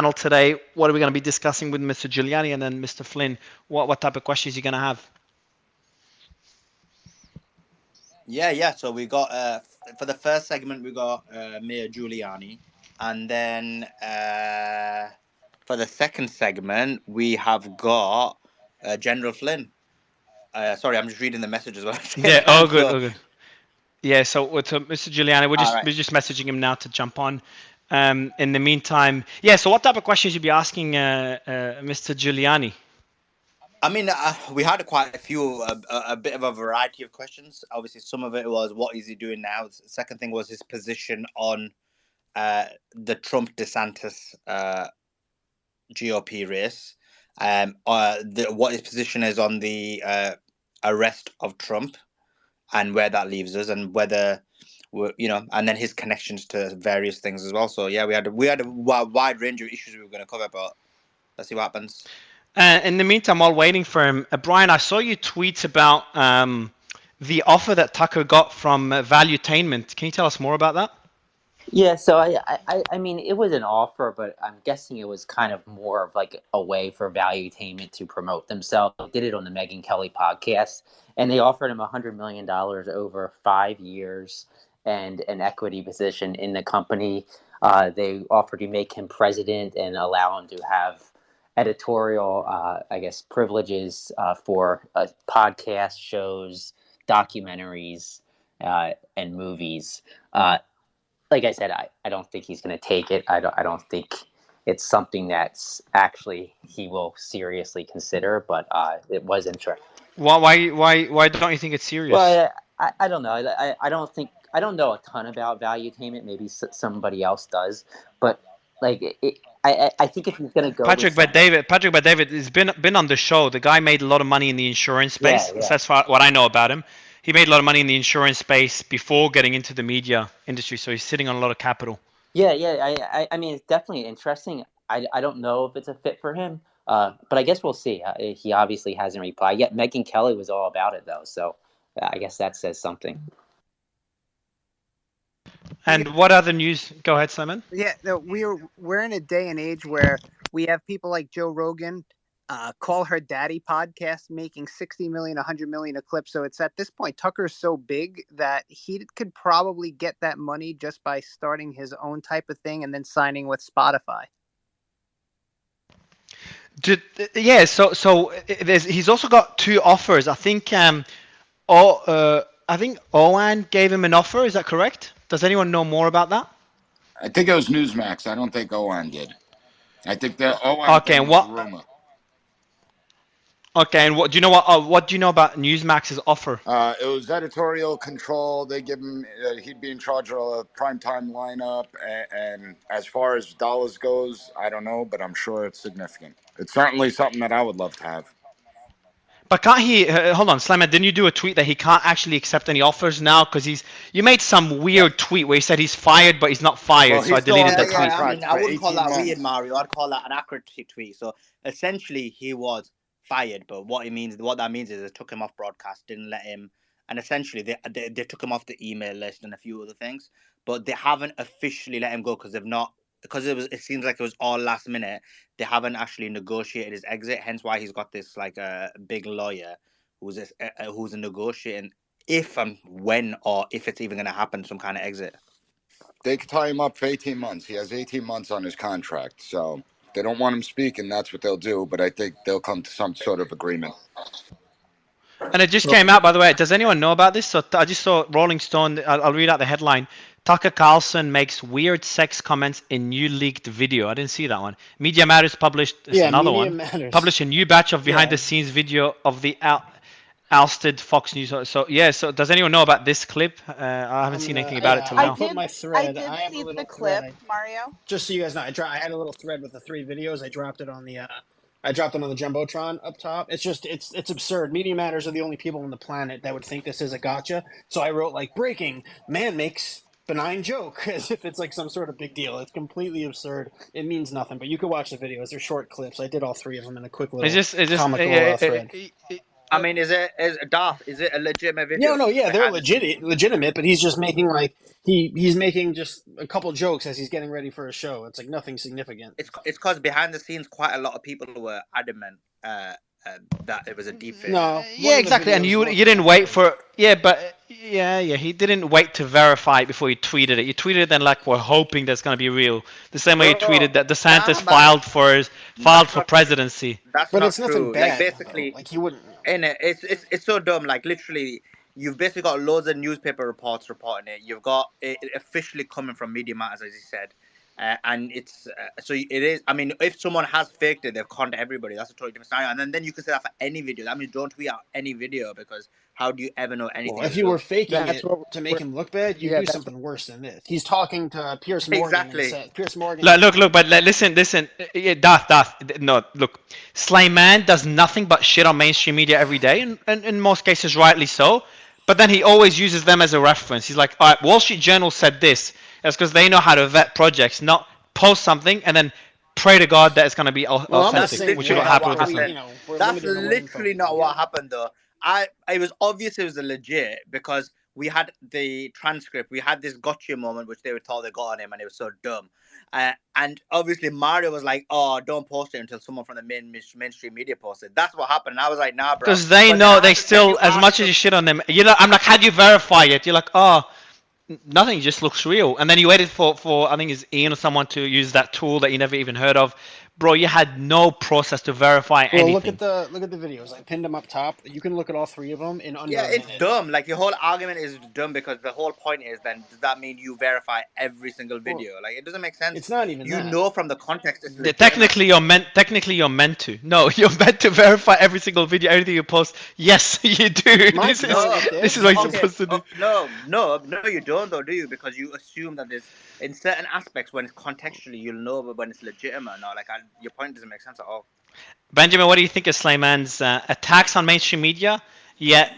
panel today. What are we going to be discussing with Mr. Giuliani and then Mr. Flynn? What type of questions are you going to have? Yeah. So we got for the first segment we got Mayor Giuliani, and then for the second segment we have got General Flynn. Sorry, I'm just reading the message as well at the same Yeah, time. good, So, oh good. Yeah, so with Mr. Giuliani, all right. we're just messaging him now to jump on. In the meantime, yeah. So what type of questions you be asking Mr. Giuliani? I mean, we had quite a few, a bit of a variety of questions. Obviously, some of it was what is he doing now. The second thing was his position on the Trump DeSantis GOP race. What his position is on the arrest of Trump and where that leaves us, and whether and then his connections to various things as well. So yeah, we had a wide range of issues we were going to cover, but let's see what happens. In the meantime, while waiting for him, Brian, I saw you tweet about the offer that Tucker got from Valuetainment. Can you tell us more about that? Yeah, so I mean, it was an offer, but I'm guessing it was kind of more of like a way for Valuetainment to promote themselves. They did it on the Megyn Kelly podcast, and they offered him $100 million over 5 years and an equity position in the company. They offered to make him president and allow him to have editorial, I guess, privileges for podcast shows, documentaries, and movies. Like I said, I don't think he's going to take it. I don't think it's something that's actually he will seriously consider. But it was interesting. Why don't you think it's serious? Well, I don't know. I don't think I don't know a ton about Valuetainment. Maybe somebody else does. But like I think if he's going to go with Patrick Bet David has been on the show. The guy made a lot of money in the insurance space. yeah, So that's what I know about him. He made a lot of money in the insurance space before getting into the media industry. So he's sitting on a lot of capital. yeah. I mean, it's definitely interesting. I don't know if it's a fit for him. But I guess we'll see. He obviously hasn't replied yet. Megyn Kelly was all about it though, so I guess that says something. And what other news? Go ahead, Simon. Yeah, we're in a day and age where we have people like Joe Rogan, Call Her Daddy podcast making 60 million, 100 million a clip. So it's at this point, Tucker's so big that he could probably get that money just by starting his own type of thing and then signing with Spotify. Yeah, so he's also got two offers. I think I think Owen gave him an offer. Is that correct? Does anyone know more about that? I think it was Newsmax. I don't think Owen did. I think that Owen Okay, and was what? rumor. Okay, and what do you know? What do you know about Newsmax's offer? It was editorial control. They give him. He'd be in charge of a primetime lineup, and as far as dollars goes, I don't know, but I'm sure it's significant. It's certainly something that I would love to have. But can't he? Hold on, Slammer. Didn't you do a tweet that he can't actually accept any offers now because you made some weird tweet where he said he's fired, but he's not fired. Well, so I he's still deleted on that the tweet. I mean, I for wouldn't call 18 that weird, months. Mario. I'd call that an accurate tweet. So essentially, he was fired, but what that means is they took him off broadcast, didn't let him, and essentially they took him off the email list and a few other things, but they haven't officially let him go because they've not. Because it seems like it was all last minute. They haven't actually negotiated his exit. Hence why he's got this like a big lawyer who's negotiating if and when or if it's even going to happen, some kind of exit. They could tie him up for 18 months. He has 18 months on his contract. So if they don't want him speaking, that's what they'll do. But I think they'll come to some sort of agreement. And it just came out, by the way. Does anyone know about this? So I just saw Rolling Stone. I'll read out the headline. Tucker Carlson makes weird sex comments in new leaked video. I didn't see that one. Media Matters published another one. Published a new batch of behind-the-scenes video of the ousted Fox News. So does anyone know about this clip? I haven't seen anything about it till now. I put my thread. I did see the clip, Mario. Just so you guys know, I had a little thread with the 3 videos. I dropped it on the jumbotron up top. It's absurd. Media Matters are the only people on the planet that would think this is a gotcha. So I wrote like breaking: man makes benign joke as if it's like some sort of big deal. It's completely absurd. It means nothing. But you can watch the videos. They're short clips. I did all 3 of them in a quick little comical thread. I mean, is it a legitimate video? Yeah, they're Behind the scenes? legitimate, but he's just making like he's making just a couple jokes as he's getting ready for a show. It's like nothing significant. It's because behind the scenes, quite a lot of people were adamant that it was a deep fake. No, Yeah, exactly. And you didn't wait for he didn't wait to verify it before he tweeted it. You tweeted it then like we're hoping that's gonna be real. The same way you tweeted that DeSantis filed for presidency. That's But not it's nothing true. bad. Like basically, Like he wouldn't. in it, it's so dumb. Like literally, you've basically got loads of newspaper reports reporting it. You've got it officially coming from Media Matters, as you said. And it's so it is. I mean, if someone has faked it, they've conned everybody. That's a totally different scenario. And then you can say that for any video. That means don't tweet out any video because how do you ever know anything? Well, if you were faking it to make him look bad, you'd do something worse than this. He's talking to Pierce Morgan. Exactly. Pierce Morgan. Look, but listen. No, look. Slayman does nothing but shit on mainstream media every day, and in most cases, rightly so. But then he always uses them as a reference. He's like, all right, Wall Street Journal said this. That's because they know how to vet projects, not post something and then pray to God that it's going to be authentic, which is what happened with this one. That's literally not what happened, though. It was obvious it was a legit because we had the transcript. We had this gotcha moment, which they were told they got on him, and it was so dumb. And obviously Mario was like, "Oh, don't post it until someone from the mainstream media posted." That's what happened. And I was like, "Nah, bro." Because they know they still, as much as you shit on them, I'm like, how do you verify it? You're like, oh, nothing just looks real. And then you waited for I think it's Ian or someone to use that tool that you never even heard of. Bro, you had no process to verify anything. Look at the videos. I pinned them up top. You can look at all three of them in under a minute. It's dumb. Like your whole argument is dumb because the whole point is then does that mean you verify every single video? Like it doesn't make sense. It's not even. You know from the context. It's technically, you're meant to. No, you're meant to verify every single video, everything you post. Yes, you do. This is what you're supposed to do. No, you don't though, do you? Because you assume that there's in certain aspects when it's contextually, you'll know, but when it's legitimate, no. Like your point doesn't make sense at all. Benjamin, what do you think of Slayman's attacks on mainstream media? Yet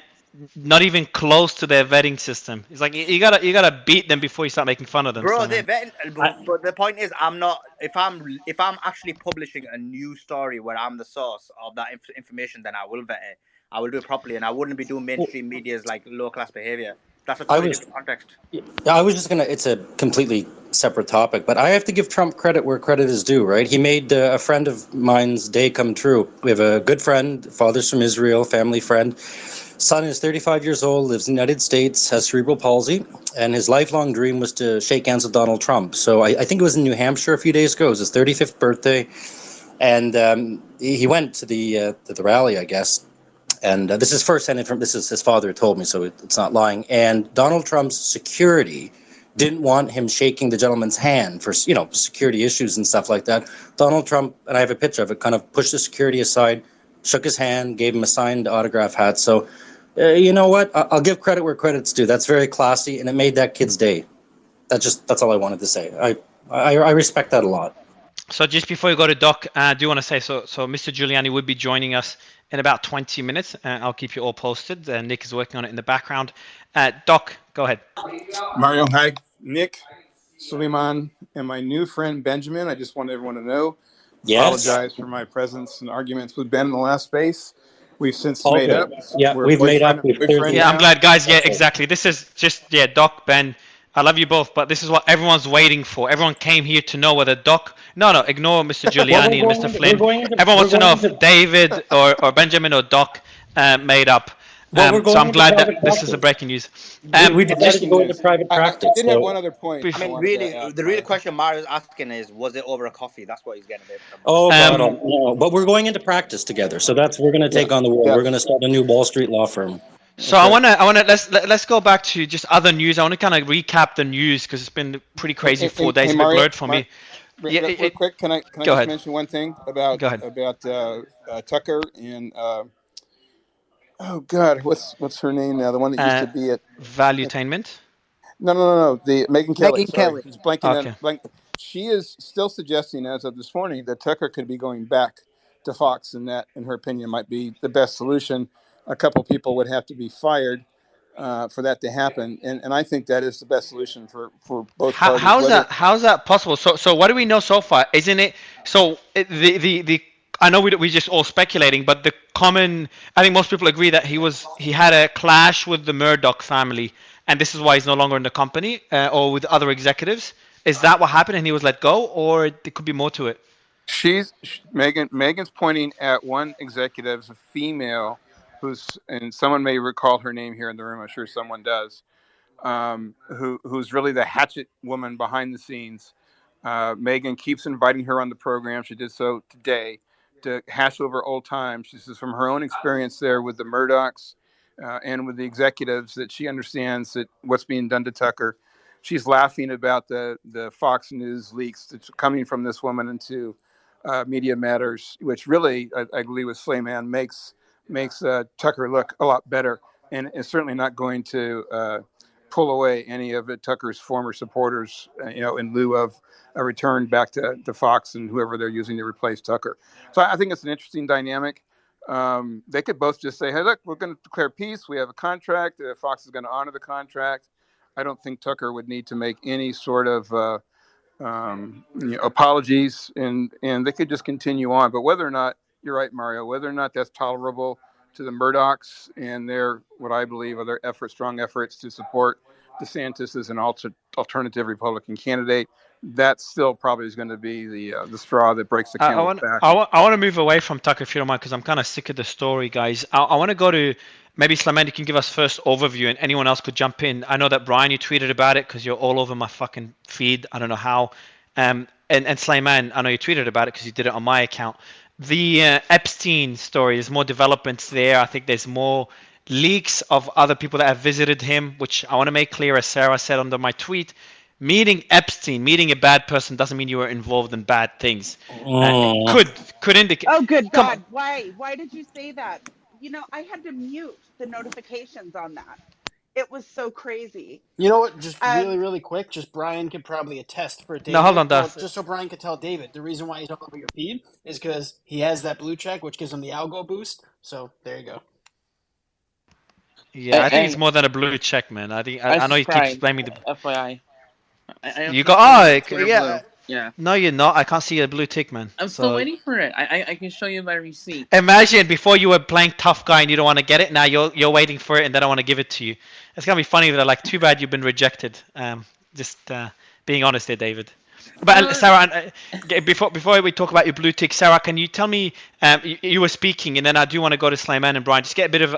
not even close to their vetting system. It's like you gotta beat them before you start making fun of them. Bro, they're vetting. But the point is, I'm not. If I'm actually publishing a new story where I'm the source of that information, then I will vet it. I will do it properly, and I wouldn't be doing mainstream media's like low class behavior. That's a totally different context. Yeah, I was just gonna. It's a completely separate topic, but I have to give Trump credit where credit is due. Right? He made a friend of mine's day come true. We have a good friend, father's from Israel, family friend. Son is 35 years old, lives in the United States, has cerebral palsy, and his lifelong dream was to shake hands with Donald Trump. So I think it was in New Hampshire a few days ago. It was his 35th birthday, and he went to the rally, I guess. And this is first-hand from this is his father told me, so it's not lying. And Donald Trump's security didn't want him shaking the gentleman's hand for security issues and stuff like that. Donald Trump, and I have a picture of it, kind of pushed the security aside, shook his hand, gave him a signed autograph hat. So, you know what? I'll give credit where credit's due. That's very classy, and it made that kid's day. That's all I wanted to say. I respect that a lot. So just before you go to Doc, I do want to say, so Mr. Giuliani would be joining us in about 20 minutes. I'll keep you all posted. Nick is working on it in the background. Doc, go ahead. Mario, hi. Nick, Suleiman, and my new friend Benjamin. I just want everyone to know. Yes. Apologize for my presence and arguments with Ben in the last space. We've since made up. Yeah, we've made up. Yeah, I'm glad, guys. Yeah, exactly. This is just, Doc, Ben, I love you both, but this is what everyone's waiting for. Everyone came here to know whether Doc... No, ignore Mr. Giuliani and Mr. Flynn. Everyone wants to know if David or Benjamin or Doc made up. So I'm glad that this is the breaking news. We decided to go into private practice. I did have one other point. I mean, really, the real question Mario's asking is, was it over a coffee? That's what he's getting at. Oh, no. But we're going into practice together. So we're going to take on the world. Yeah. We're going to start a new Wall Street law firm. So I want to let's go back to just other news. I want to kind of recap the news because it's been pretty crazy 4 days. Mario, blurred for me. Real quick, can I just mention one thing about Tucker and oh God, what's her name now? The one that used to be at Valuetainment. No. The Megyn Kelly. Megyn Kelly. It's blanking. She is still suggesting, as of this morning, that Tucker could be going back to Fox, and that, in her opinion, might be the best solution. A couple people would have to be fired for that to happen, and I think that is the best solution for both parties. How's that possible? So what do we know so far? Isn't it so? The I know we just all speculating, but I think most people agree that he had a clash with the Murdoch family, and this is why he's no longer in the company or with other executives. Is that what happened, and he was let go, or there could be more to it? Megan's pointing at one executive, a female, and someone may recall her name here in the room. I'm sure someone does. Who's really the hatchet woman behind the scenes. Megan keeps inviting her on the program. She did so today to hash over old times. She says from her own experience there with the Murdochs and with the executives that she understands that what's being done to Tucker. She's laughing about the Fox News leaks that's coming from this woman into Media Matters, which really, I believe, with Slayman makes Tucker look a lot better, and is certainly not going to pull away any of Tucker's former supporters, in lieu of a return back to Fox and whoever they're using to replace Tucker. So I think it's an interesting dynamic. They could both just say, hey, look, we're going to declare peace. We have a contract. Fox is going to honor the contract. I don't think Tucker would need to make any sort of apologies, and they could just continue on. But whether or not, you're right, Mario, whether or not that's tolerable to the Murdochs and their, what I believe are their strong efforts to support DeSantis as an alternative Republican candidate, that still probably is going to be the straw that breaks the camel's back. I want to move away from Tucker if you don't mind, because I'm kind of sick of the story, guys. I want to go to maybe Slayman. You can give us first overview, and anyone else could jump in. I know that Brian, you tweeted about it because you're all over my fucking feed. I don't know how. And Slayman, I know you tweeted about it because you did it on my account. The Epstein story, there's more developments there. I think there's more leaks of other people that have visited him, which I want to make clear, as Sarah said under my tweet. Meeting Epstein, meeting a bad person doesn't mean you were involved in bad things. Could indicate. Oh, good God! Why did you say that? I had to mute the notifications on that. It was so crazy. You know what? Just really, really quick. Just Brian could probably attest for David. No, hold on, Darth. Just so Brian could tell David, the reason why he's all over your feed is because he has that blue check, which gives him the algo boost. So there you go. Yeah, I think it's more than a blue check, man. I know you keep blaming the. FYI. You got yeah. Yeah. No, you're not. I can't see a blue tick, man. I'm still waiting for it. I can show you my receipt. Imagine before you were playing tough guy and you don't want to get it. Now you're waiting for it and then I want to give it to you. It's gonna be funny. They're like, too bad you've been rejected. Just being honest there, David. But Sarah, before we talk about your blue tick, Sarah, can you tell me? You were speaking, and then I do want to go to Slayman and Brian. Just get a bit of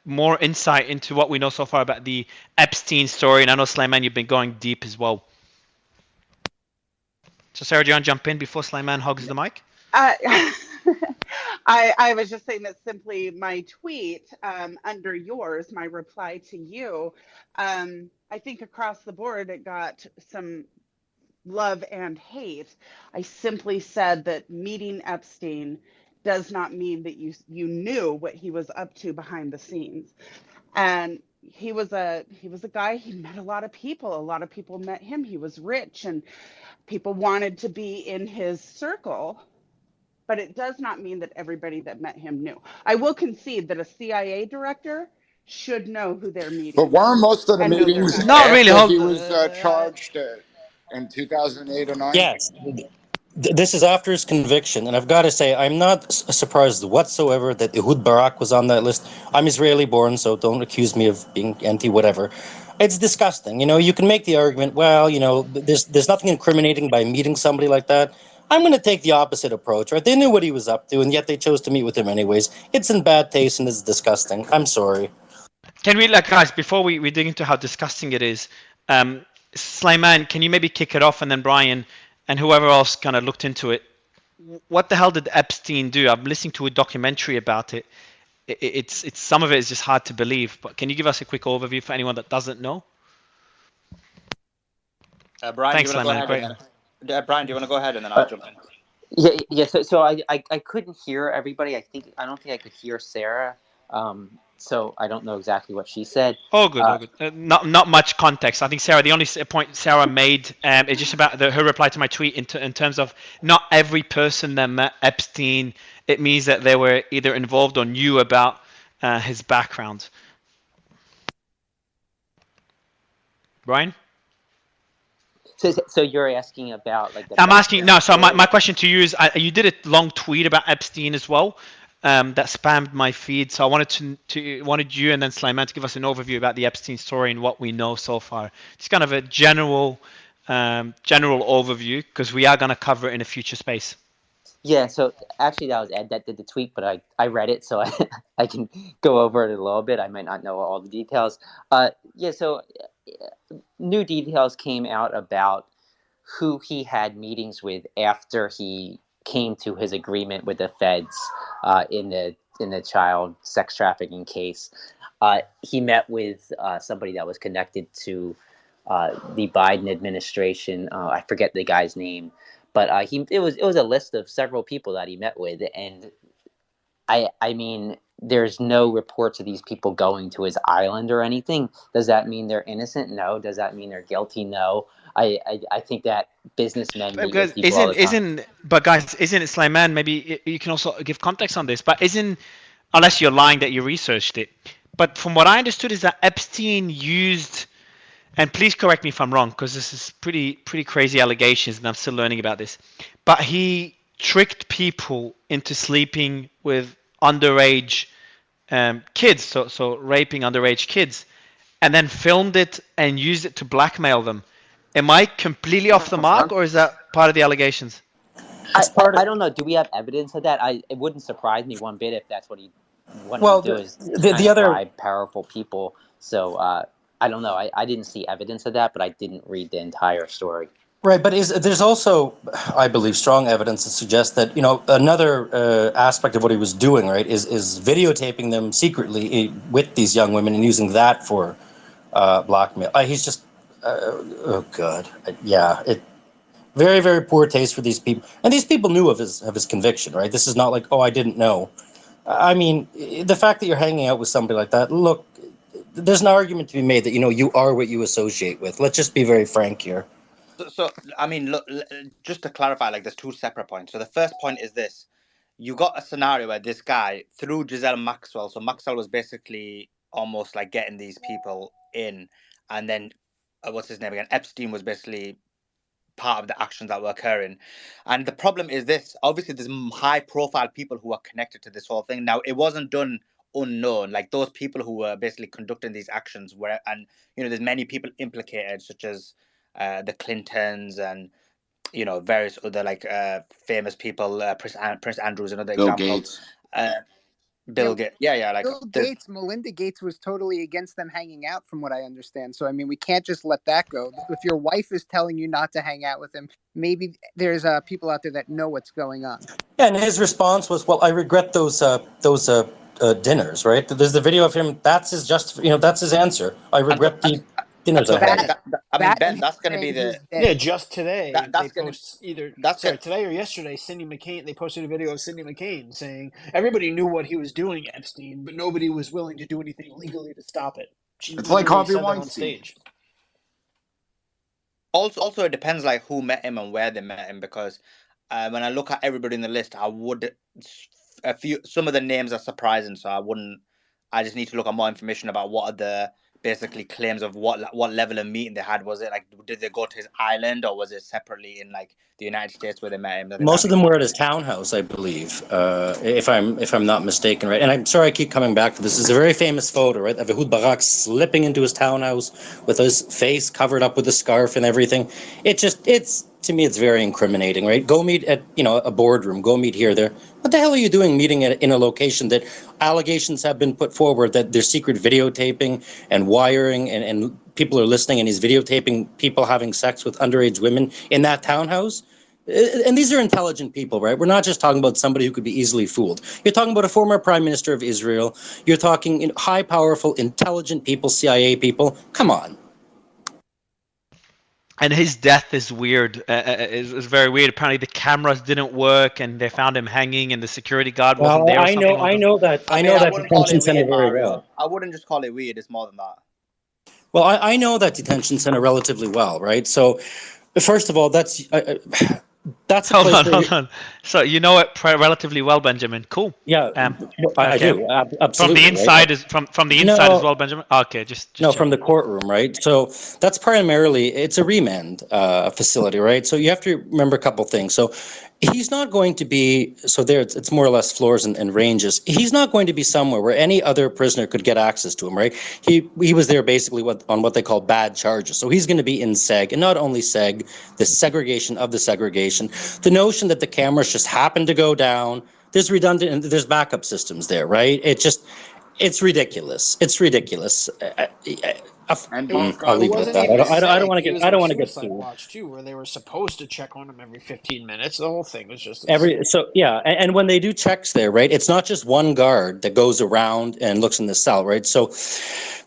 more insight into what we know so far about the Epstein story. And I know Slayman, you've been going deep as well. So Sarah, do you want to jump in before Slayman hogs the mic? I was just saying that simply my tweet under yours, my reply to you, I think across the board it got some love and hate. I simply said that meeting Epstein does not mean that you knew what he was up to behind the scenes. And he was a guy, he met a lot of people. A lot of people met him. He was rich and people wanted to be in his circle, but it does not mean that everybody that met him knew. I will concede that a CIA director should know who they're meeting. But weren't most of the meetings not really? He was charged in 2008 or 9? Yes. This is after his conviction, and I've got to say, I'm not surprised whatsoever that Ehud Barak was on that list. I'm Israeli-born, so don't accuse me of being anti-whatever. It's disgusting. You can make the argument, well, there's nothing incriminating by meeting somebody like that. I'm going to take the opposite approach, right? They knew what he was up to, and yet they chose to meet with him anyways. It's in bad taste, and it's disgusting. I'm sorry. Can we, guys, before we dig into how disgusting it is, Slayman, can you maybe kick it off, and then Brian and whoever else kind of looked into it? What the hell did Epstein do? I'm listening to a documentary about it. It's some of it is just hard to believe. But can you give us a quick overview for anyone that doesn't know? Brian, thanks, do you want to go ahead? Brian, do you want to go ahead and then I'll jump in? Yeah. So I couldn't hear everybody. I don't think I could hear Sarah. So I don't know exactly what she said. Oh, good. Not much context. I think Sarah, the only point Sarah made is just about her reply to my tweet in terms of not every person that met Epstein. It means that they were either involved or knew about his background. So you're asking about like the I'm asking background no. So my story? question to you is, you did a long tweet about Epstein as well, that spammed my feed. So I wanted you and then Slyman to give us an overview about the Epstein story and what we know so far. It's kind of a general overview because we are going to cover it in a future space. Yeah, so actually that was Ed that did the tweet, but I read it, so I can go over it a little bit. I might not know all the details. Yeah, so new details came out about who he had meetings with after he came to his agreement with the feds in the child sex trafficking case. He met with somebody that was connected to the Biden administration. I forget the guy's name, but it was a list of several people that he met with, and I mean, there's no reports of these people going to his island or anything. Does that mean they're innocent? No. Does that mean they're guilty? No. I think that businessmen meet Because with people all the time. but guys, isn't it Slyman? Maybe you can also give context on this, but isn't, unless you're lying that you researched it, but from what I understood is that Epstein used, and please correct me if I'm wrong, because this is pretty crazy allegations, and I'm still learning about this. But he tricked people into sleeping with underage kids, so raping underage kids, and then filmed it and used it to blackmail them. Am I completely off the mark, or is that part of the allegations? I don't know. Do we have evidence of that? It wouldn't surprise me one bit if that's what he wanted Well, to do, is the kind of other bribe powerful people. So I don't know. I didn't see evidence of that, but I didn't read the entire story. Right, but there's also, I believe, strong evidence to suggest that another aspect of what he was doing, right, is videotaping them secretly with these young women and using that for blackmail. He's just, oh god, yeah, very very poor taste for these people, and these people knew of his conviction, right? This is not like, oh, I didn't know. I mean, the fact that you're hanging out with somebody like that, look, there's an argument to be made that you are what you associate with. Let's just be very frank here. So I mean, look, just to clarify, like there's two separate points. So the first point is this: you got a scenario where this guy, through Giselle Maxwell, so Maxwell was basically almost like getting these people in, and then what's his name again? Epstein was basically part of the actions that were occurring. And the problem is this: obviously, there's high-profile people who are connected to this whole thing. Now, it wasn't done unknown. Like those people who were basically conducting these actions were, and there's many people implicated, such as the Clintons and various other like famous people, Prince Andrew's another Bill example. Gates. Bill Gates, like Bill Gates, Melinda Gates was totally against them hanging out, from what I understand. So I mean, we can't just let that go. If your wife is telling you not to hang out with him, maybe there's people out there that know what's going on. Yeah, and his response was, "Well, I regret those dinners." Right? There's the video of him. That's his that's his answer. I regret the dinners I had. Ben, that's going to be the just today they post today or yesterday. Cindy McCain, they posted a video of Cindy McCain saying everybody knew what he was doing, Epstein, but nobody was willing to do anything legally to stop it. It's like Harvey Weinstein on stage. Also, it depends like who met him and where they met him, because when I look at everybody in the list, some of the names are surprising, so I just need to look at more information about what are the basically claims of what level of meeting they had. Was it like, did they go to his island, or was it separately in like the United States where they met him? Most of them were at his townhouse, I believe, if I'm not mistaken, right? And I'm sorry I keep coming back to this. This is a very famous photo, right, of Ehud Barak slipping into his townhouse with his face covered up with a scarf and everything. To me, it's very incriminating, right? Go meet at a boardroom. Go meet here, there. What the hell are you doing meeting in a location that allegations have been put forward that there's secret videotaping and wiring and people are listening, and he's videotaping people having sex with underage women in that townhouse? And these are intelligent people, right? We're not just talking about somebody who could be easily fooled. You're talking about a former prime minister of Israel. You're talking high, powerful, intelligent people, CIA people. Come on. And his death is weird. Is very weird. Apparently, the cameras didn't work, and they found him hanging, and the security guard wasn't there. I know that detention center very well. I wouldn't just call it weird. It's more than that. Well, I know that detention center relatively well, right? So, first of all, That's a Hold place on, where hold on. So you know it relatively well, Benjamin. Cool. yeah, I Okay. do From the absolutely, right? inside is from the inside as No, well, Benjamin. Okay, just no, from checking. the courtroom, right? So that's primarily it's a remand facility, right? So you have to remember a couple things. So he's not going to be so there. It's more or less floors and ranges. He's not going to be somewhere where any other prisoner could get access to him, right? He was there basically on what they call bad charges. So he's going to be in seg, and not only seg, the segregation of the segregation. The notion that the cameras just happen to go down. There's redundant and there's backup systems there, right? It's ridiculous. It's ridiculous. And It, both I'll guards it leave it were at wasn't that. even I don't SEG. want to He get. was I don't on want to get suicide sued. watch too, where they were supposed to check on him every 15 minutes. The whole thing was just Every insane. so yeah, and when they do checks there, right? It's not just one guard that goes around and looks in the cell, right? So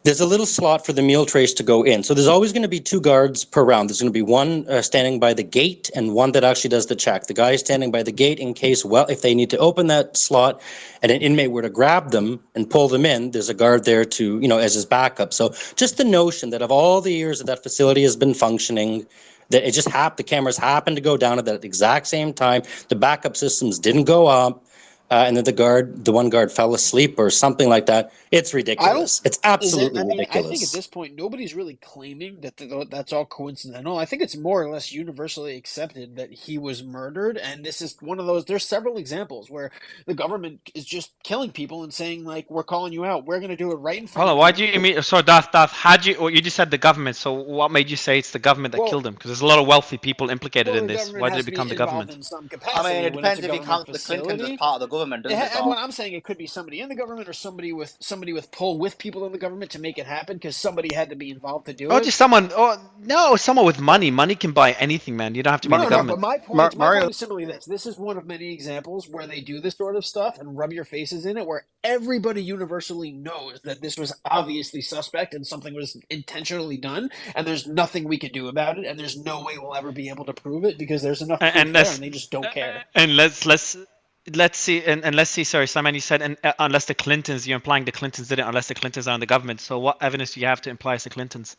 there's a little slot for the meal trays to go in. So there's always going to be two guards per round. There's going to be one standing by the gate and one that actually does the check. The guy is standing by the gate in case, well, if they need to open that slot and an inmate were to grab them and pull them in, there's a guard there to, as his backup. So just the notion that of all the years that that facility has been functioning, that it just the cameras happened to go down at that exact same time. The backup systems didn't go up. And then the one guard fell asleep or something like that. It's I don't. ridiculous. It's Is it? absolutely I mean, I think at ridiculous. this point, nobody's really claiming that that's all coincidental. I think it's more or less universally accepted that he was murdered, and this is one of those. There's several examples where the government is just killing people and saying like, "We're calling you out. We're going to do it right in front Hold on. of Why you." do you mean? So Darth, had you? Well, you just said the government. So what made you say it's the government that Well, killed him? Because there's a lot of wealthy people implicated well, in the this. government Why did has it to be become the involved government? in some I mean, capacity it when it's a depends if he government counts the Clintons as facility. part of the government, doesn't it? Though. What I'm saying, it could be somebody in the government or somebody with pull with people in the government to make it happen because somebody had to be involved to do Or it. just someone. Oh no, someone with money. Money can buy anything, man. You don't have to be in the No, no, but government. Mario, my point is simply this. This is one of many examples where they do this sort of stuff and rub your faces in it, where everybody universally knows that this was obviously suspect and something was intentionally done, and there's nothing we can do about it, and there's no way we'll ever be able to prove it because there's enough And, proof and there, let's and they just don't care. and let's see and let's see. Sorry, Simon, you said unless the Clintons, you're implying the Clintons did it. Unless the Clintons are in the government. So what evidence do you have to imply it's the Clintons?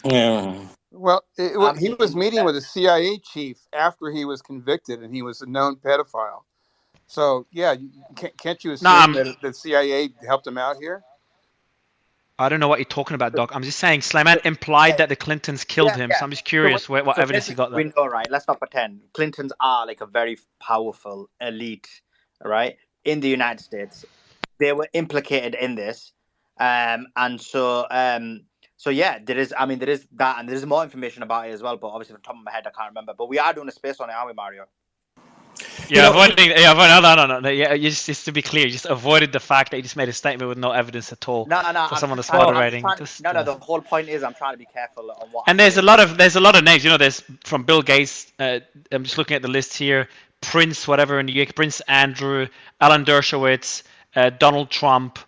Yeah. well, I'm he was thinking, meeting with a CIA chief after he was convicted, and he was a known pedophile. So yeah, can't you No, assume that the CIA helped him out here? I don't know what you're talking about, Doc. I'm just saying Slayman implied yeah, that the Clintons killed yeah, him. yeah. So I'm just So, curious what so evidence you basically, got there. we know, right? Let's not pretend. Clintons are like a very powerful elite, right, in the United States. They were implicated in this, and so yeah, there is. I mean, there is that, and there is more information about it as well. But obviously, off the top of my head, I can't remember. But we are doing a space on it, aren't we, Mario? Yeah, avoiding. Yeah, no. Yeah, you just to be clear, you just avoided the fact that you just made a statement with no evidence at all. No. For someone that's I'm just moderating, trying. No. The whole point is I'm trying to be careful on what. And I say. there's a lot of names. You know, there's from Bill Gates. I'm just looking at the list here. Prince, whatever in New York, Prince Andrew, Alan Dershowitz, Donald Trump.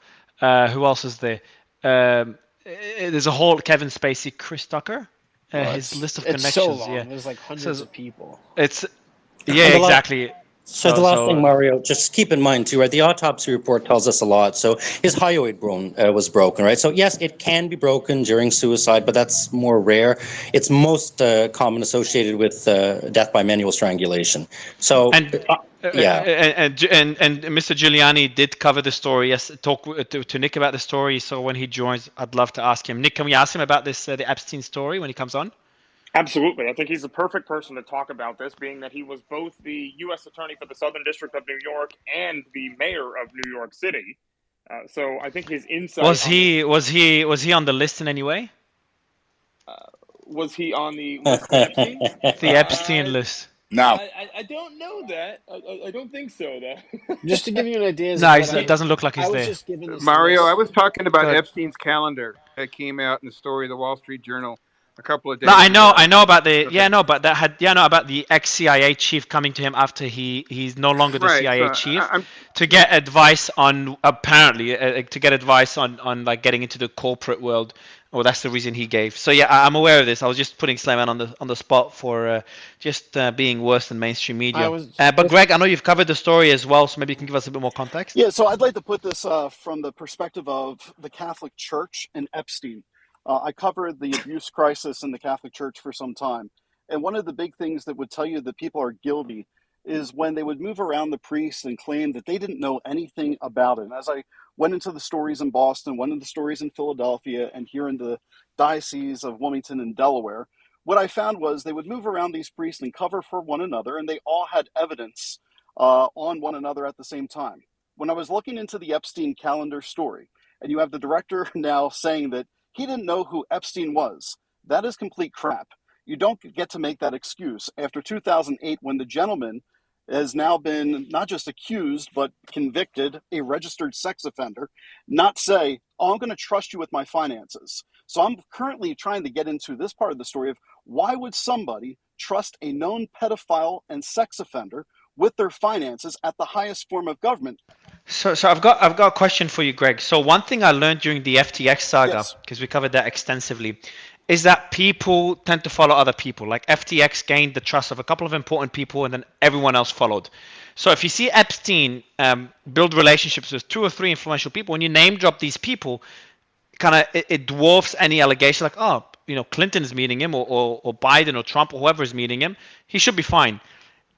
Who else is there? There's a whole Kevin Spacey, Chris Tucker. Well, His list of it's so connections. long. Yeah, There's like hundreds so of people. it's And yeah, the last, exactly. so the last thing, Mario, just keep in mind too, right? The autopsy report tells us a lot. So his hyoid bone was broken, right? So yes, it can be broken during suicide, but that's more rare. It's most common associated with death by manual strangulation. So And yeah. and Mr. Giuliani did cover the story. Yes, talk to Nick about the story. So when he joins, I'd love to ask him. Nick, can we ask him about this the Epstein story when he comes on? Absolutely. I think he's the perfect person to talk about this, being that he was both the U.S. Attorney for the Southern District of New York and the mayor of New York City. So I think his insight Was he on the list in any way? Was he on the list for Epstein? The Epstein list. No. I don't know that. I don't think so, though. Just to give you an idea, No, it doesn't look like he's I was there. just given this Mario, list. I was talking about Good. Epstein's calendar that came out in the story of the Wall Street Journal a couple of days No, I ago. know about the Okay. but that had about the ex-CIA chief coming to him after he's no longer the Right, CIA so chief I'm to get advice on apparently to get advice on like getting into the corporate world. Well, that's the reason he gave. So yeah, I'm aware of this. I was just putting Slayman on the spot for just being worse than mainstream media. But Greg, I know you've covered the story as well, so maybe you can give us a bit more context. Yeah, so I'd like to put this from the perspective of the Catholic Church and Epstein. I covered the abuse crisis in the Catholic Church for some time. And one of the big things that would tell you that people are guilty is when they would move around the priests and claim that they didn't know anything about it. And as I went into the stories in Boston, went into the stories in Philadelphia, and here in the Diocese of Wilmington and Delaware, what I found was they would move around these priests and cover for one another, and they all had evidence on one another at the same time. When I was looking into the Epstein calendar story, and you have the director now saying that he didn't know who Epstein was, that is complete crap. You don't get to make that excuse after 2008 when the gentleman has now been not just accused, but convicted, a registered sex offender, not say, oh, I'm going to trust you with my finances. So I'm currently trying to get into this part of the story of why would somebody trust a known pedophile and sex offender with their finances at the highest form of government? So I've got a question for you, Greg. So one thing I learned during the FTX saga, Yes. because we covered that extensively, is that people tend to follow other people. Like FTX gained the trust of a couple of important people, and then everyone else followed. So if you see Epstein build relationships with 2 or 3 influential people, when you name drop these people, kind of it dwarfs any allegation. Like, oh, Clinton is meeting him, or Biden or Trump or whoever is meeting him, he should be fine.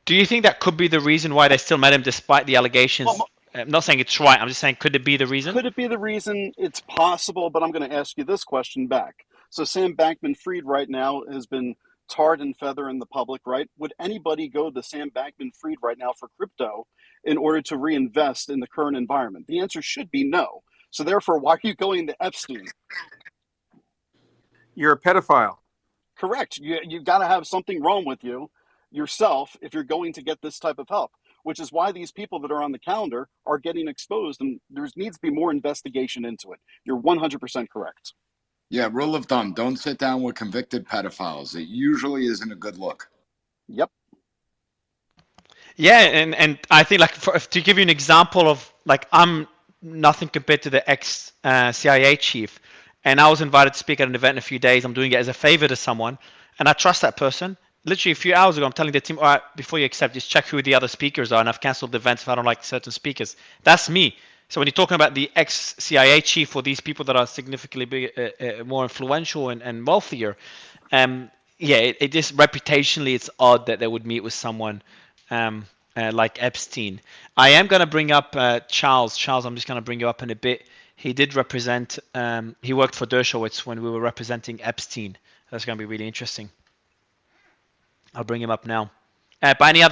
Do you think that could be the reason why they still met him despite the allegations? Well, I'm not saying it's right. I'm just saying, could it be the reason? could it be the reason? It's possible, but I'm going to ask you this question back. So Sam Bankman-Fried right now has been tarred and feather in the public, right? Would anybody go to Sam Bankman-Fried right now for crypto in order to reinvest in the current environment? The answer should be no. So therefore, why are you going to Epstein? You're a pedophile. Correct. You've got to have something wrong with you yourself if you're going to get this type of help, which is why these people that are on the calendar are getting exposed, and there needs to be more investigation into it. You're 100% correct. Yeah, rule of thumb, don't sit down with convicted pedophiles. It usually isn't a good look. Yep. Yeah, and I think, like, to give you an example of, like, I'm nothing compared to the ex CIA chief, and I was invited to speak at an event in a few days. I'm doing it as a favor to someone, and I trust that person. Literally a few hours ago, I'm telling the team, all right, before you accept, just check who the other speakers are, and I've canceled the events if I don't like certain speakers. That's me. So when you're talking about the ex-CIA chief or these people that are significantly big, more influential and wealthier, yeah, it just reputationally, it's odd that they would meet with someone like Epstein. I am going to bring up Charles. Charles, I'm just going to bring you up in a bit. He did represent, he worked for Dershowitz when we were representing Epstein. That's going to be really interesting. I'll bring him up now. But any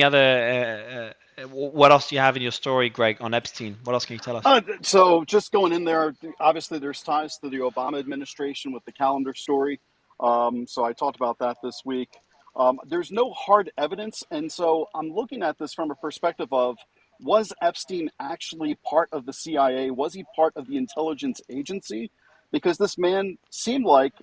other, what else do you have in your story, Greg, on Epstein? What else can you tell us? So just going in there, obviously there's ties to the Obama administration with the calendar story. So I talked about that this week. There's no hard evidence. And so I'm looking at this from a perspective of, was Epstein actually part of the CIA? Was he part of the intelligence agency? Because this man seemed like,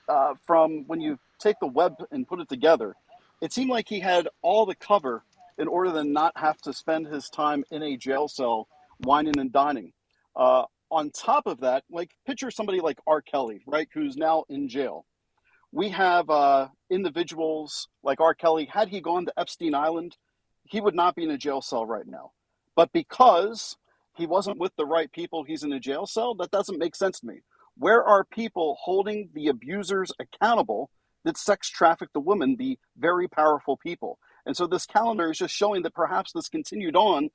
from when you take the web and put it together, it seemed like he had all the cover in order to not have to spend his time in a jail cell whining and dining. On top of that, like, picture somebody like R. Kelly, right, who's now in jail. We have individuals like R. Kelly. Had he gone to Epstein Island, he would not be in a jail cell right now. But because he wasn't with the right people, he's in a jail cell. That doesn't make sense to me. Where are people holding the abusers accountable that sex trafficked the women, the very powerful people? And so this calendar is just showing that perhaps this continued on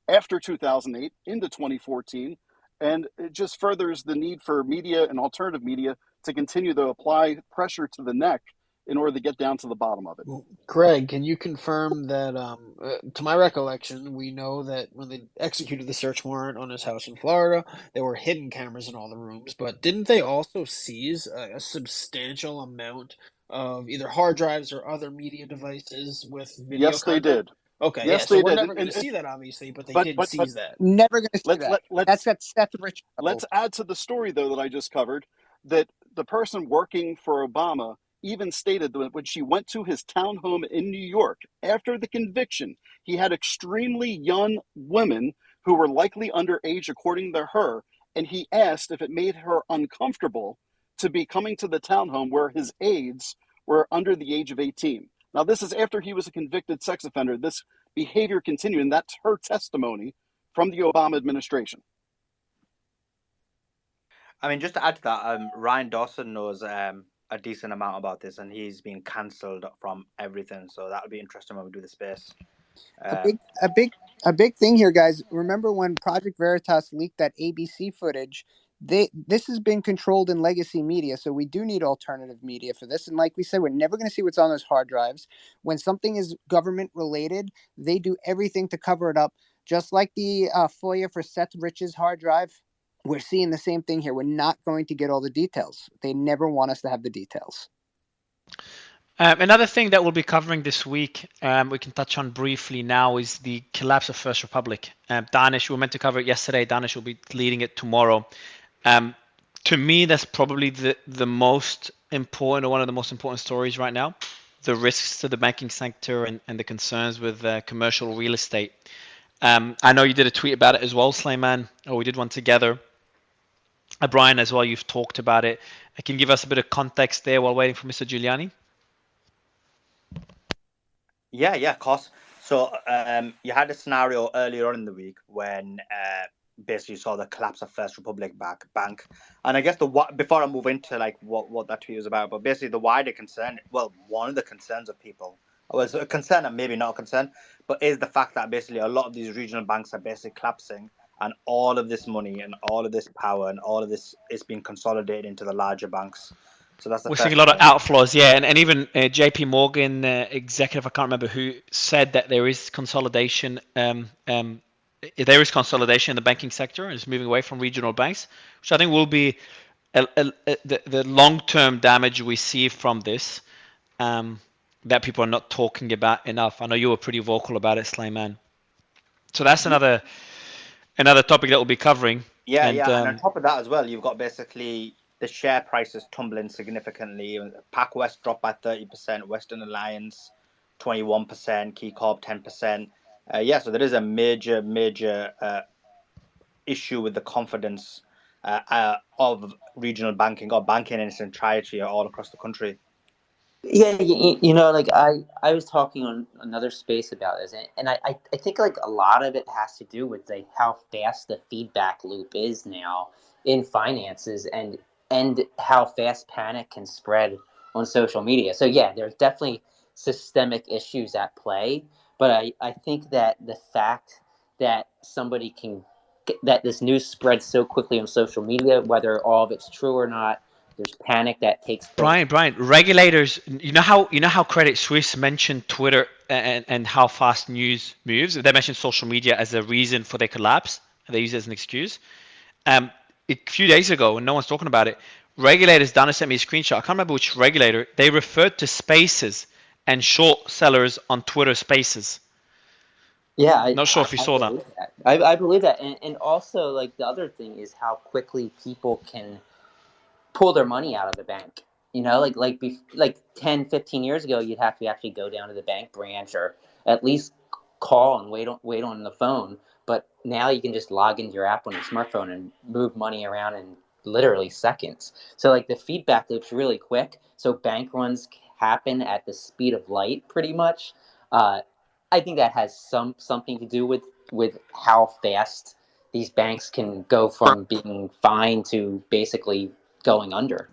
after 2008 into 2014, and it just furthers the need for media and alternative media to continue to apply pressure to the neck in order to get down to the bottom of it. Well, Greg, can you confirm that, to my recollection, we know that when they executed the search warrant on his house in Florida, there were hidden cameras in all the rooms, but didn't they also seize a substantial amount of either hard drives or other media devices with video Yes, they content? did. Okay, Yes, yeah, so they we're did. never going to see that, obviously, but they did But seize that. Never going to see that. That's got Seth Rich. Let's add to the story, though, that I just covered, that the person working for Obama even stated that when she went to his townhome in New York after the conviction, he had extremely young women who were likely underage, according to her, and he asked if it made her uncomfortable to be coming to the townhome where his aides were under the age of 18. Now, this is after he was a convicted sex offender. This behavior continued, and that's her testimony from the Obama administration. I mean, just to add to that, Ryan Dawson knows a decent amount about this, and he's been cancelled from everything. So that'll be interesting when we do the space. A big thing here, guys. Remember when Project Veritas leaked that ABC footage? This has been controlled in legacy media, so we do need alternative media for this. And like we said, we're never going to see what's on those hard drives. When something is government related, they do everything to cover it up. Just like the FOIA for Seth Rich's hard drive, we're seeing the same thing here. We're not going to get all the details. They never want us to have the details. Another thing that we'll be covering this week, we can touch on briefly now, is the collapse of First Republic. Danish, we were meant to cover it yesterday. Danish will be leading it tomorrow. To me, that's probably the most important, or one of the most important stories right now. The risks to the banking sector and the concerns with commercial real estate. I know you did a tweet about it as well, Slayman, or we did one together. Brian, as well, you've talked about it. Can you give us a bit of context there while waiting for Mr. Giuliani? Yeah, of course. So you had a scenario earlier on in the week when basically you saw the collapse of First Republic Bank, and I guess before I move into like what that tweet was about, but basically the wider concern, well, one of the concerns of people was a concern and maybe not a concern, but is the fact that basically a lot of these regional banks are basically collapsing, and all of this money and all of this power and all of this is being consolidated into the larger banks. So that's the We're first seeing a lot of thing. outflows, yeah, and even JP Morgan executive, I can't remember who, said that there is consolidation. There is consolidation in the banking sector and it's moving away from regional banks, which I think will be the long-term damage we see from this, that people are not talking about enough. I know you were pretty vocal about it, Slayman. So that's another topic that we'll be covering. And on top of that as well, you've got basically the share prices tumbling significantly. PacWest dropped by 30%, Western Alliance 21%, KeyCorp 10%. So there is a major issue with the confidence of regional banking or banking in its entirety all across the country. Yeah, like I was talking on another space about this, and I think like a lot of it has to do with like how fast the feedback loop is now in finances, and how fast panic can spread on social media. So yeah, there's definitely systemic issues at play, but I think that the fact that that this news spreads so quickly on social media, whether all of it's true or not, there's panic that takes place. Brian, regulators, you know how Credit Suisse mentioned Twitter and how fast news moves. They mentioned social media as a reason for their collapse, and they use it as an excuse. A few days ago, and no one's talking about it, regulators, Dana sent me a screenshot. I can't remember which regulator. They referred to Spaces and short sellers on Twitter Spaces. Yeah, not sure if you saw that. I believe that, and also like the other thing is how quickly people can pull their money out of the bank. Like 10, 15 years ago, you'd have to actually go down to the bank branch or at least call and wait on the phone. But now you can just log into your app on your smartphone and move money around in literally seconds. So like the feedback loop's really quick. So bank runs happen at the speed of light, pretty much. I think that has something to do with how fast these banks can go from being fine to basically going under.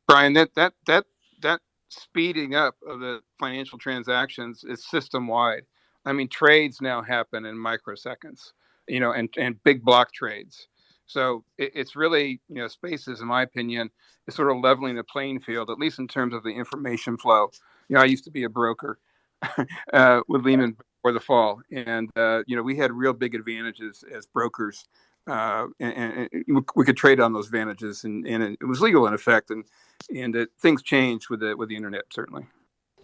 Brian, that speeding up of the financial transactions is system wide. I mean, trades now happen in microseconds, and big block trades. So it's really, Spaces, in my opinion, is sort of leveling the playing field, at least in terms of the information flow. I used to be a broker with Lehman before the fall, and we had real big advantages as brokers. And we could trade on those advantages, and it was legal in effect, and things changed with the internet, certainly.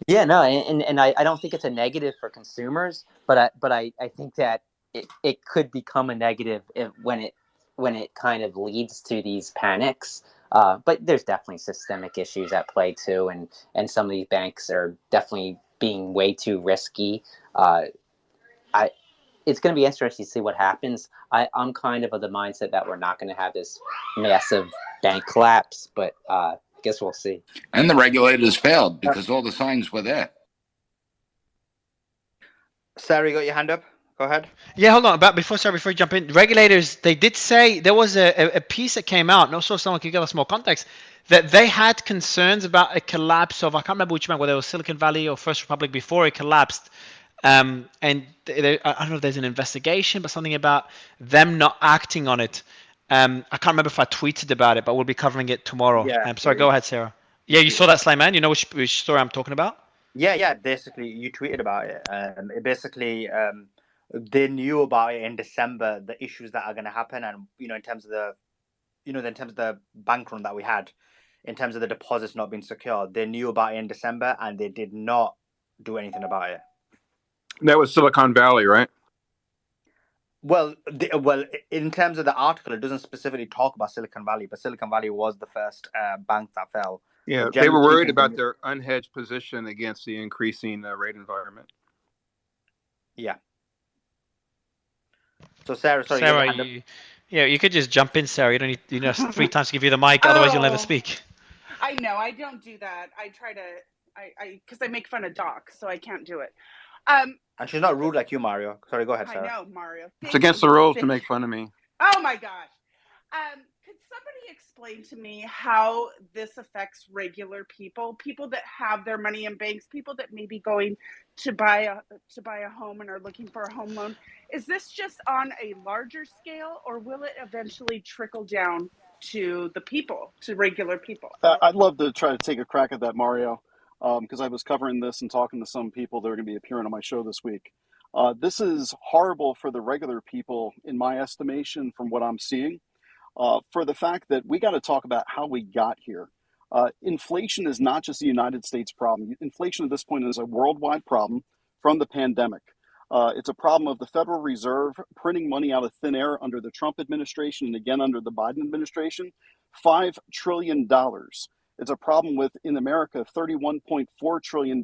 Yeah, no, and I don't think it's a negative for consumers, but I think that it could become a negative when it kind of leads to these panics. But there's definitely systemic issues at play too, and some of these banks are definitely being way too risky. It's going to be interesting to see what happens. I'm kind of the mindset that we're not going to have this massive bank collapse, but I guess we'll see. And the regulators failed because all the signs were there. Sarah, you got your hand up? Go ahead. Yeah, hold on. But before you jump in, regulators, they did say there was a piece that came out, and also someone could give us more context, that they had concerns about a collapse of, I can't remember which bank, whether it was Silicon Valley or First Republic before it collapsed. And I don't know if there's an investigation, but something about them not acting on it. I can't remember if I tweeted about it, but we'll be covering it tomorrow. Yeah. Sorry, go ahead, Sarah. Yeah, you saw that, Slayman? You know which story I'm talking about? Yeah. Basically, you tweeted about it. It basically, they knew about it in December, the issues that are going to happen, and in terms of the bank run that we had, in terms of the deposits not being secured, they knew about it in December, and they did not do anything about it. That was Silicon Valley, right? Well, in terms of the article, it doesn't specifically talk about Silicon Valley, but Silicon Valley was the first bank that fell. Yeah, But they were generally worried speaking, about their unhedged position against the increasing rate environment. Yeah. So Sarah, sorry, Sarah, you could just jump in, Sarah. You don't need 3 times to give you the mic, otherwise you'll never speak. I know, I don't do that. I try to, because I make fun of Doc, so I can't do it. And she's not rude like you, Mario. Sorry, go ahead, Sarah. I know, Mario. It's against the rules to make fun of me. Oh my gosh. Could somebody explain to me how this affects regular people that have their money in banks, people that may be going to buy a home and are looking for a home loan? Is this just on a larger scale, or will it eventually trickle down to the people, to regular people? I'd love to try to take a crack at that, Mario, because I was covering this and talking to some people that are going to be appearing on my show this week. This is horrible for the regular people, in my estimation, from what I'm seeing, for the fact that we got to talk about how we got here. Inflation is not just a United States problem. Inflation at this point is a worldwide problem from the pandemic. It's a problem of the Federal Reserve printing money out of thin air under the Trump administration and again under the Biden administration, $5 trillion. It's a problem with, in America, $31.4 trillion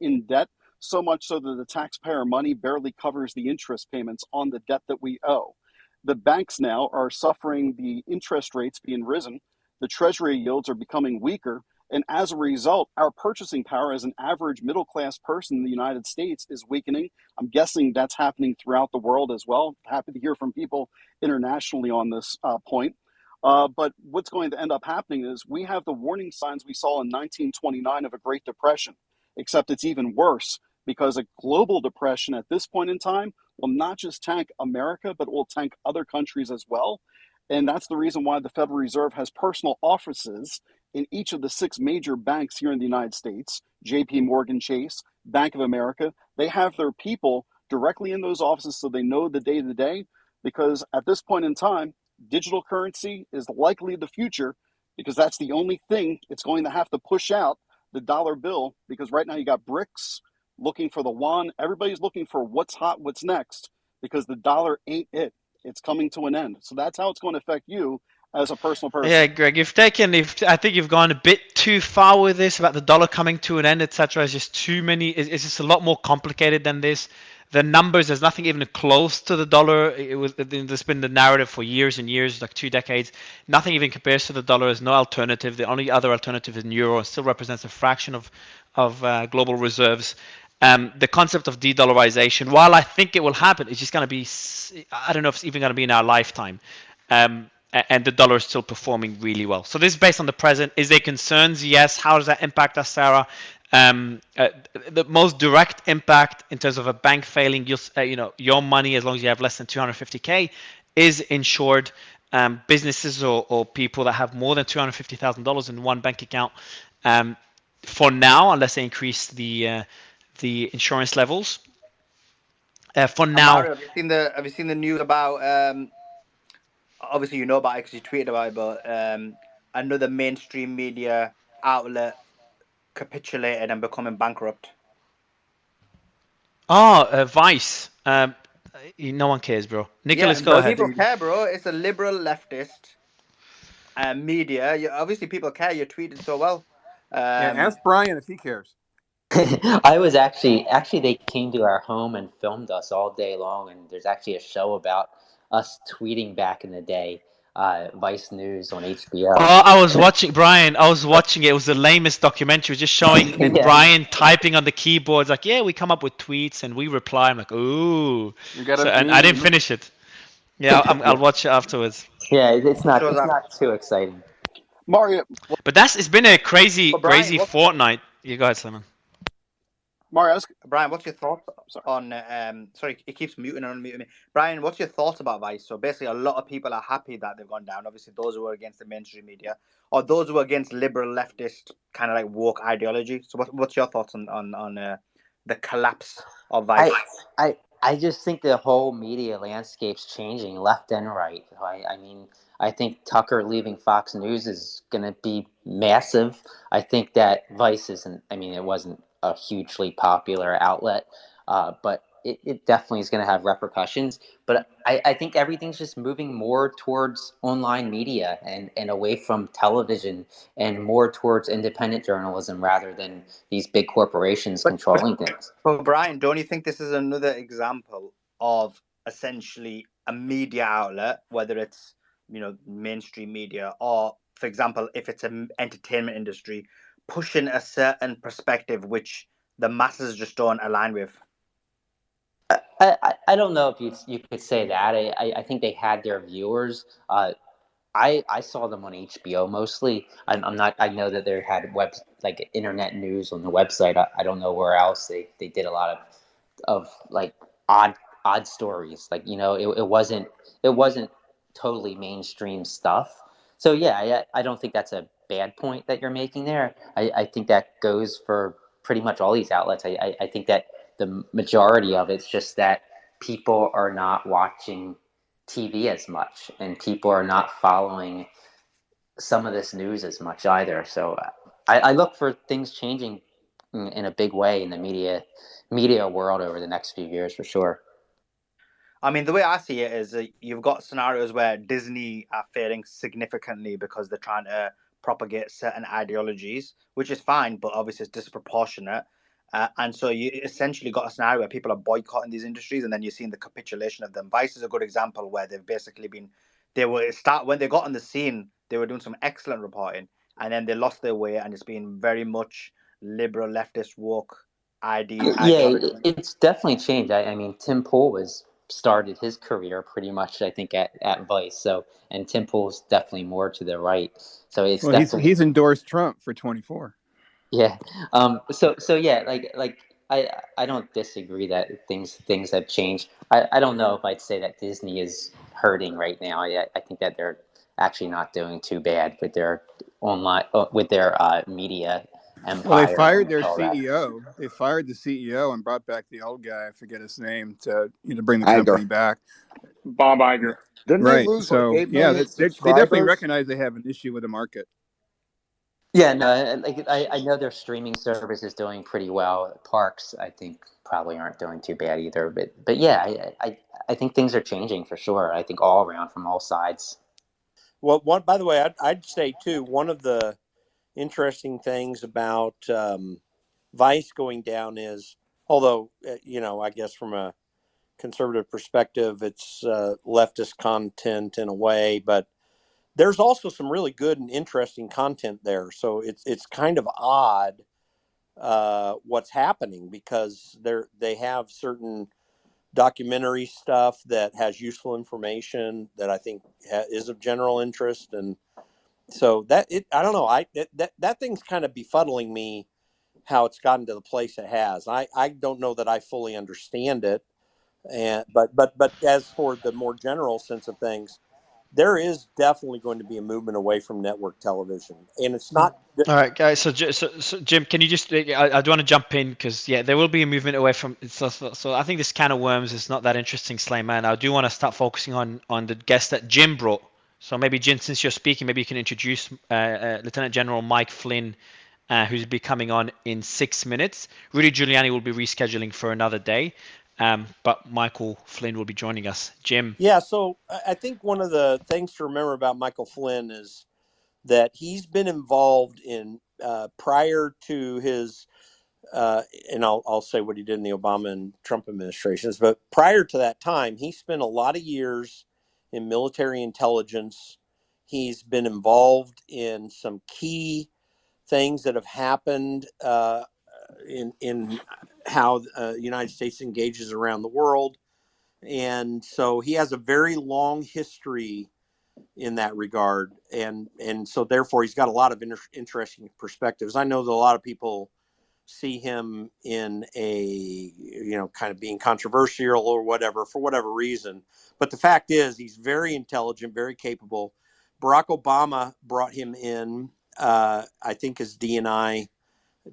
in debt, so much so that the taxpayer money barely covers the interest payments on the debt that we owe. The banks now are suffering the interest rates being risen. The treasury yields are becoming weaker. And as a result, our purchasing power as an average middle class person in the United States is weakening. I'm guessing that's happening throughout the world as well. Happy to hear from people internationally on this point. But what's going to end up happening is we have the warning signs we saw in 1929 of a Great Depression, except it's even worse because a global depression at this point in time will not just tank America, but it will tank other countries as well. And that's the reason why the Federal Reserve has personal offices in each of the 6 major banks here in the United States, JP Morgan Chase, Bank of America. They have their people directly in those offices so they know the day to day, because at this point in time, digital currency is likely the future because that's the only thing it's going to have to push out the dollar bill, because right now you got BRICS looking for the yuan. Everybody's looking for what's hot, what's next, because the dollar ain't it. It's coming to an end. So that's how it's going to affect you as a personal person. Yeah, Greg, I think you've gone a bit too far with this about the dollar coming to an end, etc. It's just too many. It's just a lot more complicated than this. The numbers, there's nothing even close to the dollar. There's been the narrative for years and years, like 2 decades. Nothing even compares to the dollar. There's no alternative. The only other alternative is euro. It still represents a fraction of global reserves. The concept of de-dollarization, while I think it will happen, it's just going to be, I don't know if it's even going to be in our lifetime. And the dollar is still performing really well. So this is based on the present. Is there concerns? Yes. How does that impact us, Sarah? The most direct impact in terms of a bank failing, your money, as long as you have less than 250K, is insured. Businesses or people that have more than $250,000 in one bank account, for now, unless they increase the insurance levels. For now, Mario, have you seen the news about? Obviously, you know about it because you tweeted about it, but another mainstream media outlet capitulated and becoming bankrupt. Vice. No one cares, bro. Nicholas, go ahead. People care, bro. It's a liberal leftist media. Obviously, people care. You tweeted so well. Ask Brian if he cares. I was actually they came to our home and filmed us all day long, and there's actually a show about us tweeting back in the day, Vice News on HBO. Oh, I was watching, Brian. I was watching it. It was the lamest documentary. It was just showing Brian typing on the keyboards, like, yeah, we come up with tweets and we reply. I'm like, ooh. And I didn't finish it. Yeah, I'll watch it afterwards. Yeah, it's not too exciting. Mario, But it's been a crazy, But Brian, crazy fortnight. You go ahead, Simon. Mario, Brian, what's your thoughts sorry. on? Sorry, it keeps muting and unmuting me. Brian, what's your thoughts about Vice? So basically, a lot of people are happy that they've gone down. Obviously, those who are against the mainstream media, or those who are against liberal leftist kind of like woke ideology. So, what's your thoughts on the collapse of Vice? I just think the whole media landscape's changing left and right. I mean, I think Tucker leaving Fox News is going to be massive. I think that Vice isn't, I mean, it wasn't a hugely popular outlet, but it definitely is going to have repercussions. But I think everything's just moving more towards online media and away from television and more towards independent journalism rather than these big corporations controlling things. But Brian, don't you think this is another example of essentially a media outlet, whether it's mainstream media or, for example, if it's an entertainment industry, pushing a certain perspective which the masses just don't align with? I don't know if you could say that. I think they had their viewers. I saw them on HBO mostly. I'm not. I know that they had like internet news on the website. I don't know where else they did a lot of like odd stories. Like it wasn't totally mainstream stuff. So yeah, I don't think that's a bad point that you're making there. I think that goes for pretty much all these outlets. I think that the majority of it's just that people are not watching TV as much, and people are not following some of this news as much either. So I look for things changing in a big way in the media world over the next few years for sure. I mean, the way I see it is you've got scenarios where Disney are failing significantly because they're trying to propagate certain ideologies, which is fine, but obviously it's disproportionate. And so you essentially got a scenario where people are boycotting these industries, and then you're seeing the capitulation of them. Vice is a good example where they've basically when they got on the scene, they were doing some excellent reporting, and then they lost their way, and it's been very much liberal, leftist, woke Yeah, ideology. it's definitely changed. I mean, Tim Pool was started his career pretty much, I think, at Vice. So, and Tim Pool's definitely more to the right. So it's Well, definitely he's endorsed Trump for 24. yeah. So yeah, like I don't disagree that things have changed. I don't know if I'd say that Disney is hurting right now. I think that they're actually not doing too bad with their online with their media Well, they empire fired and their all that. CEO. They fired the CEO and brought back the old guy. I forget his name to bring the Iger. company back. Bob Iger. Didn't they Right. lose like So 8 yeah, million they definitely subscribers? recognize they have an issue with the market. Yeah, no, like I know their streaming service is doing pretty well. Parks, I think, probably aren't doing too bad either. But yeah, I think things are changing for sure. I think all around from all sides. Well, by the way, I'd say too, one of the interesting things about Vice going down is, although I guess from a conservative perspective, it's leftist content in a way, but there's also some really good and interesting content there. So it's kind of odd what's happening because they have certain documentary stuff that has useful information that I think is of general interest, and so I don't know, that thing's kind of befuddling me how it's gotten to the place it has. I don't know that I fully understand it, and but as for the more general sense of things, there is definitely going to be a movement away from network television, and it's not. All right, guys. So Jim, can you just? I do want to jump in because yeah, there will be a movement away from. So I think this can of worms is not that interesting, Slayman. I do want to start focusing on the guest that Jim brought. So maybe Jim, since you're speaking, maybe you can introduce Lieutenant General Mike Flynn, who's be coming on in 6 minutes. Rudy Giuliani will be rescheduling for another day, but Michael Flynn will be joining us. Jim. Yeah, so I think one of the things to remember about Michael Flynn is that he's been involved in prior to his and I'll say what he did in the Obama and Trump administrations, but prior to that time, he spent a lot of years in military intelligence. He's been involved in some key things that have happened in how the United States engages around the world, and so he has a very long history in that regard, and so therefore he's got a lot of interesting perspectives. I know that a lot of people see him in a kind of being controversial or whatever for whatever reason, but the fact is he's very intelligent, very capable. Barack Obama brought him in, I think, as DNI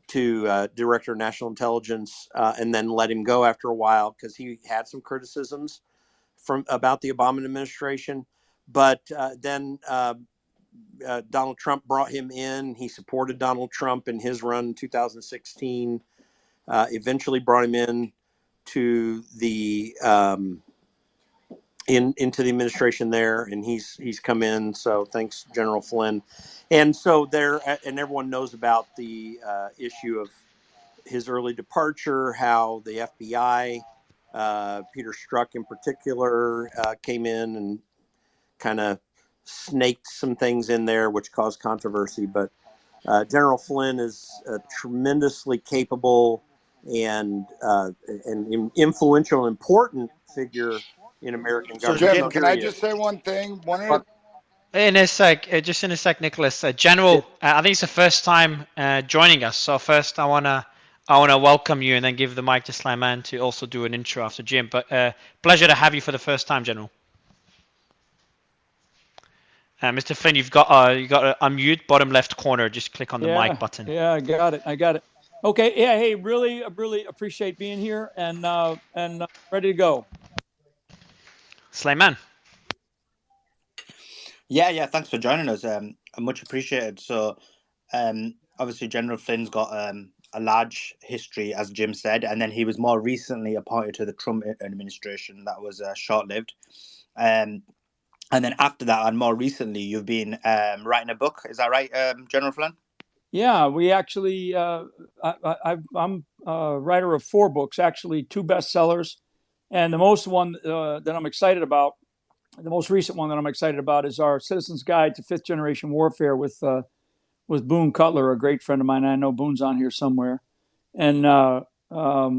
to Director of National Intelligence, and then let him go after a while because he had some criticisms about the Obama administration. But then Donald Trump brought him in. He supported Donald Trump in his run in 2016. Eventually brought him in to the into the administration there, and he's come in. So thanks, General Flynn. And so there, and everyone knows about the issue of his early departure, how the FBI, Peter Strzok in particular, came in and kind of snaked some things in there, which caused controversy. But General Flynn is a tremendously capable and influential and important figure in American So government. Jim, Jim, can I Period. just say one thing? Just in a sec, Nicholas. General, I think it's the first time joining us. So first, I wanna welcome you, and then give the mic to Slyman to also do an intro after Jim. But pleasure to have you for the first time, General. Mr. Flynn, you've got to unmute bottom left corner. Just click on the mic button. Yeah, I got it. Okay. Yeah. Hey, really appreciate being here and ready to go. Slyman. Yeah, thanks for joining us. Much appreciated. So, obviously, General Flynn's got a large history, as Jim said, and then he was more recently appointed to the Trump administration. That was short-lived. And then after that, and more recently, you've been writing a book. Is that right, General Flynn? Yeah, we actually, I'm a writer of 4 books, actually 2 bestsellers. And the most recent one that I'm excited about is our Citizen's Guide to Fifth Generation Warfare with Boone Cutler, a great friend of mine. I know Boone's on here somewhere. And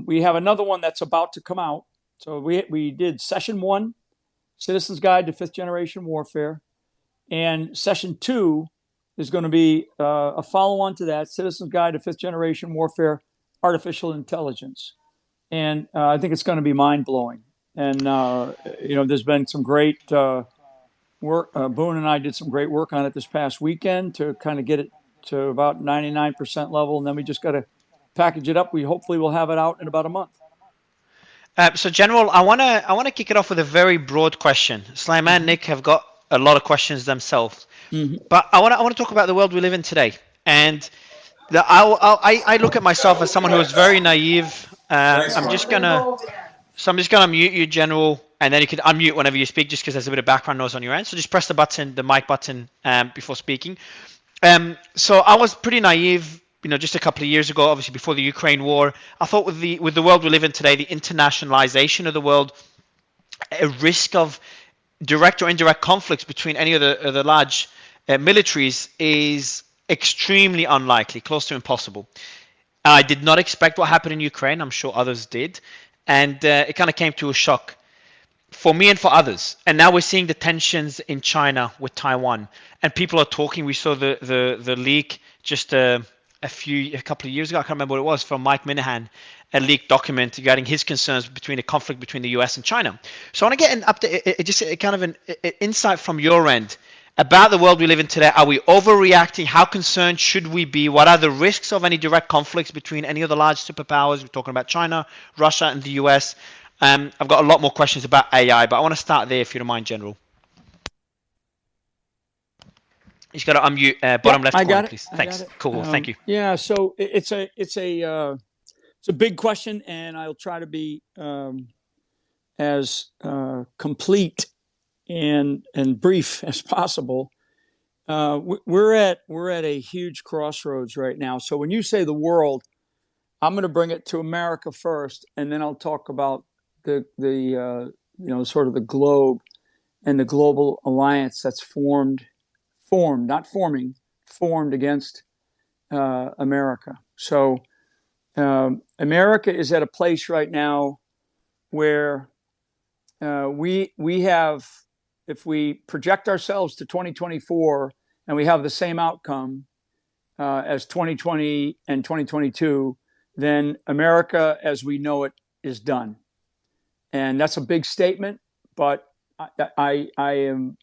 we have another one that's about to come out. So we did session 1, Citizen's Guide to Fifth Generation Warfare. And session 2 is going to be a follow-on to that, Citizen's Guide to Fifth Generation Warfare, Artificial Intelligence. And I think it's going to be mind-blowing. And, there's been some great work. Boone and I did some great work on it this past weekend to kind of get it to about 99% level. And then we just got to package it up. We hopefully will have it out in about a month. So, General, I wanna kick it off with a very broad question. Slyman and Nick have got a lot of questions themselves, but I want to talk about the world we live in today. And I look at myself as someone who is very naive. I'm just gonna mute you, General, and then you can unmute whenever you speak, just because there's a bit of background noise on your end. So just press the mic button before speaking. So I was pretty naive, just a couple of years ago, obviously before the Ukraine war. I thought with the world we live in today, the internationalization of the world, a risk of direct or indirect conflicts between any of the large militaries is extremely unlikely, close to impossible. I did not expect what happened in Ukraine. I'm sure others did. And it kind of came to a shock for me and for others. And now we're seeing the tensions in China with Taiwan. And people are talking. We saw the leak just a couple of years ago. I can't remember what it was, from Mike Minahan, a leaked document regarding his concerns between the conflict between the US and China. So I want to get an update, just kind of an insight from your end about the world we live in today. Are we overreacting? How concerned should we be? What are the risks of any direct conflicts between any of the large superpowers? We're talking about China, Russia, and the US. I've got a lot more questions about AI, but I want to start there, if you don't mind, General. You just got to unmute bottom left corner, please. Thanks. Cool. Thank you. Yeah. So it's a big question, and I'll try to be as complete and brief as possible. We're at a huge crossroads right now. So when you say the world, I'm going to bring it to America first, and then I'll talk about the sort of the globe and the global alliance that's formed against America. So America is at a place right now where we have if we project ourselves to 2024 and we have the same outcome as 2020 and 2022, then America as we know it is done. And that's a big statement, but I am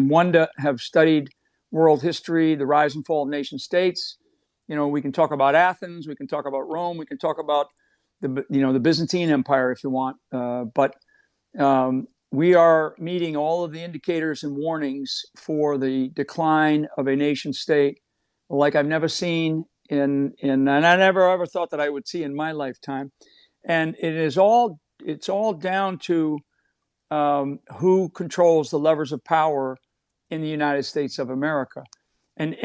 one to have studied world history, the rise and fall of nation states. We can talk about Athens, we can talk about Rome, we can talk about the Byzantine Empire if you want, but we are meeting all of the indicators and warnings for the decline of a nation state like I've never seen and I never ever thought that I would see in my lifetime. And it's all down to who controls the levers of power in the United States of America. And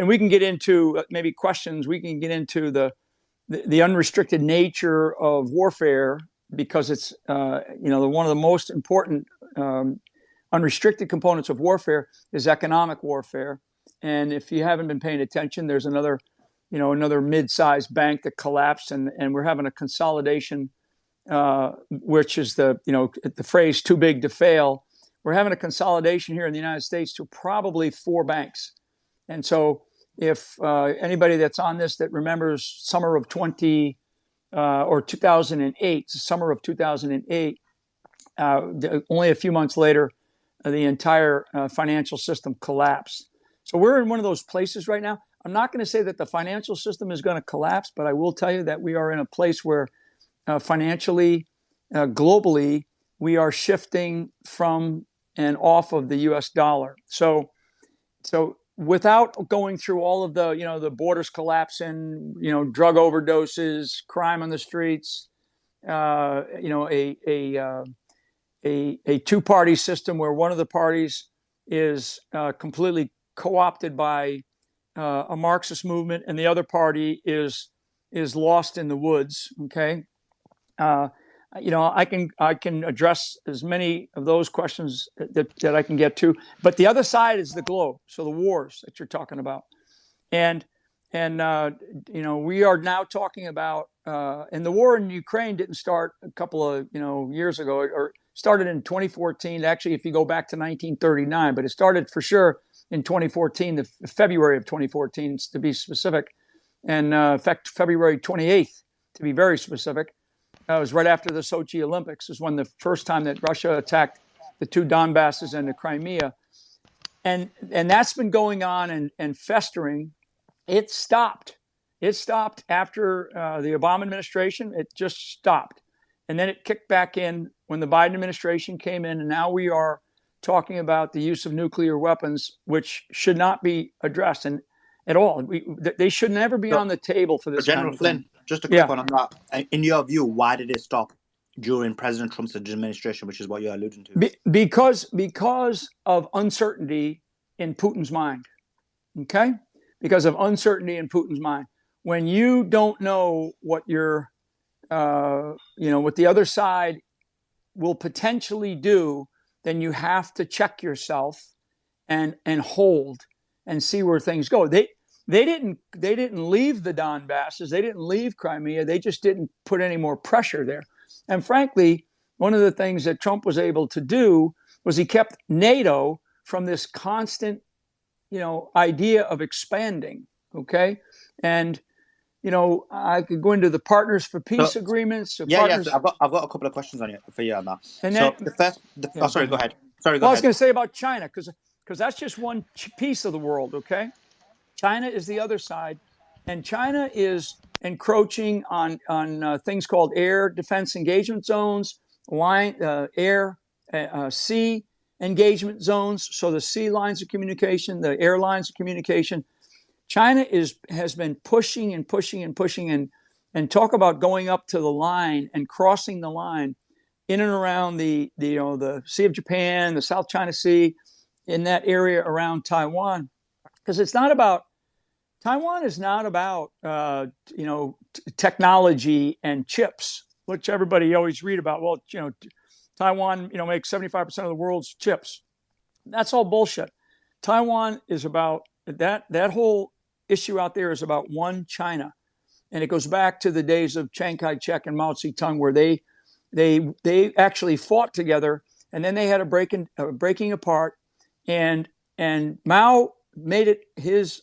we can get into maybe questions. We can get into the unrestricted nature of warfare, because it's one of the most important unrestricted components of warfare is economic warfare. And if you haven't been paying attention, there's another mid-sized bank that collapsed, and we're having a consolidation, which is the phrase "too big to fail." We're having a consolidation here in the United States to probably 4 banks. And so if anybody that's on this that remembers summer of 2008, summer of 2008, only a few months later, the entire financial system collapsed. So we're in one of those places right now. I'm not going to say that the financial system is going to collapse, but I will tell you that we are in a place where financially, globally, we are shifting from and off of the U.S. dollar. So without going through all of the borders collapsing, drug overdoses, crime on the streets, a two-party system where one of the parties is completely co-opted by a Marxist movement and the other party is lost in the woods. Okay. I can address as many of those questions that I can get to, but the other side is the globe. So the wars that you're talking about, and we are now talking about, and the war in Ukraine didn't start a couple of years ago, or started in 2014. Actually, if you go back to 1939, but it started for sure in 2014, the February of 2014, to be specific, and in fact, February 28th, to be very specific. It was right after the Sochi Olympics, is when the first time that Russia attacked the 2 Donbasses and the Crimea. And that's been going on and festering. It stopped. It stopped after the Obama administration. It just stopped. And then it kicked back in when the Biden administration came in. And now we are talking about the use of nuclear weapons, which should not be addressed at all. They should never be on the table for this. General Flynn, just a quick one on that. In your view, why did it stop during President Trump's administration, which is what you're alluding to? Because of uncertainty in Putin's mind. Okay? Because of uncertainty in Putin's mind. When you don't know what what the other side will potentially do, then you have to check yourself and hold and see where things go. They didn't leave the Donbasses. They didn't leave Crimea. They just didn't put any more pressure there. And frankly, one of the things that Trump was able to do was he kept NATO from this constant, idea of expanding. Okay. And, I could go into the Partners for Peace agreements. Yes. I've got a couple of questions for you on that. And then, sorry, go ahead. I was going to say about China, because that's just one piece of the world. Okay. China is the other side, and China is encroaching on things called air defense engagement zones, sea engagement zones. So the sea lines of communication, the air lines of communication. China has been pushing and pushing and pushing and talk about going up to the line and crossing the line in and around the Sea of Japan, the South China Sea, in that area around Taiwan, because Taiwan is not about technology and chips, which everybody always read about. Well, Taiwan makes 75% of the world's chips. That's all bullshit. Taiwan is about that whole issue out there is about one China, and it goes back to the days of Chiang Kai-shek and Mao Zedong, where they actually fought together and then they had a breaking apart, and Mao made it his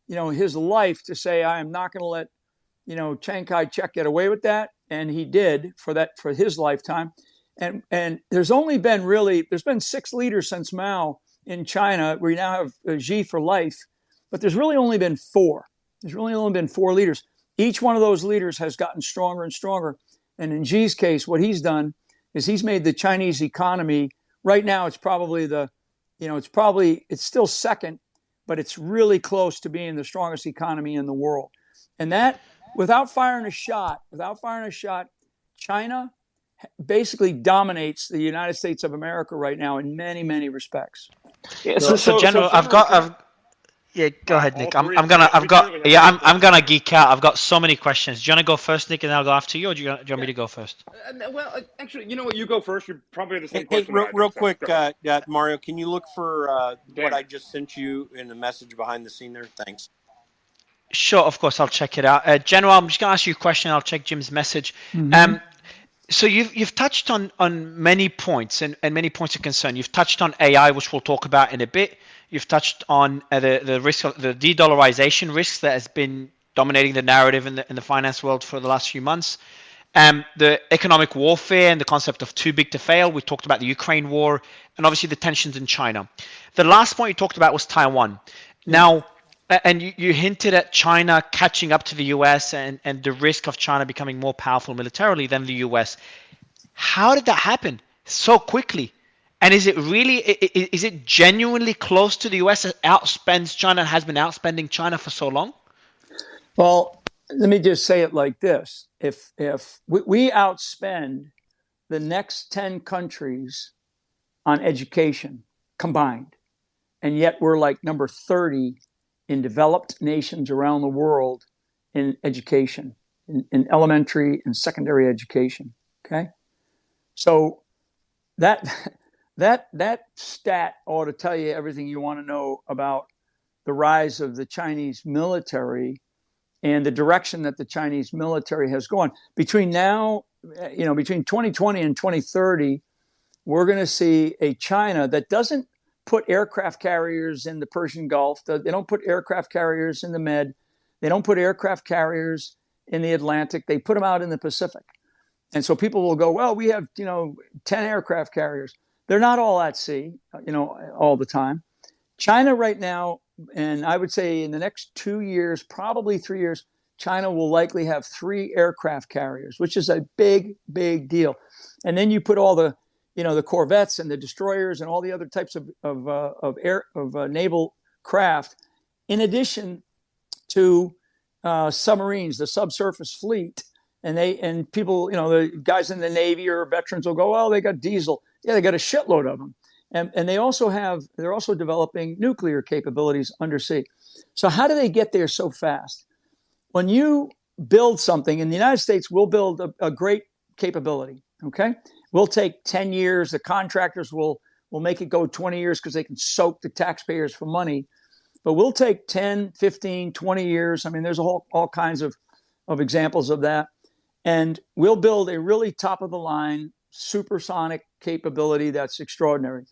life to say, I am not going to let Chiang Kai-shek get away with that, and he did for his lifetime. And there's been 6 leaders since Mao in China. We now have Xi for life, but there's really only been 4. There's really only been 4 leaders. Each one of those leaders has gotten stronger and stronger. And in Xi's case, what he's done is he's made the Chinese economy, right now it's probably it's still second, but it's really close to being the strongest economy in the world. And that, without firing a shot, China basically dominates the United States of America right now in many, many respects. Yeah, So General, yeah, go ahead, all Nick. three. We clearly have I'm gonna geek out. I've got so many questions. Do you wanna go first, Nick, and then I'll go after you, or do you want me to go first? Well, actually, you know what? You go first. You probably have the same Hey, question. that I do, real so quick, go. Mario, can you look for Damn what it. I just sent you in the message behind the scene there? Thanks. Sure, of course, I'll check it out. General, I'm just gonna ask you a question. I'll check Jim's message. So you've touched on many points and many points of concern. You've touched on AI, which we'll talk about in a bit. You've touched on the risk of the de-dollarization risk that has been dominating the narrative in the finance world for the last few months. The economic warfare and the concept of too big to fail. We talked about the Ukraine war and obviously the tensions in China. The last point you talked about was Taiwan. Now, and you hinted at China catching up to the US and the risk of China becoming more powerful militarily than the US. How did that happen so quickly? And is it genuinely close to the US that outspends China and has been outspending China for so long? Well, let me just say it like this. If we outspend the next 10 countries on education combined, and yet we're like number 30 in developed nations around the world in education, in elementary and secondary education. Okay, so that stat ought to tell you everything you want to know about the rise of the Chinese military and the direction that the Chinese military has gone. Between 2020 and 2030, we're going to see a China that doesn't put aircraft carriers in the Persian Gulf. They don't put aircraft carriers in the Med. They don't put aircraft carriers in the Atlantic. They put them out in the Pacific. And so people will go, well, we have, 10 aircraft carriers. They're not all at sea, all the time. China right now, and I would say in the next 2 years, probably 3 years, China will likely have 3 aircraft carriers, which is a big, big deal. And then you put all the corvettes and the destroyers and all the other types of naval craft, in addition to submarines, the subsurface fleet. And people, the guys in the Navy or veterans will go, well, they got diesel. Yeah, they got a shitload of them. And they're also developing nuclear capabilities undersea. So how do they get there so fast? When you build something, in the United States, we'll build a great capability. Okay, we'll take 10 years. The contractors will make it go 20 years because they can soak the taxpayers for money. But we'll take 10, 15, 20 years. I mean, there's all kinds of examples of that. And we'll build a really top of the line supersonic capability that's extraordinary.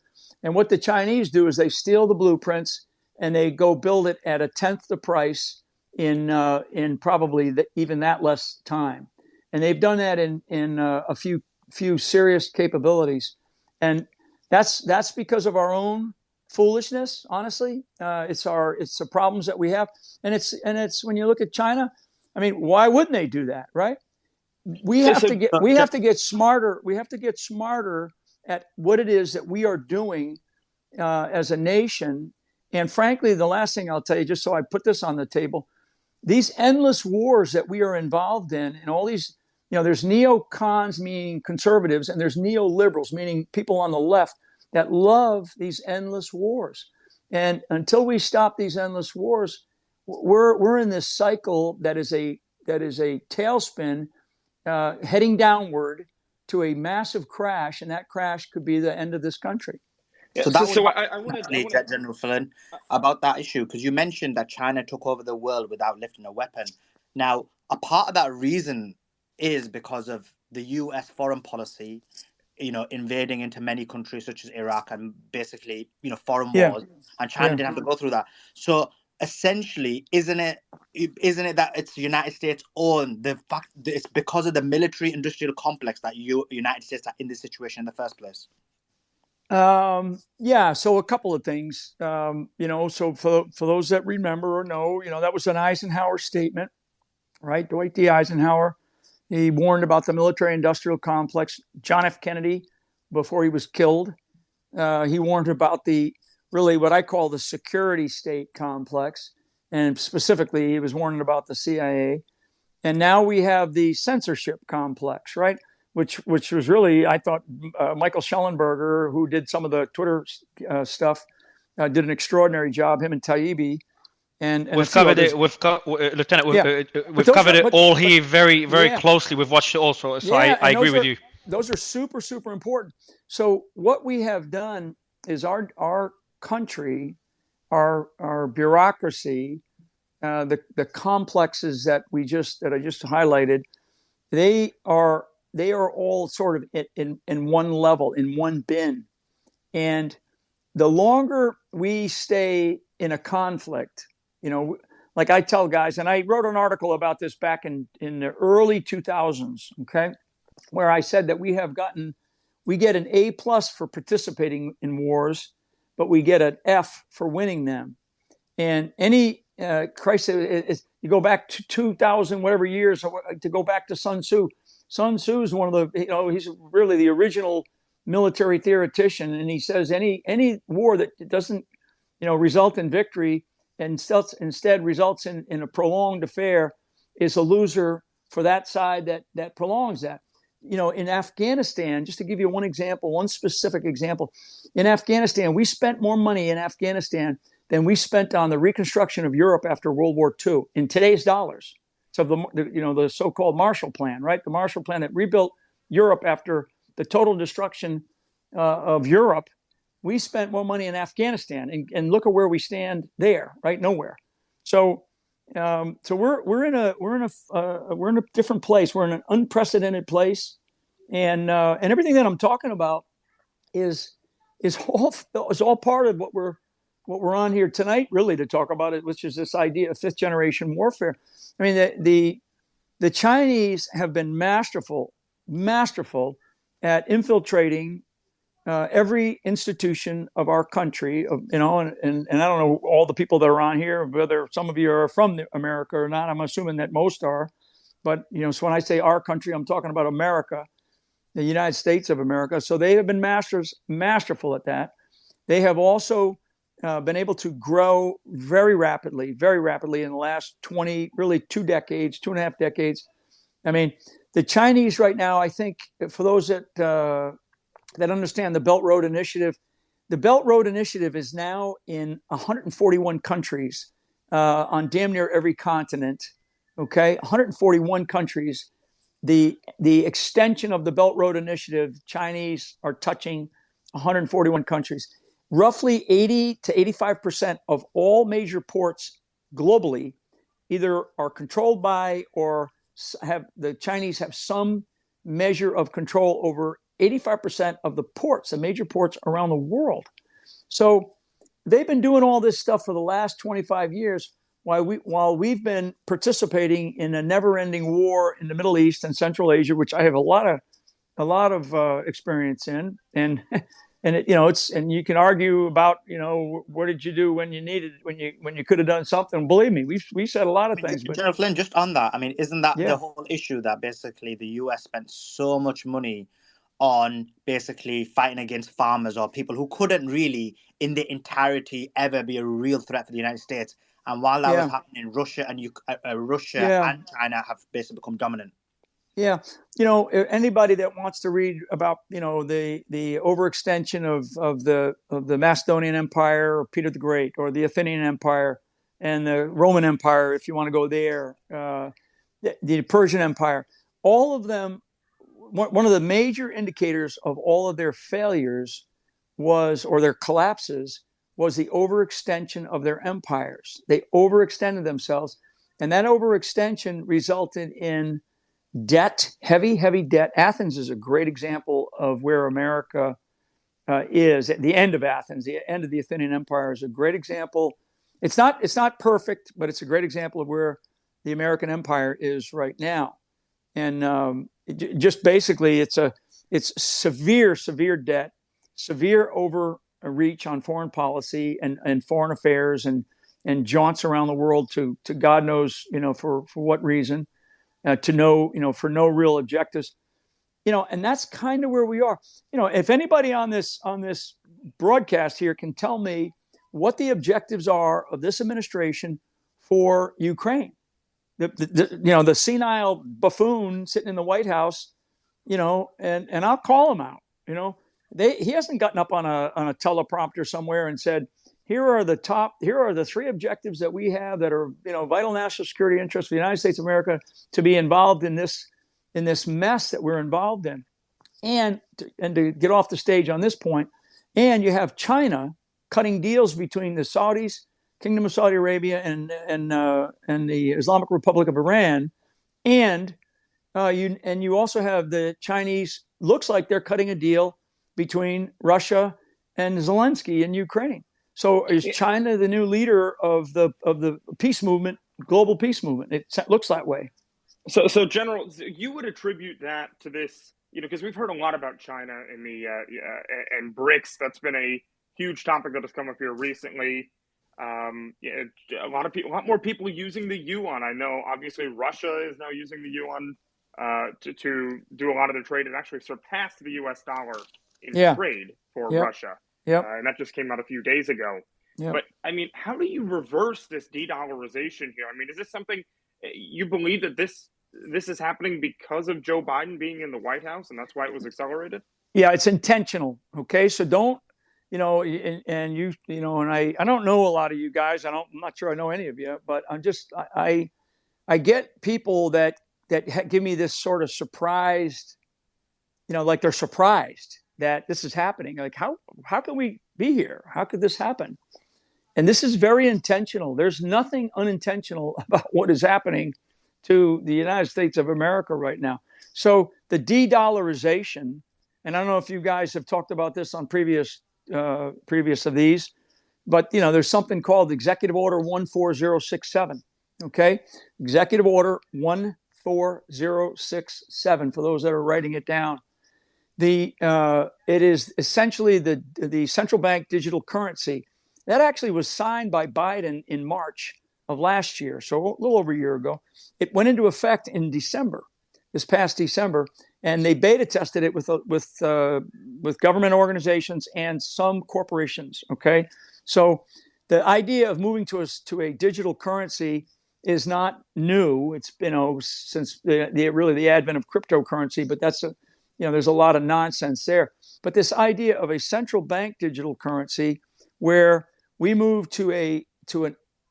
And what the Chinese do is they steal the blueprints and they go build it at 1/10 the price in probably even that less time. And they've done that in a few serious capabilities. And that's because of our own foolishness. Honestly, it's the problems that we have. And it's when you look at China, I mean, why wouldn't they do that, right? We have to get smarter. We have to get smarter at what it is that we are doing as a nation. And frankly, the last thing I'll tell you, just so I put this on the table, these endless wars that we are involved in, and all these, there's neocons, meaning conservatives, and there's neoliberals, meaning people on the left that love these endless wars. And until we stop these endless wars, we're in this cycle that is a tailspin heading downward to a massive crash, and that crash could be the end of this country. So I want to General Flynn about that issue, because you mentioned that China took over the world without lifting a weapon. Now, a part of that reason is because of the U.S. foreign policy invading into many countries such as Iraq and basically, foreign Yeah. wars, and China didn't have to go through that. So essentially, isn't it that it's the United States own the fact that it's because of the military industrial complex that United States are in this situation in the first place? Yeah, so a couple of things. So for those that remember or know, that was an Eisenhower statement, right? Dwight D. Eisenhower. He warned about the military-industrial complex. John F. Kennedy, before he was killed, he warned about really what I call the security state complex, and specifically, he was warning about the CIA. And now we have the censorship complex, right? Which was really, I thought, Michael Schellenberger, who did some of the Twitter stuff, did an extraordinary job. Him and Taibbi. And we've covered it. Lieutenant, we've covered it all here very, very closely. We've watched it also, so I agree with you. Those are super, super important. So what we have done is our country, our bureaucracy, the complexes that I just highlighted, they are all sort of in one level, in one bin, and the longer we stay in a conflict, like I tell guys, and I wrote an article about this back in the early 2000s, okay, where I said that we get an A+ for participating in wars, but we get an F for winning them. And any crisis, you go back to 2000 whatever years to go back to Sun Tzu. Sun Tzu is one of the, he's really the original military theoretician, and he says any war that doesn't result in victory and instead results in a prolonged affair is a loser for that side that prolongs that. In Afghanistan, just to give you one specific example, in Afghanistan, we spent more money in Afghanistan than we spent on the reconstruction of Europe after World War II in today's dollars. So the so-called Marshall Plan, right? The Marshall Plan that rebuilt Europe after the total destruction of Europe. We spent more money in Afghanistan, and look at where we stand there, right? Nowhere. So we're in a different place. We're in an unprecedented place, and everything that I'm talking about is all part of what we're on here tonight, really, to talk about it, which is this idea of fifth generation warfare. I mean, the Chinese have been masterful at infiltrating every institution of our country, and I don't know all the people that are on here, whether some of you are from America or not. I'm assuming that most are, but so when I say our country, I'm talking about America, the United States of America. So they have been masterful at that. They have also been able to grow very rapidly in the last 2.5 decades. I mean, the Chinese right now, I think, for those that understand the Belt Road Initiative, the Belt Road Initiative is now in 141 countries on damn near every continent. Okay, 141 countries. The extension of the Belt Road Initiative, Chinese are touching 141 countries. Roughly 80 to 85% of all major ports globally either are controlled by or the Chinese have some measure of control over 85% of the ports, the major ports around the world. So they've been doing all this stuff for the last 25 years while we've been participating in a never-ending war in the Middle East and Central Asia, which I have a lot of experience in, and and you can argue about what did you do when you could have done something. Believe me, we said a lot of things. General Flynn, just on that, I mean, isn't that the whole issue, that basically the US spent so much money on basically fighting against farmers or people who couldn't really in the entirety ever be a real threat for the United States, and while that was happening, Russia and China have basically become dominant. Yeah, anybody that wants to read about the overextension of the Macedonian Empire or Peter the Great, or the Athenian Empire and the Roman Empire, if you want to go there, the Persian Empire, all of them. One of the major indicators of all of their failures or their collapses was the overextension of their empires. They overextended themselves, and that overextension resulted in debt, heavy debt. Athens is a great example of where America is at the end of Athens. The end of the Athenian Empire is a great example. It's not perfect, but it's a great example of where the American Empire is right now. And just basically, it's severe debt, severe overreach on foreign policy and foreign affairs, and jaunts around the world to God knows for what reason, to know for no real objectives, and that's kind of where we are. If anybody on this broadcast here can tell me what the objectives are of this administration for Ukraine, the senile buffoon sitting in the White House, and I'll call him out. He hasn't gotten up on a teleprompter somewhere and said, here are the three objectives that we have that are vital national security interests for the United States of America to be involved in this mess that we're involved in, and to get off the stage on this point. And you have China cutting deals between the Saudis, Kingdom of Saudi Arabia, and the Islamic Republic of Iran, and you also have the Chinese. Looks like they're cutting a deal between Russia and Zelensky in Ukraine. So is China the new leader of the peace movement, global peace movement? It looks that way. So General, you would attribute that to this, because we've heard a lot about China in the and BRICS. That's been a huge topic that has come up here recently. A lot more people using the yuan. I know, obviously, Russia is now using the yuan to do a lot of their trade, and actually surpassed the U.S. dollar in trade for Russia. And that just came out a few days ago. But I mean, how do you reverse this de-dollarization here? I mean, is this something you believe that this is happening because of Joe Biden being in the White House, and that's why it was accelerated? Yeah, it's intentional. Okay, so don't and I don't know a lot of you guys. I'm not sure I know any of you, but I get people that give me this sort of surprised, like they're surprised that this is happening. Like, how can we be here? How could this happen? And this is very intentional. There's nothing unintentional about what is happening to the United States of America right now. So the de-dollarization, and I don't know if you guys have talked about this on previous of these, but there's something called Executive Order 14067. Okay, Executive Order 14067. For those that are writing it down, it is essentially the central bank digital currency that actually was signed by Biden in March of last year, so a little over a year ago. It went into effect in this past December, and they beta tested it with government organizations and some corporations. Okay, so the idea of moving to a digital currency is not new. It's been since the advent of cryptocurrency, but that's there's a lot of nonsense there. But this idea of a central bank digital currency, where we move to an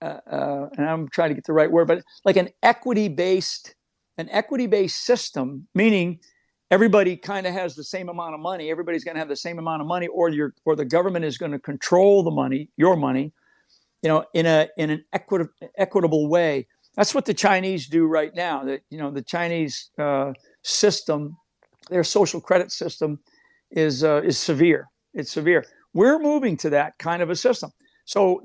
and I'm trying to get the right word, but like an equity-based system, meaning everybody kind of has the same amount of money. Everybody's going to have the same amount of money, or the government is going to control the money, your money, in an equitable way. That's what the Chinese do right now. The Chinese system, their social credit system, is severe. It's severe. We're moving to that kind of a system. So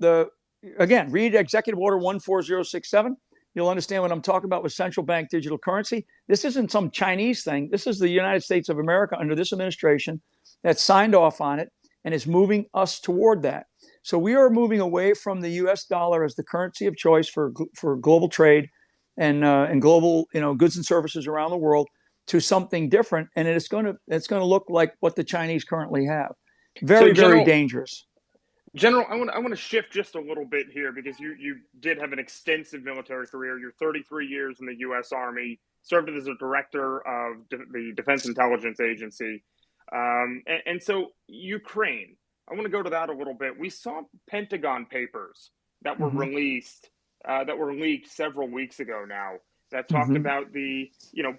again, read Executive Order 14067. You'll understand what I'm talking about with central bank digital currency. This isn't some Chinese thing. This is the United States of America under this administration that signed off on it and is moving us toward that. So we are moving away from the U.S. dollar as the currency of choice for global trade and global goods and services around the world to something different, and it's going to look like what the Chinese currently have. Very dangerous. General, I want to shift just a little bit here, because you did have an extensive military career. You're 33 years in the U.S. Army, served as a director of the Defense Intelligence Agency, and so Ukraine. I want to go to that a little bit. We saw Pentagon papers that were released, that were leaked several weeks ago now, that talked about the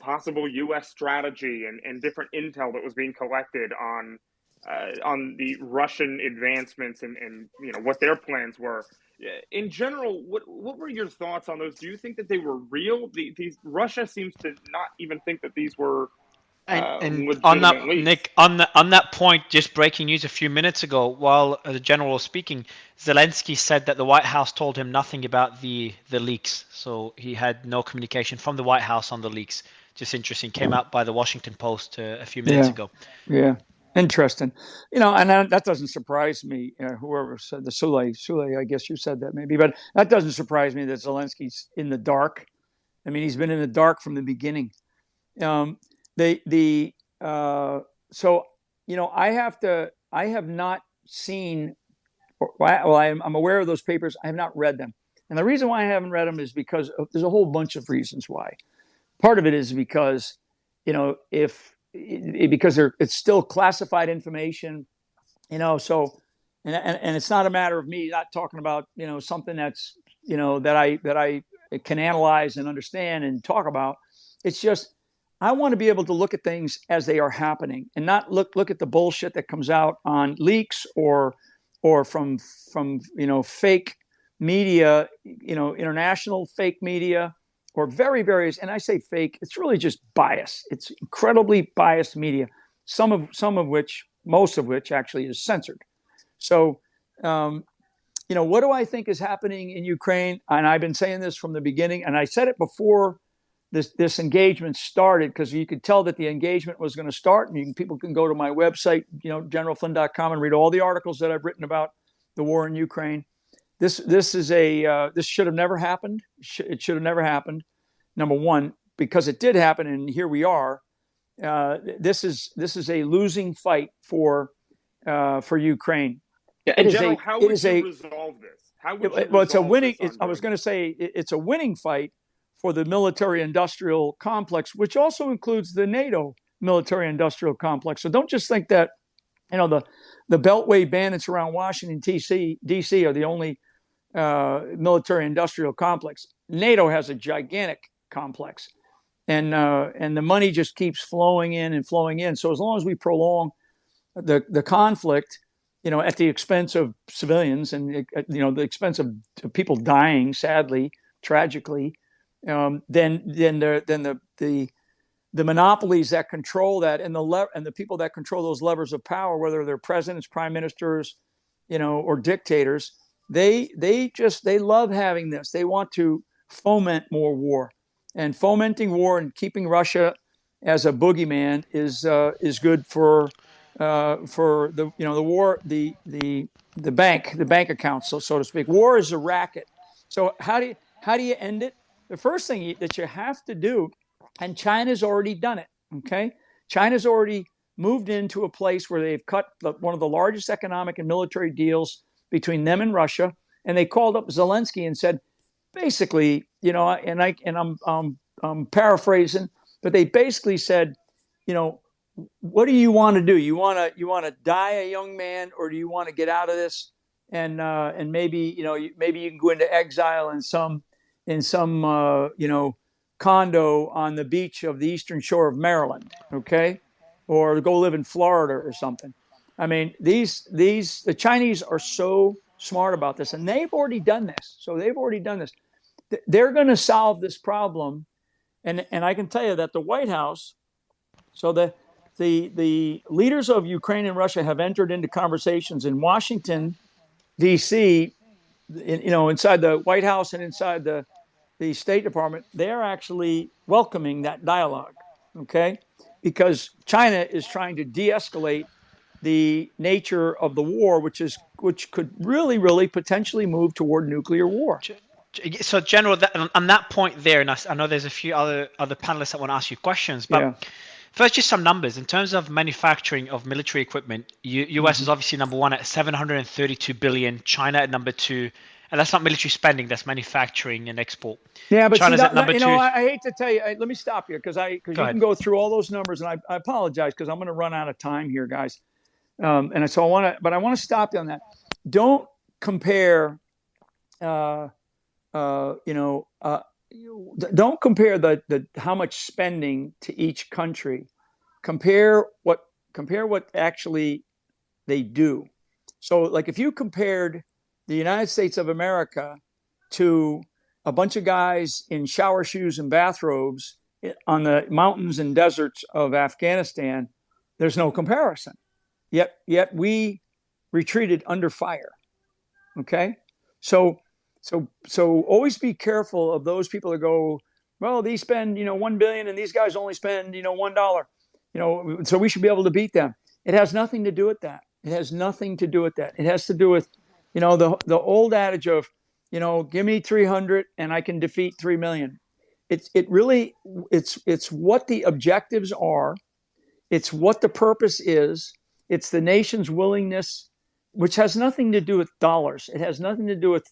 possible U.S. strategy and different intel that was being collected on on the Russian advancements and what their plans were. In general, what were your thoughts on those? Do you think that they were real? These Russia seems to not even think that these were And on legitimate that, leaks. Nick, on that point, just breaking news a few minutes ago, while the general was speaking, Zelensky said that the White House told him nothing about the leaks, so he had no communication from the White House on the leaks. Just interesting, came out by the Washington Post a few minutes Yeah, ago. yeah, interesting. And that doesn't surprise me. Whoever said the Sule, I guess you said that maybe, but that doesn't surprise me that Zelensky's in the dark. I mean, he's been in the dark from the beginning. Um, so I have not seen. Well, I'm aware of those papers. I have not read them, and the reason why I haven't read them is because there's a whole bunch of reasons why. Part of it is because, because it's still classified information, so and it's not a matter of me not talking about something that's that I can analyze and understand and talk about. It's just I want to be able to look at things as they are happening and not look at the bullshit that comes out on leaks or from fake media, international fake media or various, and I say fake, it's really just bias. It's incredibly biased media, most of which actually is censored. So, what do I think is happening in Ukraine? And I've been saying this from the beginning, and I said it before this engagement started, because you could tell that the engagement was going to start. And people can go to my website, generalflynn.com, and read all the articles that I've written about the war in Ukraine. This should have never happened. It should have never happened. Number one, because it did happen, and here we are. This is a losing fight for Ukraine. Yeah, in general, how would you resolve this? How would you well, it's a winning. I was going to say it's a winning fight for the military-industrial complex, which also includes the NATO military-industrial complex. So don't just think that the Beltway bandits around Washington D.C. are the only military-industrial complex. NATO has a gigantic complex, and the money just keeps flowing in and flowing in. So as long as we prolong the conflict, at the expense of civilians and the expense of people dying, sadly, tragically, then the monopolies that control that and the people that control those levers of power, whether they're presidents, prime ministers, or dictators, they love having this. They want to foment more war, and fomenting war and keeping Russia as a boogeyman is good for the war, the bank accounts, so to speak. War is a racket. So how do you end it? The first thing that you have to do, and China's already done it. Okay, China's already moved into a place where they've cut one of the largest economic and military deals between them and Russia, and they called up Zelensky and said, basically, I'm paraphrasing, but they basically said, what do you want to do? You want to die a young man, or do you want to get out of this and maybe maybe you can go into exile in some condo on the beach of the eastern shore of Maryland, okay, or go live in Florida or something. I mean, the Chinese are so smart about this, and they've already done this. So they've already done this. They're going to solve this problem, and I can tell you that the White House, so the leaders of Ukraine and Russia have entered into conversations in Washington, D.C., inside the White House and inside the State Department. They're actually welcoming that dialogue, okay? Because China is trying to de-escalate the nature of the war, which could really potentially move toward nuclear war. So, General, on that point there, and I know there's a few other panelists that want to ask you questions, but Yeah. First, just some numbers. In terms of manufacturing of military equipment, US is obviously number one at 732 billion, China at number two, and that's not military spending, that's manufacturing and export. Yeah, but China's at number two. I hate to tell you, let me stop you because you can go through all those numbers, and I apologize because I'm going to run out of time here, guys. And so I want to stop you on that. Don't compare, don't compare the how much spending to each country. Compare what actually they do. So, like, if you compared the United States of America to a bunch of guys in shower shoes and bathrobes on the mountains and deserts of Afghanistan, there's no comparison. Yet we retreated under fire. Okay, so always be careful of those people that go, well, these spend $1 billion and these guys only spend $1, so we should be able to beat them. It has nothing to do with that. It has nothing to do with that. It has to do with the old adage of give me 300 and I can defeat 3 million. It's what the objectives are. It's what the purpose is. It's the nation's willingness, which has nothing to do with dollars. It has nothing to do with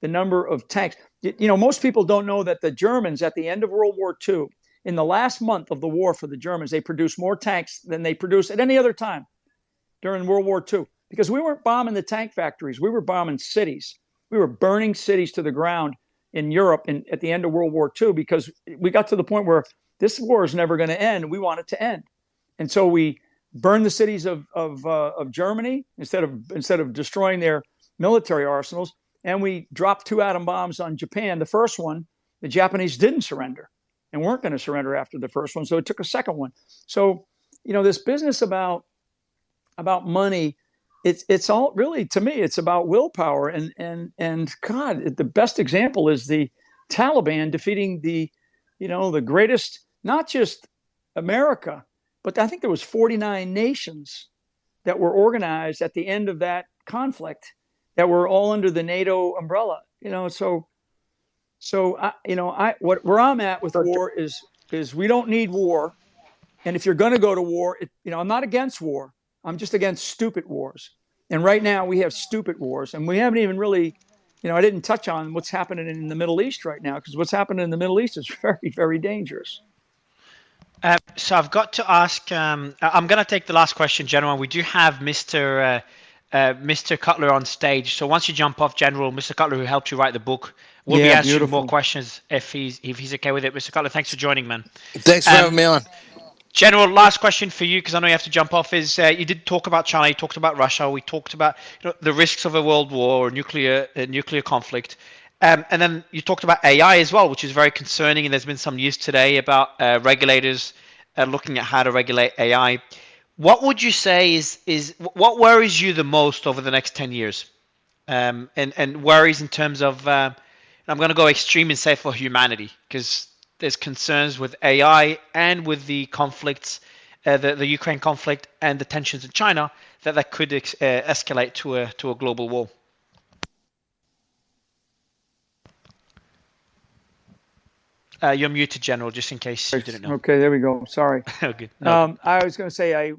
the number of tanks. Most people don't know that the Germans at the end of World War II, in the last month of the war for the Germans, they produced more tanks than they produced at any other time during World War II, because we weren't bombing the tank factories. We were bombing cities. We were burning cities to the ground in Europe at the end of World War II, because we got to the point where this war is never going to end. We want it to end. And so we burned the cities of Germany instead of destroying their military arsenals. And we dropped 2 atom bombs on Japan. The first one, the Japanese didn't surrender and weren't going to surrender after the first one. So it took a second one. So, this business about money, it's all really, to me, it's about willpower. And God, the best example is the Taliban defeating the greatest, not just America, but I think there was 49 nations that were organized at the end of that conflict that were all under the NATO umbrella. Where I'm at with war is we don't need war. And if you're going to go to war, I'm not against war. I'm just against stupid wars. And right now we have stupid wars, and we haven't even really, I didn't touch on what's happening in the Middle East right now, because what's happening in the Middle East is very, very dangerous. So I've got to ask. I'm going to take the last question, General. We do have Mr. Cutler on stage. So once you jump off, General, Mr. Cutler, who helped you write the book, will be answering more questions if he's okay with it. Mr. Cutler, thanks for joining, man. Thanks for having me on. General, last question for you, because I know you have to jump off, is you did talk about China, you talked about Russia, we talked about the risks of a world war or nuclear conflict. And then you talked about AI as well, which is very concerning. And there's been some news today about regulators looking at how to regulate AI. What would you say is what worries you the most over the next 10 years? And worries in terms of, I'm going to go extreme and say for humanity, because there's concerns with AI and with the conflicts, the Ukraine conflict and the tensions in China that could escalate to a global war. You're muted, General, just in case you didn't know. Okay, there we go. Sorry. Good. No. I was going to say, I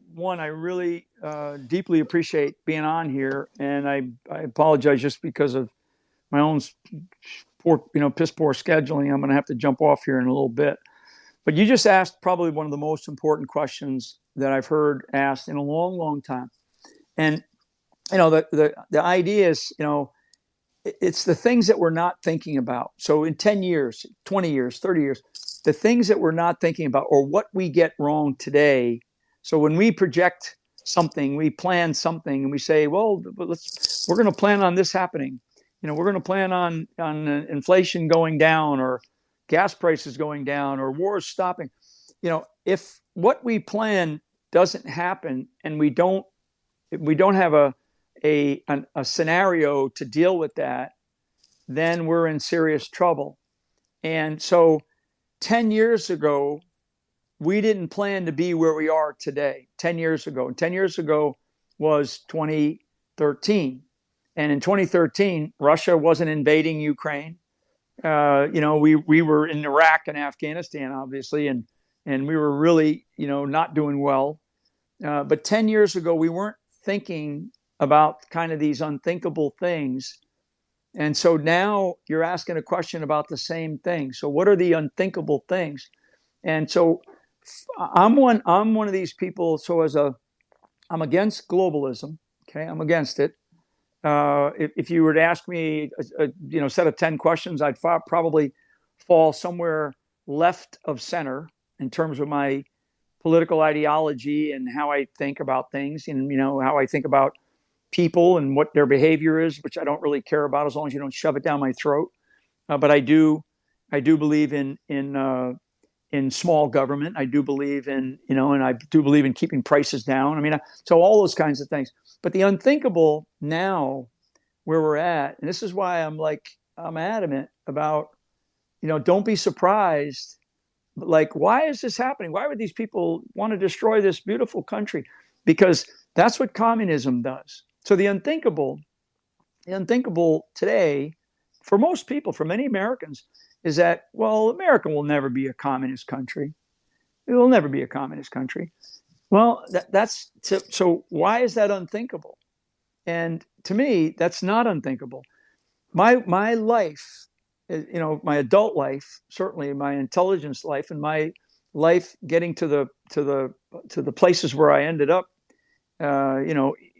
really deeply appreciate being on here, and I apologize just because of my own piss poor scheduling. I'm going to have to jump off here in a little bit. But you just asked probably one of the most important questions that I've heard asked in a long, long time. And the idea is, it's the things that we're not thinking about. So in 10 years, 20 years, 30 years, the things that we're not thinking about, or what we get wrong today. So when we project something, we plan something, and we say, well, we're going to plan on this happening. We're going to plan on inflation going down, or gas prices going down, or wars stopping. If what we plan doesn't happen, and we don't have a scenario to deal with that, then we're in serious trouble. And so 10 years ago, we didn't plan to be where we are today. 10 years ago. And 10 years ago was 2013. And in 2013, Russia wasn't invading Ukraine. We were in Iraq and Afghanistan, obviously, and we were really, not doing well. But 10 years ago, we weren't thinking about kind of these unthinkable things. And so now you're asking a question about the same thing. So what are the unthinkable things? And so I'm one of these people. So I'm against globalism. Okay. I'm against it. If you were to ask me a set of 10 questions, I'd probably fall somewhere left of center in terms of my political ideology and how I think about things, and how I think about people and what their behavior is, which I don't really care about as long as you don't shove it down my throat. But I do believe in small government. I do believe in, and I do believe in keeping prices down. I mean, so all those kinds of things. But the unthinkable now, where we're at, and this is why I'm adamant about, don't be surprised. Like, why is this happening? Why would these people want to destroy this beautiful country? Because that's what communism does. So the unthinkable today, for most people, for many Americans, is that, well, America will never be a communist country. It will never be a communist country. Well, that's so why is that unthinkable? And to me, that's not unthinkable. My life, my adult life, certainly my intelligence life, and my life getting to the places where I ended up,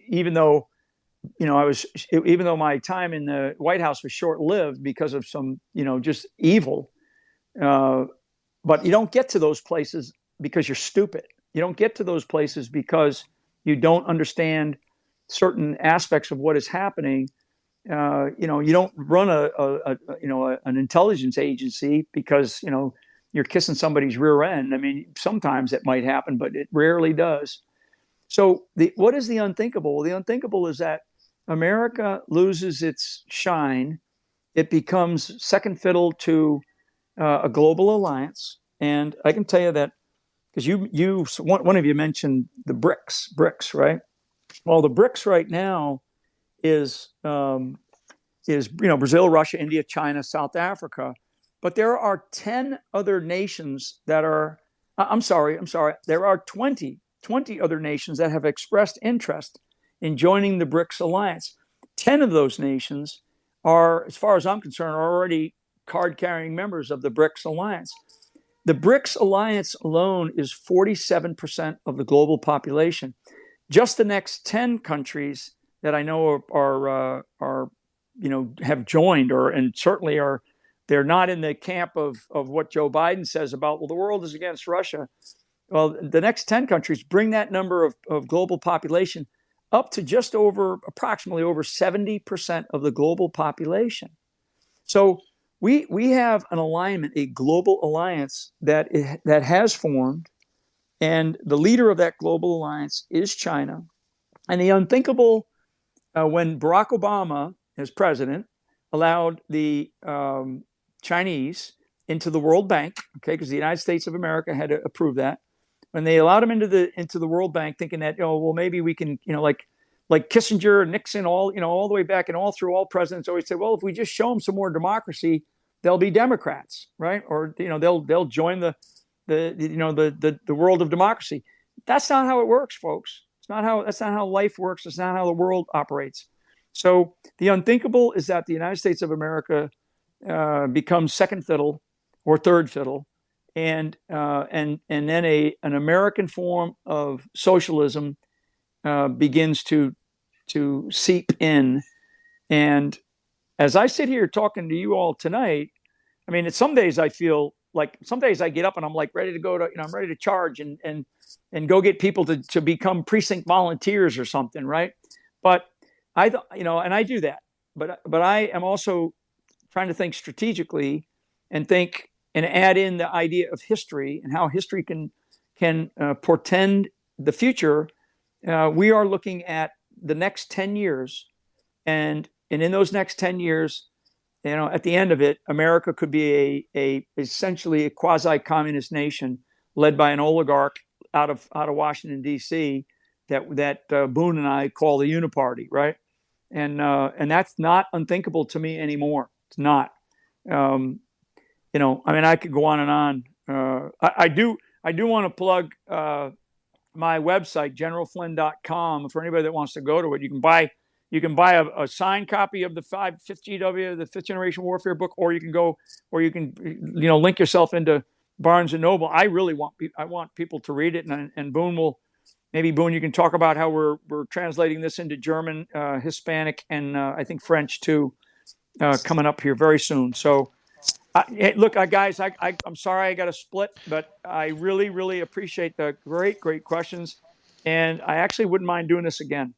even though even though my time in the White House was short-lived because of some, just evil, but you don't get to those places because you're stupid. You don't get to those places because you don't understand certain aspects of what is happening. You don't run an intelligence agency because, you're kissing somebody's rear end. I mean, sometimes it might happen, but it rarely does. So what is the unthinkable? Well, the unthinkable is that America loses its shine. It becomes second fiddle to a global alliance. And I can tell you that because one of you mentioned the BRICS, right? Well, the BRICS right now is Brazil, Russia, India, China, South Africa. But there are 10 other nations that are, I'm sorry, there are 20 other nations that have expressed interest in joining the BRICS alliance. 10 of those nations are, as far as I'm concerned, are already card-carrying members of the BRICS alliance. The BRICS alliance alone is 47% of the global population. Just the next 10 countries that I know are have joined, and certainly they're not in the camp of what Joe Biden says about, well, the world is against Russia. Well, the next 10 countries bring that number of global population up to just approximately over 70% of the global population. So we have an alignment, a global alliance that has formed, and the leader of that global alliance is China. And the unthinkable, when Barack Obama, as president, allowed the Chinese into the World Bank, okay, because the United States of America had to approve that. When they allowed them into the World Bank, thinking that, well, maybe we can, like Kissinger and Nixon, all the way back and all through, all presidents always say, well, if we just show them some more democracy, they'll be Democrats, right? Or they'll join the world of democracy. That's not how it works, folks. That's not how life works. It's not how the world operates. So the unthinkable is that the United States of America becomes second fiddle or third fiddle, and then an American form of socialism begins to seep in. And as I sit here talking to you all tonight, I mean, some days I feel like, some days I get up and I'm like ready to go to, I'm ready to charge and go get people to become precinct volunteers or something, right? But and I do that, but I am also trying to think strategically and think and add in the idea of history and how history can portend the future. We are looking at the next 10 years, and in those next 10 years, at the end of it, America could be essentially a quasi-communist nation led by an oligarch out of Washington D.C. that Boone and I call the Uniparty, right? And that's not unthinkable to me anymore. It's not. I mean, I could go on and on. I do want to plug my website, generalflynn.com. For anybody that wants to go to it, you can buy a signed copy of the 5th GW, the Fifth Generation Warfare book, or you can link yourself into Barnes and Noble. I want people to read it, and Boone, you can talk about how we're translating this into German, Hispanic, and I think French too, coming up here very soon. So Hey, look, guys, I'm sorry I got to split, but I really, really appreciate the great questions. And I actually wouldn't mind doing this again.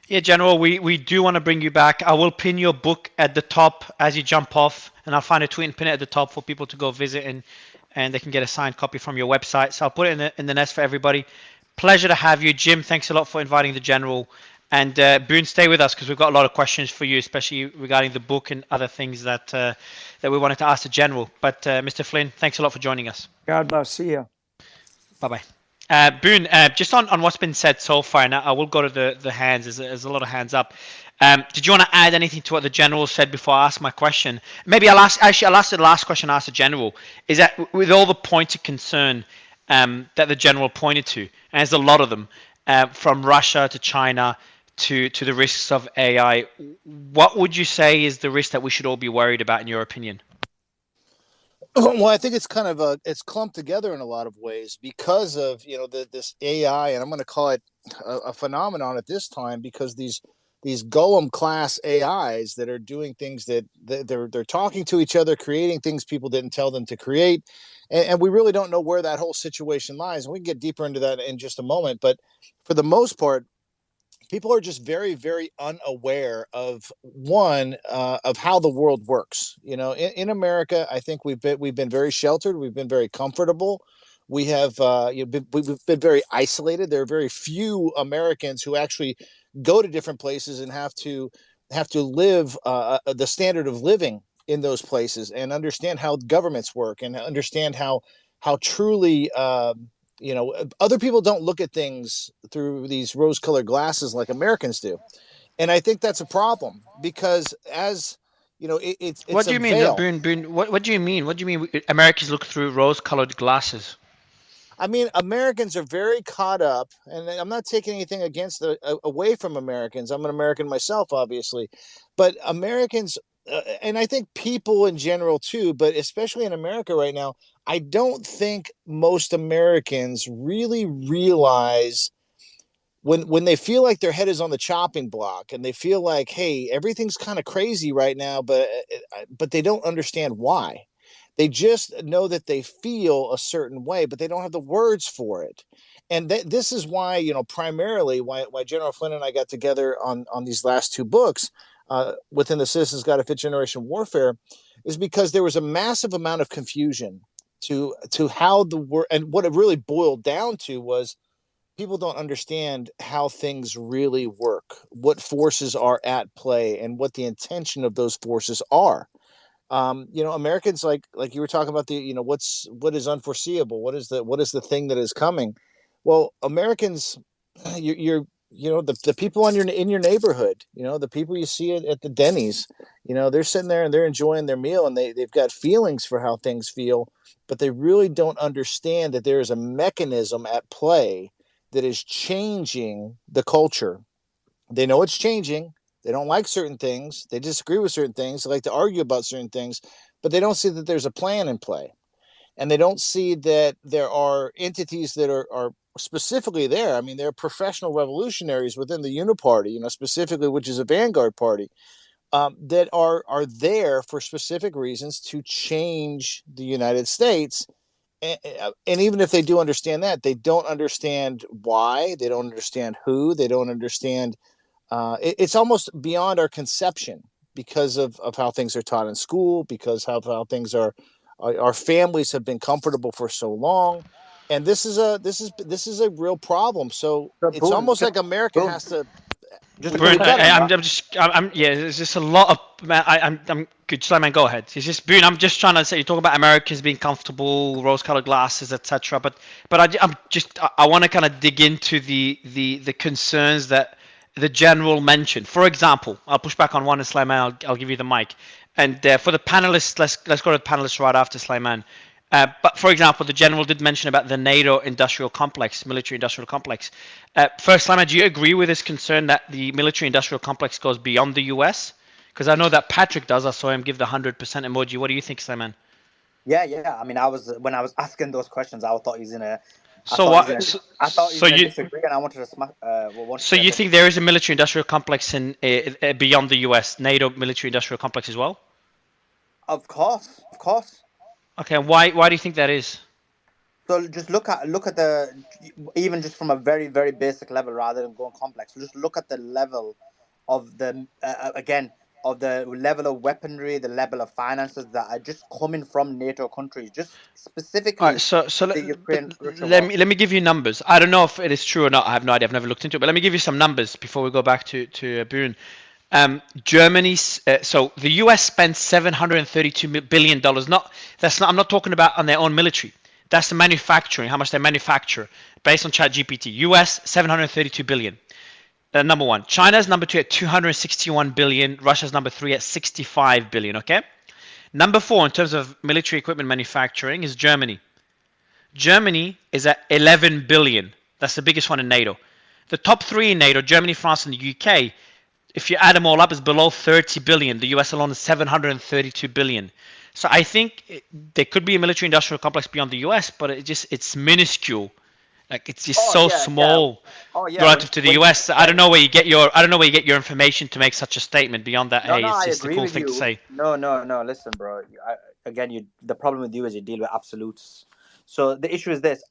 Yeah, General, we do want to bring you back. I will pin your book at the top as you jump off, and I'll find a tweet and pin it at the top for people to go visit, and they can get a signed copy from your website. So I'll put it in the nest for everybody. Pleasure to have you. Jim, thanks a lot for inviting the General. And Boone, stay with us because we've got a lot of questions for you, especially regarding the book and other things that we wanted to ask the General. But Mr. Flynn, thanks a lot for joining us. God bless. See ya. Bye-bye. Boone, just on what's been said so far, and I will go to the hands. There's a lot of hands up. Did you want to add anything to what the general said before I ask my question? Maybe I'll ask the last question I asked the general. Is that with all the points of concern that the general pointed to, and there's a lot of them, from Russia to China to the risks of AI, what would you say is the risk that we should all be worried about, in your opinion? Well, I think it's kind of it's clumped together in a lot of ways because of this AI, and I'm going to call it a phenomenon at this time because these golem class AIs that are doing things that they're talking to each other, creating things people didn't tell them to create, and we really don't know where that whole situation lies. And we can get deeper into that in just a moment, but for the most part, people are just very, very unaware of of how the world works. In America, I think we've been very sheltered. We've been very comfortable. We have we've been very isolated. There are very few Americans who actually go to different places and have to live the standard of living in those places and understand how governments work and understand how truly other people don't look at things through these rose-colored glasses like Americans do, and I think that's a problem because it's What do a you mean, veil. Boone? What do you mean? What do you mean Americans look through rose-colored glasses? I mean, Americans are very caught up, and I'm not taking anything against away from Americans. I'm an American myself, obviously, but Americans, and I think people in general too, but especially in America right now, I don't think most Americans really realize when they feel like their head is on the chopping block and they feel like, hey, everything's kind of crazy right now, but they don't understand why. They just know that they feel a certain way, but they don't have the words for it. And this is why, primarily why General Flynn and I got together on these last two books within the Citizens Guide to Fifth Generation Warfare, is because there was a massive amount of confusion to how the word, and what it really boiled down to was people don't understand how things really work, what forces are at play, and what the intention of those forces are. Americans, like you were talking about, what is unforeseeable, what is the thing that is coming. Well, Americans, the people in your neighborhood, the people you see at the Denny's, they're sitting there and they're enjoying their meal and they've got feelings for how things feel, but they really don't understand that there is a mechanism at play that is changing the culture. They know it's changing. They don't like certain things. They disagree with certain things. They like to argue about certain things, but they don't see that there's a plan in play. And they don't see that there are entities that are specifically there. I mean, there are professional revolutionaries within the Uniparty, specifically, which is a vanguard party, that are there for specific reasons to change the United States. And even if they do understand that, they don't understand why. They don't understand who. They don't understand. It's almost beyond our conception because of how things are taught in school, because of how things are. Our families have been comfortable for so long, and this is a real problem. So it's almost like America has to. Boone, yeah. There's just a lot of. I'm good. Simon, go ahead. It's just Boone. I'm just trying to say. You talk about Americans being comfortable, rose-colored glasses, etc. But I want to kind of dig into the concerns that the general mentioned. For example, I'll push back on one, and Slayman, I'll give you the mic. And for the panelists, let's go to the panelists right after Slayman. But for example, the general did mention about the NATO industrial complex, military industrial complex. First, Slayman, do you agree with his concern that the military industrial complex goes beyond the US? Because I know that Patrick does. I saw him give the 100% emoji. What do you think, Slayman? Yeah. I mean, when I was asking those questions, I thought he's gonna. So what? I thought he was gonna disagree, and I wanted to smack. So you think there is a military industrial complex in beyond the US, NATO military industrial complex as well? Of course, of course. Okay, and why do you think that is? So just look at the, even just from a very very basic level rather than going complex. Just look at the level of the again of the level of weaponry, the level of finances that are just coming from NATO countries, just All right, specifically so the but Ukraine-Russia let war. me give you numbers. I don't know if it is true or not. I have no idea. I've never looked into it. But let me give you some numbers before we go back to Boone. Germany's so the US spent $732 billion. I'm not talking about on their own military. That's the manufacturing. How much they manufacture based on ChatGPT. US 732 billion. Number one. China's number two at 261 billion. Russia's number three at 65 billion. Okay. Number four in terms of military equipment manufacturing is Germany. Germany is at 11 billion. That's the biggest one in NATO. The top three in NATO, Germany, France, and the UK, if you add them all up, is below 30 billion. The US alone is 732 billion. So I think there could be a military industrial complex beyond the US, but it's minuscule. Like it's just Oh so yeah, yeah. small Oh yeah. relative to the US. I don't know where you get your information to make such a statement beyond that. No, Hey, no, it's I just a agree cool with thing to you. say. No, no, no. Listen, bro. Again, the problem with you is you deal with absolutes. So the issue is this: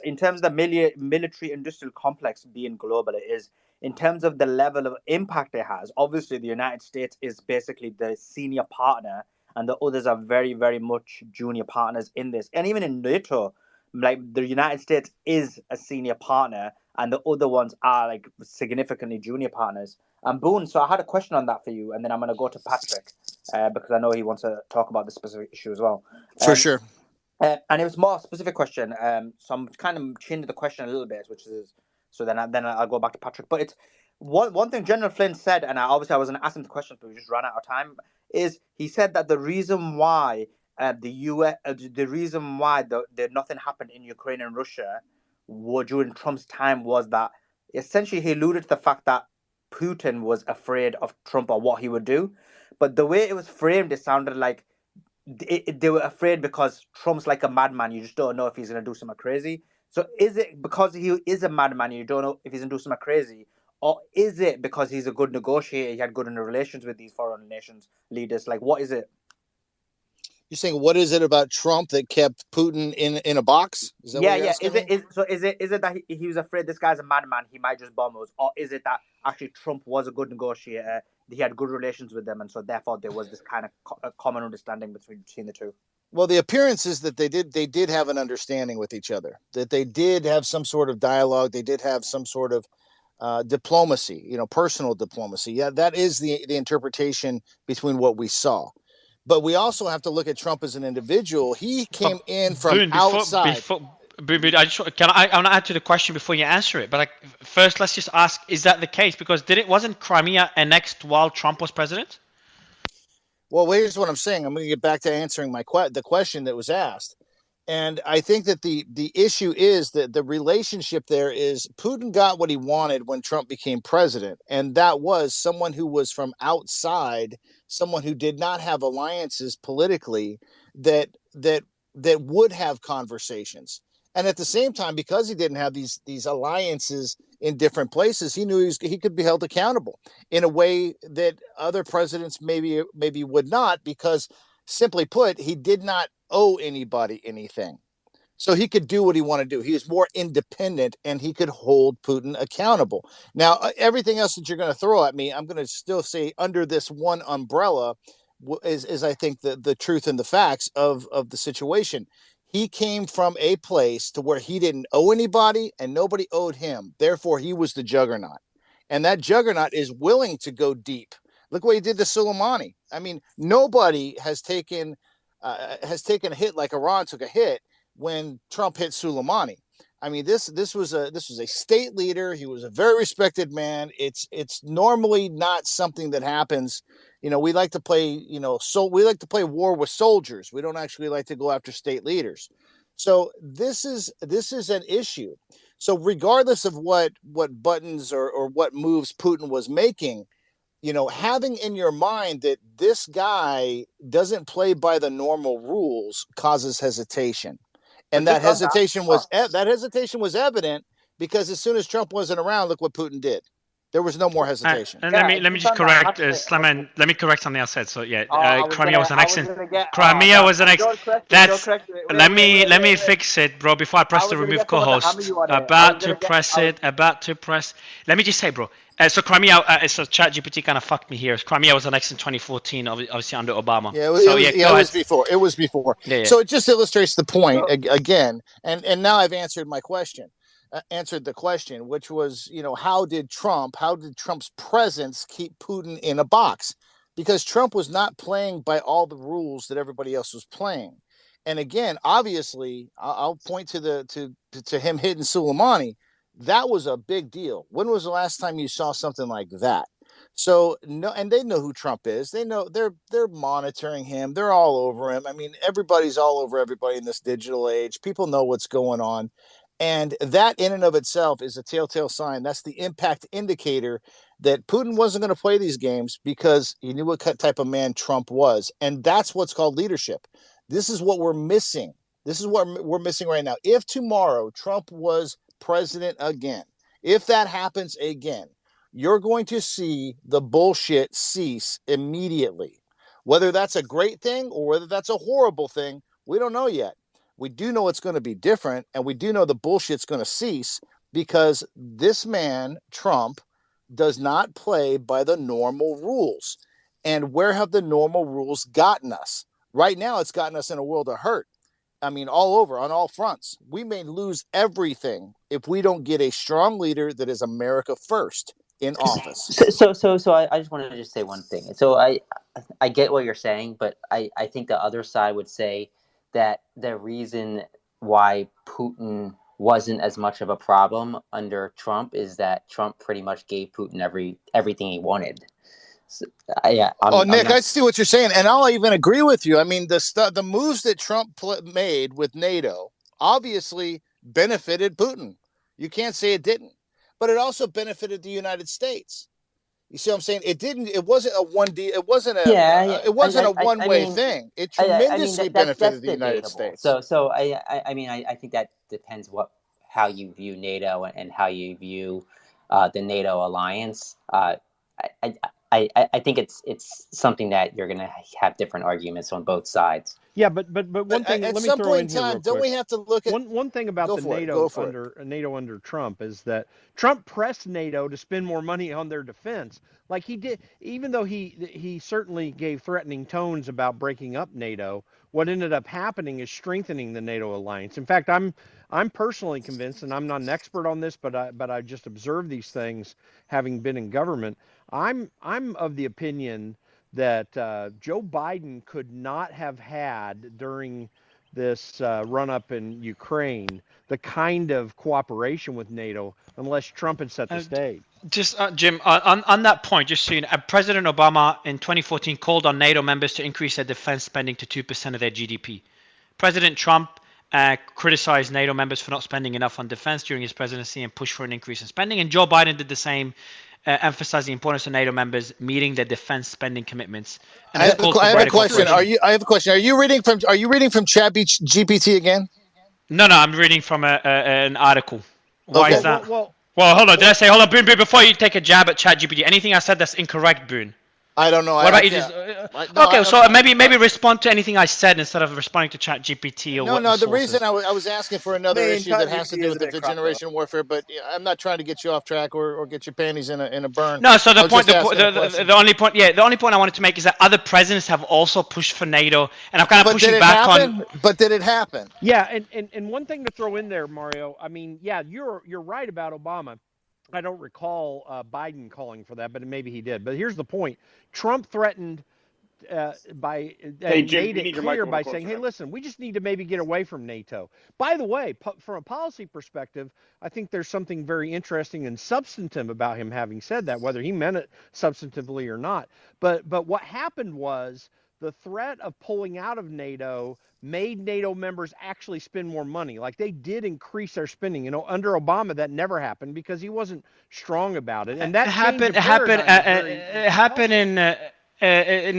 in terms of the military industrial complex being global, it is in terms of the level of impact it has. Obviously, the United States is basically the senior partner, and the others are very, very much junior partners in this. And even in NATO, like the United States is a senior partner, and the other ones are like significantly junior partners. And Boone, so I had a question on that for you, and then I'm going to go to Patrick because I know he wants to talk about the specific issue as well. For sure. And it was more a specific question. So I'm kind of changing the question a little bit, which is so then I'll go back to Patrick. But it's one thing General Flynn said, and I was going to ask him the question, but we just ran out of time. Is he said that the reason why the US, the reason why nothing happened in Ukraine and Russia during Trump's time was that essentially he alluded to the fact that Putin was afraid of Trump or what he would do, but the way it was framed, it sounded like they were afraid because Trump's like a madman. You just don't know if he's going to do something crazy. So is it because he is a madman, you don't know if he's going to do something crazy? Or is it because he's a good negotiator, he had good relations with these foreign nations leaders? Like, what is it? You're saying what is it about Trump that kept Putin in a box? Is that what you're asking me? Is it that he was afraid this guy's a madman, he might just bomb us, or is it that actually Trump was a good negotiator, he had good relations with them, and so therefore there was this kind of common understanding between the two? Well, the appearance is that they did have an understanding with each other, that they did have some sort of dialogue, they did have some sort of diplomacy, personal diplomacy. Yeah, that is the interpretation between what we saw. But we also have to look at Trump as an individual. He came in from Boone, outside. I just I want to add to the question before you answer it. But like, first, let's just ask: is that the case? Because wasn't Crimea annexed while Trump was president? Well, here's what I'm saying. I'm going to get back to answering the question that was asked. And I think that the issue is that the relationship there is Putin got what he wanted when Trump became president. And that was someone who was from outside, someone who did not have alliances politically that would have conversations. And at the same time, because he didn't have these alliances in different places, he knew he could be held accountable in a way that other presidents maybe would not, because simply put, he did not owe anybody anything. So he could do what he wanted to do. He was more independent and he could hold Putin accountable. Now, everything else that you're going to throw at me, I'm going to still say under this one umbrella is I think, the truth and the facts of the situation. He came from a place to where he didn't owe anybody and nobody owed him. Therefore, he was the juggernaut. And that juggernaut is willing to go deep. Look what he did to Soleimani. I mean, nobody has taken a hit like Iran took a hit when Trump hit Soleimani. I mean, this was a state leader. He was a very respected man. It's normally not something that happens. We like to play, we like to play war with soldiers. We don't actually like to go after state leaders. So this is an issue. So regardless of what buttons or what moves Putin was making, having in your mind that this guy doesn't play by the normal rules causes hesitation. And that hesitation was evident because as soon as Trump wasn't around, look what Putin did. There was no more hesitation. And Yeah, let me just just on that, correct Slaman. Let me correct something I said. So yeah, Crimea was an I was excellent. gonna get. Oh Crimea God, was an ex. don't correct me. Don't That's. correct me. Let me fix it, bro. Before I I press the was gonna remove get someone to hammer co-host. you on it. About to press it. About to press. Let me just say, bro. So Crimea. So ChatGPT kind of fucked me here. Crimea was an ex in 2014, obviously under Obama. Yeah, So yeah, go it ahead. was before. It was before. Yeah, yeah. So it just illustrates the point again. And now I've answered my question. Answered the question, which was, how did Trump's presence keep Putin in a box? Because Trump was not playing by all the rules that everybody else was playing. And again, obviously, I'll point to him hitting Soleimani. That was a big deal. When was the last time you saw something like that? So no, and they know who Trump is. They know they're monitoring him. They're all over him. I mean, everybody's all over everybody in this digital age. People know what's going on. And that in and of itself is a telltale sign. That's the impact indicator that Putin wasn't going to play these games because he knew what type of man Trump was. And that's what's called leadership. This is what we're missing. This is what we're missing right now. If tomorrow Trump was president again, if that happens again, you're going to see the bullshit cease immediately. Whether that's a great thing or whether that's a horrible thing, we don't know yet. We do know it's going to be different, and we do know the bullshit's going to cease because this man, Trump, does not play by the normal rules. And where have the normal rules gotten us? Right now, it's gotten us in a world of hurt. I mean, all over, on all fronts. We may lose everything if we don't get a strong leader that is America first in office. So I just wanted to just say one thing. So I get what you're saying, but I think the other side would say that the reason why Putin wasn't as much of a problem under Trump is that Trump pretty much gave Putin everything he wanted. So, Nick, I see what you're saying, and I'll even agree with you. I mean, the moves that Trump made with NATO obviously benefited Putin. You can't say it didn't, but it also benefited the United States. You see what I'm saying? It didn't. It wasn't a one D. It wasn't a. It wasn't a one-way thing. It tremendously benefited the United States. So I think that depends how you view NATO and how you view the NATO alliance. I think it's something that you're going to have different arguments on both sides. Yeah, but one thing. At let me some throw point in here time, real don't quick. we have to look at one thing about the NATO under Trump is that Trump pressed NATO to spend more money on their defense, like he did. Even though he certainly gave threatening tones about breaking up NATO, what ended up happening is strengthening the NATO alliance. In fact, I'm personally convinced, and I'm not an expert on this, but I just observe these things having been in government. I'm of the opinion that Joe Biden could not have had during this run-up in Ukraine the kind of cooperation with NATO unless Trump had set the stage. Just Jim, on that point, just so you know, President Obama in 2014 called on NATO members to increase their defense spending to 2% of their GDP. President Trump criticized NATO members for not spending enough on defense during his presidency and pushed for an increase in spending. And Joe Biden did the same, emphasized the importance of NATO members meeting their defense spending commitments. And I have a question. I have a question. Are you reading from ChatGPT again? No, I'm reading from an article. Why is that? Well, hold on. Did I say hold on, Boone? Before you take a jab at ChatGPT, anything I said that's incorrect, Boone? I don't know. What about you just? Maybe respond to anything I said instead of responding to ChatGPT or No. The reason I was asking for another issue that has to do with the fifth generation warfare, but I'm not trying to get you off track or get your panties in a burn. No. So the only point I wanted to make is that other presidents have also pushed for NATO, and I'm kind of pushing back on. But did it happen? Yeah, and one thing to throw in there, Mario. I mean, yeah, you're right about Obama. I don't recall Biden calling for that, but maybe he did. But here's the point: Trump threatened made it clear by saying, "Hey, listen, we just need to maybe get away from NATO." By the way, from a policy perspective, I think there's something very interesting and substantive about him having said that, whether he meant it substantively or not. But what happened was the threat of pulling out of NATO made NATO members actually spend more money. Like they did increase their spending. You know, under Obama that never happened because he wasn't strong about it. And that happened in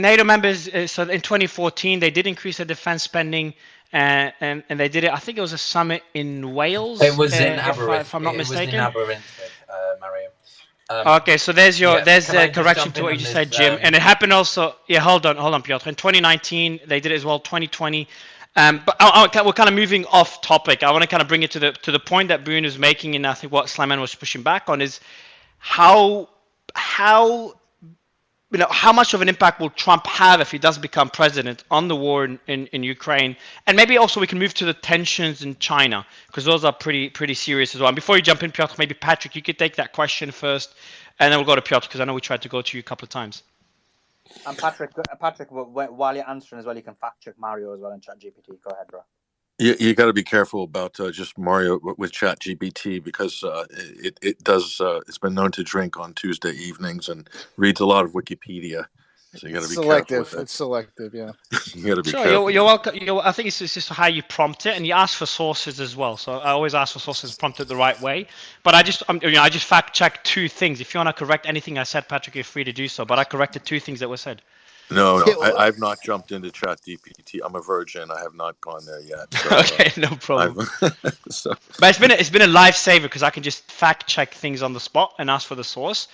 NATO members. So in 2014 they did increase their defense spending. And they did it. I think it was a summit in Wales. It was in if I'm not mistaken. It was in Aberystwyth, Mario. Okay, so there's your Yeah, there's can the I just correction jump to in what you on just said, this? Jim, and it happened also. Yeah, hold on, Piotr. In 2019, they did it as well. 2020, but we're kind of moving off topic. I want to kind of bring it to the point that Boone is making, and I think what Slamman was pushing back on is how how much of an impact will Trump have if he does become president on the war in Ukraine? And maybe also we can move to the tensions in China, because those are pretty serious as well. And before you jump in, Piotr, maybe Patrick, you could take that question first, and then we'll go to Piotr, because I know we tried to go to you a couple of times. And Patrick, while you're answering as well, you can fact check Mario as well in ChatGPT. Go ahead, bro. You got to be careful about just Mario with ChatGPT, because it does it's been known to drink on Tuesday evenings and reads a lot of Wikipedia, so you got to be careful with it. It's selective, yeah. You got to be Sure, careful. you're welcome. I think it's just how you prompt it, and you ask for sources as well. So I always ask for sources, prompt it the right way. But I just fact check two things. If you want to correct anything I said, Patrick, you're free to do so. But I corrected two things that were said. No, I've not jumped into ChatGPT. I'm a virgin. I have not gone there yet. So, okay, no problem. So. But it's been a lifesaver, because I can just fact check things on the spot and ask for the source.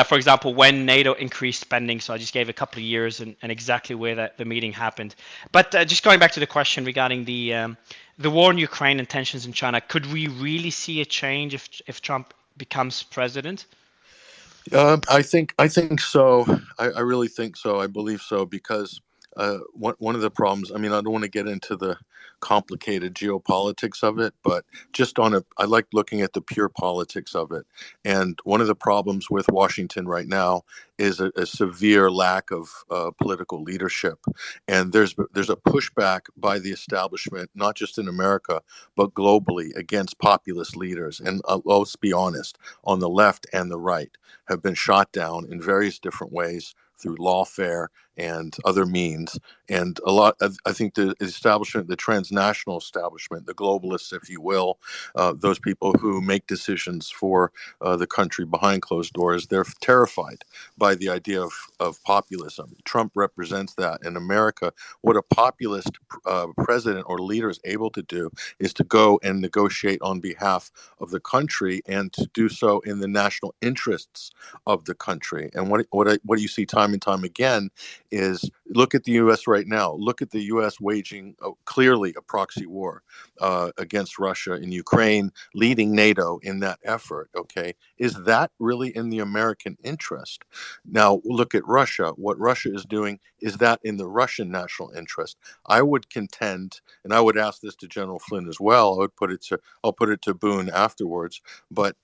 For example, when NATO increased spending, so I just gave a couple of years and exactly where the meeting happened. But just going back to the question regarding the war in Ukraine and tensions in China, could we really see a change if Trump becomes president? I think so. I really think so. I believe so, because one of the problems, I mean, I don't want to get into the complicated geopolitics of it, but just I like looking at the pure politics of it. And one of the problems with Washington right now is a severe lack of political leadership. And there's a pushback by the establishment, not just in America, but globally, against populist leaders. And let's be honest, on the left and the right have been shot down in various different ways through lawfare and other means. And I think the establishment, the transnational establishment, the globalists, if you will, those people who make decisions for the country behind closed doors, they're terrified by the idea of populism. Trump represents that in America. What a populist president or leader is able to do is to go and negotiate on behalf of the country, and to do so in the national interests of the country. And what you see time and time again is, look at the U.S. right now. Look at the U.S. waging clearly a proxy war against Russia in Ukraine, leading NATO in that effort. Okay, is that really in the American interest? Now look at Russia. What Russia is doing, is that in the Russian national interest? I would contend, and I would ask this to General Flynn as well. I'll put it to Boone afterwards. But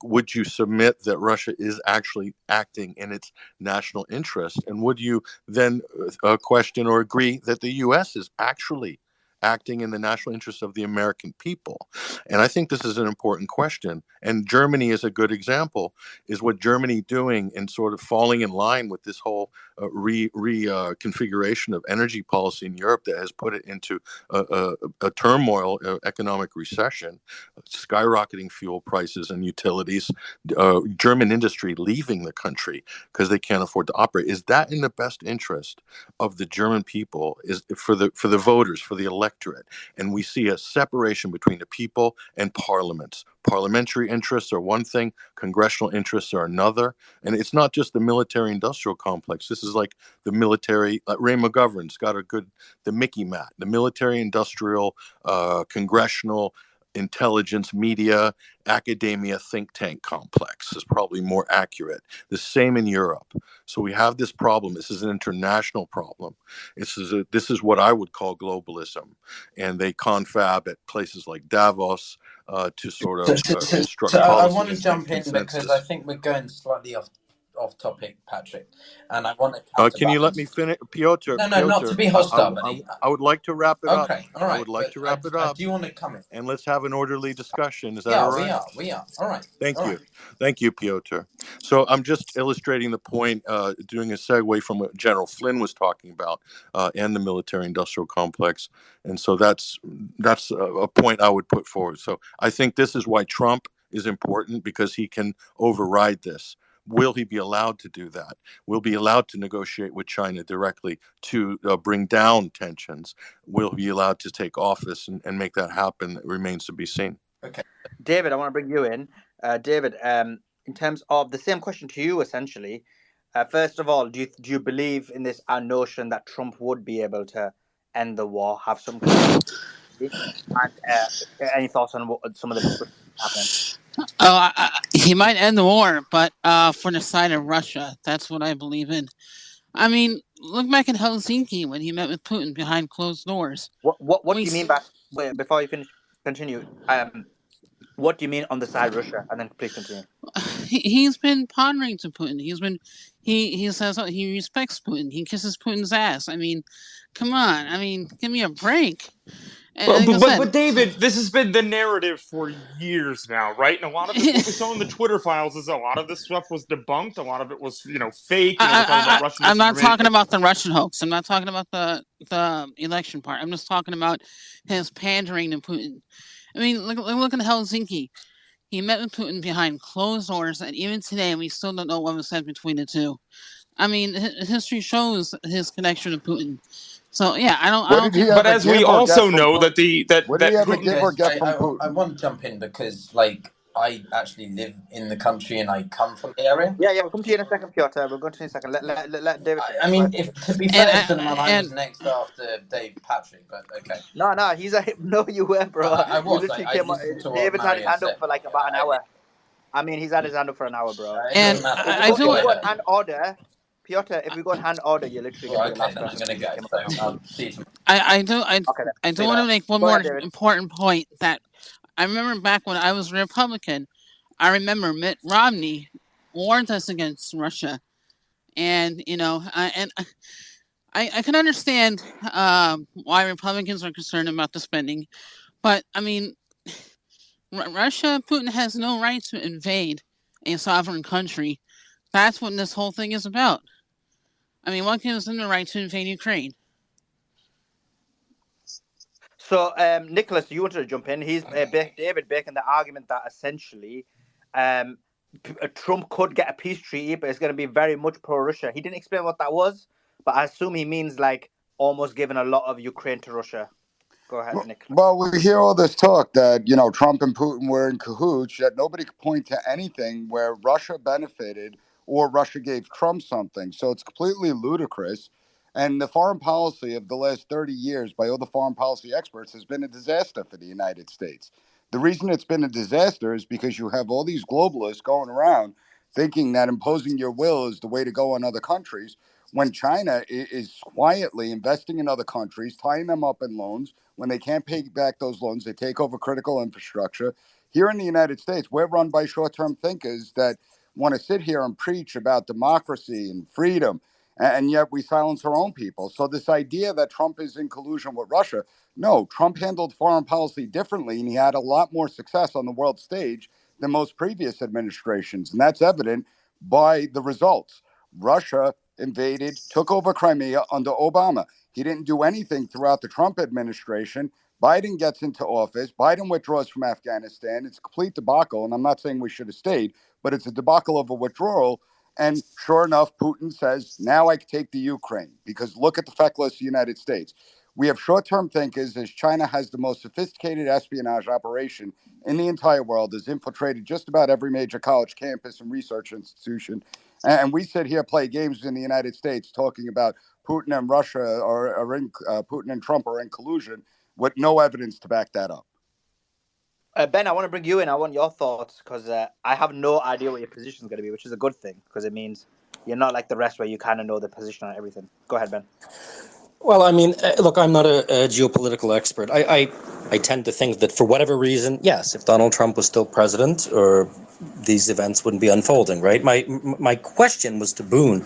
would you submit that Russia is actually acting in its national interest? And would you then question or agree that the U.S. is actually acting in the national interest of the American people? And I think this is an important question. And Germany is a good example. Is what Germany doing in sort of falling in line with this whole configuration of energy policy in Europe that has put it into a turmoil, economic recession, skyrocketing fuel prices and utilities, German industry leaving the country because they can't afford to operate. Is that in the best interest of the German people? Is for the voters, for the electorate? And we see a separation between the people and parliaments. Parliamentary interests are one thing, congressional interests are another. And it's not just the military-industrial complex. This is like the military. Ray McGovern's got the Mickey Mat, the military-industrial, congressional, intelligence, media, academia, think tank complex is probably more accurate. The same in Europe. So we have this problem. This is an international problem. This is what I would call globalism, and they confab at places like Davos to sort of construct So I policy want to and jump in consensus. because I think we're going slightly off topic, Patrick, and I want to counterbalance. Can you let me finish, Piotr? No, not to be hostile, buddy. I would like to wrap it up. Okay, all right. I would like to wrap it up. I do want to come in. And let's have an orderly discussion. Is that all right? We are. All right. Thank you, Piotr. So I'm just illustrating the point, doing a segue from what General Flynn was talking about and the military-industrial complex. And so that's a point I would put forward. So I think this is why Trump is important, because he can override this. Will he be allowed to do that? Will he be allowed to negotiate with China directly to bring down tensions? Will he be allowed to take office and make that happen? It remains to be seen. Okay. David, I want to bring you in. David, in terms of the same question to you, essentially. First of all, do you believe in this notion that Trump would be able to end the war, have some kind of and any thoughts on what some of the discussions happening? He might end the war, but for the side of Russia, that's what I believe in. I mean, look back at Helsinki when he met with Putin behind closed doors. What do you mean by wait, before you continue? What do you mean on the side of Russia? And then please continue. He's been pondering to Putin. He says he respects Putin. He kisses Putin's ass. I mean, come on. I mean, give me a break. But David, this has been the narrative for years now, right? And a lot of this, what we saw in the Twitter files, is a lot of this stuff was debunked. A lot of it was, fake. I'm not talking about the Russian hoax. I'm not talking about the election part. I'm just talking about his pandering to Putin. I mean, look at Helsinki. He met with Putin behind closed doors, and even today, we still don't know what was said between the two. I mean, history shows his connection to Putin. So yeah, I don't. But as we also know that what did he ever give or get from I Putin? want to jump in because, like, I actually live in the country and I come from the area. Yeah, we'll come to you in a second, Piotr. We'll go to you in a second. Let David. I mean, to be fair to him, I was next after Dave Patrick, but okay. No, he's no, you were, bro. I was. You literally I came. listened to what David's had his Mario hand said. up for like about an hour. I mean, he's had his hand up for an hour, bro. And if we go in hand order, Piotr, if we go in hand order, you're literally going to be the last person. I'm going to go. So I'll see you tomorrow. I do want to make one more important point that I remember back when I was a Republican. I remember Mitt Romney warned us against Russia, and I can understand why Republicans are concerned about the spending, but I mean, Russia, Putin has no right to invade a sovereign country. That's what this whole thing is about. I mean, what gives them the right to invade Ukraine? So, Nicholas, you wanted to jump in. He's David making the argument that essentially Trump could get a peace treaty, but it's going to be very much pro-Russia. He didn't explain what that was, but I assume he means like almost giving a lot of Ukraine to Russia. Go ahead, Nick. Well, we hear all this talk that, Trump and Putin were in cahoots, yet nobody could point to anything where Russia benefited or Russia gave Trump something. So it's completely ludicrous. And the foreign policy of the last 30 years by all the foreign policy experts has been a disaster for the United States. The reason it's been a disaster is because you have all these globalists going around thinking that imposing your will is the way to go on other countries, when China is quietly investing in other countries, tying them up in loans. When they can't pay back those loans, they take over critical infrastructure. Here in the United States, we're run by short-term thinkers that want to sit here and preach about democracy and freedom, and yet we silence our own people. So this idea that Trump is in collusion with Russia, no, Trump handled foreign policy differently, and he had a lot more success on the world stage than most previous administrations, and that's evident by the results. Russia invaded, took over Crimea under Obama. He didn't do anything throughout the Trump administration. Biden gets into office. Biden withdraws from Afghanistan. It's a complete debacle, and I'm not saying we should have stayed, but it's a debacle of a withdrawal. And sure enough, Putin says, now I can take the Ukraine, because look at the feckless United States. We have short-term thinkers, as China has the most sophisticated espionage operation in the entire world, has infiltrated just about every major college campus and research institution. And we sit here, play games in the United States, talking about Putin and Russia Putin and Trump are in collusion with no evidence to back that up. Ben, I want to bring you in. I want your thoughts because I have no idea what your position is going to be, which is a good thing because it means you're not like the rest where you kind of know the position on everything. Go ahead, Ben. Well, I mean, look, I'm not a geopolitical expert. I tend to think that for whatever reason, yes, if Donald Trump was still president, or these events wouldn't be unfolding, right? My question was to Boone.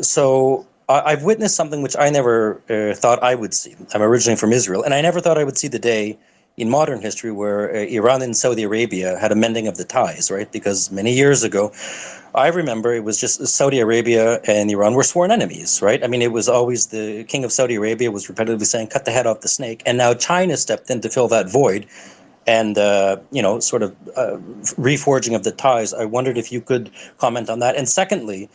So I've witnessed something which I never thought I would see. I'm originally from Israel, and I never thought I would see the day in modern history where Iran and Saudi Arabia had a mending of the ties, right? Because many years ago, I remember it was just Saudi Arabia and Iran were sworn enemies, right? I mean, it was always the king of Saudi Arabia was repetitively saying, cut the head off the snake. And now China stepped in to fill that void and, sort of reforging of the ties. I wondered if you could comment on that. And secondly,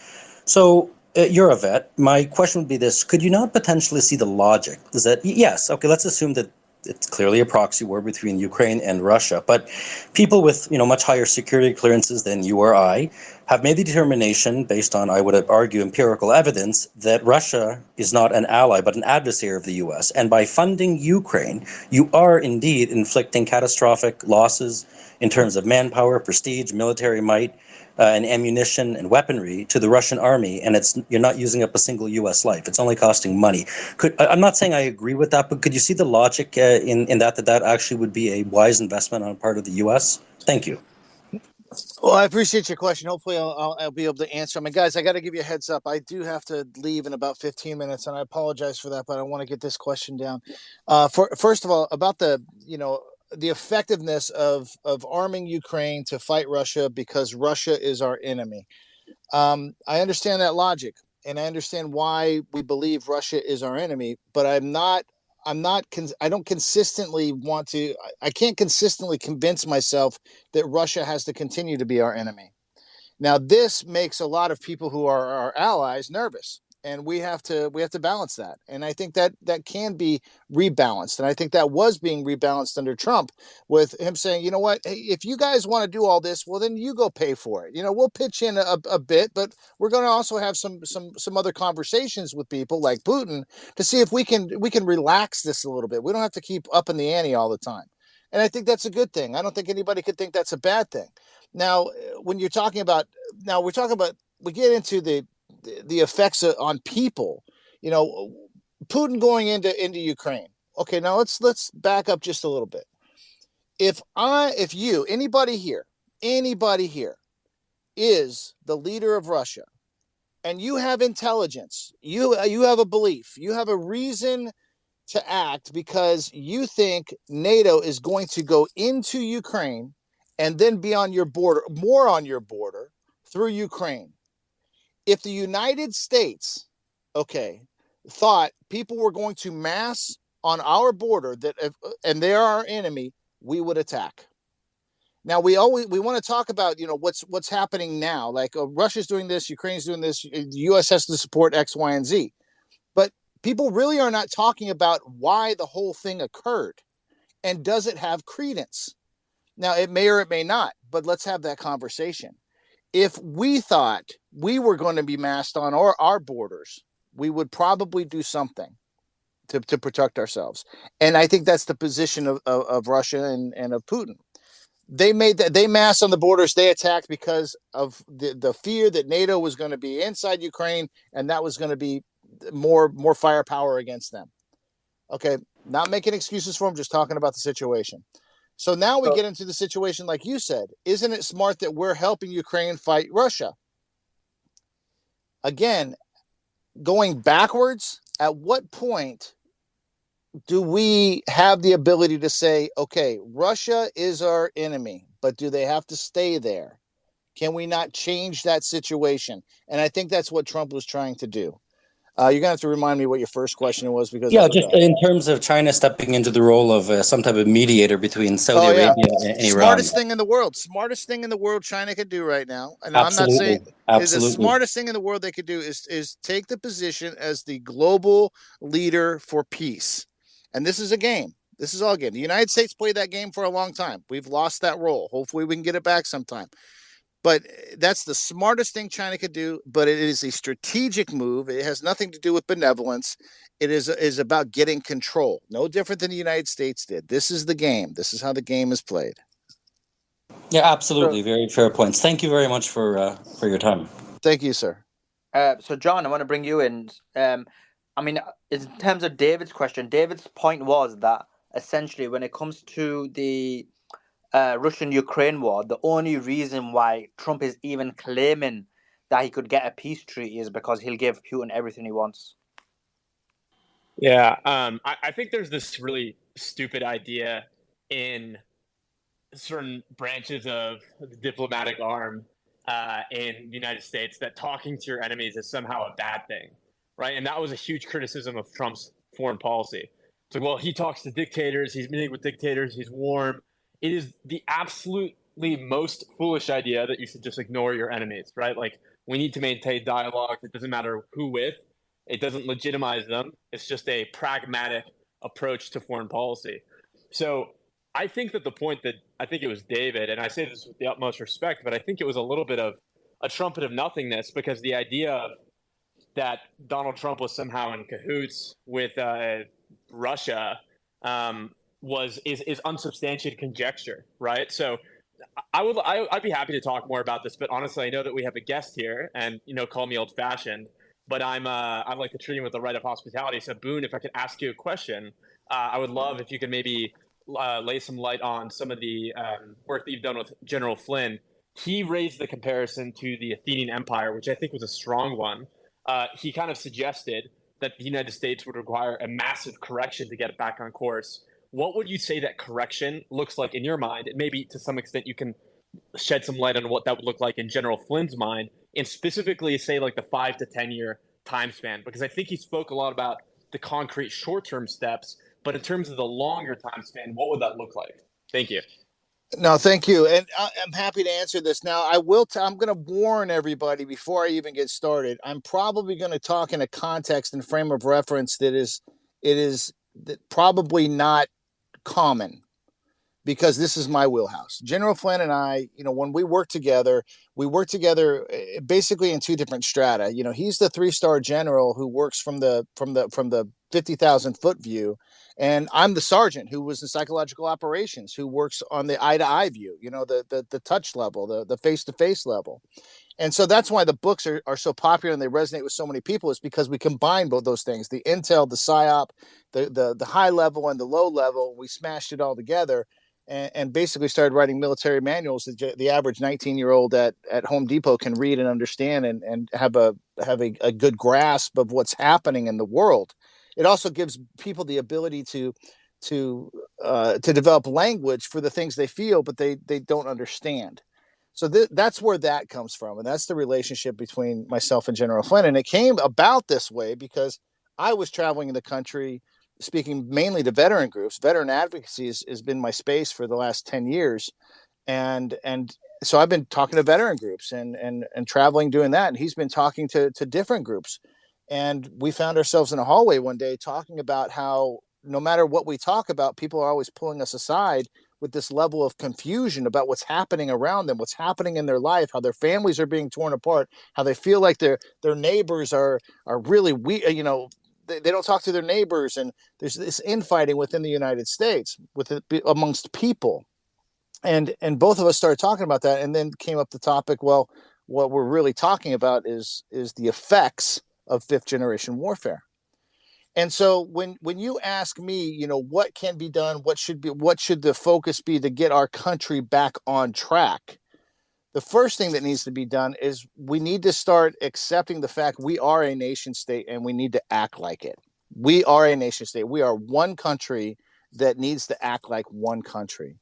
so you're a vet. My question would be this. Could you not potentially see the logic? Is that, yes, okay, let's assume that It's clearly a proxy war between Ukraine and Russia. But people with much higher security clearances than you or I have made the determination, based on, I would argue, empirical evidence, that Russia is not an ally but an adversary of the U.S. And by funding Ukraine, you are indeed inflicting catastrophic losses in terms of manpower, prestige, military might, and ammunition and weaponry to the Russian army, and you're not using up a single U.S. life. It's only costing money. I'm not saying I agree with that, but could you see the logic in that actually would be a wise investment on part of the U.S.? Thank you. Well, I appreciate your question. Hopefully, I'll be able to answer. I mean, guys, I got to give you a heads up. I do have to leave in about 15 minutes, and I apologize for that, but I want to get this question down. First of all, about the effectiveness of arming Ukraine to fight Russia because Russia is our enemy. I understand that logic, and I understand why we believe Russia is our enemy, but I don't consistently want to. I can't consistently convince myself that Russia has to continue to be our enemy. Now, this makes a lot of people who are our allies nervous, and we have to balance that. And I think that can be rebalanced, and I think that was being rebalanced under Trump, with him saying, you know what, hey, if you guys want to do all this, well, then you go pay for it. We'll pitch in a bit, but we're going to also have some other conversations with people like Putin to see if we can relax this a little bit. We don't have to keep up in the ante all the time. And I think that's a good thing. I don't think anybody could think that's a bad thing. Now, when we're talking about, we get into the effects on people. Putin going into Ukraine. Okay, now let's back up just a little bit. If anybody here is the leader of Russia, and you have intelligence, you have a belief, you have a reason to act because you think NATO is going to go into Ukraine and then be on your border, more on your border through Ukraine. If the United States, thought people were going to mass on our border and they're our enemy, we would attack. Now we want to talk about what's happening now, like Russia's doing this, Ukraine's doing this, the U.S. has to support X, Y, and Z, but people really are not talking about why the whole thing occurred and does it have credence. Now, it may or it may not, but let's have that conversation. If we thought we were going to be massed on our borders, we would probably do something to protect ourselves. And I think that's the position of Russia and of Putin. They massed on the borders. They attacked because of the fear that NATO was going to be inside Ukraine, and that was going to be more firepower against them. Okay, not making excuses for them, just talking about the situation. So now we get into the situation, like you said. Isn't it smart that we're helping Ukraine fight Russia? Again, going backwards, at what point do we have the ability to say, okay, Russia is our enemy, but do they have to stay there? Can we not change that situation? And I think that's what Trump was trying to do. You're going to have to remind me what your first question was because I Yeah, forgot. just in terms of China stepping into the role of some type of mediator between Saudi Arabia and Iran. Smartest thing in the world China could do right now. And I'm not saying the smartest thing in the world they could do is take the position as the global leader for peace. And this is a game. This is all a game. The United States played that game for a long time. We've lost that role. Hopefully we can get it back sometime. But that's the smartest thing China could do. But it is a strategic move. It has nothing to do with benevolence. It is about getting control. No different than the United States did. This is the game. This is how the game is played. Yeah, absolutely. Very fair points. Thank you very much for your time. Thank you, sir. So, John, I want to bring you in. I mean, in terms of David's question, David's point was that essentially when it comes to the Russian-Ukraine war, the only reason why Trump is even claiming that he could get a peace treaty is because he'll give Putin everything he wants. Yeah, I think there's this really stupid idea in certain branches of the diplomatic arm in the United States that talking to your enemies is somehow a bad thing, right? And that was a huge criticism of Trump's foreign policy. It's like, well, he talks to dictators, he's meeting with dictators, he's warm. It is the absolutely most foolish idea that you should just ignore your enemies, right? Like, we need to maintain dialogue. It doesn't matter who with. It doesn't legitimize them. It's just a pragmatic approach to foreign policy. So I think that the point that I think it was David, and I say this with the utmost respect, but I think it was a little bit of a trumpet of nothingness, because the idea that Donald Trump was somehow in cahoots with Russia is unsubstantiated conjecture, right? So I'd be happy to talk more about this, but honestly, I know that we have a guest here, and call me old fashioned, but I'd like to treat him with the right of hospitality. So Boone, if I could ask you a question, I would love if you could maybe lay some light on some of the work that you've done with General Flynn. He raised the comparison to the Athenian Empire, which I think was a strong one. He kind of suggested that the United States would require a massive correction to get it back on course. What would you say that correction looks like in your mind? And maybe to some extent you can shed some light on what that would look like in General Flynn's mind, and specifically say like the 5 to 10 year time span, because I think he spoke a lot about the concrete short-term steps, but in terms of the longer time span, what would that look like? Thank you. No, thank you. And I'm happy to answer this. Now, I'm going to warn everybody before I even get started. I'm probably going to talk in a context and frame of reference that is probably not common, because this is my wheelhouse. General Flynn and I, when we work together basically in two different strata. He's the 3-star general who works from the 50,000 foot view, and I'm the sergeant who was in psychological operations, who works on the eye to eye view, the touch level, the face to face level. And so that's why the books are so popular and they resonate with so many people, is because we combine both those things, the intel, the psyop, the high level and the low level. We smashed it all together and basically started writing military manuals that the average 19-year-old at Home Depot can read and understand and have a good grasp of what's happening in the world. It also gives people the ability to develop language for the things they feel, but they don't understand. So that's where that comes from. And that's the relationship between myself and General Flynn. And it came about this way because I was traveling in the country, speaking mainly to veteran groups. Veteran advocacy has been my space for the last 10 years. And so I've been talking to veteran groups and traveling doing that. And he's been talking to different groups. And we found ourselves in a hallway one day talking about how no matter what we talk about, people are always pulling us aside with this level of confusion about what's happening around them, what's happening in their life, how their families are being torn apart, how they feel like their neighbors are really weak. They don't talk to their neighbors, and there's this infighting within the United States amongst people. And both of us started talking about that, and then came up the topic. Well, what we're really talking about is the effects of 5th generation warfare. And so when you ask me, what can be done, what should the focus be to get our country back on track? The first thing that needs to be done is we need to start accepting the fact we are a nation state and we need to act like it. We are a nation state. We are one country that needs to act like one country.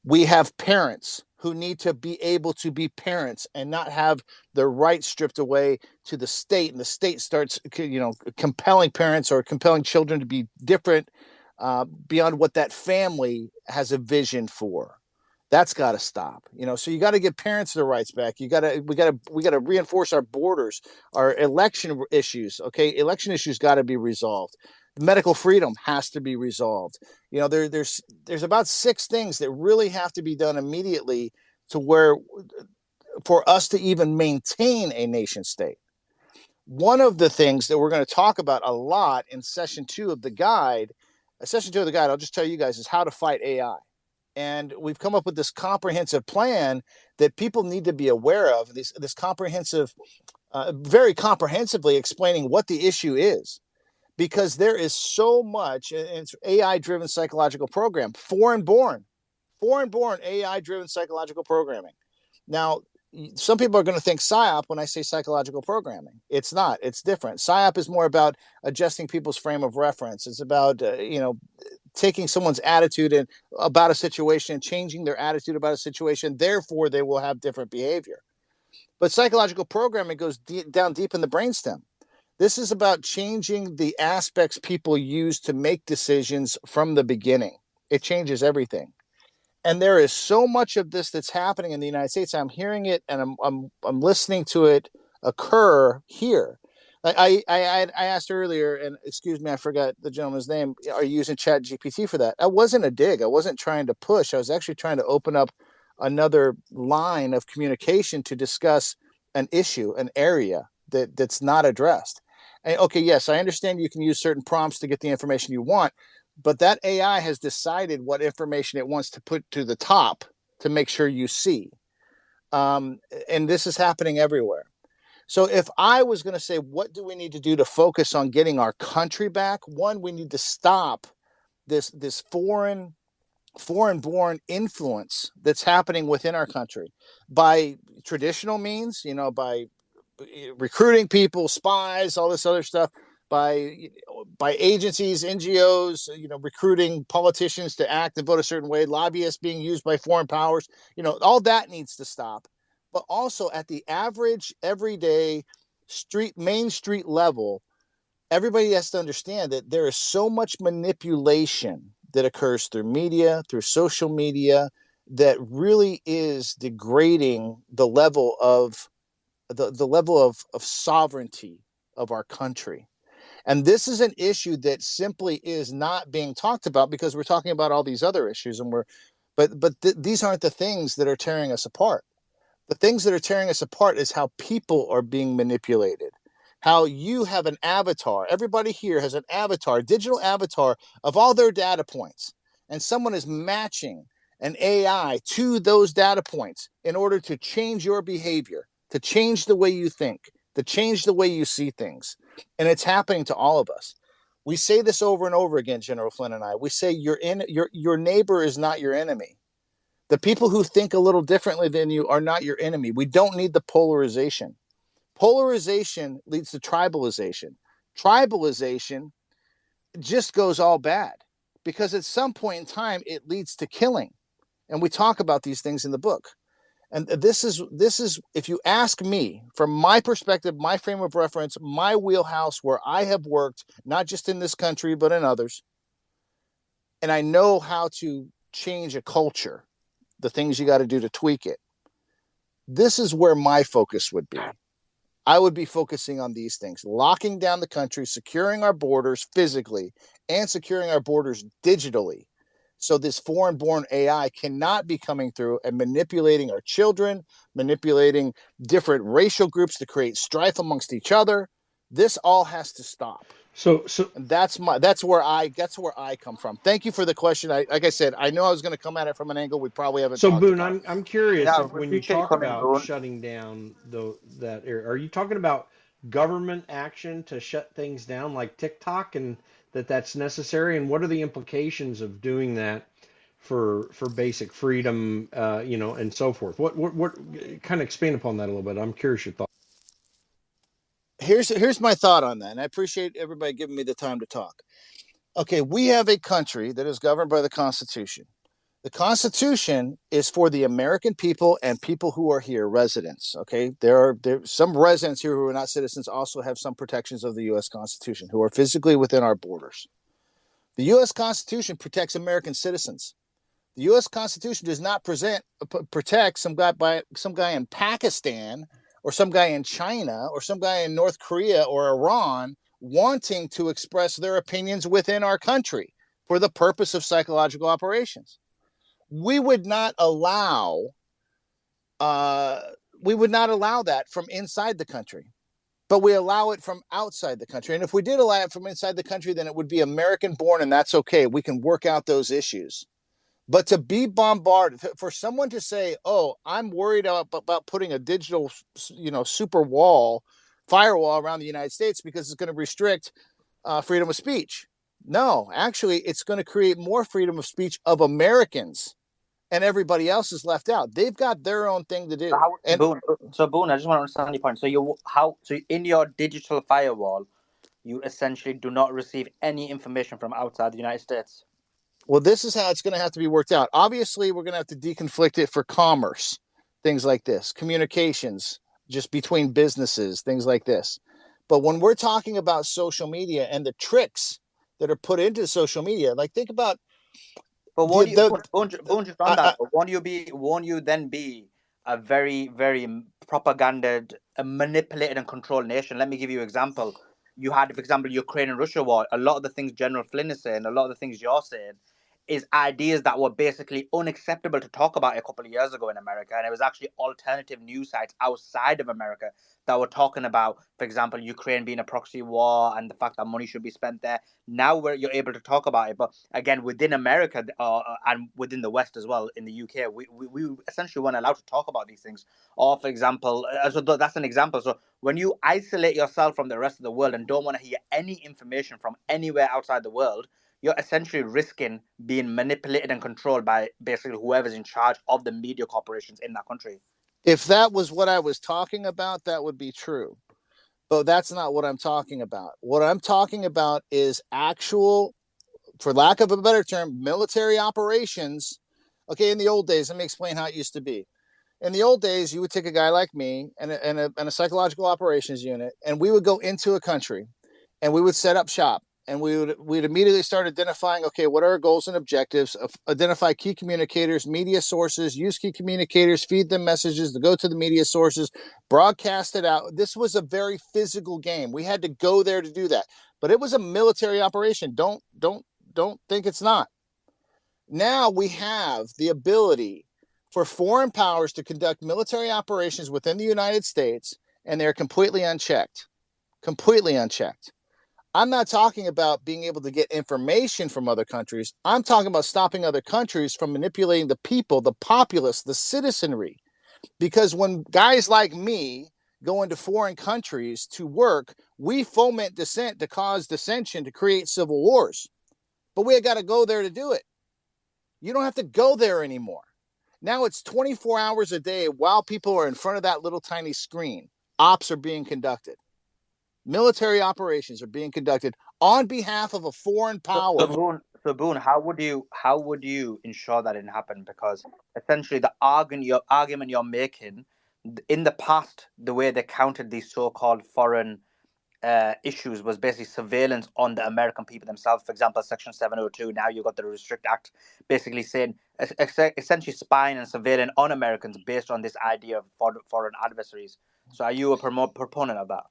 We have parents who need to be able to be parents and not have their rights stripped away to the state, and the state starts, compelling parents or compelling children to be different beyond what that family has a vision for. That's got to stop. So you got to give parents their rights back. We got to reinforce our borders, our election issues. Okay, election issues got to be resolved. Medical freedom has to be resolved. There's about 6 things that really have to be done immediately for us to even maintain a nation state. One of the things that we're going to talk about a lot in session 2 of the guide, I'll just tell you guys, is how to fight AI. And we've come up with this comprehensive plan that people need to be aware of. This comprehensive, very comprehensively explaining what the issue is. Because there is so much, and it's AI-driven psychological program, foreign-born AI-driven psychological programming. Now, some people are going to think PSYOP when I say psychological programming. It's not. It's different. PSYOP is more about adjusting people's frame of reference. It's about, taking someone's attitude about a situation, changing their attitude about a situation. Therefore, they will have different behavior. But psychological programming goes down deep in the brainstem. This is about changing the aspects people use to make decisions from the beginning. It changes everything. And there is so much of this that's happening in the United States. I'm hearing it and I'm listening to it occur here. I asked earlier, and excuse me, I forgot the gentleman's name. Are you using Chat GPT for that? I wasn't a dig. I wasn't trying to push. I was actually trying to open up another line of communication to discuss an issue, an area that's not addressed. And, okay, yes, I understand you can use certain prompts to get the information you want, but that AI has decided what information it wants to put to the top to make sure you see. And this is happening everywhere. So if I was going to say, what do we need to do to focus on getting our country back? One, we need to stop this foreign-born influence that's happening within our country by traditional means, by recruiting people, spies, all this other stuff, by agencies, NGOs, recruiting politicians to act and vote a certain way, lobbyists being used by foreign powers, all that needs to stop. But also at the average, everyday main street level, everybody has to understand that there is so much manipulation that occurs through media, through social media, that really is degrading the level of sovereignty of our country. And this is an issue that simply is not being talked about because we're talking about all these other issues, and these aren't the things that are tearing us apart. The things that are tearing us apart is how people are being manipulated, how you have an avatar. Everybody here has an avatar, a digital avatar of all their data points, and someone is matching an AI to those data points in order to change your behavior, to change the way you think, to change the way you see things. And it's happening to all of us. We say this over and over again, General Flynn and I. We say your neighbor is not your enemy. The people who think a little differently than you are not your enemy. We don't need the polarization. Polarization leads to tribalization. Tribalization just goes all bad because at some point in time, it leads to killing. And we talk about these things in the book. And this is, if you ask me, from my perspective, my frame of reference, my wheelhouse, where I have worked, not just in this country, but in others, and I know how to change a culture, the things you got to do to tweak it. This is where my focus would be. I would be focusing on these things, locking down the country, securing our borders physically, and securing our borders digitally. So this foreign-born AI cannot be coming through and manipulating our children, manipulating different racial groups to create strife amongst each other. This all has to stop. So and that's where I come from. Thank you for the question. Like I said, I know I was going to come at it from an angle we probably haven't So talked Boone, about. I'm curious Yeah, if we when you appreciate you talk coming, about Boone. shutting down that area, are you talking about government action to shut things down like TikTok and that's necessary? And what are the implications of doing that for basic freedom, and so forth? What kind of expand upon that a little bit? I'm curious your thoughts. Here's my thought on that, and I appreciate everybody giving me the time to talk. Okay, we have a country that is governed by the Constitution. The Constitution is for the American people and people who are here, residents. Okay, there are some residents here who are not citizens also have some protections of the U.S. Constitution who are physically within our borders. The U.S. Constitution protects American citizens. The U.S. Constitution does not protect some guy in Pakistan or some guy in China or some guy in North Korea or Iran wanting to express their opinions within our country for the purpose of psychological operations. We would not allow that from inside the country, but we allow it from outside the country. And if we did allow it from inside the country, then it would be American born, and that's okay. We can work out those issues. But to be bombarded, for someone to say, "Oh, I'm worried about putting a digital, super firewall around the United States because it's going to restrict freedom of speech." No, actually, it's going to create more freedom of speech of Americans, and everybody else is left out. They've got their own thing to do. Boone, I just want to understand your point. So in your digital firewall, you essentially do not receive any information from outside the United States. Well, this is how it's going to have to be worked out. Obviously, we're going to have to deconflict it for commerce, things like this, communications, just between businesses, things like this. But when we're talking about social media and the tricks that are put into social media, like think about. But won't you then be a very, very propagandaed, manipulated, and controlled nation. Let me give you an example. You had, for example, Ukraine and Russia war. A lot of the things General Flynn is saying, a lot of the things you're saying, is ideas that were basically unacceptable to talk about a couple of years ago in America. And it was actually alternative news sites outside of America that were talking about, for example, Ukraine being a proxy war and the fact that money should be spent there. Now you're able to talk about it. But again, within America and within the West as well, in the UK, we essentially weren't allowed to talk about these things. Or, for example, so that's an example. So when you isolate yourself from the rest of the world and don't want to hear any information from anywhere outside the world, you're essentially risking being manipulated and controlled by basically whoever's in charge of the media corporations in that country. If that was what I was talking about, that would be true. But that's not what I'm talking about. What I'm talking about is actual, for lack of a better term, military operations. Okay, in the old days, let me explain how it used to be. In the old days, you would take a guy like me and a psychological operations unit, and we would go into a country and we would set up shop. And we'd immediately start identifying, okay, what are our goals and objectives? Identify key communicators, media sources, use key communicators, feed them messages to go to the media sources, broadcast it out. This was a very physical game. We had to go there to do that, but it was a military operation. Don't think it's not. Now we have the ability for foreign powers to conduct military operations within the United States, and they're completely unchecked. Completely unchecked. I'm not talking about being able to get information from other countries. I'm talking about stopping other countries from manipulating the people, the populace, the citizenry. Because when guys like me go into foreign countries to work, we foment dissent to cause dissension, to create civil wars. But we got to go there to do it. You don't have to go there anymore. Now it's 24 hours a day while people are in front of that little tiny screen. Ops are being conducted. Military operations are being conducted on behalf of a foreign power. So Boone, how would you ensure that didn't happen? Because essentially the argument you're making, in the past, the way they counted these so-called foreign issues was basically surveillance on the American people themselves. For example, Section 702. Now you've got the Restrict Act, basically saying essentially spying and surveilling on Americans based on this idea of foreign adversaries. So are you a proponent of that?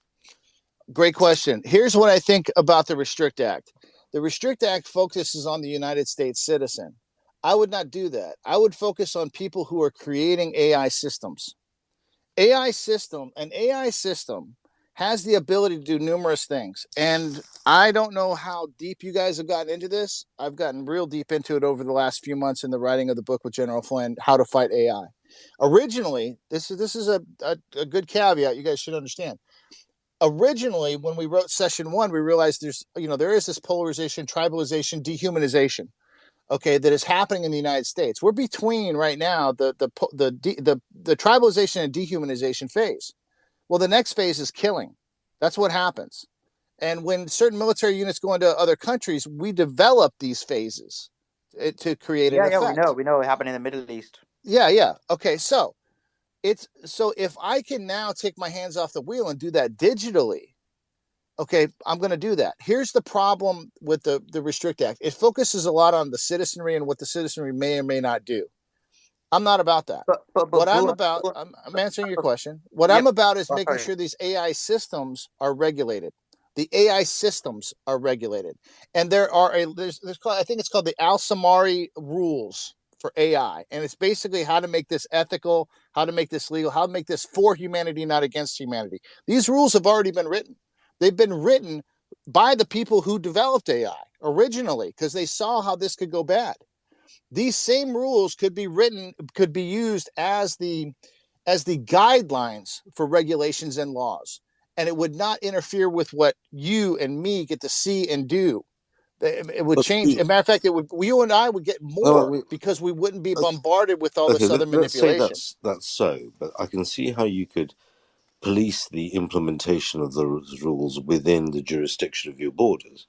Great question. Here's what I think about the Restrict Act. The Restrict Act focuses on the United States citizen. I would not do that. I would focus on people who are creating AI systems. An AI system has the ability to do numerous things. And I don't know how deep you guys have gotten into this. I've gotten real deep into it over the last few months in the writing of the book with General Flynn, How to Fight AI. Originally, this is a good caveat you guys should understand. Originally, when we wrote session 1, we realized there is this polarization, tribalization, dehumanization, okay, that is happening in the United States. We're between right now the tribalization and dehumanization phase. Well, the next phase is killing. That's what happens. And when certain military units go into other countries, we develop these phases to create an effect. Yeah, we know it happened in the Middle East. Yeah. Okay, so if I can now take my hands off the wheel and do that digitally, okay, I'm going to do that. Here's the problem with the Restrict Act. It focuses a lot on the citizenry and what the citizenry may or may not do. I'm not about that. I'm answering your question. What I'm about is making sure these AI systems are regulated. The AI systems are regulated. And there's I think it's called the Al-Samari rules for AI. And it's basically how to make this ethical, how to make this legal, how to make this for humanity, not against humanity. These rules have already been written. They've been written by the people who developed AI originally because they saw how this could go bad. These same rules could be used as the guidelines for regulations and laws, and it would not interfere with what you and me get to see and do. It would change. As a matter of fact, you and I would get more because we wouldn't be bombarded with all this other manipulation. Let's say that's so, but I can see how you could police the implementation of those rules within the jurisdiction of your borders.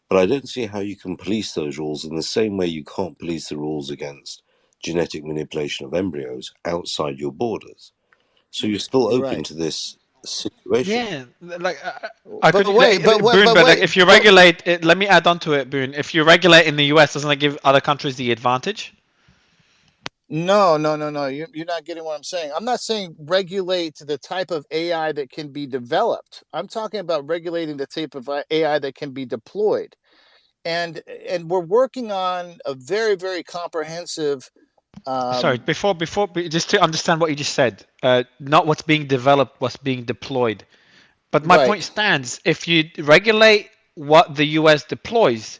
But I don't see how you can police those rules in the same way you can't police the rules against genetic manipulation of embryos outside your borders. So you're still open to this situation. Yeah, if you regulate it, let me add on to it, Boone. If you regulate in the US, doesn't that give other countries the advantage? No. You're not getting what I'm saying. I'm not saying regulate the type of AI that can be developed. I'm talking about regulating the type of AI that can be deployed. And we're working on a very, very comprehensive. Sorry, Um, just to understand what you just said, not what's being developed, what's being deployed. But my right. point stands. If you regulate what the US deploys,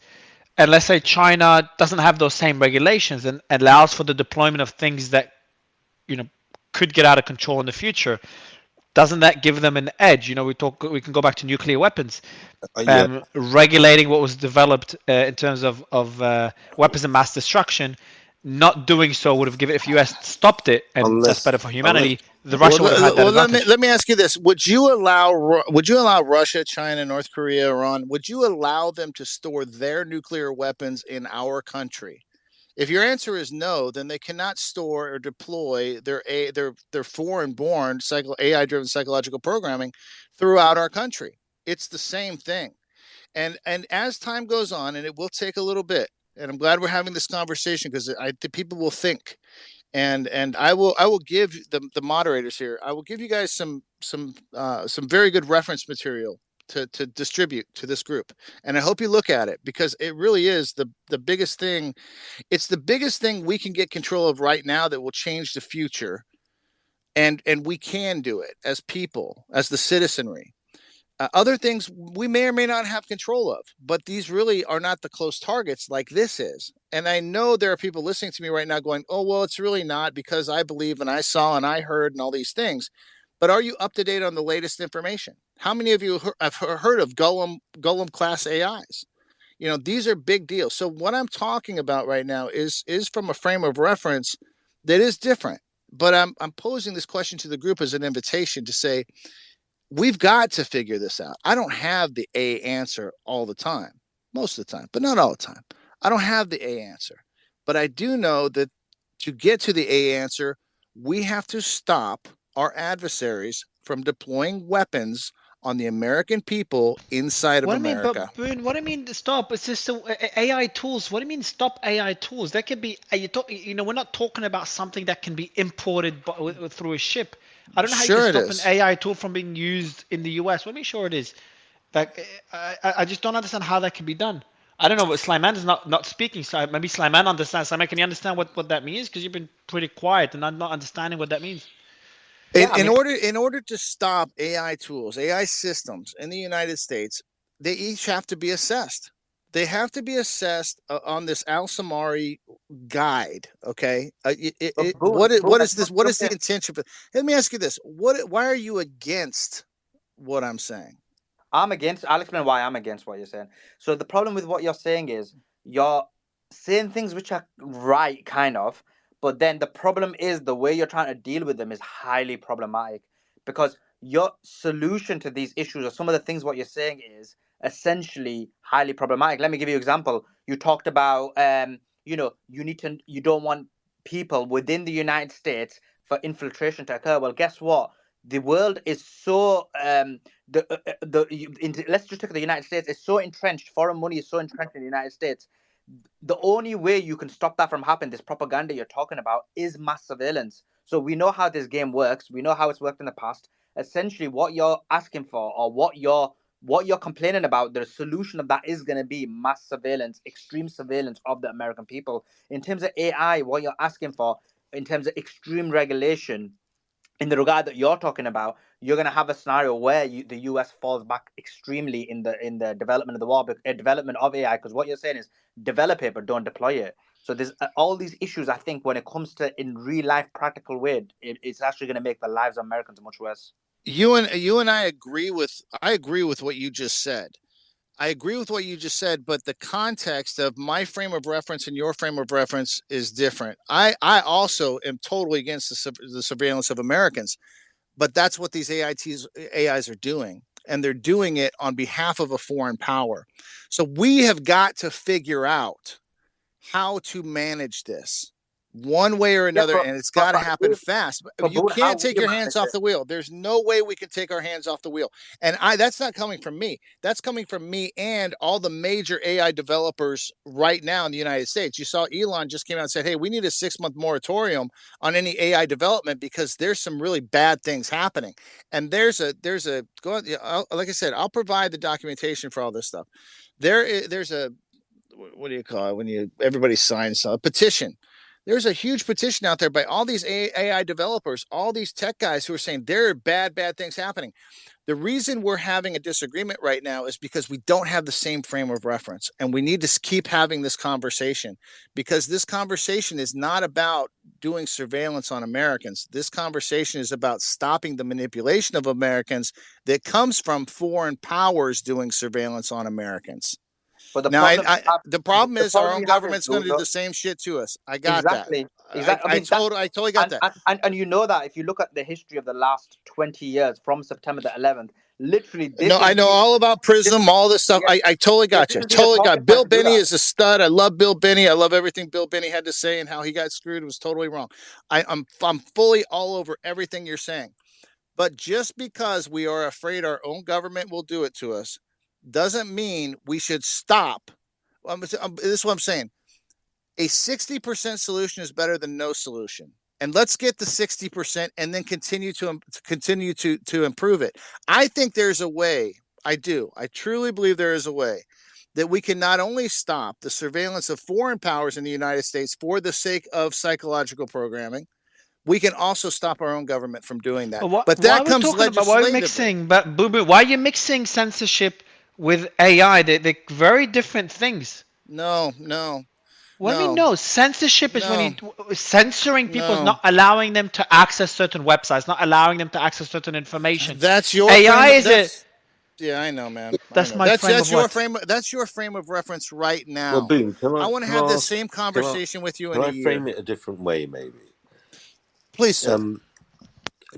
and let's say China doesn't have those same regulations and allows for the deployment of things that you know could get out of control in the future, doesn't that give them an edge? We can go back to nuclear weapons. Yeah, Regulating what was developed in terms of weapons of mass destruction, not doing so would have given, if US stopped it, and that's better for unless humanity, the Russia would have had that Let me advantage. ask you this: Would you allow Russia, China, North Korea, Iran? Would you allow them to store their nuclear weapons in our country? If your answer is no, then they cannot store or deploy their foreign-born AI-driven psychological programming throughout our country. It's the same thing. And as time goes on, and it will take a little bit, and I'm glad we're having this conversation because the people will think, and I will give the moderators here. I will give you guys some very good reference material to distribute to this group, and I hope you look at it because it really is the biggest thing. It's the biggest thing we can get control of right now that will change the future, and we can do it as people, as the citizenry. Other things we may or may not have control of, but these really are not the close targets like this is. And I know there are people listening to me right now going, oh, well, it's really not because I believe and I saw and I heard and all these things. But are you up to date on the latest information? How many of you have heard of Golem class AIs? These are big deals. So what I'm talking about right now is from a frame of reference that is different. But I'm posing this question to the group as an invitation to say, we've got to figure this out. I don't have the A answer all the time, most of the time, but not all the time. I don't have the A answer. But I do know that to get to the A answer, we have to stop our adversaries from deploying weapons on the American people inside of What do you mean, America. but Boone? What do you mean to stop? It's just AI tools. What do you mean stop AI tools? That could be we're not talking about something that can be imported through a ship. I don't know how you can Sure, it stop an is. AI tool from being used in the US. What do you mean sure it is? Like I just don't understand how that can be done. I don't know, but Slyman is not speaking, so maybe Slyman understands. Slyman, can you understand what that means? Because you've been pretty quiet, and I'm not understanding what that means. Yeah, I In order to stop AI tools, AI systems in the United States, they each have to be assessed. They have to be assessed on this Al Samari guide. Okay, Boone, what I is just want this? to What jump is the in. intention? Let me ask you this: Why are you against what I'm saying? I'll explain why I'm against what you're saying. So the problem with what you're saying is you're saying things which are right, kind of, but then the problem is the way you're trying to deal with them is highly problematic because your solution to these issues or some of the things what you're saying is essentially highly problematic. Let me give you an example. You talked about you don't want people within the United States for infiltration to occur. Well, guess what? The world is so let's just take the United States. It's so entrenched. Foreign money is so entrenched in the United States. The only way you can stop that from happening, this propaganda you're talking about, is mass surveillance. So we know how this game works. We know how it's worked in the past. Essentially, what you're asking for, or what you're complaining about, the solution of that is going to be mass surveillance, extreme surveillance of the American people. In terms of AI, what you're asking for, in terms of extreme regulation, in the regard that you're talking about, you're going to have a scenario where the US falls back extremely in the development of the development of AI, because what you're saying is develop it but don't deploy it. So there's all these issues. I think when it comes to in real life practical way, it's actually going to make the lives of Americans much worse. You and I agree with what you just said. I agree with what you just said, but the context of my frame of reference and your frame of reference is different. I also am totally against the surveillance of Americans, but that's what these AIs are doing. And they're doing it on behalf of a foreign power. So we have got to figure out how to manage this. one way or another, and it's got to happen Boone, fast. but You Boone, how can't will take you your hands manage off it? the wheel. There's no way we can take our hands off the wheel. And that's not coming from me. That's coming from me and all the major AI developers right now in the United States. You saw Elon just came out and said, hey, we need a 6-month moratorium on any AI development because there's some really bad things happening. And there's a like I said, I'll provide the documentation for all this stuff. There's a, what do you call it when everybody signs a petition. There's a huge petition out there by all these AI developers, all these tech guys who are saying there are bad things happening. The reason we're having a disagreement right now is because we don't have the same frame of reference, and we need to keep having this conversation, because this conversation is not about doing surveillance on Americans. This conversation is about stopping the manipulation of Americans that comes from foreign powers doing surveillance on Americans. But the Now, the problem the is our problem own you have is, government's going to do the same shit to us. I got that. exactly. I mean, I totally got that. And you know that if you look at the history of the last 20 years from September the 11th, literally No, I know all about Prism, all this stuff. I totally got you. Totally got. Bill Benny is a stud. I love Bill Benny. I love everything Bill Benny had to say, and how he got screwed was totally wrong. I'm fully all over everything you're saying. But just because we are afraid our own government will do it to us doesn't mean we should stop. This is what I'm saying. A 60% solution is better than no solution. And let's get the 60% and then continue to improve it. I think there's a way. I do. I truly believe there is a way that we can not only stop the surveillance of foreign powers in the United States for the sake of psychological programming, we can also stop our own government from doing that. But Why are that we comes talking about? Why are we legislatively. mixing? But Boo Boo, why are you mixing censorship with AI? They're very different things. No. What do you mean no? Censorship is when censoring people is No. not allowing them to access certain websites, not allowing them to access certain information. That's your AI frame. is a. Yeah, I know, man. That's I know. my frame of your what? frame. That's your frame of reference right Well, now. Boone, I want to can I have this ask? same conversation with you in Can a I year. frame it a different way, maybe? Please, sir.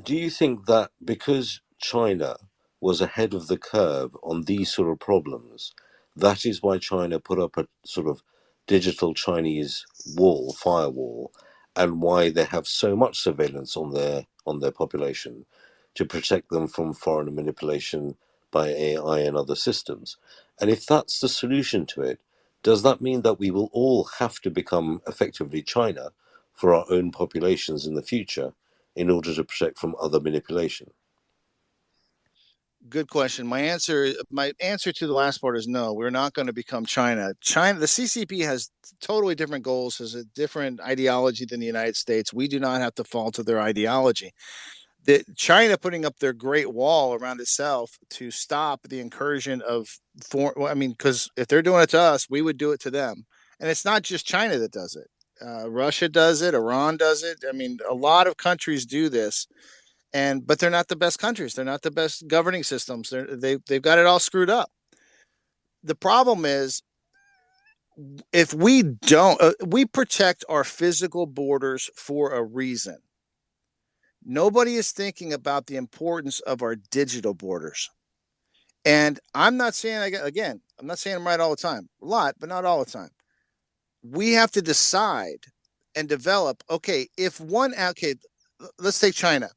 Do you think that because China was ahead of the curve on these sort of problems, that is why China put up a sort of digital Chinese firewall, and why they have so much surveillance on their population to protect them from foreign manipulation by AI and other systems? And if that's the solution to it, does that mean that we will all have to become effectively China for our own populations in the future, in order to protect from other manipulation? Good question. My answer to the last part is no. We're not going to become China. The CCP has totally different goals, has a different ideology than the United States. We do not have to fall to their ideology. China putting up their Great Wall around itself to stop the incursion of because if they're doing it to us, we would do it to them. And it's not just China that does it. Russia does it. Iran does it. I mean, a lot of countries do this, but they're not the best countries. They're not the best governing systems. They've got it all screwed up. The problem is, if we don't, we protect our physical borders for a reason. Nobody is thinking about the importance of our digital borders. And I'm not saying, again, I'm not saying I'm right all the time, a lot, but not all the time. We have to decide and develop, let's take China.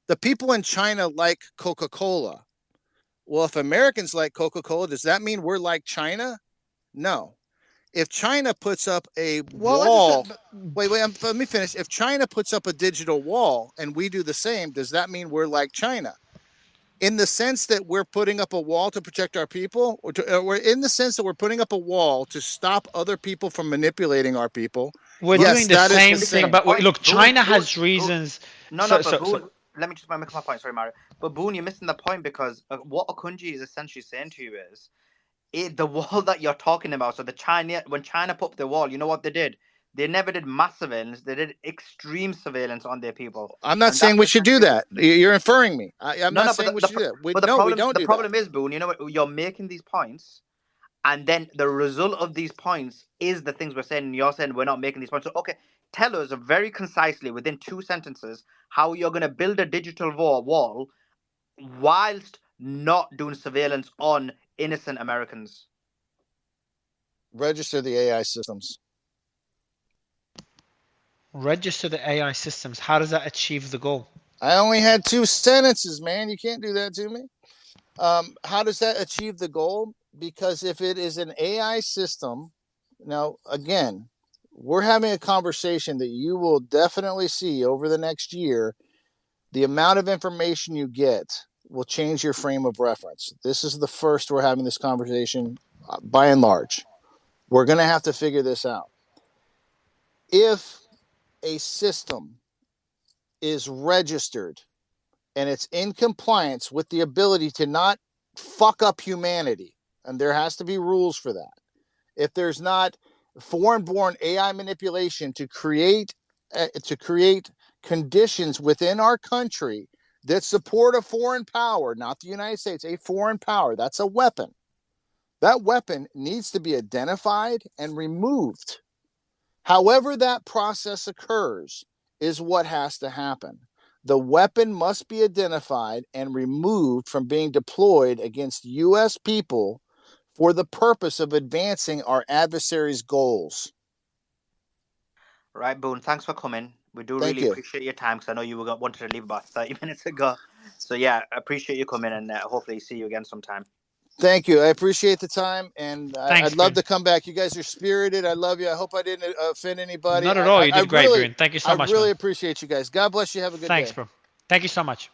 The people in China like Coca-Cola. Well, if Americans like Coca-Cola, does that mean we're like China? No. If China puts up a wall, let me finish. If China puts up a digital wall and we do the same, does that mean we're like China? In the sense that we're putting up a wall to protect our people, or in the sense that we're putting up a wall to stop other people from manipulating our people. We're doing the same thing, but look, China has reasons. Boone, let me just make my point. Sorry, Mario. But Boone, you're missing the point, because what Akunji is essentially saying to you is, the wall that you're talking about. So when China put up the wall, you know what they did? They never did mass surveillance. They did extreme surveillance on their people. I'm not saying we should do that. You're inferring me. I'm not saying we should do that. We don't. The problem is, Boone, you know what? You're making these points, and then the result of these points is the things we're saying. And you're saying we're not making these points. So, okay, tell us very concisely within 2 sentences how you're going to build a digital wall whilst not doing surveillance on innocent Americans. Register the AI systems. Register the AI systems. How does that achieve the goal? I only had 2 sentences, man. You can't do that to me. How does that achieve the goal? Because if it is an AI system, now again, we're having a conversation that you will definitely see over the next year. The amount of information you get will change your frame of reference. This is the first we're having this conversation, by and large. We're going to have to figure this out. If a system is registered and it's in compliance with the ability to not fuck up humanity, and there has to be rules for that. If there's not foreign-born AI manipulation to create conditions within our country that support a foreign power, not the United States, a foreign power, that's a weapon. That weapon needs to be identified and removed. However that process occurs is what has to happen. The weapon must be identified and removed from being deployed against U.S. people for the purpose of advancing our adversaries' goals. Right, Boone. Thanks for coming. We do Thank really you. appreciate your time because I know you wanted to leave about 30 minutes ago. So yeah, appreciate you coming and hopefully see you again sometime. Thank you. I appreciate the time, and Thanks, I'd love Boone. to come back. You guys are spirited. I love you. I hope I didn't offend anybody. Not at all. You did great, Boone. Thank you so much, really man. appreciate you guys. God bless you. Have a good Thanks, day. bro. Thank you so much.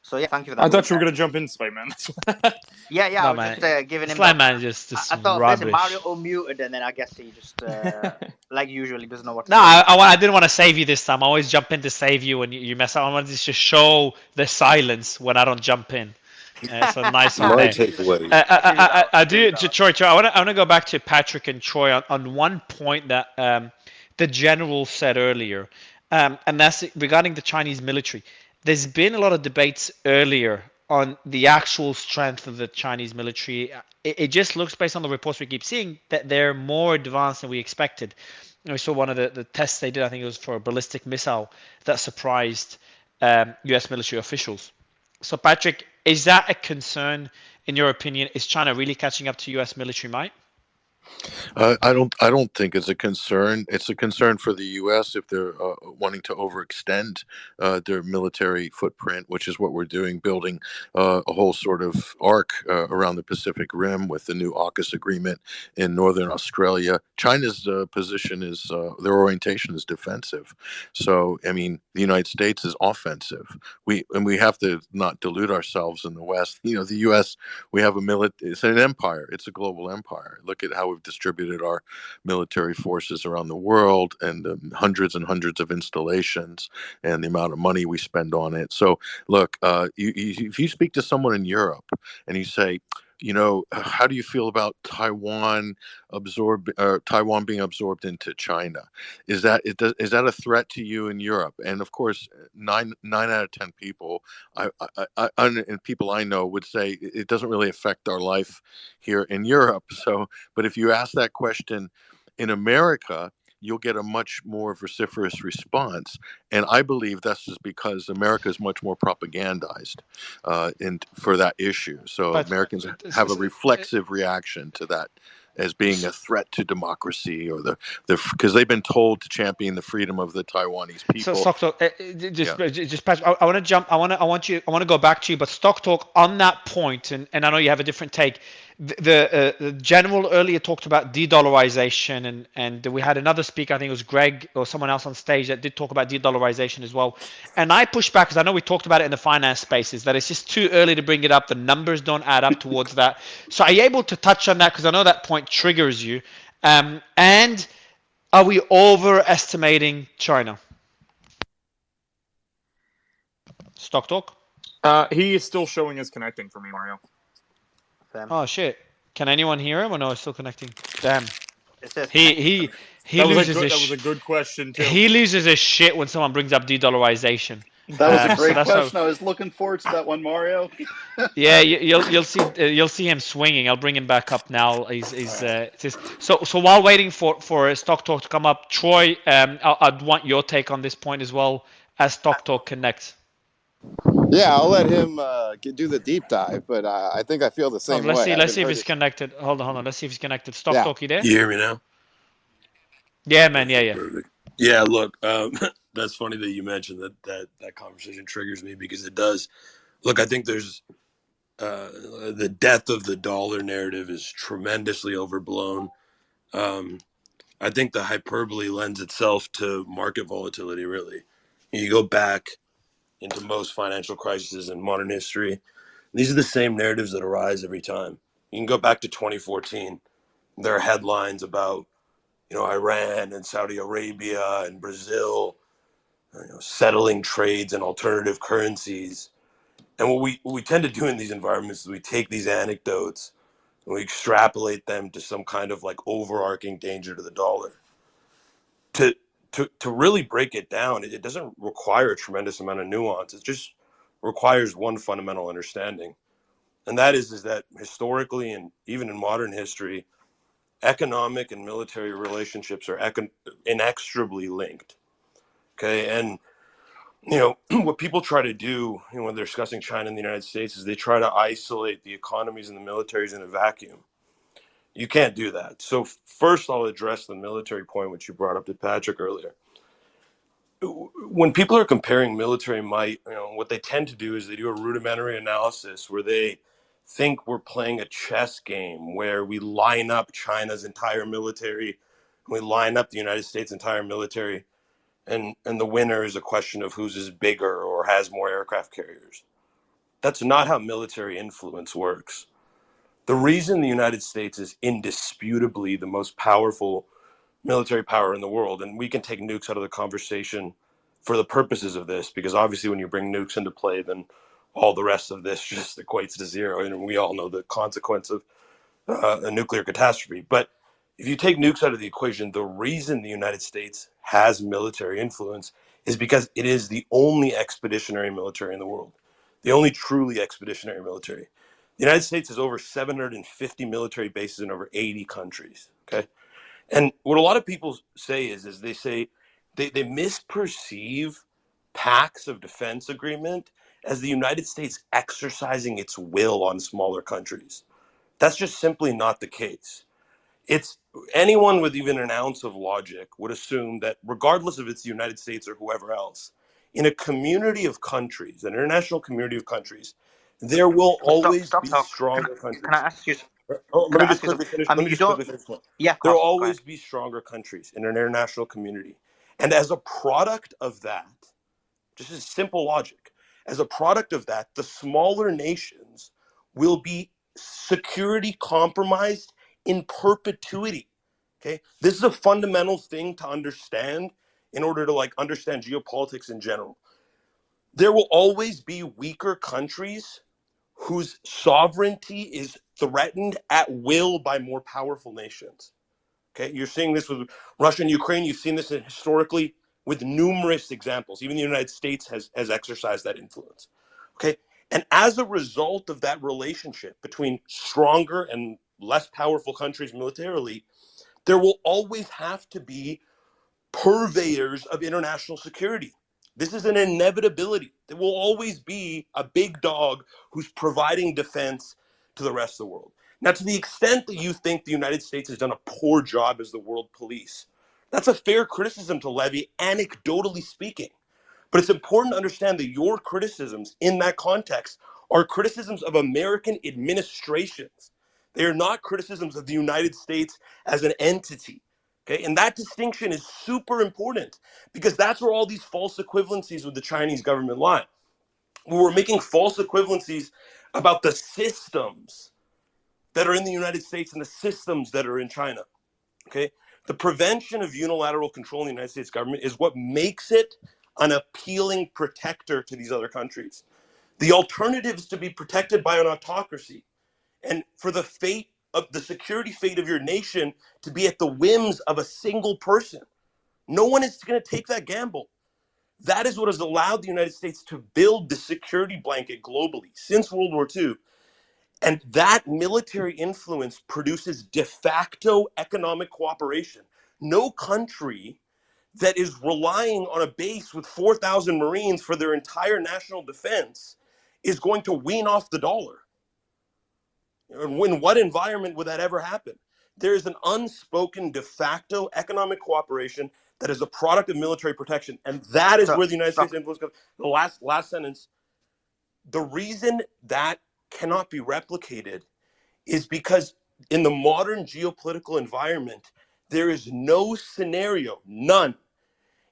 So yeah, thank you for that. I thought Boone. you were gonna jump in, Spider-Man. Yeah, I No, was man. just giving him Slime the. Man is just I thought basically rubbish. Mario unmuted and then I guess he just like usually doesn't know what to No, say. I didn't want to save you this time. I always jump in to save you when you mess up. I wanted to just show the silence when I don't jump in. So nice one My there. takeaway. I do, Troy. I want to go back to Patrick and Troy on one point that the general said earlier, and that's regarding the Chinese military. There's been a lot of debates earlier on the actual strength of the Chinese military. It just looks, based on the reports we keep seeing, that they're more advanced than we expected. We saw one of the tests they did, I think it was for a ballistic missile, that surprised US military officials. So, Patrick, is that a concern in your opinion? Is China really catching up to US military might? I don't think it's a concern. It's a concern for the U.S. if they're wanting to overextend their military footprint, which is what we're doing, building a whole sort of arc around the Pacific Rim with the new AUKUS agreement in northern Australia. China's position is their orientation is defensive. So, I mean, the United States is offensive. We have to not delude ourselves in the West. You know, the U.S. we have it's an empire. It's a global empire. Look at how we've distributed our military forces around the world and hundreds and hundreds of installations and the amount of money we spend on it. So look, if you speak to someone in Europe and you say, you know, how do you feel about Taiwan being absorbed into China? Is that a threat to you in Europe? And of course, nine out of 10 people, and people I know would say it doesn't really affect our life here in Europe. So, but if you ask that question in America, you'll get a much more vociferous response. And I believe that's just because America is much more propagandized for that issue. So But Americans have a reflexive reaction to that as being a threat to democracy, or because they've been told to champion the freedom of the Taiwanese people. So Stock Talk, just Patrick, I want to jump. I want to go back to you, but Stock Talk on that point, and I know you have a different take. The general earlier talked about de-dollarization, and we had another speaker, I think it was Greg or someone else on stage, that did talk about de-dollarization as well. And I pushed back because I know we talked about it in the finance spaces, that it's just too early to bring it up. The numbers don't add up towards that. So are you able to touch on that? Because I know that point triggers you. And are we overestimating China? Stock Talk? He is still showing as connecting for me, Mario. Oh shit! Can anyone hear him or no? It's still connecting. Damn. He loses that was a good question too. He loses his shit when someone brings up de-dollarization. That was a great question. I was looking forward to that one, Mario. Yeah, you'll see him swinging. I'll bring him back up now. So while waiting for Stock Talk to come up, Troy, I'd want your take on this point as well as Stock Talk connects. Yeah, I'll let him do the deep dive, but I think I feel the Oh, same way. I let's haven't see if heard he's it. connected. Hold on, hold on. Let's see if he's connected. Stop Yeah. talking there. You hear me now? Yeah, man. Yeah, Okay, yeah. perfect. Yeah, look, that's funny that you mentioned that conversation triggers me because it does. Look, I think there's the death of the dollar narrative is tremendously overblown. Um, I think the hyperbole lends itself to market volatility, really. You go back into most financial crises in modern history, these are the same narratives that arise every time. You can go back to 2014. There are headlines about, Iran and Saudi Arabia and Brazil, settling trades and alternative currencies. And what we tend to do in these environments is we take these anecdotes and we extrapolate them to some kind of like overarching danger to the dollar. To to really break it down, it doesn't require a tremendous amount of nuance. It just requires one fundamental understanding, and that is that historically and even in modern history, economic and military relationships are inextricably linked. Okay, and what people try to do, when they're discussing China and the United States, is they try to isolate the economies and the militaries in a vacuum. You can't do that. So first, I'll address the military point, which you brought up to Patrick earlier. When people are comparing military might, what they tend to do is they do a rudimentary analysis where they think we're playing a chess game where we line up China's entire military, we line up the United States' entire military, and the winner is a question of whose is bigger or has more aircraft carriers. That's not how military influence works. The reason the United States is indisputably the most powerful military power in the world, and we can take nukes out of the conversation for the purposes of this, because obviously when you bring nukes into play, then all the rest of this just equates to zero, and we all know the consequence of a nuclear catastrophe. But if you take nukes out of the equation, the reason the United States has military influence is because it is the only expeditionary military in the world, the only truly expeditionary military. The United States has over 750 military bases in over 80 countries. Okay. And what a lot of people say is they say they misperceive pacts of defense agreement as the United States exercising its will on smaller countries. That's just simply not the case. It's anyone with even an ounce of logic would assume that regardless if it's the United States or whoever else, in a community of countries, an international community of countries, there will always Stop be talk. stronger Can I countries. ask you? Oh, Can let I me just ask you quickly something? finish. I Let mean, me you just don't. quickly finish. Yeah, of There will course. Go ahead. always be stronger countries in an international community. And as a product of that, just as simple logic, as a product of that, the smaller nations will be security compromised in perpetuity. Okay. This is a fundamental thing to understand in order to understand geopolitics in general. There will always be weaker countries whose sovereignty is threatened at will by more powerful nations. Okay, you're seeing this with Russia and Ukraine. You've seen this historically with numerous examples. Even the United States has exercised that influence. Okay, and as a result of that relationship between stronger and less powerful countries militarily, there will always have to be purveyors of international security. This is an inevitability. There will always be a big dog who's providing defense to the rest of the world. Now, to the extent that you think the United States has done a poor job as the world police, that's a fair criticism to levy, anecdotally speaking. But it's important to understand that your criticisms in that context are criticisms of American administrations. They are not criticisms of the United States as an entity. Okay, and that distinction is super important because that's where all these false equivalencies with the Chinese government lie. We're making false equivalencies about the systems that are in the United States and the systems that are in China. Okay, the prevention of unilateral control in the United States government is what makes it an appealing protector to these other countries. The alternative is to be protected by an autocracy and for the fate of the security fate of your nation to be at the whims of a single person. No one is going to take that gamble. That is what has allowed the United States to build the security blanket globally since World War II. And that military influence produces de facto economic cooperation. No country that is relying on a base with 4,000 Marines for their entire national defense is going to wean off the dollar? In what environment would that ever happen? There is an unspoken de facto economic cooperation that is a product of military protection, and that is So where the United stock. States influence comes. The last sentence. The reason that cannot be replicated is because in the modern geopolitical environment, there is no scenario, none,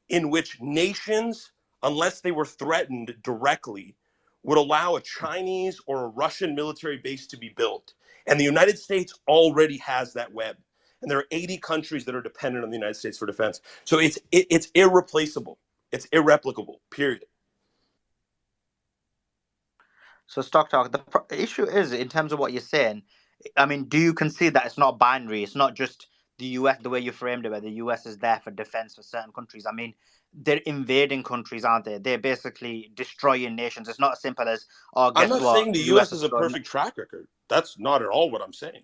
in which nations, unless they were threatened directly, would allow a Chinese or a Russian military base to be built. And the United States already has that web. And there are 80 countries that are dependent on the United States for defense. So it's irreplaceable. It's irreplicable, period. So stock talk. The issue is in terms of what you're saying. I mean, do you concede that it's not binary? It's not just the US the way you framed it, where the US is there for defense for certain countries. I mean, they're invading countries, aren't they? They're basically destroying nations. It's not as simple as, oh, I'm guess not what? saying the US U.S. is is a going. perfect track record. That's not at all what I'm saying.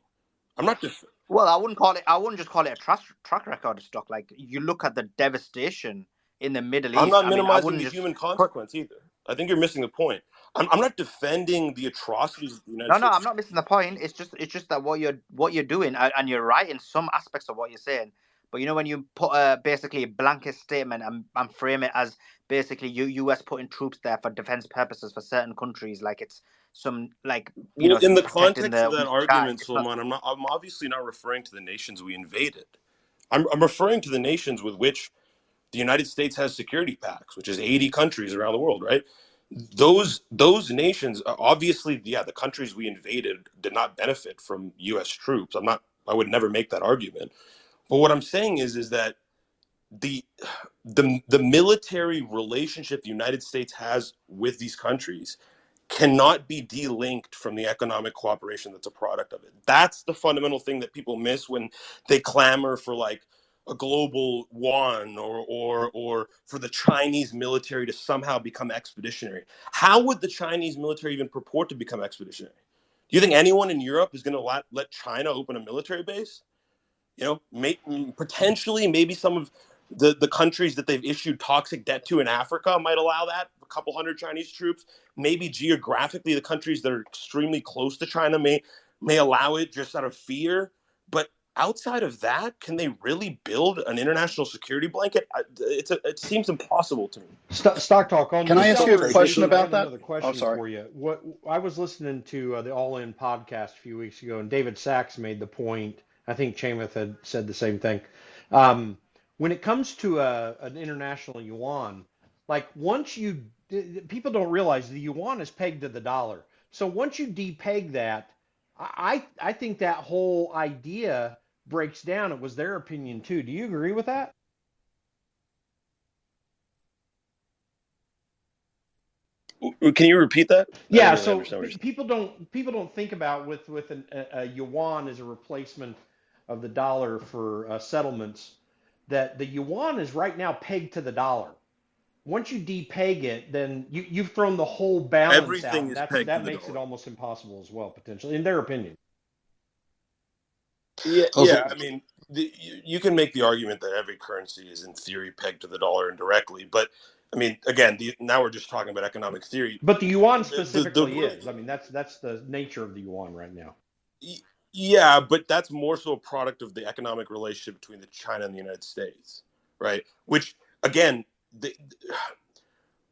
I'm not just. Well, I wouldn't call it. I wouldn't just call it a track record of stock. Like you look at the devastation in the Middle I'm East. not I mean, I minimizing wouldn't the just human put. consequence either. I think you're missing the point. I'm not defending the atrocities of the United No, I'm States. not missing the point. It's just that what you're doing, and you're right in some aspects of what you're saying. But you know, when you put basically a blanket statement and frame it as basically US putting troops there for defense purposes for certain countries, like it's some like Well, in the protecting context of the that weak guy. argument, It's not. Suleiman, I'm obviously not referring to the nations we invaded. I'm referring to the nations with which the United States has security pacts, which is 80 countries around the world, right? Those nations, obviously, yeah, the countries we invaded did not benefit from U.S. troops. I would never make that argument. But what I'm saying is that the the military relationship the United States has with these countries cannot be delinked from the economic cooperation that's a product of it. That's the fundamental thing that people miss when they clamor for like a global yuan or for the Chinese military to somehow become expeditionary. How would the Chinese military even purport to become expeditionary? Do you think anyone in Europe is going to let China open a military base? Potentially, maybe some of the countries that they've issued toxic debt to in Africa might allow that. A couple hundred Chinese troops. Maybe geographically, the countries that are extremely close to China may allow it just out of fear. But outside of that, can they really build an international security blanket? It seems impossible to me. Stock talk on Can the I ask you a question dollarization. I about have that? another Oh, question sorry. for you. What I was listening to the All In podcast a few weeks ago, and David Sachs made the point. I think Chamath had said the same thing. When it comes to an international yuan, like people don't realize the yuan is pegged to the dollar. So once you depeg that, I think that whole idea breaks down. It was their opinion too. Do you agree with that? Can you repeat that? I didn't Yeah, really so understand what you're saying. people don't think about with a yuan as a replacement of the dollar for settlements that the yuan is right now pegged to the dollar. Once you depeg it, then you've thrown the whole balance out, Everything and is pegged to that the makes it dollar. almost impossible as well, potentially, in their opinion. Yeah, Also, yeah. I mean, you can make the argument that every currency is in theory pegged to the dollar indirectly, but I mean, again, now we're just talking about economic theory. But the yuan The specifically real, is. I mean, that's the nature of the yuan right now. yeah, but that's more so a product of the economic relationship between China and the United States, right? Which again,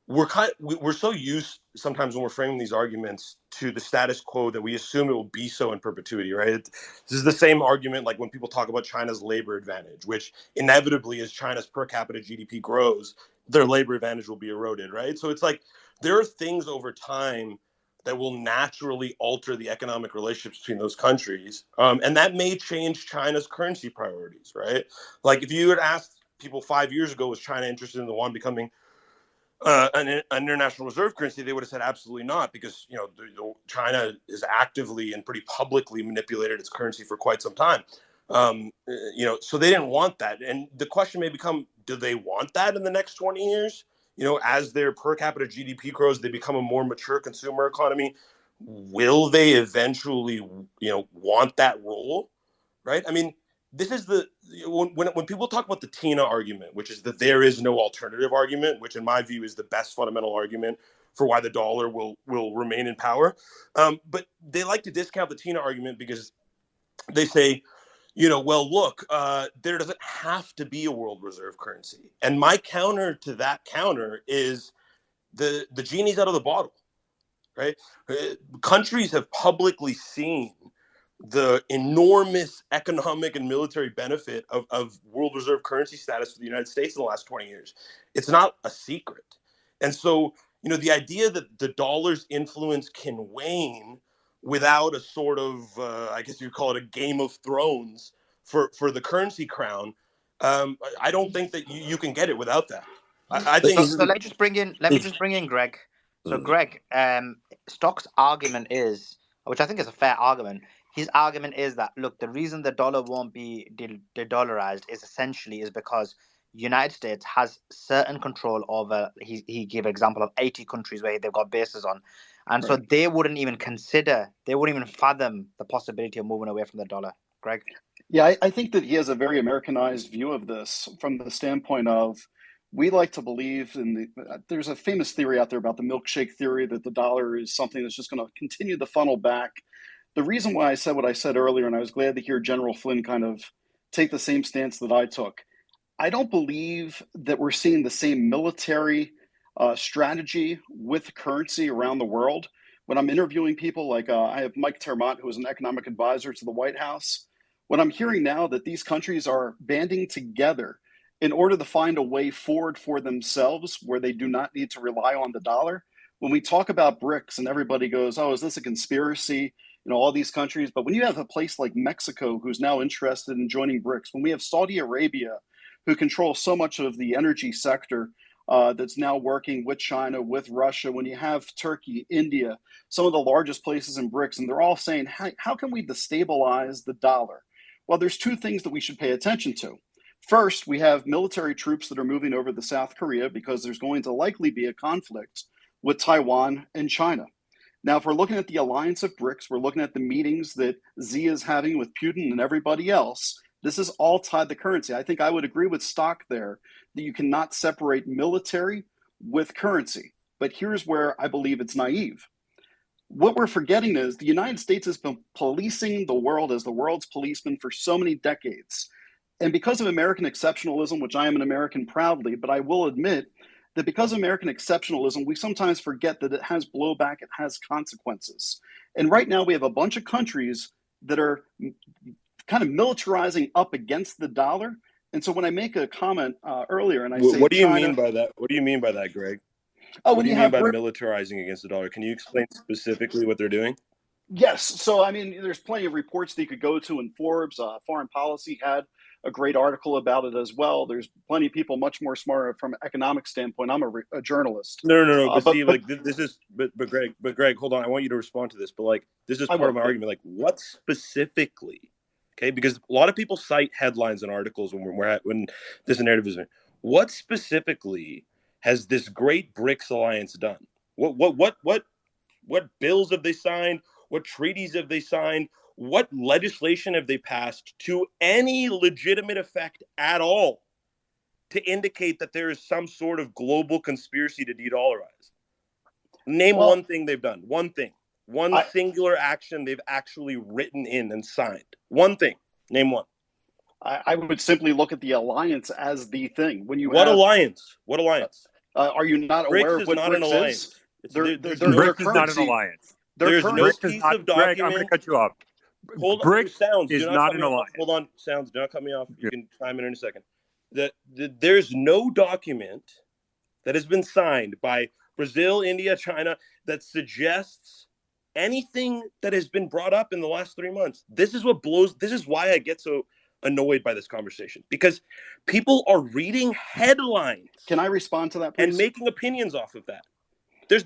we're so used sometimes when we're framing these arguments to the status quo that we assume it will be so in perpetuity, right? This is the same argument like when people talk about China's labor advantage, which inevitably as China's per capita GDP grows, their labor advantage will be eroded, right? So it's like there are things over time that will naturally alter the economic relationships between those countries, and that may change China's currency priorities, right? Like if you had asked people 5 years ago, was China interested in the yuan becoming an international reserve currency, they would have said absolutely not, because China has actively and pretty publicly manipulated its currency for quite some time. So they didn't want that, and the question may become: do they want that in the next 20 years? As their per capita GDP grows, they become a more mature consumer economy. Will they eventually, want that role? Right? I mean, this is the when people talk about the Tina argument, which is that there is no alternative argument, which in my view is the best fundamental argument for why the dollar will remain in power. But they like to discount the Tina argument because they say, well, look, there doesn't have to be a world reserve currency. And my counter to that counter is the genie's out of the bottle, right? Countries have publicly seen the enormous economic and military benefit of world reserve currency status for the United States in the last 20 years. It's not a secret. And so, the idea that the dollar's influence can wane without a sort of, I guess you'd call it a Game of Thrones for the currency crown, I don't think that you can get it without that. I think. So let me just bring in Greg. So Greg, Stock's argument is, which I think is a fair argument. His argument is that, look, the reason the dollar won't be de-dollarized is because United States has certain control over. He gave an example of 80 countries where they've got bases on, and so they wouldn't even fathom the possibility of moving away from the dollar. Greg? Yeah, I think that he has a very Americanized view of this from the standpoint of, we like to believe there's a famous theory out there about the milkshake theory, that the dollar is something that's just going to continue to funnel back. The reason why I said what I said earlier, and I was glad to hear General Flynn kind of take the same stance that I took, I don't believe that we're seeing the same military strategy with currency around the world. When I'm interviewing people, like I have Mike Termont, who is an economic advisor to the White House, what I'm hearing now that these countries are banding together in order to find a way forward for themselves where they do not need to rely on the dollar. When we talk about BRICS and everybody goes, oh, is this a conspiracy? All these countries. But when you have a place like Mexico, who's now interested in joining BRICS, when we have Saudi Arabia, who controls so much of the energy sector, that's now working with China, with Russia, when you have Turkey, India, some of the largest places in BRICS, and they're all saying, how can we destabilize the dollar? Well, there's two things that we should pay attention to. First, we have military troops that are moving over to South Korea because there's going to likely be a conflict with Taiwan and China. Now, if we're looking at the alliance of BRICS, we're looking at the meetings that Xi is having with Putin and everybody else, this is all tied to currency. I think I would agree with Stock there that you cannot separate military with currency. But here's where I believe it's naive. What we're forgetting is the United States has been policing the world as the world's policeman for so many decades. And because of American exceptionalism, which I am an American proudly, but I will admit that because of American exceptionalism, we sometimes forget that it has blowback, it has consequences. And right now we have a bunch of countries that are kind of militarizing up against the dollar. And so when I make a comment earlier and I say, what do you China, mean by that? What do you mean by that, Greg? Oh, what do you mean by militarizing against the dollar? Can you explain specifically what they're doing? Yes. So, I mean, there's plenty of reports that you could go to in Forbes. Foreign Policy had a great article about it as well. There's plenty of people much more smarter from an economic standpoint. I'm a journalist. No. But Greg, hold on. I want you to respond to this. But this is part of my argument. What specifically? Okay, because a lot of people cite headlines and articles when this narrative is. What specifically has this great BRICS alliance done? What bills have they signed? What treaties have they signed? What legislation have they passed to any legitimate effect at all to indicate that there is some sort of global conspiracy to de-dollarize? Name one thing they've done. One thing. One singular action they've actually written in and signed. One thing. Name one. I would simply look at the alliance as the thing. What alliance? What alliance? Are you not aware of what BRICS is? BRICS is not an alliance. There's no piece of document. Greg, I'm going to cut you off. BRICS is not an alliance. Hold on, Sounds. Do not cut me off. You can chime in a second. There's no document that has been signed by Brazil, India, China that suggests anything that has been brought up in the last 3 months. This is why I get so annoyed by this conversation, because people are reading headlines. Can I respond to that, please? And making opinions off of that.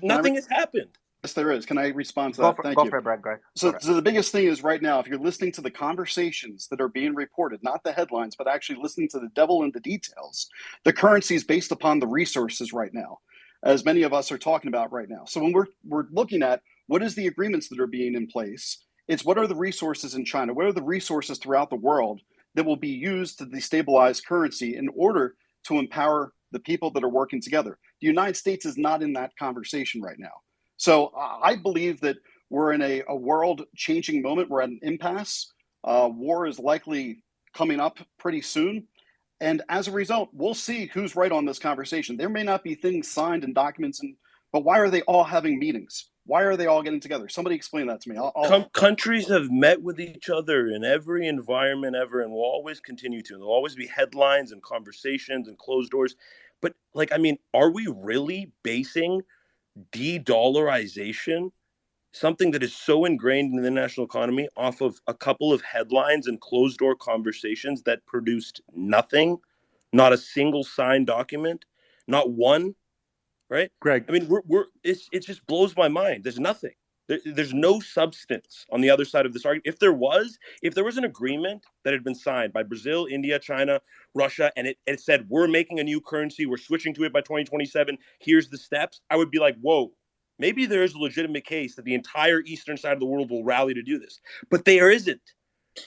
Nothing has happened. Yes, there is. Can I respond to that? Thank you. Go for it, Brad, Greg. So the biggest thing is right now, if you're listening to the conversations that are being reported, not the headlines, but actually listening to the devil in the details, the currency is based upon the resources right now, as many of us are talking about right now. So when we're looking at what is the agreements that are being in place, it's what are the resources in China? What are the resources throughout the world that will be used to destabilize currency in order to empower the people that are working together. The United States is not in that conversation right now. So I believe that we're in a world-changing moment. We're at an impasse. War is likely coming up pretty soon. And as a result, we'll see who's right on this conversation. There may not be things signed and documents, but why are they all having meetings? Why are they all getting together? Somebody explain that to me. Countries have met with each other in every environment ever and will always continue to. And there'll always be headlines and conversations and closed doors. But, are we really basing de-dollarization, something that is so ingrained in the national economy, off of a couple of headlines and closed-door conversations that produced nothing, not a single signed document, not one, right? Greg, it just blows my mind. There's nothing. There's no substance on the other side of this argument. If there was an agreement that had been signed by Brazil, India, China, Russia, and it said, we're making a new currency, we're switching to it by 2027, here's the steps, I would be like, whoa, maybe there is a legitimate case that the entire eastern side of the world will rally to do this. But there isn't.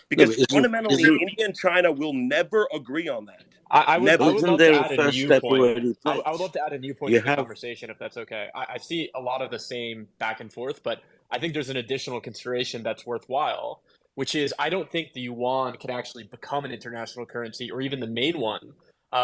Because fundamentally, India and China will never agree on that. I would love to add a new point. I would love to add a new point to the conversation, if that's okay. I see a lot of the same back and forth, but I think there's an additional consideration that's worthwhile, which is I don't think the yuan can actually become an international currency or even the main one,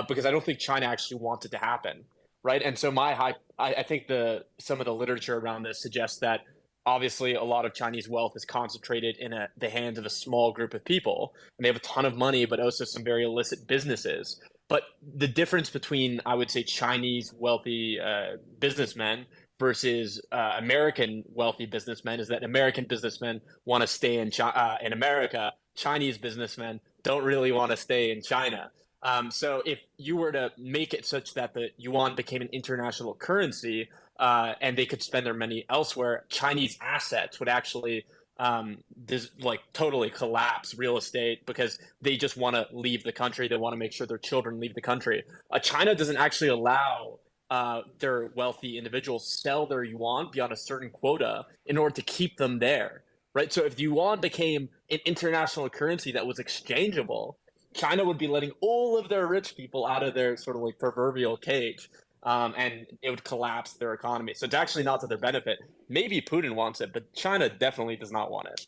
because I don't think China actually wants it to happen, right? And so I think some of the literature around this suggests that obviously a lot of Chinese wealth is concentrated in the hands of a small group of people, and they have a ton of money, but also some very illicit businesses. But the difference between, I would say, Chinese wealthy businessmen versus American wealthy businessmen is that American businessmen want to stay in America. Chinese businessmen don't really want to stay in China. So if you were to make it such that the yuan became an international currency, and they could spend their money elsewhere, Chinese assets would actually totally collapse real estate because they just want to leave the country. They want to make sure their children leave the country. China doesn't actually allow their wealthy individuals sell their yuan beyond a certain quota in order to keep them there, right? So if the yuan became an international currency that was exchangeable, China would be letting all of their rich people out of their sort of proverbial cage. And it would collapse their economy. So it's actually not to their benefit. Maybe Putin wants it, but China definitely does not want it.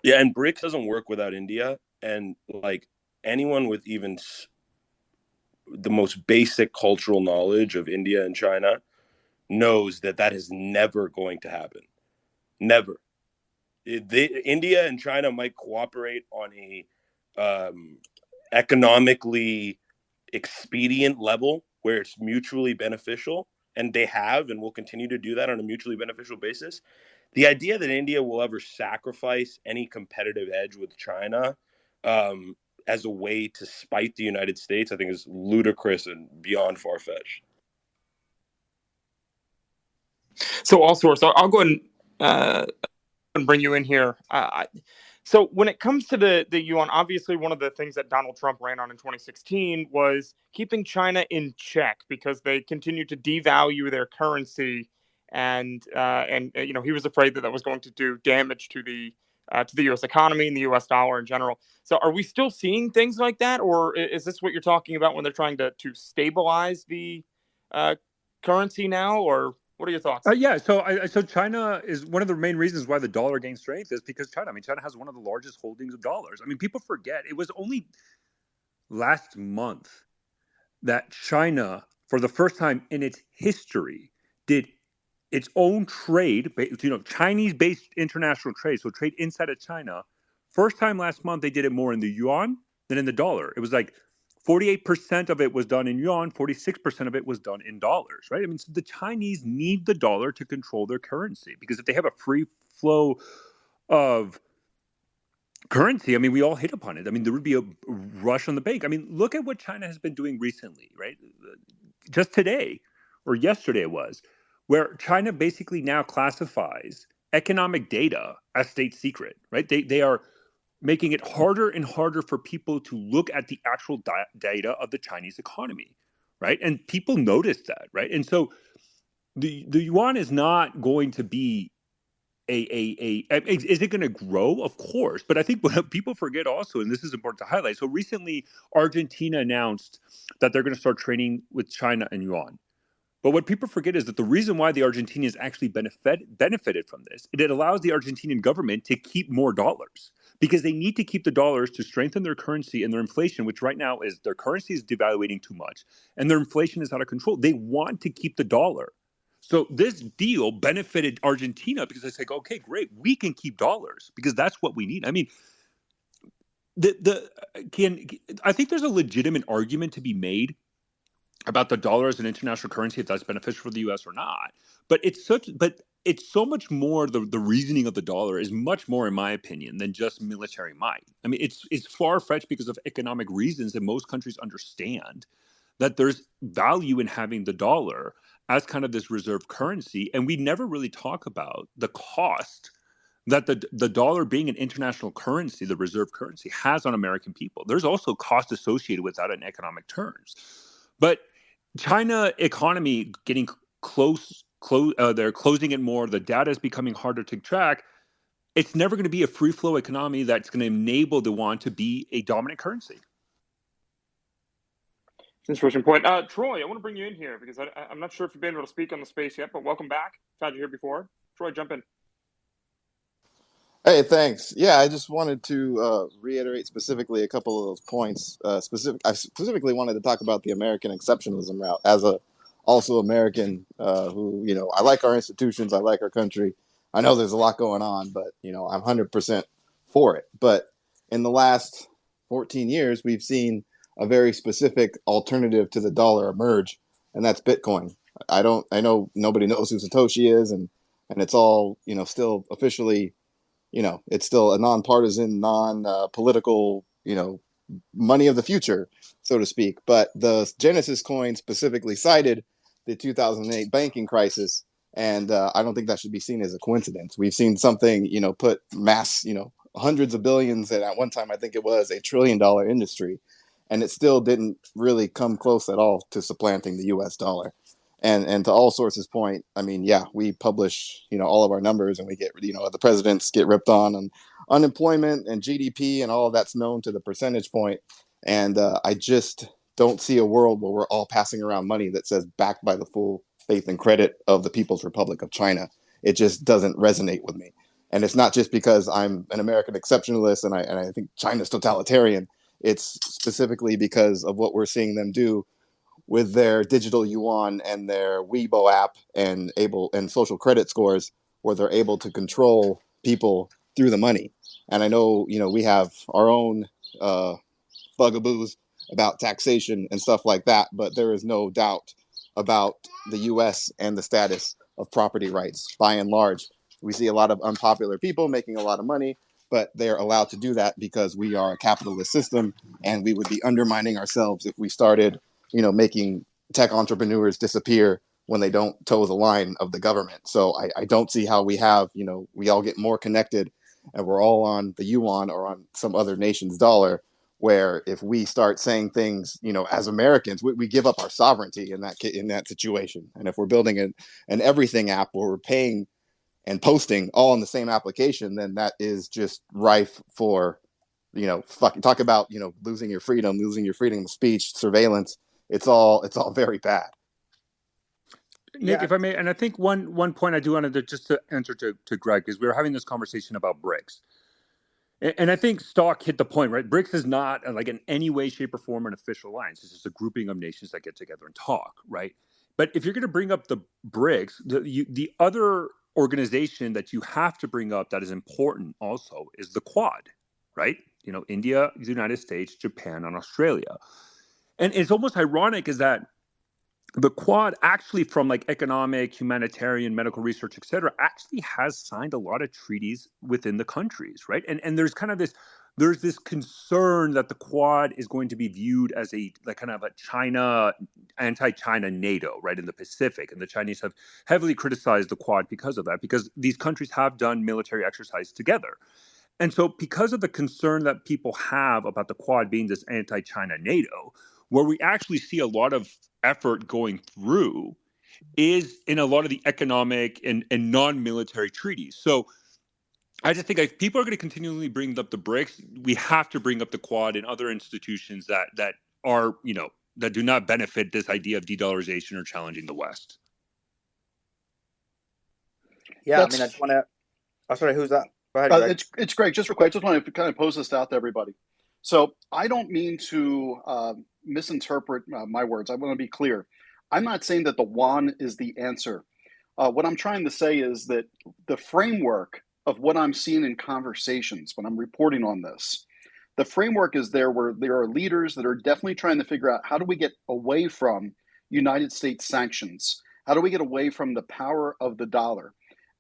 Yeah, and BRICS doesn't work without India. And anyone with even the most basic cultural knowledge of India and China knows that is never going to happen. Never. India and China might cooperate on a economically expedient level where it's mutually beneficial, and they have and will continue to do that on a mutually beneficial basis. The idea that India will ever sacrifice any competitive edge with China as a way to spite the United States, I think, is ludicrous and beyond far-fetched. So, All Source, I'll go and bring you in here. So when it comes to the yuan, obviously one of the things that Donald Trump ran on in 2016 was keeping China in check because they continued to devalue their currency, and he was afraid that was going to do damage to the U.S. economy and the U.S. dollar in general. So are we still seeing things like that, or is this what you're talking about when they're trying to stabilize the currency now, or what are your thoughts? So China is one of the main reasons why the dollar gained strength is because China has one of the largest holdings of dollars. People forget it was only last month that China, for the first time in its history, did its own trade, Chinese-based international trade, so trade inside of China. First time last month they did it more in the yuan than in the dollar. It was 48% of it was done in yuan, 46% of it was done in dollars, right? So the Chinese need the dollar to control their currency because if they have a free flow of currency, we all hit upon it. There would be a rush on the bank. Look at what China has been doing recently, right? Just today or yesterday it was, where China basically now classifies economic data as state secret, right? They are making it harder and harder for people to look at the actual data of the Chinese economy, right? And people notice that, right? And so the yuan is not going to be is it going to grow? Of course. But I think what people forget also, and this is important to highlight. So recently, Argentina announced that they're going to start trading with China and yuan. But what people forget is that the reason why the Argentinians actually benefited from this, it allows the Argentinian government to keep more dollars because they need to keep the dollars to strengthen their currency and their inflation, which right now is their currency is devaluating too much and their inflation is out of control. They want to keep the dollar. So this deal benefited Argentina because it's like, okay, great, we can keep dollars because that's what we need. I mean, I think there's a legitimate argument to be made about the dollar as an international currency, if that's beneficial for the U.S. or not. But it's so much more. The reasoning of the dollar is much more, in my opinion, than just military might. I mean, it's far fetched because of economic reasons, and most countries understand that there's value in having the dollar as kind of this reserve currency, and we never really talk about the cost that the dollar being an international currency, the reserve currency, has on American people. There's also cost associated with that in economic terms. But China economy getting they're closing it more. The data is becoming harder to track. It's never going to be a free flow economy that's going to enable the yuan to be a dominant currency. Interesting point. Troy, I want to bring you in here because I'm not sure if you've been able to speak on the space yet, but welcome back. I've had you here before. Troy, jump in. Hey, thanks. Yeah, I just wanted to reiterate specifically a couple of those points. I specifically wanted to talk about the American exceptionalism route as a also American who, I like our institutions, I like our country. I know there's a lot going on, but, I'm 100% for it. But in the last 14 years, we've seen a very specific alternative to the dollar emerge, and that's Bitcoin. I know nobody knows who Satoshi is, and it's all, still officially, it's still a nonpartisan, non-political, money of the future, so to speak. But the Genesis coin specifically cited the 2008 banking crisis, and I don't think that should be seen as a coincidence. We've seen something, put mass, hundreds of billions, and at one time I think it was $1 trillion industry, and it still didn't really come close at all to supplanting the U.S. dollar. And to all sources' point, I mean, yeah, we publish, all of our numbers, and we get, the presidents get ripped on unemployment and GDP, and all of that's known to the percentage point. And I just don't see a world where we're all passing around money that says backed by the full faith and credit of the People's Republic of China. It just doesn't resonate with me. And it's not just because I'm an American exceptionalist and I think China's totalitarian. It's specifically because of what we're seeing them do with their digital yuan and their Weibo app and social credit scores, where they're able to control people through the money. And I know, we have our own bugaboos about taxation and stuff like that, but there is no doubt about the U.S. and the status of property rights. By and large, we see a lot of unpopular people making a lot of money, but they're allowed to do that because we are a capitalist system, and we would be undermining ourselves if we started making tech entrepreneurs disappear when they don't toe the line of the government. So I don't see how we have, we all get more connected and we're all on the yuan or on some other nation's dollar, where if we start saying things, as Americans, we give up our sovereignty in that situation. And if we're building an everything app where we're paying and posting all in the same application, then that is just rife for, talk about, losing your freedom of speech, surveillance. It's all very bad. Nick, Yeah. if I may, and I think one point I do want to just to answer to Greg, is we were having this conversation about BRICS. And I think Stock hit the point, right? BRICS is not like in any way, shape, or form an official alliance. It's just a grouping of nations that get together and talk, right? But if you're going to bring up the BRICS, the other organization that you have to bring up that is important also is the Quad, right? India, the United States, Japan, and Australia. And it's almost ironic is that the Quad actually, from like economic, humanitarian, medical research, et cetera, actually has signed a lot of treaties within the countries, right? And there's kind of there's this concern that the Quad is going to be viewed as a anti-China NATO, right, in the Pacific. And the Chinese have heavily criticized the Quad because of that, because these countries have done military exercise together. And so because of the concern that people have about the Quad being this anti-China NATO, where we actually see a lot of effort going through is in a lot of the economic and non-military treaties. So I just think if people are going to continually bring up the BRICS, we have to bring up the Quad and other institutions that are, that do not benefit this idea of de-dollarization or challenging the West. Yeah, I mean, I just want to. Oh, sorry, who's that? Go ahead, Greg. It's Greg. Just real quick, I just want to kind of pose this out to everybody. So I don't mean to misinterpret my words. I want to be clear. I'm not saying that the yuan is the answer. What I'm trying to say is that the framework of what I'm seeing in conversations when I'm reporting on this, the framework is there where there are leaders that are definitely trying to figure out how do we get away from United States sanctions? How do we get away from the power of the dollar?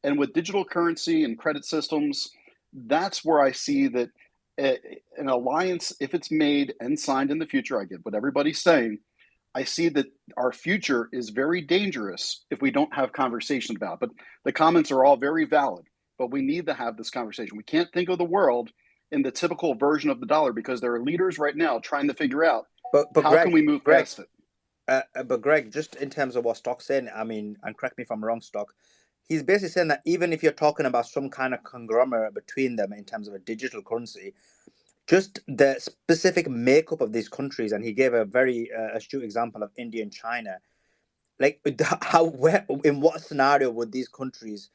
And with digital currency and credit systems, that's where I see that an alliance, if it's made and signed in the future, I get what everybody's saying. I see that our future is very dangerous if we don't have conversation about it. But the comments are all very valid, but we need to have this conversation. We can't think of the world in the typical version of the dollar because there are leaders right now trying to figure out but how Greg, can we move past it. But Greg, just in terms of what Stock's saying, I mean, and correct me if I'm wrong, Stock, he's basically saying that even if you're talking about some kind of conglomerate between them in terms of a digital currency, just the specific makeup of these countries, and he gave a very astute example of India and China. Like, in what scenario would these countries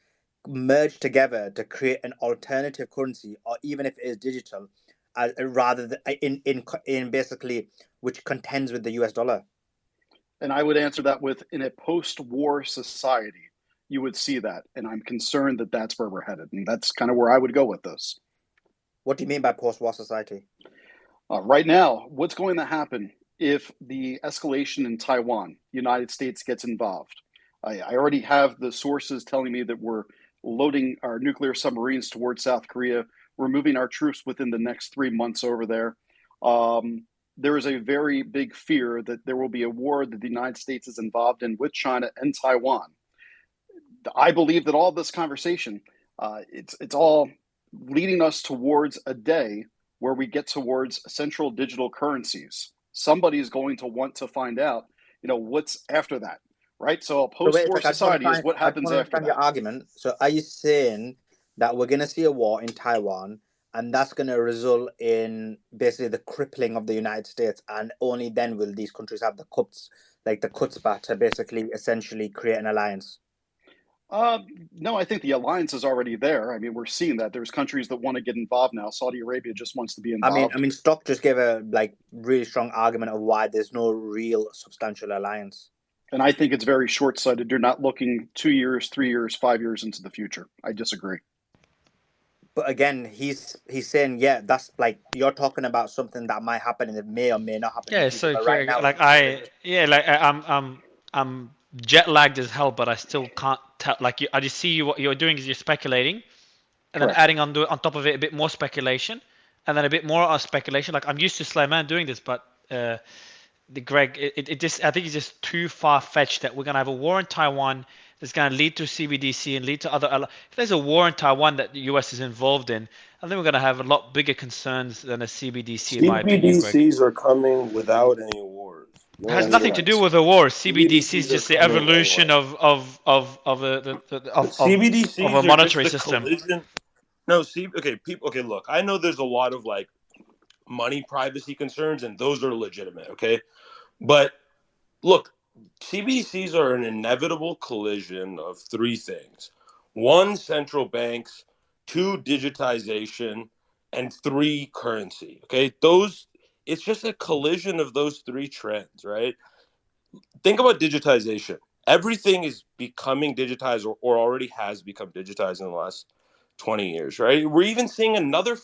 merge together to create an alternative currency, or even if it is digital, rather than in basically which contends with the US dollar? And I would answer that with, in a post-war society, you would see that. And I'm concerned that that's where we're headed. And that's kind of where I would go with this. What do you mean by post-war society? Right now, what's going to happen if the escalation in Taiwan, United States gets involved? I already have the sources telling me that we're loading our nuclear submarines towards South Korea. We're moving our troops within the next 3 months over there. There is a very big fear that there will be a war that the United States is involved in with China and Taiwan. I believe that all this conversation, it's all leading us towards a day where we get towards central digital currencies. Somebody's going to want to find out, what's after that, right? So a post-war society is what happens after that. Your argument. So are you saying that we're going to see a war in Taiwan, and that's going to result in basically the crippling of the United States, and only then will these countries have the chutzpah to basically essentially create an alliance? No, I think the alliance is already there. I mean, we're seeing that there's countries that want to get involved now. Saudi Arabia just wants to be involved. I mean, Stock just gave a really strong argument of why there's no real substantial alliance. And I think it's very short-sighted. You're not looking 2 years, 3 years, 5 years into the future. I disagree. But again, he's saying, yeah, that's like you're talking about something that might happen and it may or may not happen. Yeah, so right now, I'm jet lagged as hell, but I still can't tell. Like, I just see you. What you're doing is you're speculating, and then adding on top of it a bit more speculation, and then a bit more speculation. Like, I'm used to Slayman doing this, but Greg, it just, I think it's just too far fetched that we're gonna have a war in Taiwan that's gonna lead to CBDC and lead to other. If there's a war in Taiwan that the US is involved in, I think we're gonna have a lot bigger concerns than a CBDC. In my opinion, Greg. CBDCs are coming without any wars. It has nothing to do with the war. CBDC is just the evolution of a monetary system. No, people. Okay, look, I know there's a lot of money privacy concerns, and those are legitimate. Okay, but look, CBDCs are an inevitable collision of three things: one, central banks; two, digitization; and three, currency. Okay, it's just a collision of those three trends, right? Think about digitization. Everything is becoming digitized or already has become digitized in the last 20 years, right? We're even seeing another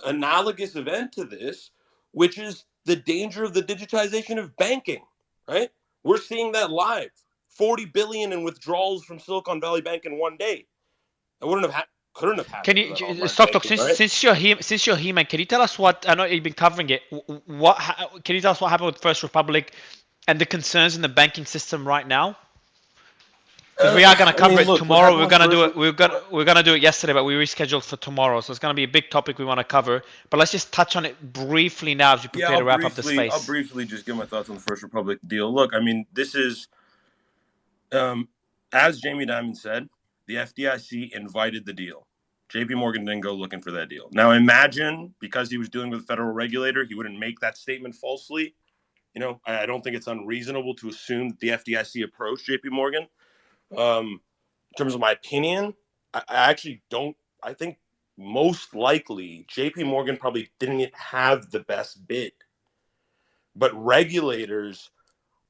analogous event to this, which is the danger of the digitization of banking, right? We're seeing that live. 40 billion in withdrawals from Silicon Valley Bank in one day. Couldn't have happened. Can you, Stock, since you're He-Man, can you tell us what, I know you've been covering it, can you tell us what happened with First Republic and the concerns in the banking system right now? Because we are going to cover it tomorrow. We're going to do it. We're going to do it yesterday, but we rescheduled for tomorrow. So it's going to be a big topic we want to cover. But let's just touch on it briefly now as we prepare to wrap up the space. I'll briefly just give my thoughts on the First Republic deal. Look, I mean, this is, as Jamie Dimon said, the FDIC invited the deal. JP Morgan didn't go looking for that deal. Now imagine, because he was dealing with a federal regulator, he wouldn't make that statement falsely. I don't think it's unreasonable to assume that the FDIC approached JP Morgan. In terms of my opinion, I actually don't. I think most likely JP Morgan probably didn't have the best bid, but regulators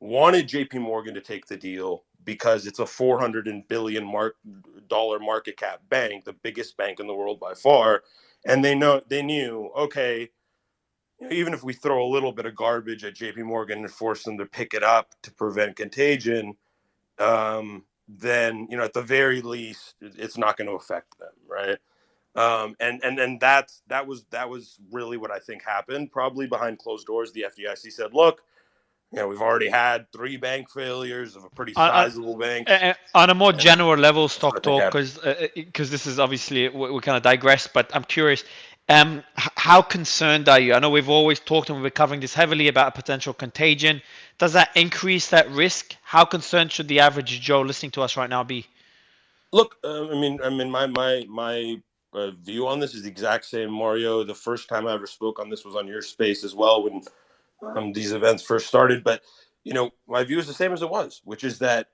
wanted JP Morgan to take the deal because it's a $400 billion market cap bank, the biggest bank in the world by far. And they knew, okay, even if we throw a little bit of garbage at JP Morgan and force them to pick it up to prevent contagion, then, at the very least, it's not going to affect them. Right. And that was really what I think happened. Probably behind closed doors, the FDIC said, look, we've already had 3 bank failures of a pretty sizable bank. On a more general level, stock think talk, because this is obviously we kind of digress, but I'm curious, how concerned are you? I know we've always talked and we're covering this heavily about a potential contagion. Does that increase that risk? How concerned should the average Joe listening to us right now be? Look, my view on this is the exact same, Mario. The first time I ever spoke on this was on your space as well when these events first started. But my view is the same as it was, which is that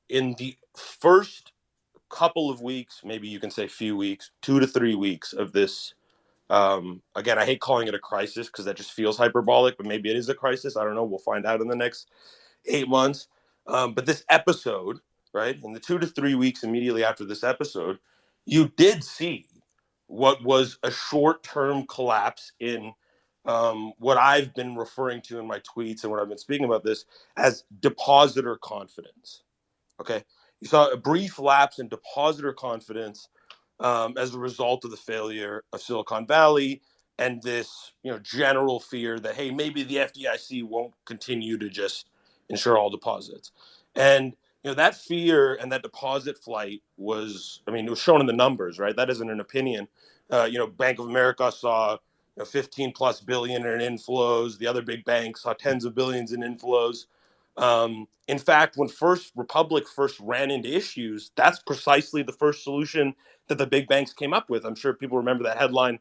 in the first couple of weeks, maybe you can say few weeks, 2 to 3 weeks of this. Again, I hate calling it a crisis because that just feels hyperbolic, but maybe it is a crisis. I don't know. We'll find out in the next 8 months. But this episode, right, in the 2 to 3 weeks immediately after this episode, you did see what was a short-term collapse in what I've been referring to in my tweets and what I've been speaking about this as depositor confidence. Okay. You saw a brief lapse in depositor confidence as a result of the failure of Silicon Valley and this, general fear that, hey, maybe the FDIC won't continue to just insure all deposits. And, that fear and that deposit flight was, it was shown in the numbers, right? That isn't an opinion. Bank of America saw 15 plus billion in inflows. The other big banks saw tens of billions in inflows. In fact, when First Republic first ran into issues, that's precisely the first solution that the big banks came up with. I'm sure people remember that headline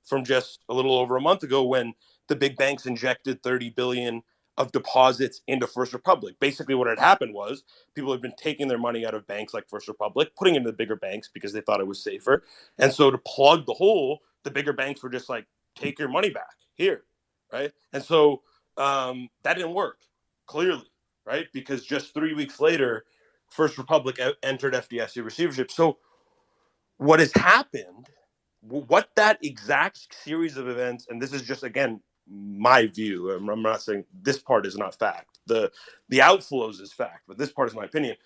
from just a little over a month ago when the big banks injected 30 billion of deposits into First Republic. Basically what had happened was people had been taking their money out of banks like First Republic, putting it into the bigger banks because they thought it was safer. And so to plug the hole, the bigger banks were just like, take your money back here, right? And so that didn't work, clearly. Right? Because just 3 weeks later, First Republic entered FDIC receivership. So what has happened, what that exact series of events, and this is just, again, my view. I'm not saying this part is not fact. The outflows is fact, but this part is my opinion.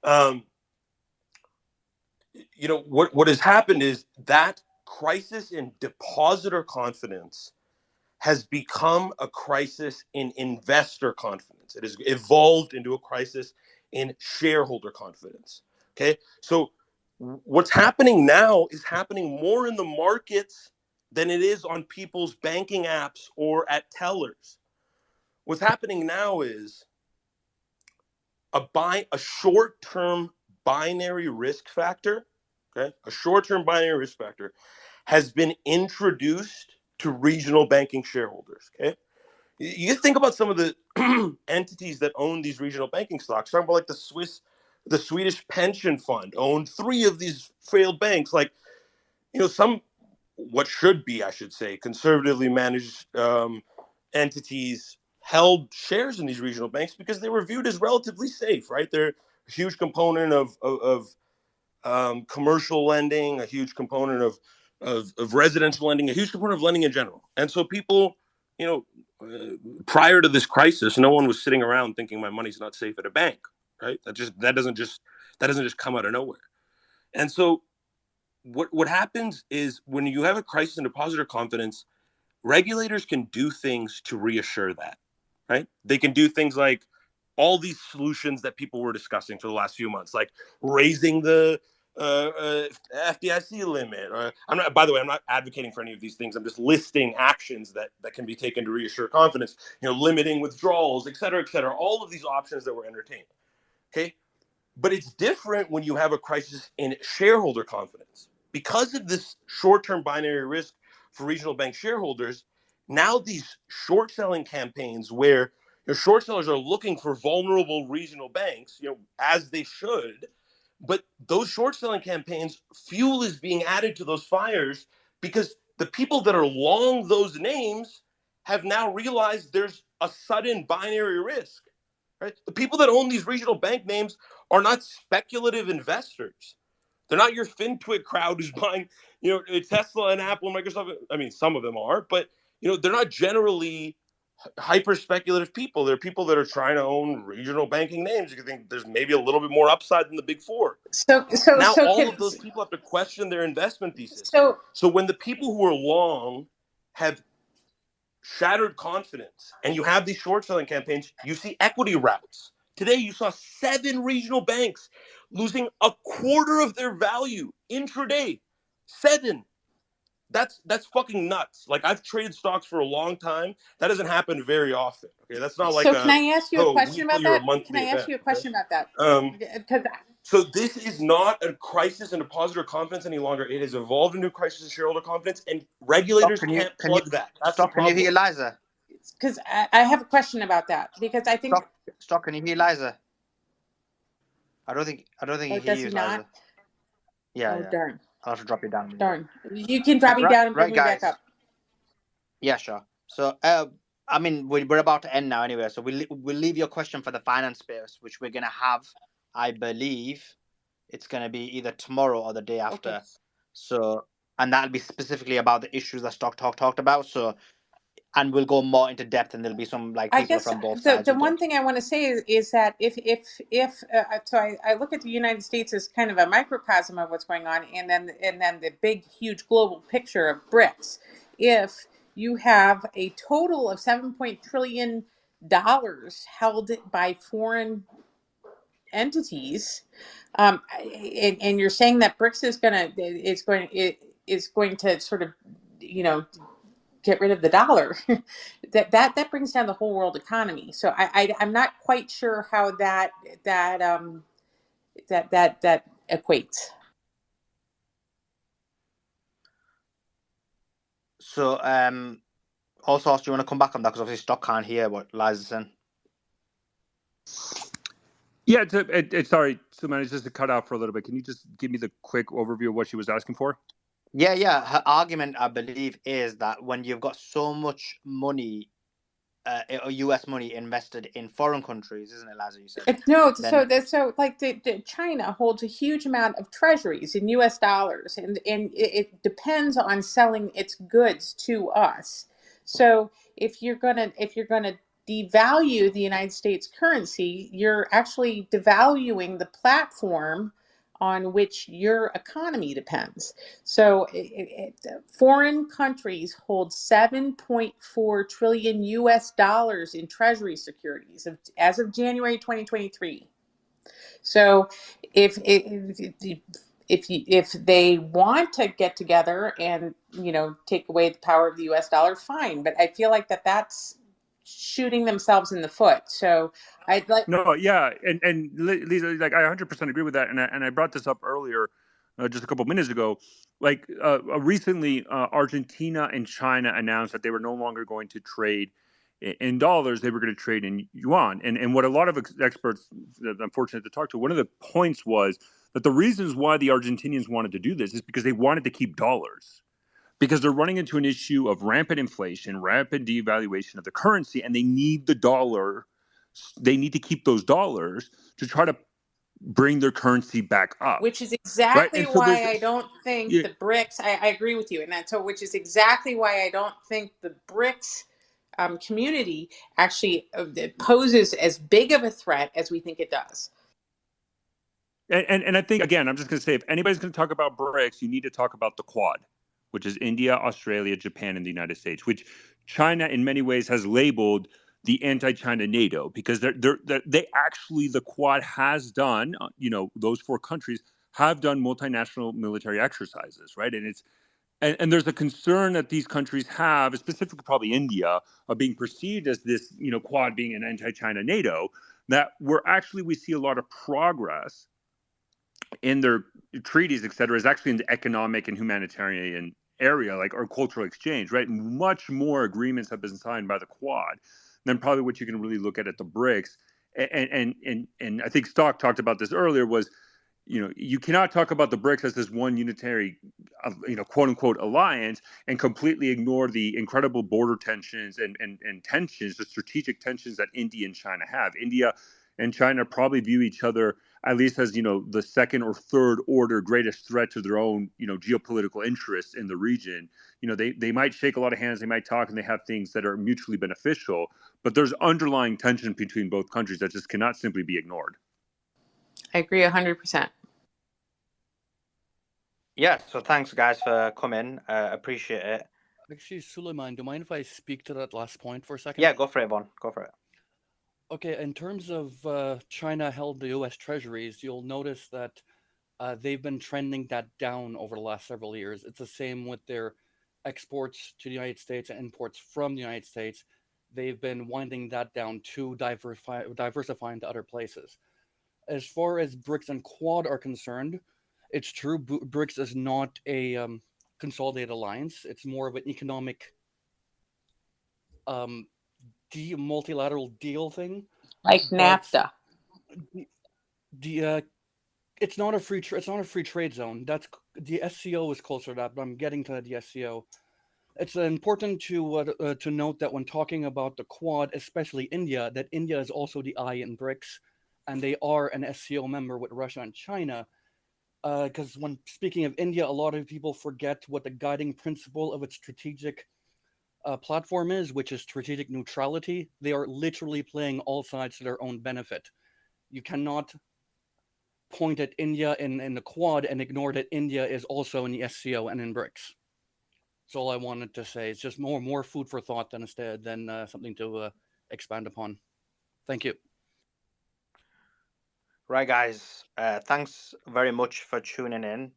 What has happened is that crisis in depositor confidence has become a crisis in investor confidence. It has evolved into a crisis in shareholder confidence. Okay. So what's happening now is happening more in the markets than it is on people's banking apps or at tellers. What's happening now is a short-term binary risk factor, okay? A short-term binary risk factor has been introduced to regional banking shareholders. Okay, you think about some of the entities that own these regional banking stocks. Talking about like the Swedish pension fund owned 3 of these failed banks. Like, some what should be, I should say, conservatively managed entities held shares in these regional banks because they were viewed as relatively safe. Right, they're a huge component of commercial lending, a huge component of residential lending, a huge component of lending in general. And so people, prior to this crisis, no one was sitting around thinking my money's not safe at a bank, right? That doesn't just come out of nowhere. And so what happens is when you have a crisis in depositor confidence, regulators can do things to reassure that, right? They can do things like all these solutions that people were discussing for the last few months, like raising the FDIC limit. By the way, I'm not advocating for any of these things. I'm just listing actions that can be taken to reassure confidence. Limiting withdrawals, et cetera, et cetera. All of these options that were entertained. Okay, But it's different when you have a crisis in shareholder confidence. Because of this short-term binary risk for regional bank shareholders, now these short selling campaigns where short sellers are looking for vulnerable regional banks, as they should, but those short selling campaigns, fuel is being added to those fires because the people that are long those names have now realized there's a sudden binary risk. Right? The people that own these regional bank names are not speculative investors. They're not your FinTwit crowd who's buying, Tesla and Apple and Microsoft. I mean, some of them are, but they're not generally hyper speculative people. They're people that are trying to own regional banking names. You can think there's maybe a little bit more upside than the big four. Now all of those people have to question their investment thesis. So when the people who are long have shattered confidence and you have these short selling campaigns, you see equity routes. Today you saw 7 regional banks losing a quarter of their value intraday. 7. That's fucking nuts. Like, I've traded stocks for a long time. That doesn't happen very often. Okay, that's not like So can I ask you a question weekly about or a that? monthly Can I ask event. you a question about that? Because So this is not a crisis in depositor confidence any longer. It has evolved into a crisis in shareholder confidence, and regulators can't plug that. That's the Can you problem. hear Liza? because I have a question about that because I think Stock, can you hear Liza? I don't think he does he hears not? Liza. Yeah, Oh yeah. darn, I'll have to drop you down. darn! You can drop me down and bring Right, me back guys. up. Yeah, sure. So, I mean, we're about to end now anyway. So we'll leave your question for the finance space, which we're gonna have. I believe it's gonna be either tomorrow or the day after. Okay. So, and that'll be specifically about the issues that Stock Talk talked about. So, and we'll go more into depth, and there'll be some I people guess from both the sides. one thing I want to say is that if so I look at the United States as kind of a microcosm of what's going on, and then the big huge global picture of BRICS. If you have a total of $7 trillion held by foreign entities, and you're saying that BRICS is going to sort of get rid of the dollar, that brings down the whole world economy. So I'm not quite sure how that equates. So, also, do you want to come back on that? Because obviously Stock can't hear what Liza's saying. Yeah, sorry, Suman, it's just to cut out for a little bit. Can you just give me the quick overview of what she was asking for? Yeah. Her argument, I believe, is that when you've got so much money, U.S. money invested in foreign countries, isn't it, Liza? You said No, then, so like China holds a huge amount of treasuries in U.S. dollars, and it depends on selling its goods to us. So if you're gonna devalue the United States currency, you're actually devaluing the platform on which your economy depends. So foreign countries hold 7.4 trillion US dollars in treasury securities as of January 2023. So if they want to get together and take away the power of the US dollar, fine, but I feel like that's shooting themselves in the foot. So I'd like and Lisa, like, I 100% agree with that, and I brought this up earlier, just a couple minutes ago. Like, recently, Argentina and China announced that they were no longer going to trade in dollars; they were going to trade in yuan. And what a lot of experts that I'm fortunate to talk to, one of the points was that the reasons why the Argentinians wanted to do this is because they wanted to keep dollars, because they're running into an issue of rampant inflation, rapid devaluation of the currency, and they need the dollar. They need to keep those dollars to try to bring their currency back up. Which is right? exactly And so why I don't think yeah, the BRICS, I agree with you. And so, which is exactly why I don't think the BRICS community actually poses as big of a threat as we think it does. and I think, again, I'm just going to say, if anybody's going to talk about BRICS, you need to talk about the Quad, which is India, Australia, Japan, and the United States, which China in many ways has labeled the anti-China NATO, because they actually, the Quad has done, those 4 countries have done multinational military exercises, right? And and there's a concern that these countries have, specifically probably India, of being perceived as this, Quad being an anti-China NATO. that we see a lot of progress in their treaties, et cetera, is actually in the economic and humanitarian area, like or cultural exchange, right? Much more agreements have been signed by the Quad than probably what you can really look at the BRICS. And I think Stock talked about this earlier. Was you cannot talk about the BRICS as this one unitary, quote unquote alliance, and completely ignore the incredible border tensions and tensions, the strategic tensions that India and China have. India and China probably view each other at least as the second or third order greatest threat to their own geopolitical interests in the region. They might shake a lot of hands, they might talk, and they have things that are mutually beneficial, but there's underlying tension between both countries that just cannot simply be ignored. I agree 100%. Yeah, so thanks guys for coming. Appreciate it. Actually, Suleiman, do you mind if I speak to that last point for a second? Yeah, go for it, Von. Go for it. Okay, in terms of China held the U.S. treasuries, you'll notice that they've been trending that down over the last several years. It's the same with their exports to the United States and imports from the United States. They've been winding that down to diversifying to other places. As far as BRICS and Quad are concerned, it's true, BRICS is not a consolidated alliance. It's more of an economic multilateral deal thing. Like NAFTA. It's not a free trade zone. That's the SCO is closer to that, but I'm getting to the SCO. It's important to note that when talking about the Quad, especially India, that India is also the I in BRICS, and they are an SCO member with Russia and China. Because when speaking of India, a lot of people forget what the guiding principle of its strategic platform is, which is strategic neutrality. They are literally playing all sides to their own benefit. You cannot point at India in the Quad and ignore that India is also in the SCO and in BRICS. That's all I wanted to say. It's just more food for thought than something to expand upon. Thank you. Right, guys. Thanks very much for tuning in.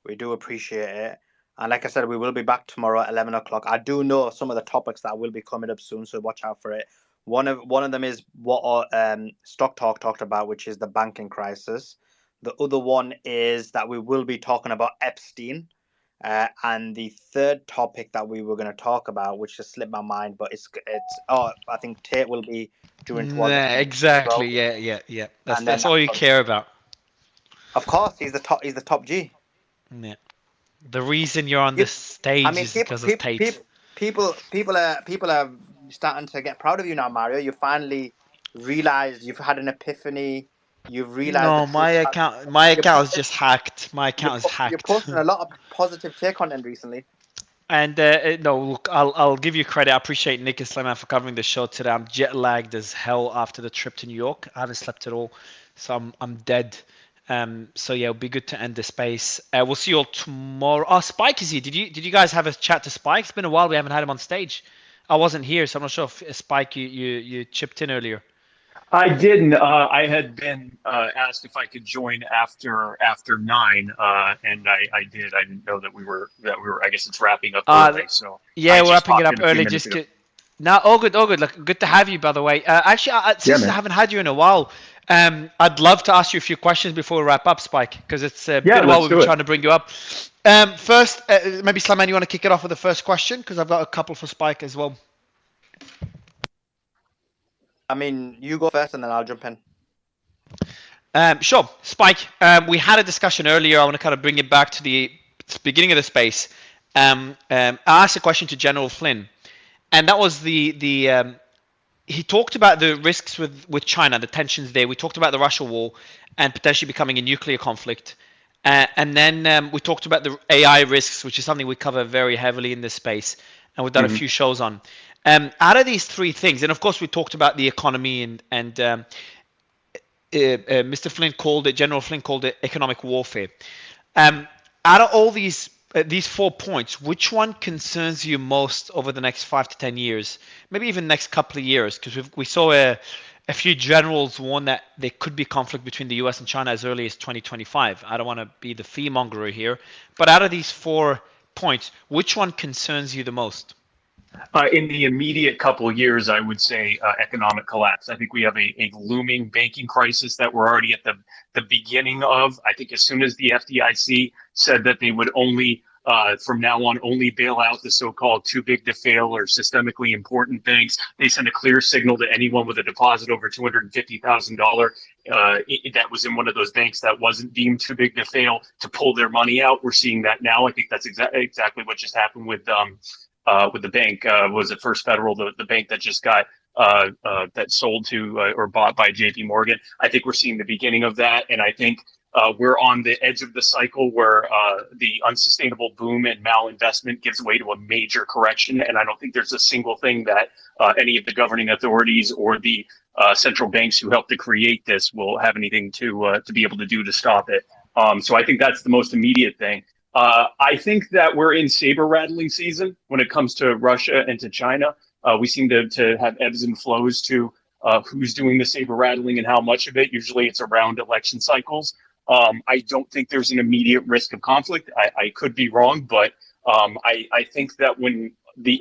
We do appreciate it. And like I said, we will be back tomorrow at 11 o'clock. I do know some of the topics that will be coming up soon, so watch out for it. One of them is what Stock Talk talked about, which is the banking crisis. The other one is that we will be talking about Epstein. And the third topic that we were going to talk about, which just slipped my mind, but I think Tate will be doing towards exactly. Yeah. That's all you care about. Of course, he's the top G. Yeah. The reason you're on this stage is because of Tate. People are starting to get proud of you now, Mario. You finally realized you've had an epiphany. You've realized. No, my account is just hacked. My account is hacked. You're posting a lot of positive Tate content recently. And no, look, I'll give you credit. I appreciate Nick and Slayman for covering the show today. I'm jet lagged as hell after the trip to New York. I haven't slept at all, so I'm dead. So yeah, it'll be good to end the space. We'll see you all tomorrow. Oh, Spike is here. Did you guys have a chat to Spike? It's been a while. We haven't had him on stage. I wasn't here, so I'm not sure if Spike you chipped in earlier. I didn't. I had been asked if I could join after 9, and I did. I didn't know that we were. I guess it's wrapping up early. So yeah, we're wrapping it up early. No, all good. Look, good to have you, by the way. Actually, since I haven't had you in a while, I'd love to ask you a few questions before we wrap up, Spike, because it's been a while we've been trying to bring you up. First, maybe Slayman, you want to kick it off with the first question, because I've got a couple for Spike as well. I mean, you go first, and then I'll jump in. Sure, Spike. We had a discussion earlier. I want to kind of bring it back to the beginning of the space. I asked a question to General Flynn, and that was he talked about the risks with China, the tensions there. We talked about the Russia war and potentially becoming a nuclear conflict. And then we talked about the AI risks, which is something we cover very heavily in this space, and we've done a few shows on. Out of these three things, and of course we talked about the economy, and Mr. Flynn General Flynn called it economic warfare. Out of all these 4 points, which one concerns you most over the next 5 to 10 years, maybe even next couple of years? Because we saw a few generals warn that there could be conflict between the US and China as early as 2025. I don't want to be the fearmonger here, but out of these 4 points, which one concerns you the most? In the immediate couple of years, I would say economic collapse. I think we have a looming banking crisis that we're already at the beginning of. I think as soon as the FDIC said that they would only, from now on, only bail out the so-called too big to fail or systemically important banks, they sent a clear signal to anyone with a deposit over $250,000 that was in one of those banks that wasn't deemed too big to fail to pull their money out. We're seeing that now. I think that's exactly what just happened with the bank. Was it First Federal, the bank that just got that sold to or bought by JP Morgan? I think we're seeing the beginning of that. And I think we're on the edge of the cycle where the unsustainable boom and malinvestment gives way to a major correction. And I don't think there's a single thing that any of the governing authorities or the central banks who helped to create this will have anything to be able to do to stop it. So I think that's the most immediate thing. I think that we're in saber rattling season when it comes to Russia and to China. We seem to have ebbs and flows to who's doing the saber rattling and how much of it. Usually it's around election cycles. I don't think there's an immediate risk of conflict. I could be wrong, but I think that when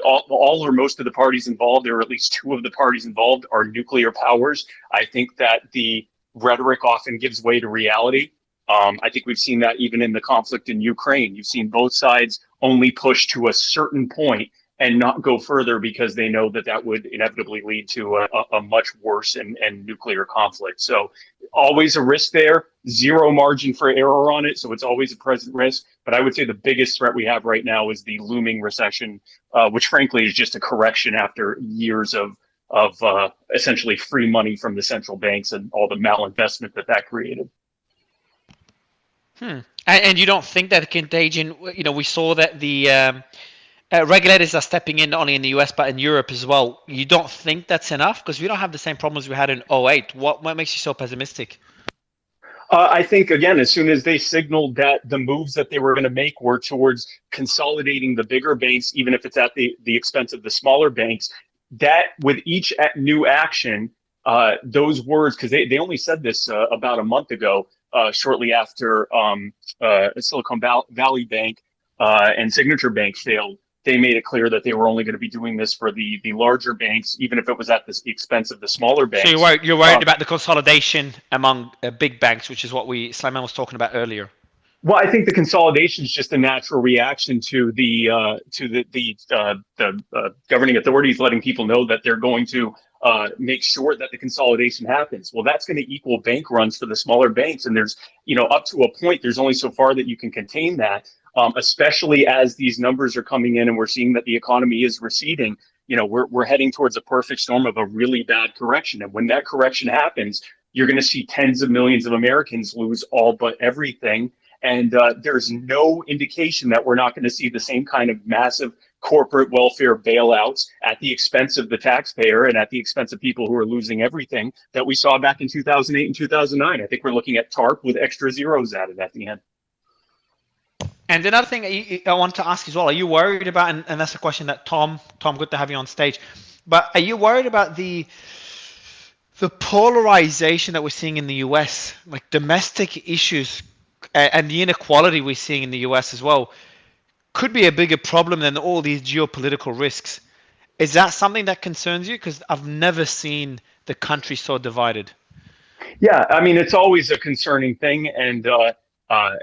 all or most of the parties involved, or at least two of the parties involved, are nuclear powers, I think that the rhetoric often gives way to reality. I think we've seen that even in the conflict in Ukraine. You've seen both sides only push to a certain point and not go further because they know that that would inevitably lead to a much worse and nuclear conflict. So always a risk there, zero margin for error on it. So it's always a present risk. But I would say the biggest threat we have right now is the looming recession, which frankly is just a correction after years of essentially free money from the central banks and all the malinvestment that created. And you don't think that the contagion, we saw that the regulators are stepping in not only in the US but in Europe as well. You don't think that's enough? Because we don't have the same problems we had in 2008. What makes you so pessimistic? I think, again, as soon as they signaled that the moves that they were going to make were towards consolidating the bigger banks, even if it's at the expense of the smaller banks, that with each new action, those words, because they only said this about a month ago, shortly after Silicon Valley Bank and Signature Bank failed, they made it clear that they were only going to be doing this for the larger banks, even if it was at the expense of the smaller banks. So you're worried about the consolidation among big banks, which is what Sliman was talking about earlier. Well, I think the consolidation is just a natural reaction to the governing authorities letting people know that they're going to make sure that the consolidation happens. Well, that's going to equal bank runs for the smaller banks, and there's up to a point. There's only so far that you can contain that, especially as these numbers are coming in, and we're seeing that the economy is receding. We're heading towards a perfect storm of a really bad correction, and when that correction happens, you're going to see tens of millions of Americans lose all but everything. And there's no indication that we're not going to see the same kind of massive corporate welfare bailouts at the expense of the taxpayer and at the expense of people who are losing everything that we saw back in 2008 and 2009. I think we're looking at TARP with extra zeros added at the end. And another thing I want to ask as well, are you worried about, and that's a question that Tom, good to have you on stage, but are you worried about the polarization that we're seeing in the US, like domestic issues and the inequality we're seeing in the US as well, could be a bigger problem than all these geopolitical risks? Is that something that concerns you? Because I've never seen the country so divided. Yeah, I mean, it's always a concerning thing, and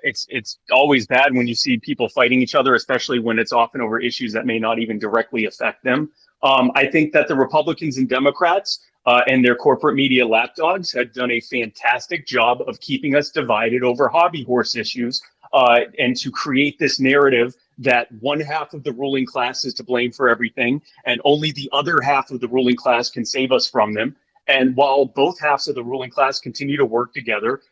it's always bad when you see people fighting each other, especially when it's often over issues that may not even directly affect them. I think that the Republicans and Democrats and their corporate media lapdogs had done a fantastic job of keeping us divided over hobby horse issues and to create this narrative that one half of the ruling class is to blame for everything and only the other half of the ruling class can save us from them. And while both halves of the ruling class continue to work together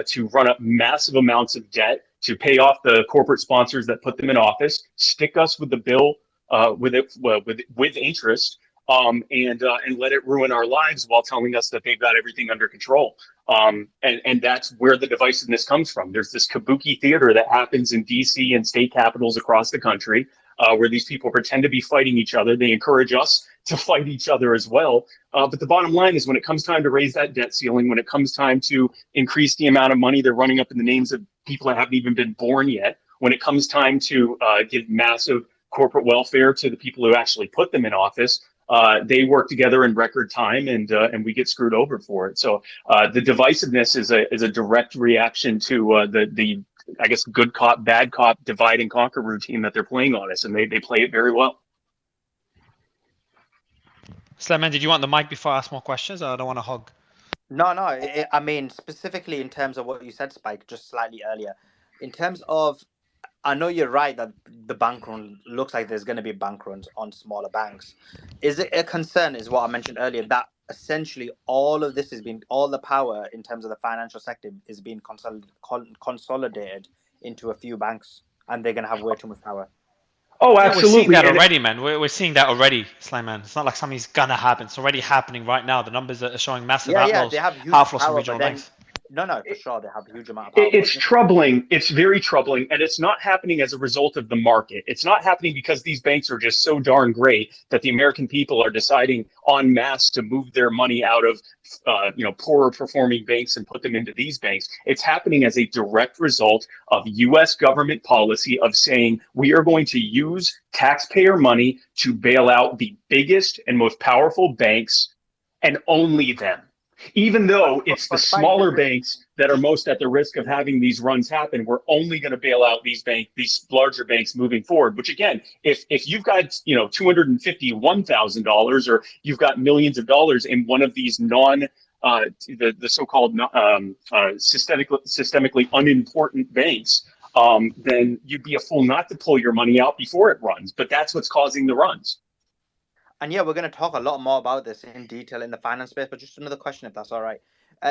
to run up massive amounts of debt, to pay off the corporate sponsors that put them in office, stick us with the bill with interest, and let it ruin our lives while telling us that they've got everything under control. And that's where the divisiveness comes from. There's this kabuki theater that happens in DC and state capitals across the country where these people pretend to be fighting each other. They encourage us to fight each other as well. But the bottom line is when it comes time to raise that debt ceiling, when it comes time to increase the amount of money they're running up in the names of people that haven't even been born yet, when it comes time to give massive corporate welfare to the people who actually put them in office. They work together in record time, and we get screwed over for it. So the divisiveness is a direct reaction to the I guess good cop, bad cop, divide and conquer routine that they're playing on us, and they play it very well. Slayman, did you want the mic before I ask more questions? Or I don't want to hog. No, no. I mean, specifically in terms of what you said, Spike, just slightly earlier. In terms of, I know you're right that the bank run looks like there's going to be bank runs on smaller banks. Is it a concern, is what I mentioned earlier, that essentially all of this all the power in terms of the financial sector is being consolidated into a few banks, and they're going to have way too much power? Oh, Yeah, we're seeing absolutely. that And already, man. We're seeing that already, Slayman. It's not like something's gonna happen. It's already happening right now. The numbers are showing massive Yeah, they outflows, have huge outflows from power, but regional then banks. no, for sure they have a huge amount of power. It's troubling. It's very troubling. And it's not happening as a result of the market. It's not happening because these banks are just so darn great that the American people are deciding en masse to move their money out of poorer performing banks and put them into these banks. It's happening as a direct result of U.S. government policy of saying we are going to use taxpayer money to bail out the biggest and most powerful banks and only them. Even though it's the smaller banks that are most at the risk of having these runs happen, we're only going to bail out these larger banks moving forward. Which again, if you've got $251,000 or you've got millions of dollars in one of these the so-called systemically unimportant banks, then you'd be a fool not to pull your money out before it runs. But that's what's causing the runs. And yeah, we're going to talk a lot more about this in detail in the finance space. But just another question, if that's all right.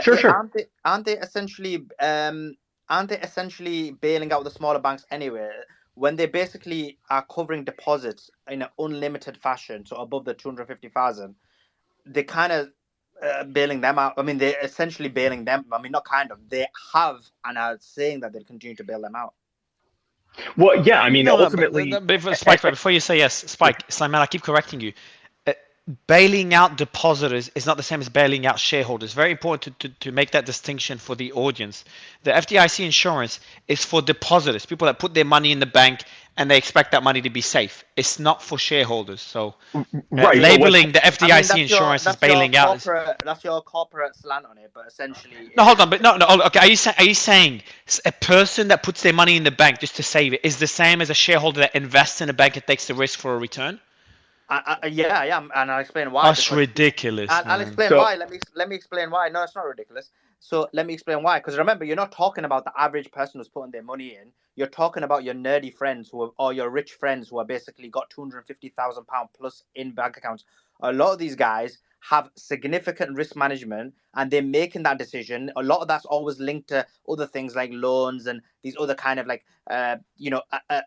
Sure. Aren't they essentially bailing out the smaller banks anyway when they basically are covering deposits in an unlimited fashion, so above the 250,000? They kind of bailing them out. I mean, they're essentially bailing them. I mean, not kind of. They have and are saying that they'll continue to bail them out. Well, yeah, I mean, ultimately... Spike, before you say yes, Spike, Simon, I keep correcting you. Bailing out depositors is not the same as bailing out shareholders. Very important to make that distinction for the audience. The FDIC insurance is for depositors, people that put their money in the bank and they expect that money to be safe. It's not for shareholders. So labeling the FDIC insurance as bailing out... That's your corporate slant on it, but essentially... No, hold on. But no. Okay, are you saying a person that puts their money in the bank just to save it is the same as a shareholder that invests in a bank and takes the risk for a return? Yeah, I am, and I'll explain why. That's ridiculous. I'll explain why. Let me explain why. No, it's not ridiculous. So let me explain why. Because remember, you're not talking about the average person who's putting their money in. You're talking about your nerdy friends or your rich friends who are basically got £250,000 plus in bank accounts. A lot of these guys have significant risk management, and they're making that decision. A lot of that's always linked to other things like loans and these other kind of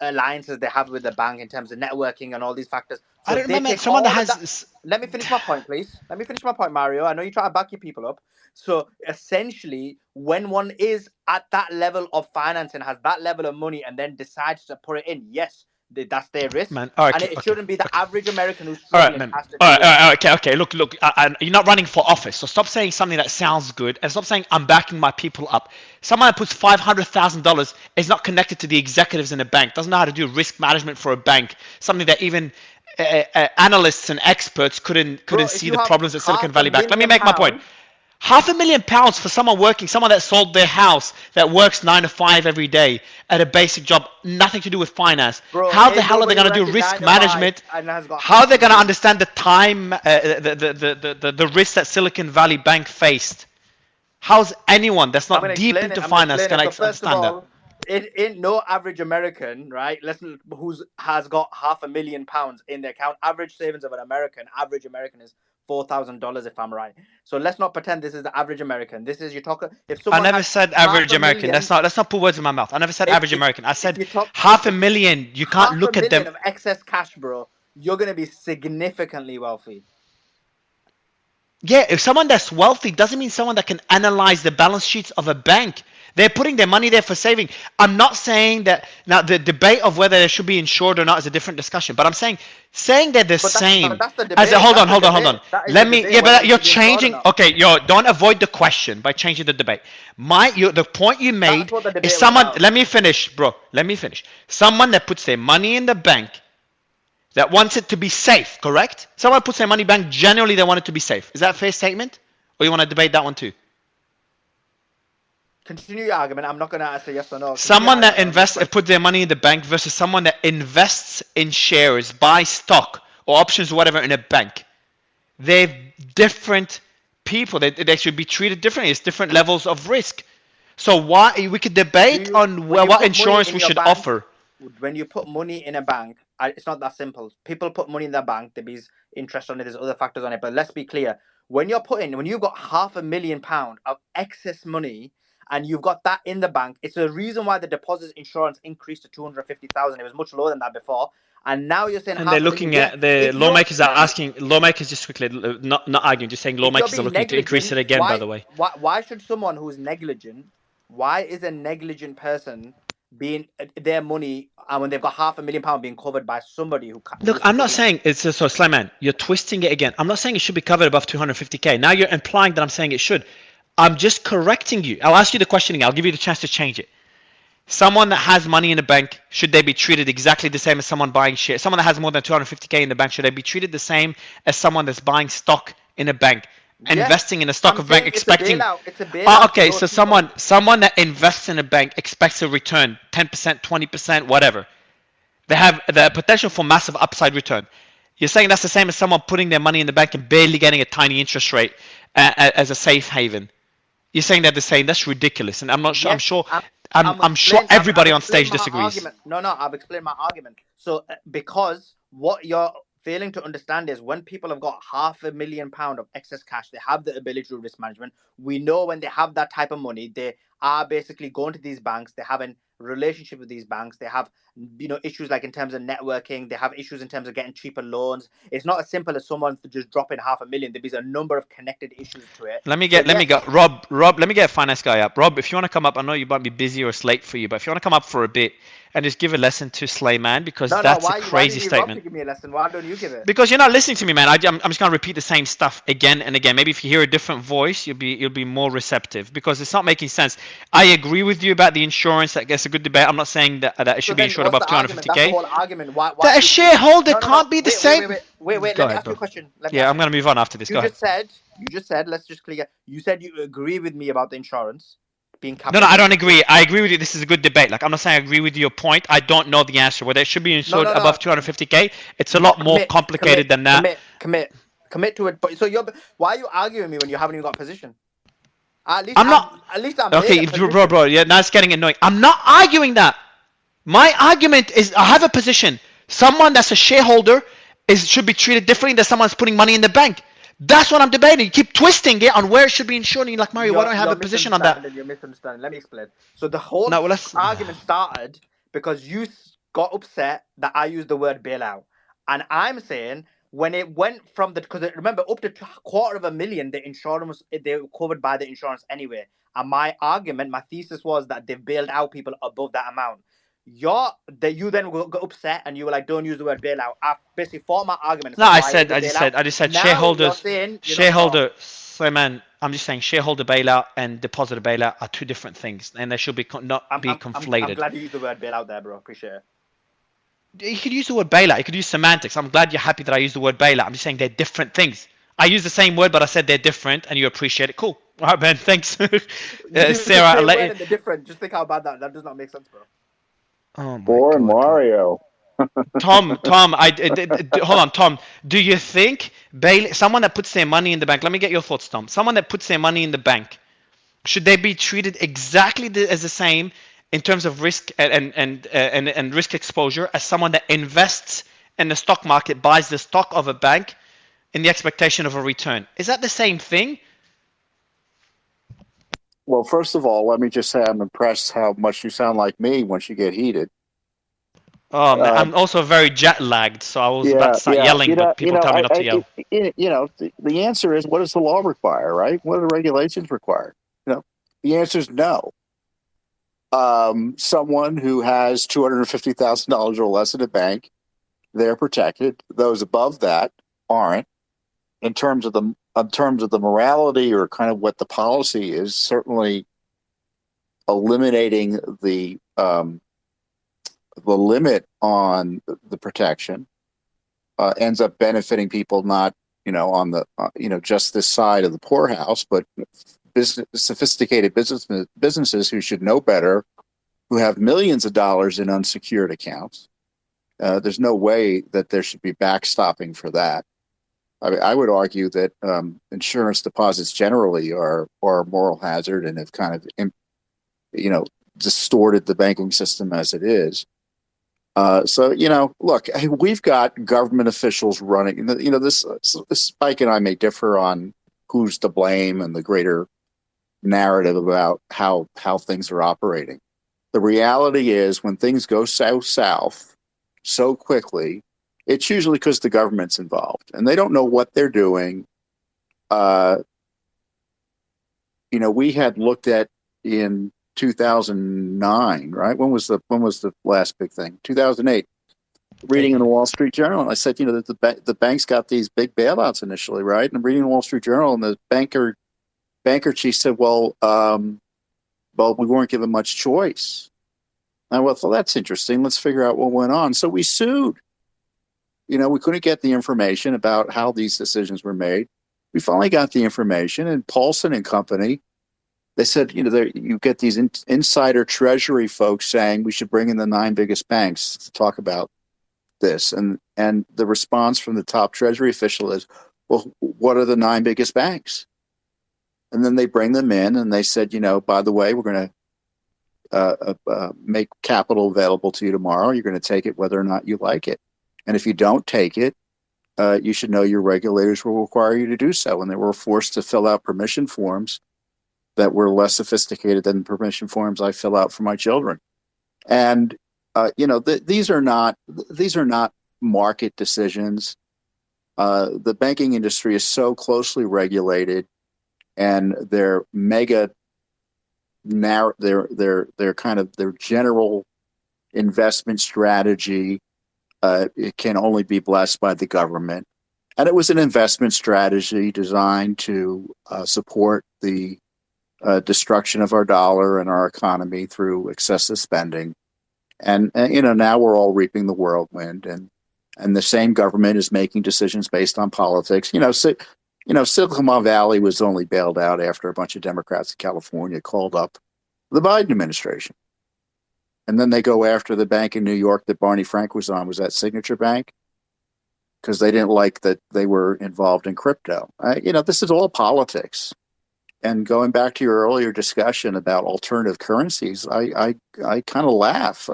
alliances they have with the bank in terms of networking and all these factors. So I don't remember someone that has... Let me finish my point, please. Let me finish my point, Mario. I know you try to back your people up. So essentially, when one is at that level of financing, has that level of money, and then decides to put it in, yes, that's their risk. Man, it shouldn't be the average American who's struggling. All right, okay. Look. You're not running for office, so stop saying something that sounds good, and stop saying I'm backing my people up. Someone that puts $500,000 is not connected to the executives in a bank, doesn't know how to do risk management for a bank, something that even analysts and experts couldn't see the problems at Silicon Valley Bank. Let me make my point. £500,000 for someone that sold their house, that works 9 to 5 every day at a basic job, nothing to do with finance. How the hell are they going to do risk management? How are they going to understand the time, the risks that Silicon Valley Bank faced? How's anyone that's not deep into finance going to understand that? In no average American, right? Listen, has got £500,000 in their account. Average savings of an average American is $4,000, if I'm right. So let's not pretend this is the average American. This is, you're talking. If someone I never said average American. Let's not put words in my mouth. I never said average American. I said $500,000. You can't look at them. Of excess cash, bro. You're gonna be significantly wealthy. Yeah, if someone that's wealthy doesn't mean someone that can analyze the balance sheets of a bank. They're putting their money there for saving. I'm not saying that now the debate of whether they should be insured or not is a different discussion. But I'm saying they're the same. Hold on. Let me. Yeah, but you're changing. Okay, don't avoid the question by changing the debate. The point you made is someone. Let me finish, bro. Let me finish. Someone that puts their money in the bank that wants it to be safe, correct? Someone puts their money bank, generally they want it to be safe. Is that a fair statement? Or you want to debate that one too? Continue your argument. I'm not going to answer yes or no. Someone that invests and put their money in the bank versus someone that invests in shares, buys stock or options or whatever in a bank. They're different people. They should be treated differently. It's different levels of risk. So why we could debate on what insurance we should offer. When you put money in a bank, it's not that simple. People put money in their bank, there's interest on it, there's other factors on it. But let's be clear. When you've got £500,000 of excess money and you've got that in the bank, it's the reason why the deposit insurance increased to 250,000. It was much lower than that before. And now you're saying, and they're looking at the lawmakers are asking lawmakers just quickly, not arguing, just saying lawmakers are looking to increase it again. By the way, why should someone who's negligent? Why is a negligent person being their money and when they've got £500,000 being covered by somebody who can't? Look, I'm not saying it's so Slayman. You're twisting it again. I'm not saying it should be covered above 250k. Now you're implying that I'm saying it should. I'm just correcting you. I'll ask you the question again. I'll give you the chance to change it. Someone that has money in a bank, should they be treated exactly the same as someone buying shares? Someone that has more than 250k in the bank, should they be treated the same as someone that's buying stock in a bank? Investing in a stock of bank, expecting it's a bailout okay, so someone that invests in a bank expects a return 10%, 20%, whatever. They have the potential for massive upside return. You're saying that's the same as someone putting their money in the bank and barely getting a tiny interest rate as a safe haven. You're saying they're the same. That's ridiculous, and I'm not sure. Yes, I'm sure everybody on stage disagrees. No, I've explained my argument. So because what you're failing to understand is when people have got £500,000 of excess cash, they have the ability to do risk management. We know when they have that type of money, they are basically going to these banks. They have a relationship with these banks. They have issues like in terms of networking. They have issues in terms of getting cheaper loans. It's not as simple as someone just dropping $500,000. There's a number of connected issues to it. Let me get Rob, let me get a finance guy up. Rob, if you want to come up, I know you might be busy or it's late for you, but if you want to come up for a bit and just give a lesson to Slayman, because that's a crazy statement. Why do you give me a lesson? Why don't you give it? Because you're not listening to me, man. I'm just gonna repeat the same stuff again and again. Maybe if you hear a different voice, you'll be more receptive, because it's not making sense. I agree with you about the insurance. I guess a good debate. I'm not saying that it should be insured above 250k. That's the whole argument. Why that a shareholder can't be the same. Wait. Let me ask you a question. I'm gonna move on after this. You just said. Let's just clear. You said you agree with me about the insurance being capped. No, I don't agree. I agree with you. This is a good debate. Like, I'm not saying I agree with your point. I don't know the answer whether it should be insured above 250k. It's a lot more complicated than that. Commit to it. But so why are you arguing with me when you haven't even got a position? I'm okay, bro. Yeah, now it's getting annoying. I'm not arguing that. My argument is I have a position. Someone that's a shareholder should be treated differently than someone that's putting money in the bank. That's what I'm debating. You keep twisting it on where it should be insured. You're like, Mario, why don't I have a position on that? You're misunderstanding. Let me explain. So the whole argument started because you got upset that I used the word bailout. And I'm saying when it went from because remember, up to $250,000, the insurance, they were covered by the insurance anyway. And my thesis was that they've bailed out people above that amount. You then got upset and you were like, don't use the word bailout. I basically fought my argument. No, I just said shareholders. Man, I'm just saying shareholder bailout and depositor bailout are two different things, and they should be not be conflated. I'm glad you used the word bailout there, bro. Appreciate it. You could use the word bailout. You could use semantics. I'm glad you're happy that I used the word bailout. I'm just saying they're different things. I use the same word, but I said they're different, and you appreciate it. Cool. All right, Ben. Thanks. Sarah, they're different. Just think how bad that does not make sense, bro. Oh my God, Mario. Tom, hold on, Tom. Do you think someone that puts their money in the bank? Let me get your thoughts, Tom. Someone that puts their money in the bank, should they be treated exactly as the same in terms of risk and risk exposure as someone that invests in the stock market, buys the stock of a bank in the expectation of a return? Is that the same thing? Well, first of all, let me just say I'm impressed how much you sound like me once you get heated. Oh, man, I'm also very jet lagged, so I was about to start yelling, but people tell me not to yell. The answer is, what does the law require, right? What do the regulations require? The answer is no. Someone who has $250,000 or less in a bank, they're protected. Those above that aren't. In terms of the morality or kind of what the policy is, certainly eliminating the limit on the protection ends up benefiting people not on the just this side of the poorhouse, but sophisticated businesses who should know better, who have millions of dollars in unsecured accounts. There's no way that there should be backstopping for that. I mean, I would argue that insurance deposits generally are a moral hazard and have kind of distorted the banking system as it is. So look, we've got government officials running. This Spike and I may differ on who's to blame and the greater narrative about how things are operating. The reality is, when things go south so quickly, it's usually because the government's involved and they don't know what they're doing. We had looked at in 2009, right? When was the last big thing? 2008. Reading in the Wall Street Journal, and I said, that the banks got these big bailouts initially, right? And I'm reading the Wall Street Journal, and the banker chief said, well, we weren't given much choice. And I went, well, that's interesting. Let's figure out what went on. So we sued. We couldn't get the information about how these decisions were made. We finally got the information, and Paulson and company, they said, you get these insider treasury folks saying we should bring in the 9 biggest banks to talk about this. And the response from the top treasury official is, well, what are the 9 biggest banks? And then they bring them in and they said, by the way, we're going to make capital available to you tomorrow. You're going to take it whether or not you like it. And if you don't take it, you should know your regulators will require you to do so. And they were forced to fill out permission forms that were less sophisticated than the permission forms I fill out for my children. And these are not market decisions. The banking industry is so closely regulated, and their general investment strategy it can only be blessed by the government. And it was an investment strategy designed to support the destruction of our dollar and our economy through excessive spending. And now we're all reaping the whirlwind, and the same government is making decisions based on politics. Silicon Valley was only bailed out after a bunch of Democrats in California called up the Biden administration. And then they go after the bank in New York that Barney Frank was on. Was that Signature Bank? Because they didn't like that they were involved in crypto. This is all politics. And going back to your earlier discussion about alternative currencies, I kind of laugh.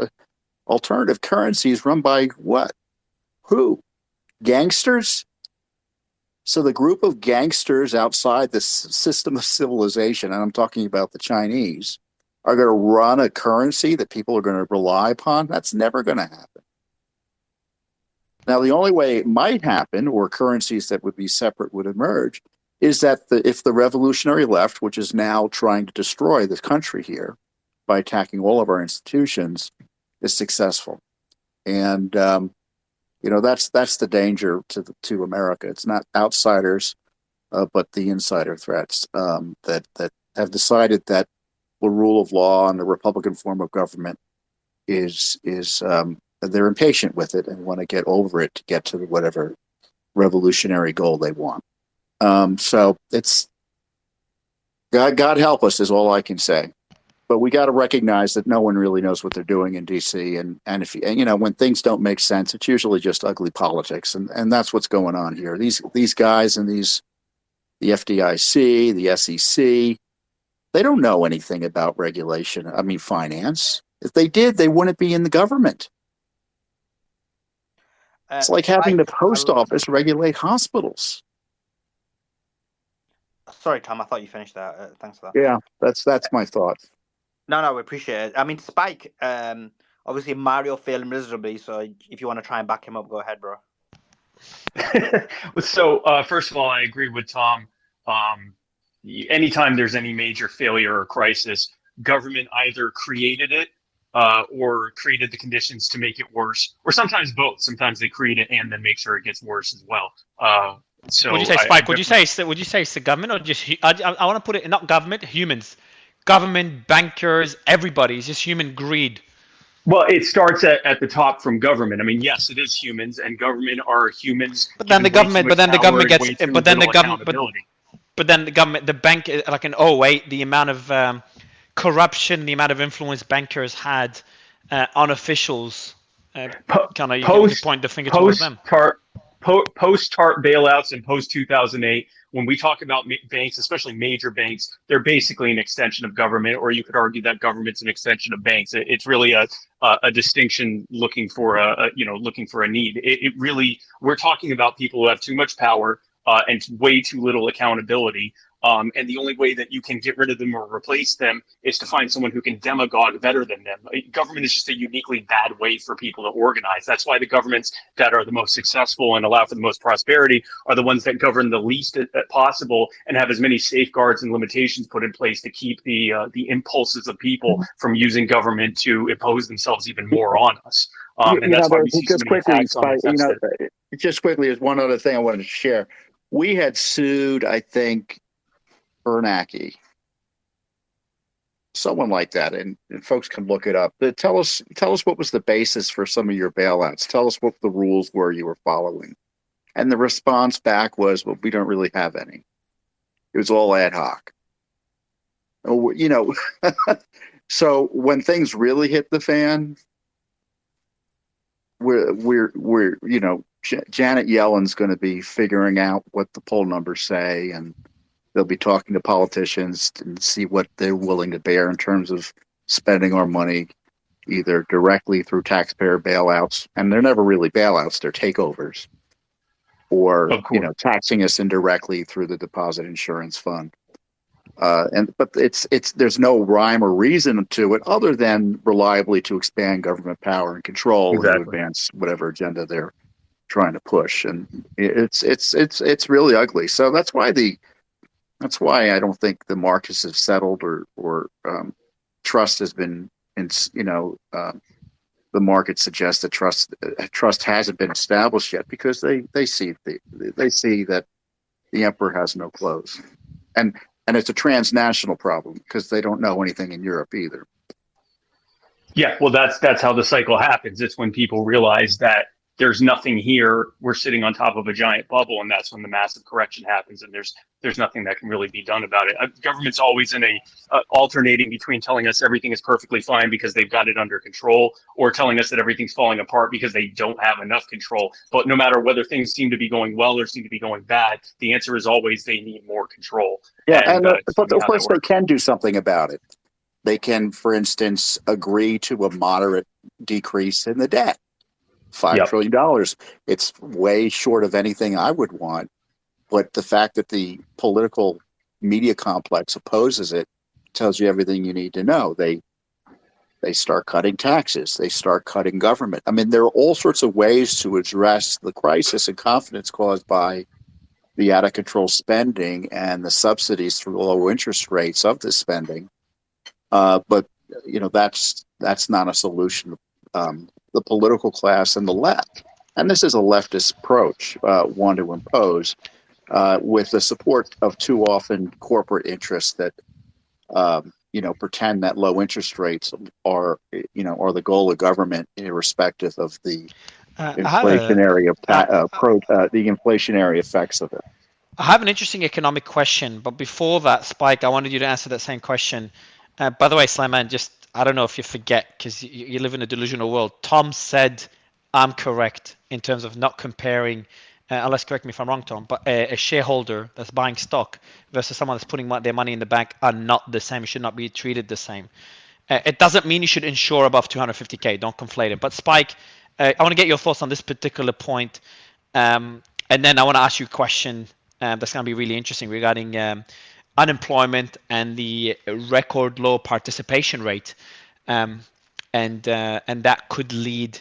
Alternative currencies run by what? Who? Gangsters? So the group of gangsters outside the system of civilization, and I'm talking about the Chinese, are going to run a currency that people are going to rely upon? That's never going to happen. Now, the only way it might happen, or currencies that would be separate would emerge, is that if the revolutionary left, which is now trying to destroy this country here by attacking all of our institutions, is successful. And that's the danger to America. It's not outsiders, but the insider threats that have decided that the rule of law and the Republican form of government is they're impatient with it and want to get over it to get to whatever revolutionary goal they want. So it's God help us is all I can say. But we got to recognize that no one really knows what they're doing in D.C. And if when things don't make sense, it's usually just ugly politics, and that's what's going on here. These guys and the FDIC, the SEC, they don't know anything about regulation. I mean, finance. If they did, they wouldn't be in the government. It's like having the post office regulate hospitals. Sorry, Tom, I thought you finished that. Thanks for that. Yeah, that's my thoughts. No, we appreciate it. I mean, Spike, obviously Mario failed miserably, so if you want to try and back him up, go ahead, bro. So, first of all, I agree with Tom. Anytime there's any major failure or crisis, government either created it or created the conditions to make it worse, or sometimes both. Sometimes they create it and then make sure it gets worse as well. So would you say, Spike? Would you say it's the government, or just I want to put it not government, humans, government, bankers, everybody. It's just human greed. Well, it starts at the top from government. I mean, yes, it is humans, and government are humans But then given the way too government, but much then the power government and gets, way too but then the little government, accountability. but then the government, the bank, like in '08, the amount of corruption, the amount of influence bankers had on officials, kind of you can Post point the finger towards post them. TARP post TARP bailouts and post 2008. When we talk about banks, especially major banks, they're basically an extension of government, or you could argue that government's an extension of banks. It's really a distinction looking for looking for a need. It really, we're talking about people who have too much power and way too little accountability. And the only way that you can get rid of them or replace them is to find someone who can demagogue better than them. Government is just a uniquely bad way for people to organize. That's why the governments that are the most successful and allow for the most prosperity are the ones that govern the least possible and have as many safeguards and limitations put in place to keep the impulses of people from using government to impose themselves even more on us. And that's why we see so just many quickly, attacks on the sensitive. just quickly, there's one other thing I wanted to share. We had sued, I think, Bernanke, someone like that, and folks can look it up. But tell us what was the basis for some of your bailouts. Tell us what the rules were you were following. And the response back was, well, we don't really have any. It was all ad hoc. You know, so when things really hit the fan, we're you know, Janet Yellen's going to be figuring out what the poll numbers say, and they'll be talking to politicians to see what they're willing to bear in terms of spending our money, either directly through taxpayer bailouts, and they're never really bailouts, they're takeovers, or taxing us indirectly through the deposit insurance fund. But it's there's no rhyme or reason to it other than reliably to expand government power and control and to advance whatever agenda they're trying to push, and it's really ugly. So that's why I don't think the markets have settled or trust has been, the market suggests that trust hasn't been established yet because they see that the emperor has no clothes, and it's a transnational problem because they don't know anything in Europe either. Yeah, well, that's how the cycle happens. It's when people realize that there's nothing here. We're sitting on top of a giant bubble, and that's when the massive correction happens. And there's nothing that can really be done about it. Government's always in a alternating between telling us everything is perfectly fine because they've got it under control, or telling us that everything's falling apart because they don't have enough control. But no matter whether things seem to be going well or seem to be going bad, the answer is always they need more control. Yeah, but of course they can do something about it. They can, for instance, agree to a moderate decrease in the debt. $5 trillion. It's way short of anything I would want. But the fact that the political media complex opposes it tells you everything you need to know. They start cutting taxes. They start cutting government. I mean, there are all sorts of ways to address the crisis and confidence caused by the out of control spending and the subsidies through low interest rates of this spending. But that's not a solution. The political class and the left, and this is a leftist approach, one to impose with the support of too often corporate interests that pretend that low interest rates are the goal of government, irrespective of the inflationary the inflationary effects of it. I have an interesting economic question, but before that, Spike, I wanted you to answer that same question. By the way, Slayman, just I don't know if you forget because you live in a delusional world. Tom said I'm correct in terms of not comparing. Unless correct me if I'm wrong, Tom. But a shareholder that's buying stock versus someone that's putting their money in the bank are not the same. Should not be treated the same. It doesn't mean you should insure above 250K. Don't conflate it. But Spike, I want to get your thoughts on this particular point, and then I want to ask you a question that's going to be really interesting regarding unemployment and the record low participation rate, and that could lead.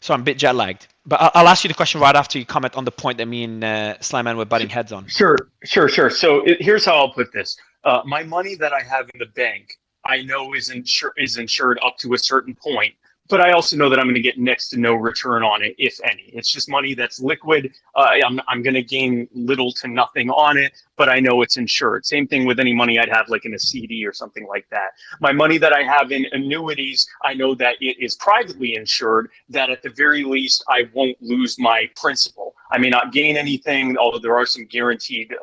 So I'm a bit jet lagged, but I'll ask you the question right after you comment on the point that me and Slyman were butting heads on. Sure. So here's how I'll put this: my money that I have in the bank, I know is insured up to a certain point, but I also know that I'm going to get next to no return on it, if any. It's just money that's liquid. I'm going to gain little to nothing on it, but I know it's insured. Same thing with any money I'd have like in a CD or something like that. My money that I have in annuities, I know that it is privately insured, that at the very least I won't lose my principal. I may not gain anything, although there are some guaranteed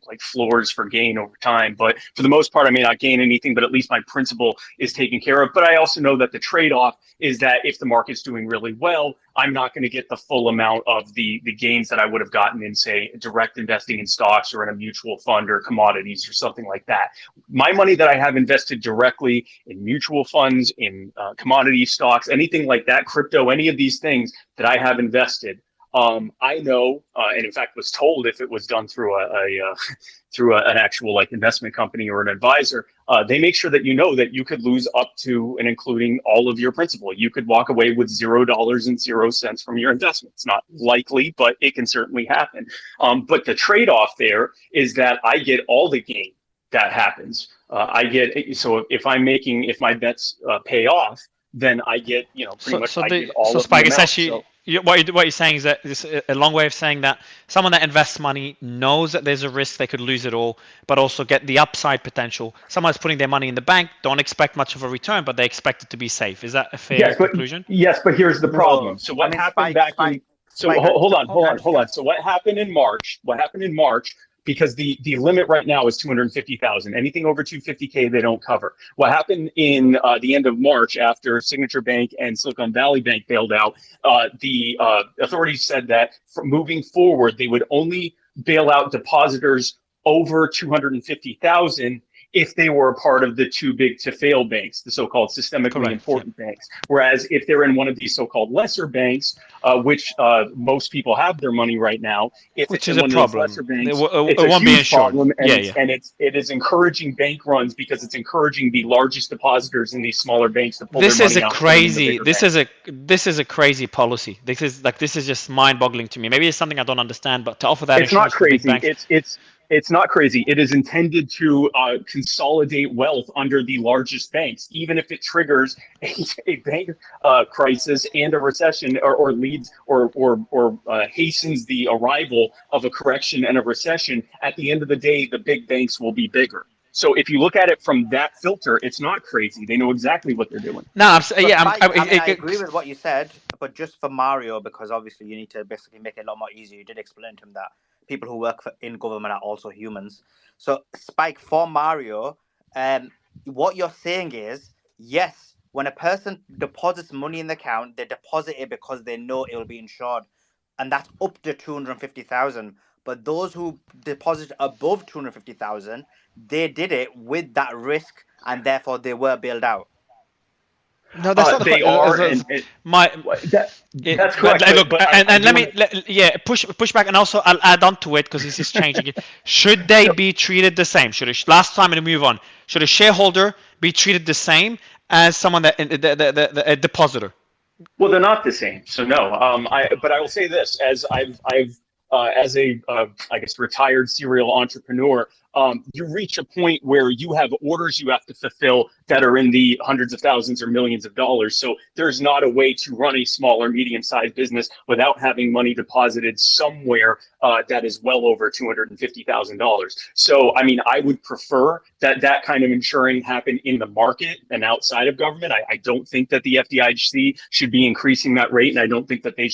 like floors for gain over time. But for the most part, I may not gain anything, but at least my principal is taken care of. But I also know that the trade-off is that if the market's doing really well, I'm not going to get the full amount of the gains that I would have gotten in, say, direct investing in stocks or in a mutual fund or commodities or something like that. My money that I have invested directly in mutual funds, in commodity stocks, anything like that, crypto, any of these things that I have invested, I know, and in fact was told if it was done through an actual like investment company or an advisor, they make sure that you know that you could lose up to and including all of your principal. You could walk away with $0.00 from your investment. It's not likely, but it can certainly happen. But the trade-off there is that I get all the gain that happens. So if my bets pay off, then I get, pretty much I get all of the Spike, amount. essentially, what you're saying is that this is a long way of saying that someone that invests money knows that there's a risk they could lose it all, but also get the upside potential. Someone's putting their money in the bank, don't expect much of a return, but they expect it to be safe. Is that a fair conclusion? Yes, but here's the problem. No, So what I mean, happened Spike, hold on. understand. So what happened in March? Because the limit right now is 250,000. Anything over 250K, they don't cover. What happened in the end of March after Signature Bank and Silicon Valley Bank bailed out, the authorities said that from moving forward, they would only bail out depositors over 250,000 if they were a part of the too big to fail banks, the so-called systemically important banks. Whereas if they're in one of these so-called lesser banks, which most people have their money right now, if Which it's is in a one of those lesser problem. banks, It it's a won't be huge insured. problem, and Yeah. it is encouraging bank runs because it's encouraging the largest depositors in these smaller banks to pull This their is money a out. And put it in the crazy. bigger banks. This is a crazy policy. This is just mind-boggling to me. Maybe it's something I don't understand, but to offer that It's not insurance to big crazy. banks. It's not crazy. It is intended to consolidate wealth under the largest banks, even if it triggers a bank crisis and a recession, or leads or hastens the arrival of a correction and a recession. At the end of the day, the big banks will be bigger. So if you look at it from that filter, it's not crazy. They know exactly what they're doing. No, So Spike, I mean, I agree with what you said, but just for Mario, because obviously you need to basically make it a lot more easier. You did explain to him that people who work in government are also humans. So Spike, for Mario, what you're saying is, yes, when a person deposits money in the account, they deposit it because they know it will be insured, and that's up to 250,000. But those who deposit above 250,000, they did it with that risk, and therefore they were bailed out. No, that's not they are, and that's correct. Look, But and let me push back, and also I'll add on to it because this is changing it. Should they be treated the same? Last time, and move on. Should a shareholder be treated the same as someone that a depositor? Well, they're not the same, so no. But I will say this: as as a I guess retired serial entrepreneur, you reach a point where you have orders you have to fulfill that are in the hundreds of thousands or millions of dollars. So there's not a way to run a small or medium-sized business without having money deposited somewhere that is well over $250,000. So, I mean, I would prefer that kind of insuring happen in the market and outside of government. I don't think that the FDIC should be increasing that rate, and I don't think that they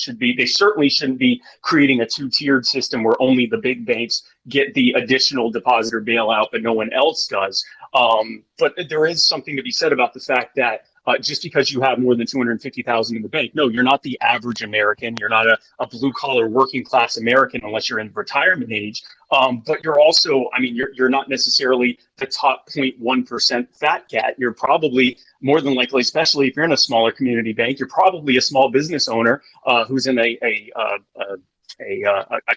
certainly shouldn't be creating a two-tiered system where only the big banks get the additional depositor bailout, but no one else does. But there is something to be said about the fact that just because you have more than 250,000 in the bank, no, you're not the average American. You're not a blue collar working class American unless you're in retirement age. But you're also, I mean, you're not necessarily the top 0.1% fat cat. You're probably more than likely, especially if you're in a smaller community bank, you're probably a small business owner who's in a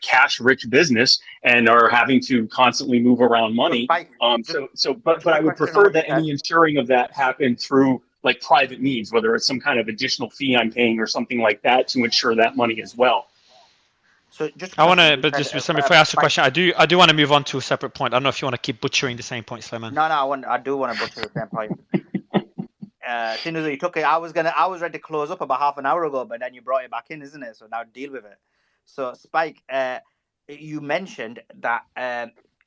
cash-rich business and are having to constantly move around money. But I would prefer that any insuring of that happen through like private means, whether it's some kind of additional fee I'm paying or something like that to insure that money as well. So just I want to, but just before I ask a question, I do want to move on to a separate point. I don't know if you want to keep butchering the same point, Slimane. No, I do want to butcher the same point. Sinuzo, you took it. I was ready to close up about half an hour ago, but then you brought it back in, isn't it? So now deal with it. So Spike, you mentioned that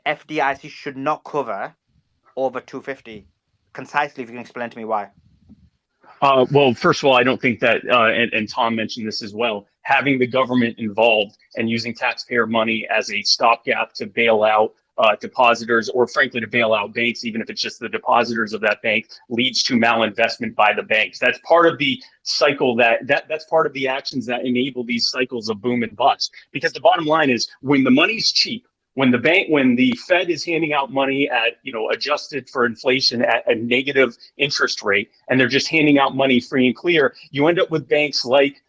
FDIC should not cover over 250. Concisely, if you can explain to me why. Well, first of all, I don't think that, and Tom mentioned this as well, having the government involved and using taxpayer money as a stopgap to bail out depositors, or frankly to bail out banks, even if it's just the depositors of that bank, leads to malinvestment by the banks. That's part of the cycle that's part of the actions that enable these cycles of boom and bust. Because the bottom line is, when the money's cheap, when the Fed is handing out money at, adjusted for inflation at a negative interest rate, and they're just handing out money free and clear, you end up with banks like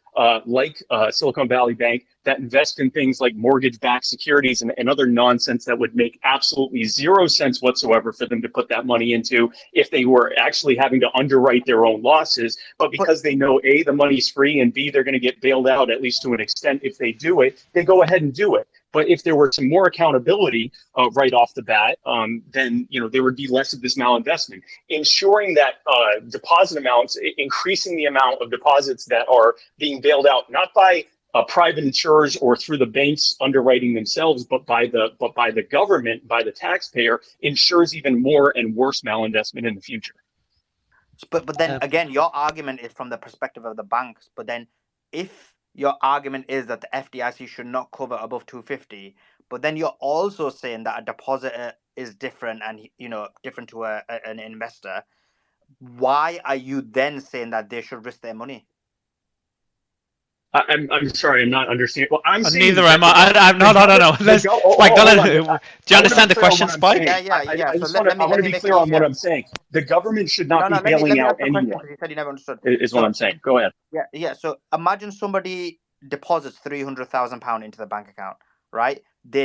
Silicon Valley Bank that invest in things like mortgage-backed securities and other nonsense that would make absolutely zero sense whatsoever for them to put that money into if they were actually having to underwrite their own losses. But because they know, A, the money's free, and B, they're going to get bailed out, at least to an extent if they do it, they go ahead and do it. But if there were some more accountability right off the bat, then there would be less of this malinvestment. Ensuring that deposit amounts, increasing the amount of deposits that are being bailed out, not by private insurers or through the banks underwriting themselves, but by the government, by the taxpayer, ensures even more and worse malinvestment in the future. But then again, your argument is from the perspective of the banks. But then, if your argument is that the FDIC should not cover above 250, but then you're also saying that a depositor is different and different to an investor, why are you then saying that they should risk their money? I'm sorry, I'm not understanding. Well, I'm saying neither am I. No. Let's, Spike, do you understand the question, Spike? Yeah. I want to be clear on what I'm saying. The government should not be bailing out anyone. You said you never understood. Is what I'm saying. Go ahead. Yeah. So imagine somebody deposits £300,000 into the bank account, right? The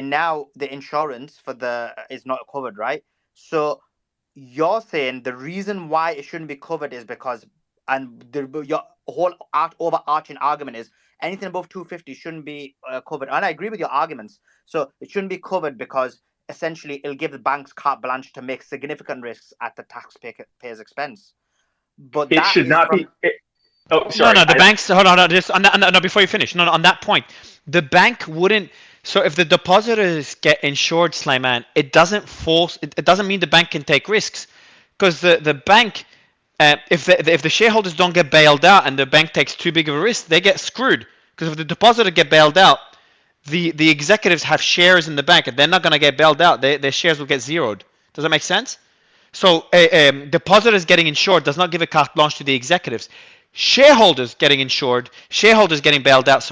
insurance for is not covered, right? So you're saying the reason why it shouldn't be covered is because, and your whole overarching argument is anything above 250 shouldn't be covered. And I agree with your arguments. So it shouldn't be covered because essentially it'll give the banks carte blanche to make significant risks at the taxpayer's expense. But it should not be. Oh, sorry. No, the banks. Hold on. No, before you finish. No, on that point, the bank wouldn't. So if the depositors get insured, Slayman, it doesn't force. It doesn't mean the bank can take risks, because the bank, if the shareholders don't get bailed out and the bank takes too big of a risk, they get screwed. Because if the depositor get bailed out, the executives have shares in the bank and they're not going to get bailed out. Their shares will get zeroed. Does that make sense? So depositors getting insured does not give a carte blanche to the executives. Shareholders getting insured, shareholders getting bailed out,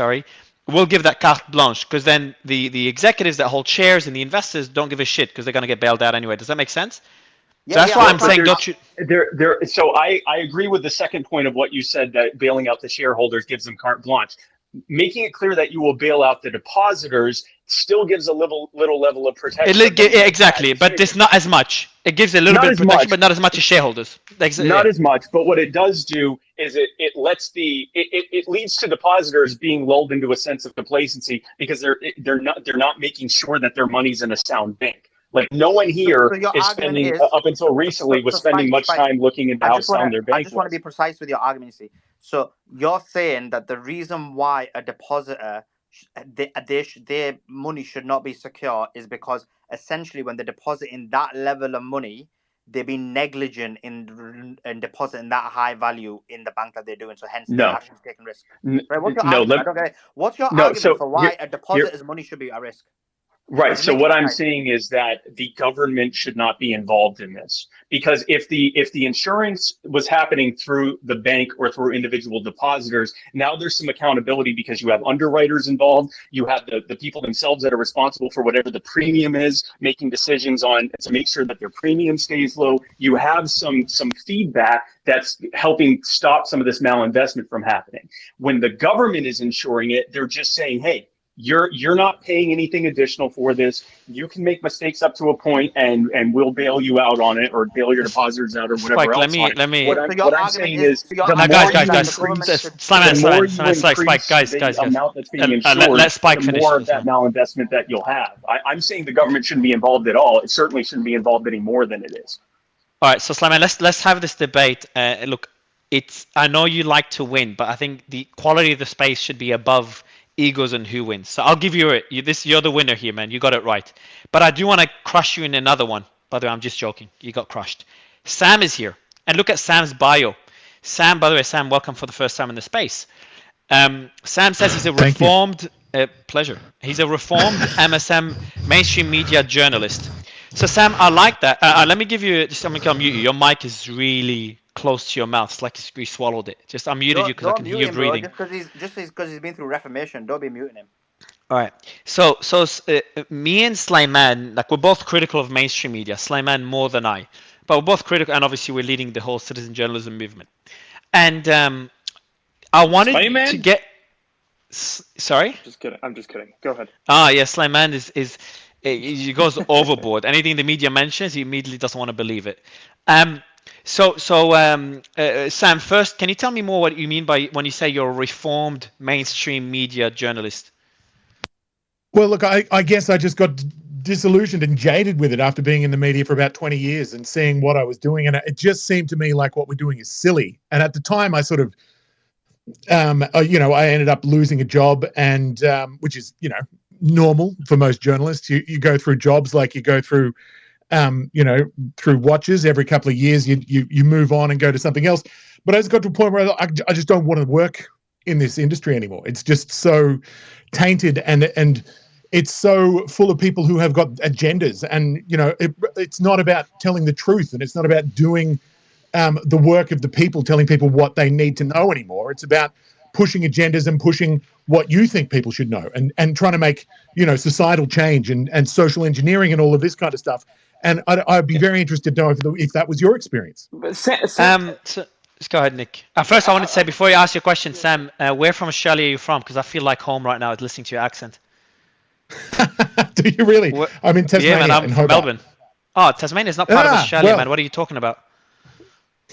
will give that carte blanche, because then the executives that hold shares and the investors don't give a shit because they're going to get bailed out anyway. Does that make sense? So that's why I'm saying don't you. So I agree with the second point of what you said, that bailing out the shareholders gives them carte blanche. Making it clear that you will bail out the depositors still gives a little level of protection. Exactly, but it's not as much. It gives a little bit of protection, but not as much as shareholders. Not as much, but what it does do is it leads to depositors being lulled into a sense of complacency, because they're not making sure that their money's in a sound bank. Like, no one here is spending, up until recently, was spending much time looking into how sound their bank was. I just want to be precise with your argument, you see. So you're saying that the reason why a depositor, their money should not be secure, is because essentially when they deposit in that level of money, they've been negligent in depositing that high value in the bank that they're doing. So hence they're actually taking risk. Right? What's your argument? I don't get it. What's your argument for why a depositor's money should be at risk? Right. So what I'm saying is that the government should not be involved in this, because if the insurance was happening through the bank or through individual depositors, now there's some accountability, because you have underwriters involved. You have the people themselves that are responsible for whatever the premium is, making decisions on to make sure that their premium stays low. You have some feedback that's helping stop some of this malinvestment from happening. When the government is insuring it, they're just saying, hey, you're not paying anything additional for this. You can make mistakes up to a point, and we'll bail you out on it, or bail your depositors out, or whatever Spike, else. Let me. What I'm saying is, the more amount that's being insured, the more of that malinvestment that you'll have. I'm saying the government shouldn't be involved at all. It certainly shouldn't be involved any more than it is. All right, so Slayman, let's have this debate. Look, I know you like to win, but I think the quality of the space should be above egos and who wins. So I'll give you it. You're the winner here, man. You got it right. But I do want to crush you in another one. By the way, I'm just joking. You got crushed. Sam is here, and look at Sam's bio. Sam, by the way, Sam, welcome for the first time in the space. Sam says he's a reformed. Pleasure. He's a reformed MSM mainstream media journalist. So Sam, I like that. Let me give you. Just I'm gonna unmute you. Your mic is really close to your mouth. It's like you swallowed it. Just I muted you because I can hear you breathing. Just because he's been through reformation. Don't be muting him. All right. So me and Slayman, like we're both critical of mainstream media. Slayman more than I, but we're both critical, and obviously we're leading the whole citizen journalism movement. And I wanted Slayman? to get. Sorry. I'm just kidding. Go ahead. Yeah, Slayman he goes overboard. Anything the media mentions, he immediately doesn't want to believe it. Sam, first, can you tell me more what you mean by when you say you're a reformed mainstream media journalist? Well, look, I guess I just got disillusioned and jaded with it after being in the media for about 20 years and seeing what I was doing. And it just seemed to me like what we're doing is silly. And at the time, I sort of, I ended up losing a job, and which is, normal for most journalists. You go through jobs like you go through, through watches. Every couple of years, you move on and go to something else. But I just got to a point where I just don't want to work in this industry anymore. It's just so tainted and it's so full of people who have got agendas, and it's not about telling the truth, and it's not about doing the work of the people, telling people what they need to know anymore. It's about pushing agendas and pushing what you think people should know, and trying to make societal change and social engineering and all of this kind of stuff. And I'd be very interested to know if that was your experience. Let's go ahead, Nick. First, I wanted to say, before you ask your question, Sam, where from Australia are you from? Because I feel like home right now listening to your accent. Do you really? I'm in Tasmania. Yeah, man, I'm from Melbourne. Oh, Tasmania's not part of Australia, man. What are you talking about?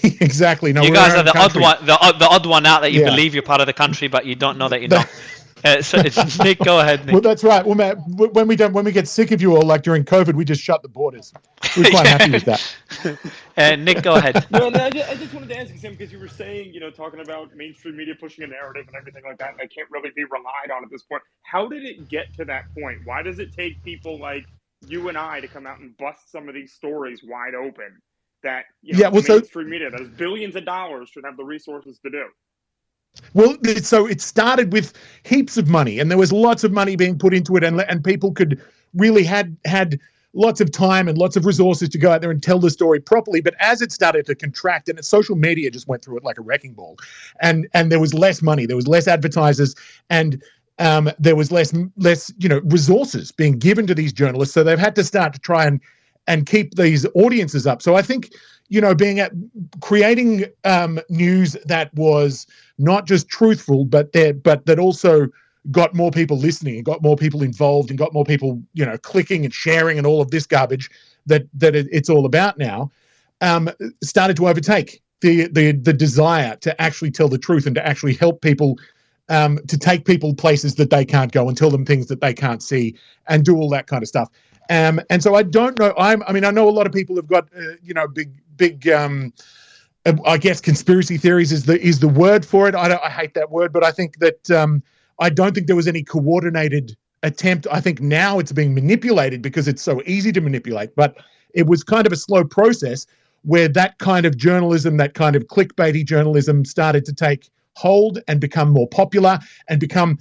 Exactly. No, you guys are the odd one out that you believe you're part of the country, but you don't know that you're not. So it's Nick. Go ahead, Nick. Well, that's right. Well, Matt, when we get sick of you all, like during COVID, we just shut the borders. We're quite happy with that. Nick, go ahead. No, I just wanted to ask you, Sam, because you were saying, talking about mainstream media pushing a narrative and everything like that, and that can't really be relied on at this point. How did it get to that point? Why does it take people like you and I to come out and bust some of these stories wide open? That mainstream media that has billions of dollars should have the resources to do. Well, so it started with heaps of money, and there was lots of money being put into it, and people could really had lots of time and lots of resources to go out there and tell the story properly. But as it started to contract, and social media just went through it like a wrecking ball, and there was less money, there was less advertisers, and there was less resources being given to these journalists. So they've had to start to try and keep these audiences up. So I think, creating news that was not just truthful, but that also got more people listening and got more people involved and got more people, clicking and sharing and all of this garbage that it's all about now, started to overtake the desire to actually tell the truth and to actually help people, to take people places that they can't go and tell them things that they can't see and do all that kind of stuff. And so I don't know. I know a lot of people have got, big, I guess conspiracy theories is the word for it. I hate that word, but I think that I don't think there was any coordinated attempt. I think now it's being manipulated because it's so easy to manipulate, but it was kind of a slow process where that kind of journalism, that kind of clickbaity journalism started to take hold and become more popular and become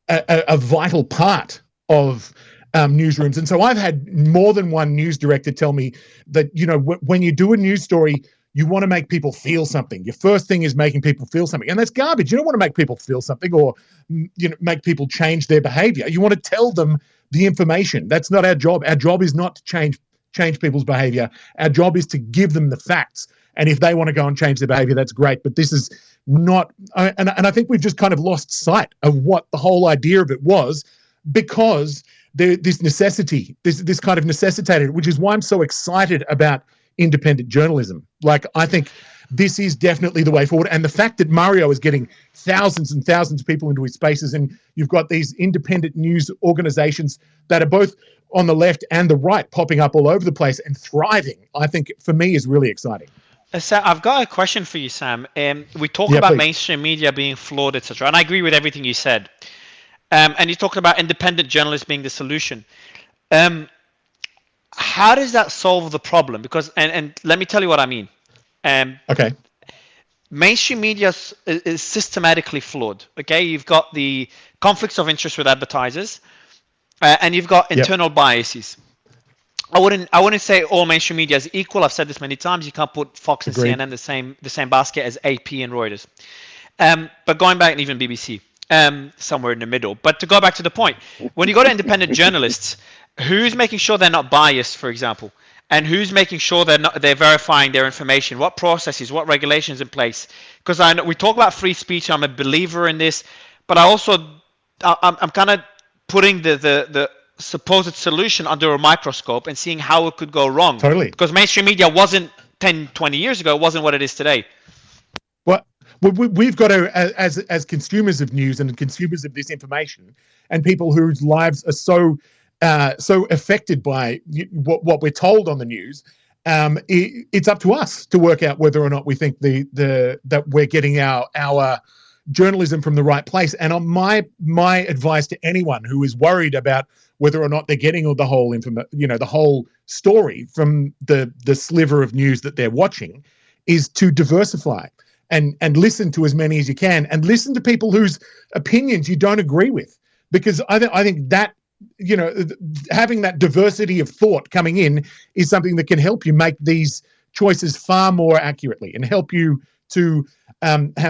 a vital part of newsrooms. And so I've had more than one news director tell me that, when you do a news story, you want to make people feel something. Your first thing is making people feel something. And that's garbage. You don't want to make people feel something or, make people change their behavior. You want to tell them the information. That's not our job. Our job is not to change people's behavior. Our job is to give them the facts. And if they want to go and change their behavior, that's great. But this is not, and I think we've just kind of lost sight of what the whole idea of it was, because this necessity, this kind of necessitated, which is why I'm so excited about independent journalism. Like, I think this is definitely the way forward. And the fact that Mario is getting thousands and thousands of people into his spaces, and you've got these independent news organizations that are both on the left and the right popping up all over the place and thriving, I think for me is really exciting. Sam, I've got a question for you, Sam. We talk Yeah, about please. mainstream media being flawed, etc., and I agree with everything you said. And you talked about independent journalists being the solution. How does that solve the problem? Because and let me tell you what I mean. Okay. Mainstream media is systematically flawed. Okay, you've got the conflicts of interest with advertisers, and you've got Yep. internal biases. I wouldn't say all mainstream media is equal. I've said this many times. You can't put Fox and Agreed. CNN the same basket as AP and Reuters. But going back, and even BBC, somewhere in the middle. But to go back to the point, when you go to independent journalists, who's making sure they're not biased, for example, and who's making sure they're verifying their information? What processes, what regulations in place? Because I know we talk about free speech. I'm a believer in this, but I'm kind of putting the supposed solution under a microscope and seeing how it could go wrong. Totally. Because mainstream media wasn't 10, 20 years ago, it wasn't what it is today. Well, we've got to, as consumers of news and consumers of this information, and people whose lives are so affected by what we're told on the news, it's up to us to work out whether or not we think that we're getting our journalism from the right place. And on my advice to anyone who is worried about whether or not they're getting the whole the whole story from the sliver of news that they're watching, is to diversify and listen to as many as you can, and listen to people whose opinions you don't agree with, because I think that having that diversity of thought coming in is something that can help you make these choices far more accurately and help you to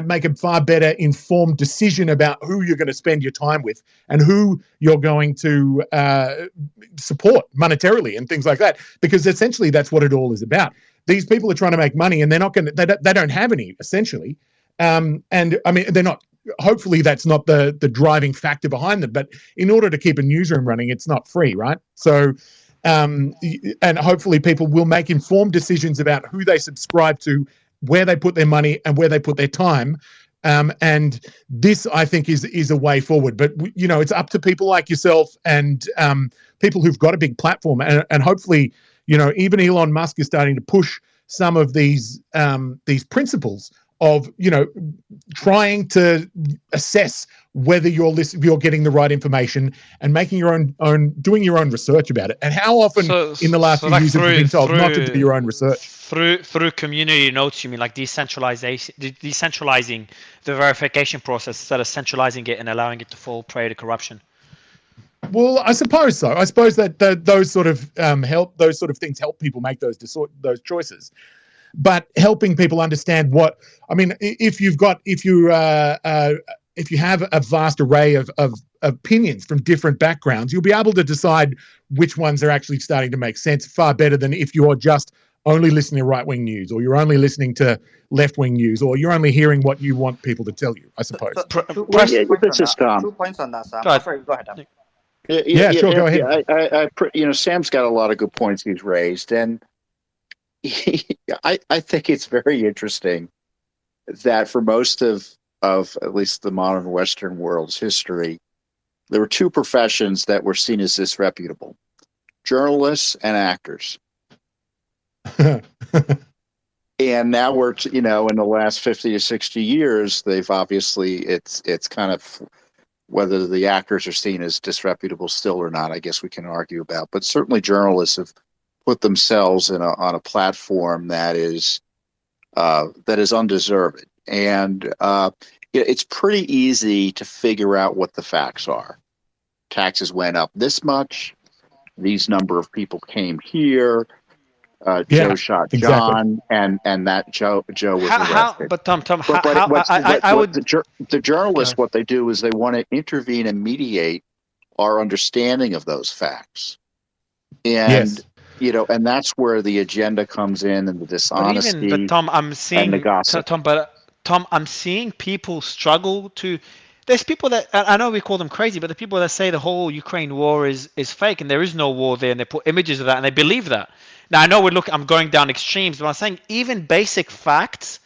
make a far better informed decision about who you're going to spend your time with and who you're going to support monetarily and things like that, because essentially that's what it all is about. These people are trying to make money, and they're not going to. They don't have any, essentially, and I mean they're not. Hopefully, that's not the driving factor behind them. But in order to keep a newsroom running, it's not free, right? So, and hopefully, people will make informed decisions about who they subscribe to, where they put their money, and where they put their time. And this, I think, is a way forward. But it's up to people like yourself and people who've got a big platform, and hopefully, even Elon Musk is starting to push some of these principles of trying to assess whether you're getting the right information and making doing your own research about it. And how often in the last few years have you been told not to do your own research? Through community notes, you mean, like decentralizing the verification process instead of centralizing it and allowing it to fall prey to corruption? Well, I suppose so. I suppose that those sort of things help people make those choices. But helping people understand if you have a vast array of opinions from different backgrounds, you'll be able to decide which ones are actually starting to make sense far better than if you're just only listening to right-wing news, or you're only listening to left-wing news, or you're only hearing what you want people to tell you, I suppose. Two points on that, Sam. Go ahead, Dan. Yeah, sure, go ahead. Sam's got a lot of good points he's raised, and I think it's very interesting that for most of at least the modern Western world's history, there were two professions that were seen as disreputable: journalists and actors. And now we're in the last 50 to 60 years, they've obviously it's kind of, whether the actors are seen as disreputable still or not, I guess we can argue about. But certainly journalists have put themselves on a platform that is undeserved. And it's pretty easy to figure out what the facts are. Taxes went up this much. These number of people came here. Joe shot John, and that Joe was arrested. But Tom, the journalists, what they do is they want to intervene and mediate our understanding of those facts, and and that's where the agenda comes in, and the dishonesty. But Tom, I'm seeing and the gossip. Tom, I'm seeing people struggle to. There's people that I know we call them crazy, but the people that say the whole Ukraine war is fake and there is no war there, and they put images of that and they believe that. Now I know I'm going down extremes, but I'm saying even basic facts,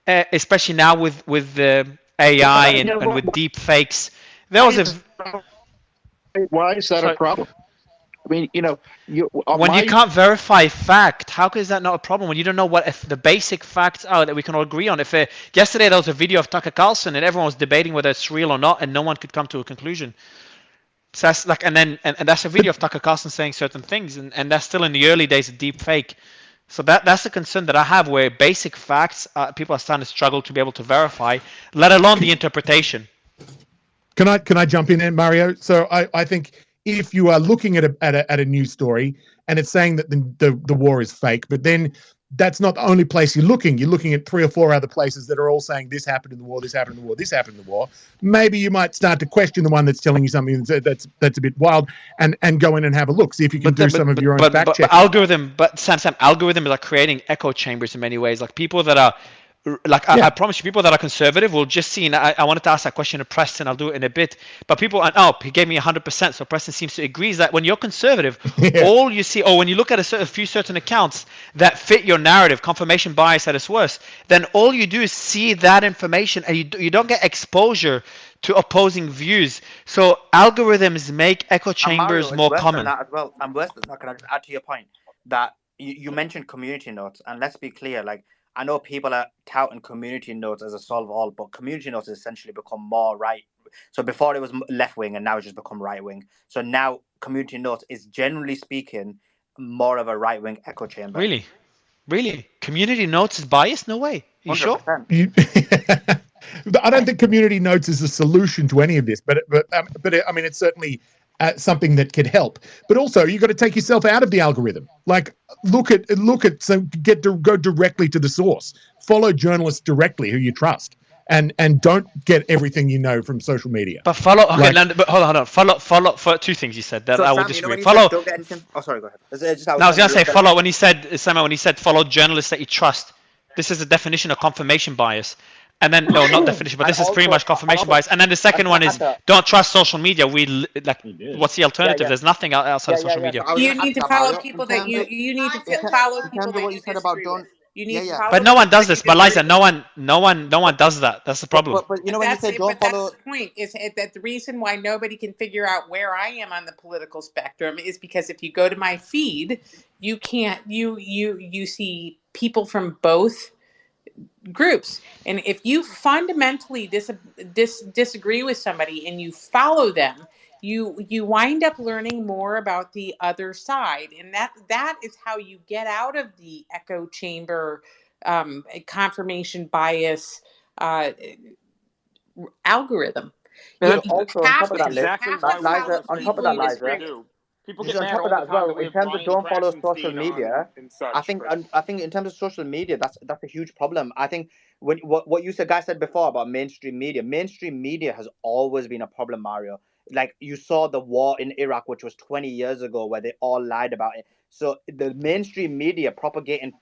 especially now with AI and with deep fakes, there was Why is that a problem? I mean, When you can't verify fact, how is that not a problem? When you don't know what if the basic facts are that we can all agree on. If yesterday there was a video of Tucker Carlson and everyone was debating whether it's real or not, and no one could come to a conclusion. So that's like, and that's a video of Tucker Carlson saying certain things, and that's still in the early days of deep fake. So that's the concern that I have, where basic facts people are starting to struggle to be able to verify, let alone the interpretation. Can I jump in there, Mario? So I think if you are looking at a news story and it's saying that the war is fake, but then that's not the only place you're looking. You're looking at 3 or 4 other places that are all saying this happened in the war, this happened in the war, this happened in the war. Maybe you might start to question the one that's telling you something that's a bit wild, and go in and have a look. See if you can do some of your own fact checking. Sam, algorithm is like creating echo chambers in many ways. Like people that are I promise you, people that are conservative will just see. And I wanted to ask that question to Preston. I'll do it in a bit. But people, he gave me 100%. So Preston seems to agree is that when you're conservative, all you see, or when you look at a few certain accounts that fit your narrative, confirmation bias at its worst, then all you do is see that information, and you don't get exposure to opposing views. So algorithms make echo chambers more common. That as well. And worse than that, can I just add to your point that you mentioned community notes, and let's be clear, like, I know people are touting community notes as a solve all, but community notes has essentially become more right. So before it was left wing, and now it's just become right wing. So now community notes is generally speaking more of a right wing echo chamber. Really? Community notes is biased? No way. You 100%. sure? I don't think community notes is a solution to any of this, but I mean, it's certainly something that could help. But also, you got to take yourself out of the algorithm. Like, look at go directly to the source. Follow journalists directly who you trust, and don't get everything you know from social media. But follow. Okay, but hold on. Follow for 2 things you said that So I will Sam, disagree. Follow. Don't get anything. Oh, sorry. Go ahead. I was gonna say follow when he said follow journalists that you trust. This is a definition of confirmation bias. And then no, not definition, but this is pretty much confirmation bias. And then the second one is don't trust social media. What's the alternative? There's nothing outside of social media. You need to follow people that you need to follow people that you disagree with. You need to follow. But no one does this. But Liza, no one does that. That's the problem. But you know when you say don't follow. That's the point. Is that the reason why nobody can figure out where I am on the political spectrum is because if you go to my feed, you can't. You see people from both groups, and if you fundamentally disagree with somebody and you follow them, you wind up learning more about the other side, and that is how you get out of the echo chamber, confirmation bias algorithm. And also on top of that, Liza, people get on mad top all of that the as time well. that we In have terms of Brian don't follow social Krassenstein media, and such, I think in terms of social media, that's a huge problem. I think when what you guys said before about mainstream media has always been a problem, Mario. Like, you saw the war in Iraq, which was 20 years ago, where they all lied about it. So the mainstream media propagating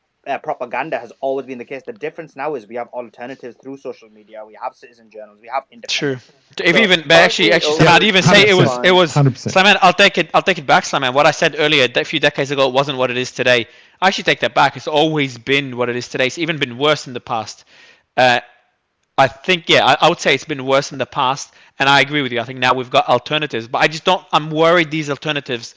propaganda has always been the case. The difference now is we have alternatives through social media. We have citizen journals. We have independent. Actually, Slaman, I'd even say it was 100%. Slaman, I'll take it back, Slaman. What I said earlier, a few decades ago, it wasn't what it is today. I actually take that back. It's always been what it is today. It's even been worse in the past. I think, I would say it's been worse in the past, and I agree with you. I think now we've got alternatives, but I'm worried these alternatives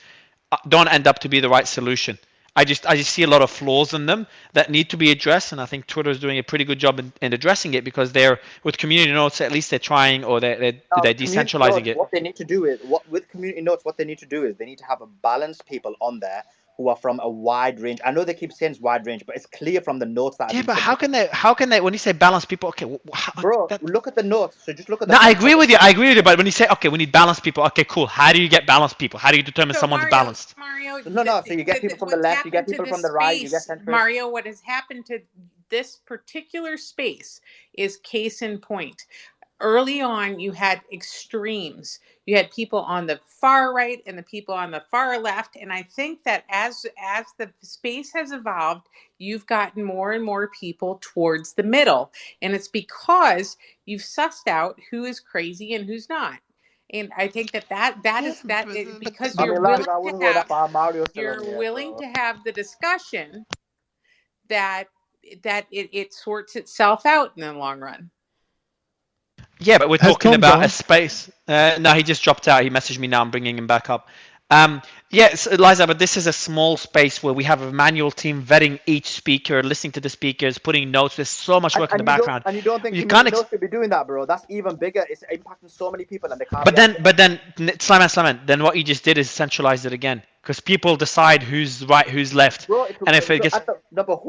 don't end up to be the right solution. I just see a lot of flaws in them that need to be addressed, and I think Twitter is doing a pretty good job in addressing it, because they're with community notes, at least they're trying, or they're decentralizing it. What they need to do is with community notes, what they need to do is they need to have a balanced people on there who are from a wide range. I know they keep saying it's wide range, but it's clear from the notes that. Yeah, but how can they? When you say balanced people, okay, look at the notes. So just look at. No, I agree with you. But when you say, okay, we need balanced people, okay, cool. How do you get balanced people? How do you determine someone's balanced? Mario, no. So you get people from the left, you get people from the right, you get centrists. Mario, what has happened to this particular space is case in point. Early on, you had extremes. You had people on the far right and the people on the far left. And I think that as the space has evolved, you've gotten more and more people towards the middle. And it's because you've sussed out who is crazy and who's not. And I think that is because you're willing to have the discussion that it sorts itself out in the long run. Yeah, but we're talking about a space. No, he just dropped out. He messaged me now. I'm bringing him back up. Yes, Eliza, but this is a small space where we have a manual team vetting each speaker, listening to the speakers, putting notes. There's so much work in the background. And you don't think You can't. community notes should be doing that, bro? That's even bigger. It's impacting so many people, and they can't be. But then, Slam, then what you just did is centralize it again, because people decide who's right, who's left, Bro, and if it gets, no, but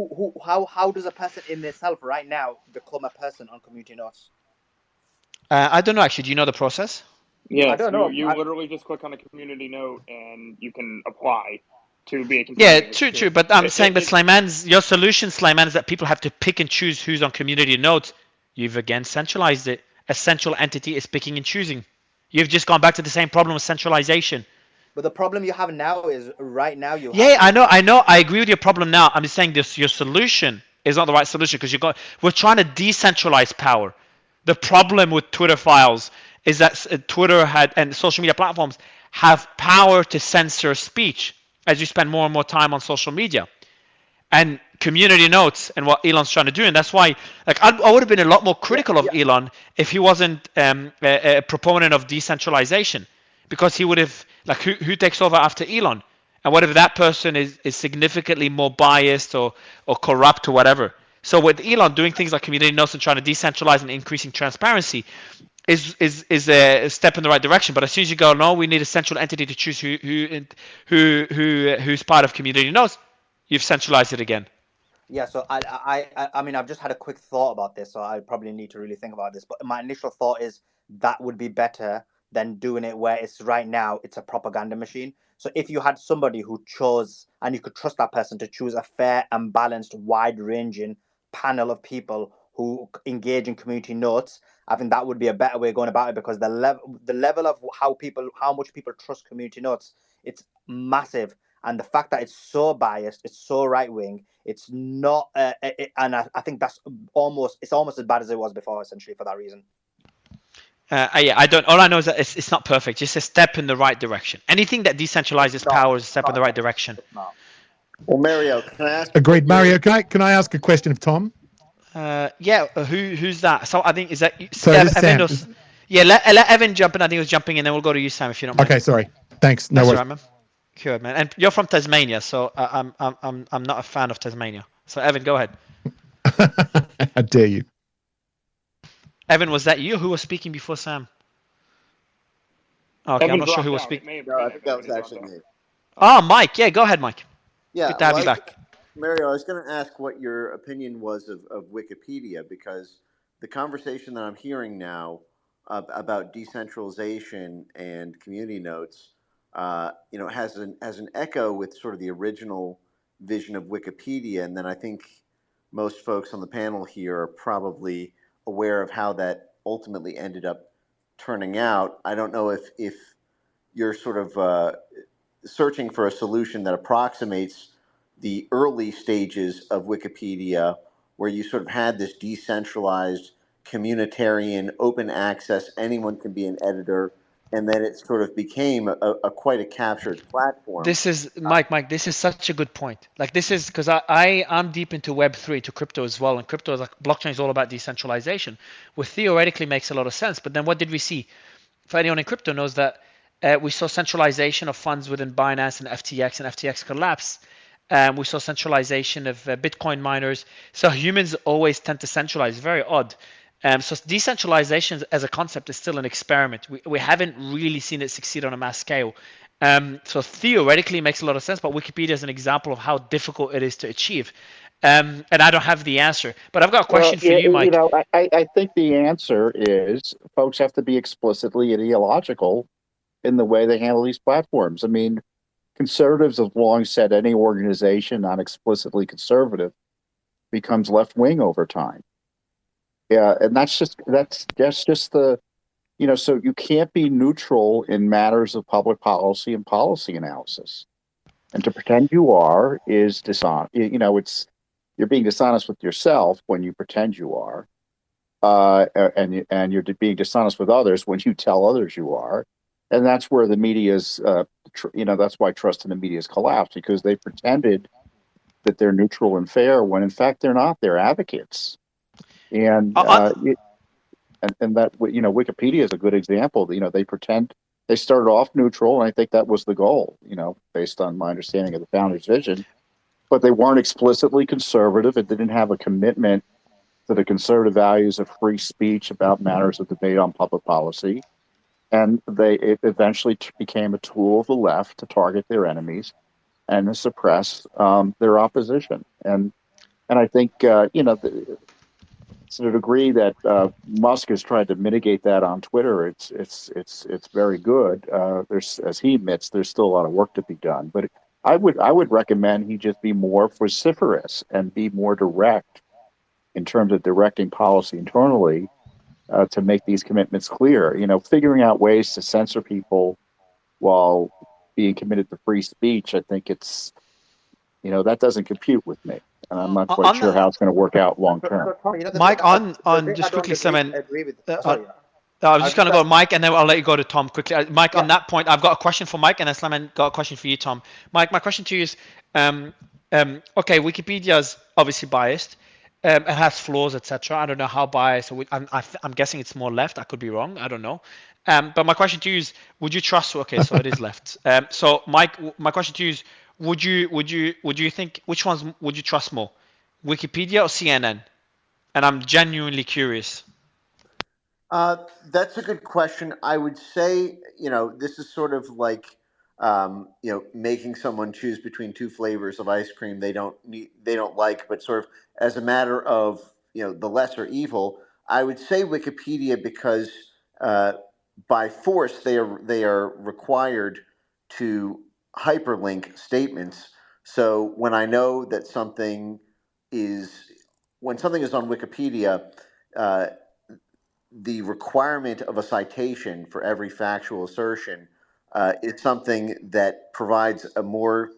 how does a person in themselves right now become a person on community notes? I don't know actually. Do you know the process? Yes, I don't know. you literally just click on a community note and you can apply to be a Yeah, contributing. true. But I'm saying, but your solution, Slayman, is that people have to pick and choose who's on community notes. You've again centralized it. A central entity is picking and choosing. You've just gone back to the same problem with centralization. But the problem you have now is right now you. Yeah, I know. I agree with your problem now. I'm just saying this. Your solution is not the right solution because we're trying to decentralize power. The problem with Twitter files is that Twitter and social media platforms have power to censor speech as you spend more and more time on social media. And community notes and what Elon's trying to do, and that's why, like, I would have been a lot more critical of Elon if he wasn't a proponent of decentralization, because he would have, like, who takes over after Elon, and what if that person is significantly more biased or corrupt or whatever. So with Elon doing things like community notes and trying to decentralize and increasing transparency is a step in the right direction. But as soon as you go, no, we need a central entity to choose who's part of community notes, you've centralized it again. Yeah, so I mean, I've just had a quick thought about this, so I probably need to really think about this. But my initial thought is that would be better than doing it where it's right now, it's a propaganda machine. So if you had somebody who chose, and you could trust that person to choose a fair and balanced, wide-ranging panel of people who engage in community notes, I think that would be a better way of going about it, because the level of how much people trust community notes, it's massive. And the fact that it's so biased, it's so right wing, it's not, and I think it's almost as bad as it was before, essentially, for that reason. Yeah, I don't. All I know is that it's not perfect. Just a step in the right direction. Anything that decentralizes power is a step in the right direction. Well, Mario, can I ask? Agreed, Mario. Can I ask a question of Tom? Yeah. Who's that? So I think is that So Evan, Sam. let Evan jump in. I think he was jumping in. Then we'll go to you, Sam, if you don't mind. Okay, sorry. Thanks. No That's worries. all right, man. Good, man. And you're from Tasmania, so I'm not a fan of Tasmania. So Evan, go ahead. How dare you? Evan, was that you who was speaking before Sam? Okay, I'm not sure who was speaking. No, I think that was actually me. Oh, Mike. Yeah, go ahead, Mike. Yeah, Good to have you back. Mario, I was going to ask what your opinion was of Wikipedia, because the conversation that I'm hearing now about decentralization and community notes, has an echo with sort of the original vision of Wikipedia, and then I think most folks on the panel here are probably aware of how that ultimately ended up turning out. I don't know if you're sort of searching for a solution that approximates the early stages of Wikipedia, where you sort of had this decentralized, communitarian, open access, anyone can be an editor, and then it sort of became a quite a captured platform. This is Mike. This is such a good point. Like, this is because I'm deep into Web3, to crypto as well, and crypto is like blockchain is all about decentralization, which theoretically makes a lot of sense. But then what did we see? For anyone in crypto knows that we saw centralization of funds within Binance and FTX collapse. We saw centralization of Bitcoin miners. So humans always tend to centralize. Very odd. So decentralization as a concept is still an experiment. We haven't really seen it succeed on a mass scale. So theoretically it makes a lot of sense, but Wikipedia is an example of how difficult it is to achieve. And I don't have the answer. But I've got a question for you, Mike. I think the answer is folks have to be explicitly ideological in the way they handle these platforms. I mean, conservatives have long said any organization not explicitly conservative becomes left wing over time. Yeah, and that's just the, so you can't be neutral in matters of public policy and policy analysis. And to pretend you are is dishonest. You're being dishonest with yourself when you pretend you are, and you're being dishonest with others when you tell others you are. And that's where the media's, that's why trust in the media has collapsed, because they pretended that they're neutral and fair when in fact they're not. They're advocates. And that Wikipedia is a good example. They pretend They started off neutral, and I think that was the goal, based on my understanding of the founders' vision. But they weren't explicitly conservative. It didn't have a commitment to the conservative values of free speech about matters of debate on public policy. And it eventually became a tool of the left to target their enemies and to suppress their opposition. And I think to the degree that Musk has tried to mitigate that on Twitter, it's very good. There's, as he admits, there's still a lot of work to be done. But I would recommend he just be more vociferous and be more direct in terms of directing policy internally to make these commitments clear. Figuring out ways to censor people while being committed to free speech, I think that doesn't compute with me, and I'm not quite On sure that, how it's going to work out long term. Mike, The on bit I just quickly, don't Simon. agree with. I Sorry, was I just was gonna go Mike, and then I'll let you go to Tom quickly. Mike, yeah. on that point, I've got a question for Mike, and then Simon got a question for you, Tom. Mike, my question to you is, okay, Wikipedia's obviously biased. It has flaws, etc. I don't know how biased. I'm guessing it's more left. I could be wrong. I don't know. But my question to you is, would you trust? Okay, so it is left. So Mike, my question to you is, would you think which ones would you trust more, Wikipedia or CNN? And I'm genuinely curious. That's a good question. I would say, this is sort of like, making someone choose between two flavors of ice cream they don't like, but sort of as a matter of, the lesser evil. I would say Wikipedia because uh, by force they are required to hyperlink statements. So is when something is on Wikipedia. Uh, the requirement of a citation for every factual assertion is something that provides a more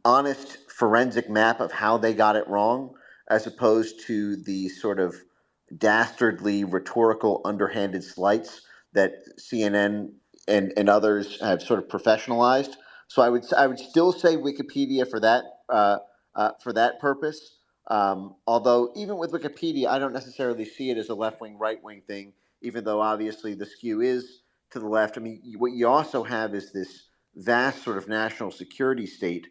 honest forensic map of how they got it wrong, as opposed to the sort of dastardly rhetorical underhanded slights that CNN and others have sort of professionalized. So I would still say Wikipedia for that purpose. Although even with Wikipedia, I don't necessarily see it as a left wing right wing thing, even though obviously the skew is to the left. I mean, what you also have is this vast sort of national security state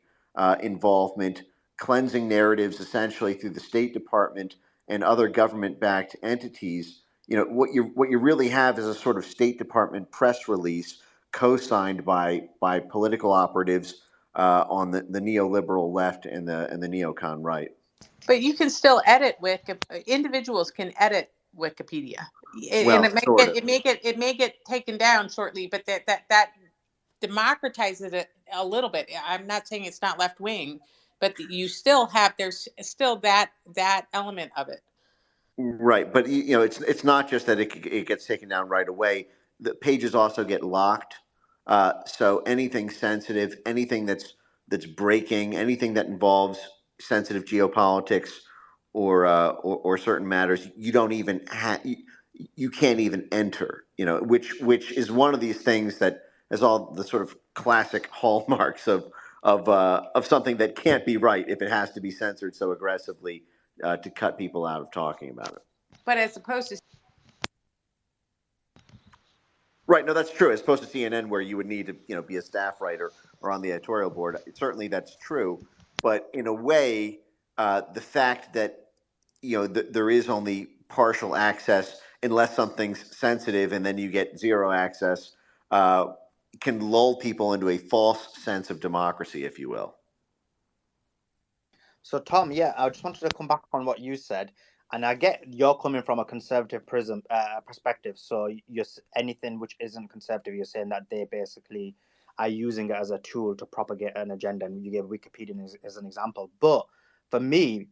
involvement, cleansing narratives essentially through the State Department and other government-backed entities. What you really have is a sort of State Department press release co-signed by political operatives on the neoliberal left and the neocon right. But you can still edit individuals can edit Wikipedia, and Well, sort of. it may get taken down shortly, but that democratizes it a little bit. I'm not saying it's not left wing, but you still have there's still that element of it. Right, but it's not just that it gets taken down right away. The pages also get locked. So anything sensitive, anything that's breaking, anything that involves sensitive geopolitics or certain matters, you don't even you can't even enter. Which is one of these things that has all the sort of classic hallmarks of something that can't be right if it has to be censored so aggressively to cut people out of talking about it. But as opposed to Right. No, that's true. As opposed to CNN, where you would need to, be a staff writer or on the editorial board. Certainly, that's true. But in a way, the fact that there is only partial access unless something's sensitive, and then you get zero access, can lull people into a false sense of democracy, if you will. So Tom, yeah, I just wanted to come back on what you said, and I get you're coming from a conservative perspective. So anything which isn't conservative, you're saying that they basically are using it as a tool to propagate an agenda, and you gave Wikipedia as an example. But for me,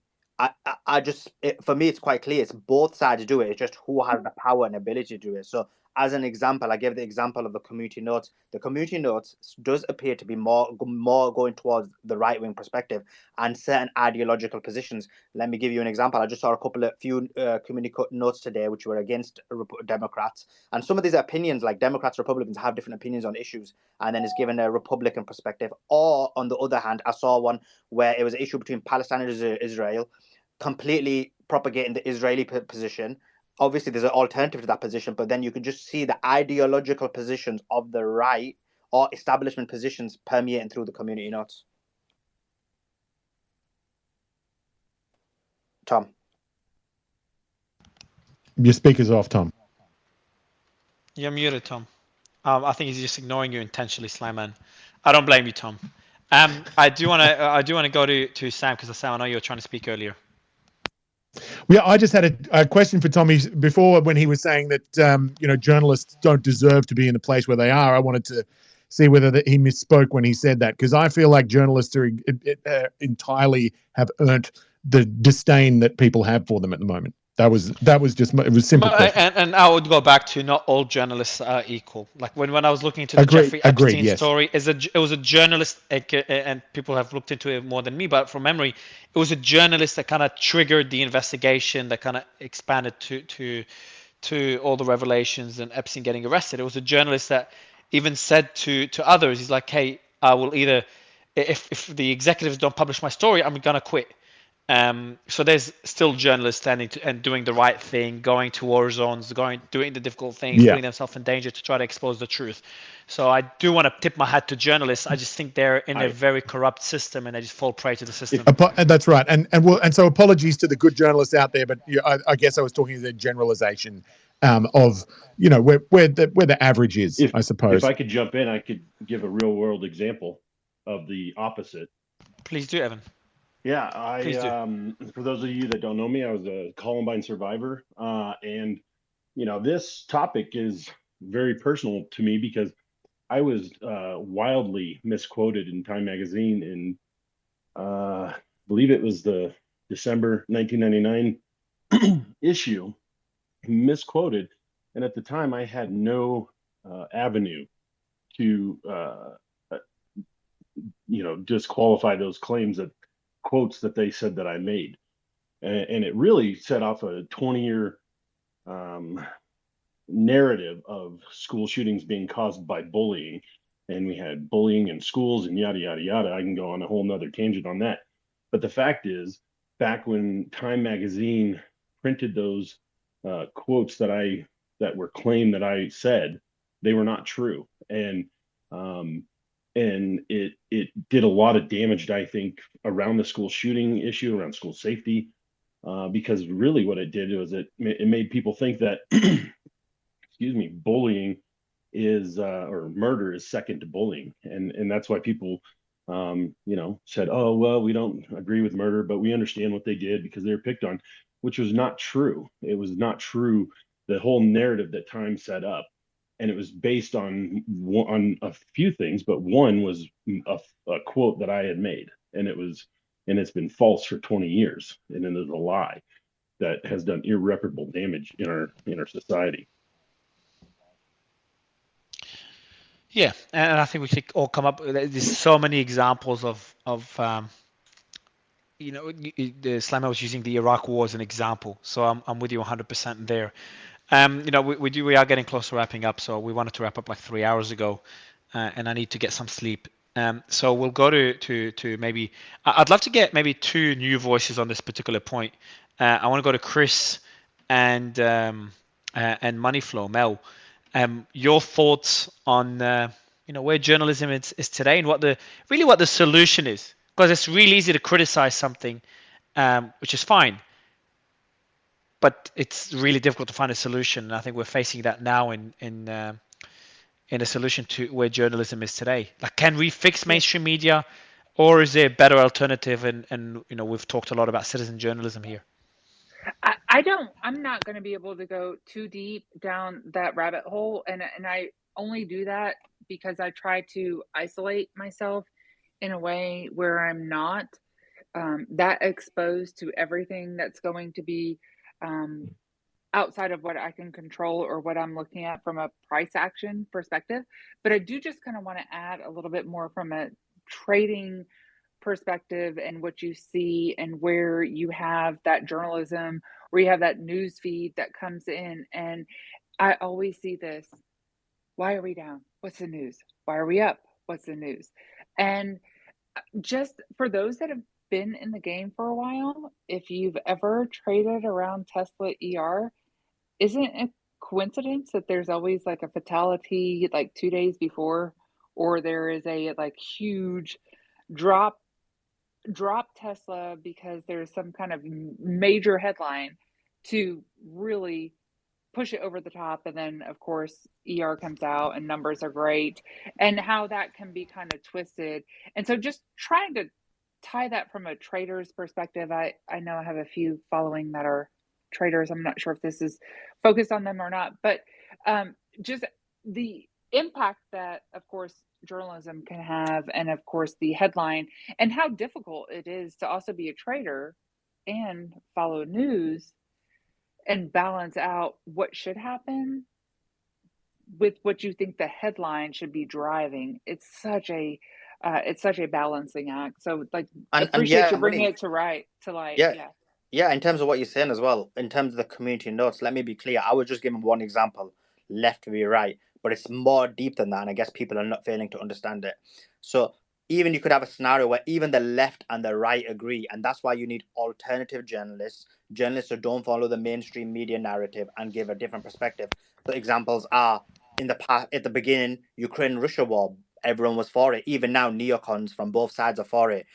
for me, it's quite clear. It's both sides do it. It's just who has the power and ability to do it. So, as an example, I gave the example of the community notes. The community notes does appear to be more going towards the right wing perspective and certain ideological positions. Let me give you an example. I just saw a few community notes today which were against Democrats, and some of these opinions, like Democrats, Republicans, have different opinions on issues, and then it's given a Republican perspective. Or on the other hand, I saw one where it was an issue between Palestine and Israel, completely propagating the Israeli position, obviously there's an alternative to that position, but then you can just see the ideological positions of the right or establishment positions permeating through the community notes. Tom. Your speaker's off, Tom. You're muted, Tom. I think he's just ignoring you intentionally, Slyman. I don't blame you, Tom. I do want to go to Sam, because Sam, I know you were trying to speak earlier. Yeah, I just had a question for Tommy before, when he was saying that journalists don't deserve to be in the place where they are. I wanted to see whether he misspoke when he said that, because I feel like journalists are entirely have earned the disdain that people have for them at the moment. That was just, it was a simple question. And I would go back to, not all journalists are equal. Like when I was looking into the Jeffrey Epstein yes. story, it was a journalist, and people have looked into it more than me, but from memory, it was a journalist that kind of triggered the investigation, that kind of expanded to all the revelations and Epstein getting arrested. It was a journalist that even said to others, he's like, hey, I will either, if the executives don't publish my story, I'm gonna quit. So there's still journalists standing and doing the right thing, going to war zones, doing the difficult things, putting themselves in danger to try to expose the truth. So I do want to tip my hat to journalists. I just think they're in a very corrupt system, and they just fall prey to the system. That's right, and so apologies to the good journalists out there, but I guess I was talking the generalization of where the average is. I suppose. If I could jump in, I could give a real world example of the opposite. Please do, Evan. Yeah, for those of you that don't know me, I was a Columbine survivor, and this topic is very personal to me because I was wildly misquoted in Time magazine in, I believe it was the December 1999 issue, misquoted, and at the time I had no avenue to disqualify those claims, that quotes that they said that I made, and it really set off a 20-year narrative of school shootings being caused by bullying, and we had bullying in schools and yada yada yada. I can go on a whole nother tangent on that, but the fact is, back when Time magazine printed those quotes that were claimed that I said, they were not true, and it did a lot of damage, I think, around the school shooting issue, around school safety, because really what it did was it made people think that excuse me, bullying is or murder is second to bullying, and that's why people said, oh well, we don't agree with murder, but we understand what they did because they were picked on, which was not true. It was not true. The whole narrative that Time set up, and it was based on a few things, but one was a quote that I had made, and it's been false for 20 years, and then there's a lie that has done irreparable damage in our society. Yeah, and I think we should all come up. There's so many examples of the Slammer was using the Iraq War as an example, so I'm with you 100% there. We are getting close to wrapping up, so we wanted to wrap up like 3 hours ago, and I need to get some sleep. So we'll go to maybe, I'd love to get maybe two new voices on this particular point. I want to go to Chris and Moneyflow, Mel. Your thoughts on where journalism is today, and what the solution is, because it's really easy to criticize something, which is fine, but it's really difficult to find a solution. And I think we're facing that now in a solution to where journalism is today. Like, can we fix mainstream media, or is there a better alternative? And we've talked a lot about citizen journalism here. I'm not going to be able to go too deep down that rabbit hole, and I only do that because I try to isolate myself in a way where I'm not that exposed to everything that's going to be outside of what I can control or what I'm looking at from a price action perspective. But I do just kind of want to add a little bit more from a trading perspective, and what you see and where you have that journalism, where you have that news feed that comes in. And I always see this: why are we down? What's the news? Why are we up? What's the news? And just for those that have been in the game for a while, if you've ever traded around Tesla ER, isn't it a coincidence that there's always like a fatality like 2 days before, or there is a like huge drop Tesla because there's some kind of major headline to really push it over the top, and then of course ER comes out and numbers are great, and how that can be kind of twisted. And so just trying to tie that from a trader's perspective, I know I have a few following that are traders. I'm not sure if this is focused on them or not, but just the impact that of course journalism can have, and of course the headline, and how difficult it is to also be a trader and follow news and balance out what should happen with what you think the headline should be driving. It's such a balancing act. So like And appreciate yeah, you bringing really, it to light. yeah, Yeah. yeah. In terms of what you're saying as well, in terms of the community notes, let me be clear. I was just giving one example, left to be right, but it's more deep than that, and I guess people are not failing to understand it. So even you could have a scenario where even the left and the right agree, and that's why you need alternative journalists, journalists who don't follow the mainstream media narrative and give a different perspective. So examples are in the past, at the beginning, Ukraine-Russia war, everyone was for it. Even now, neocons from both sides are for it.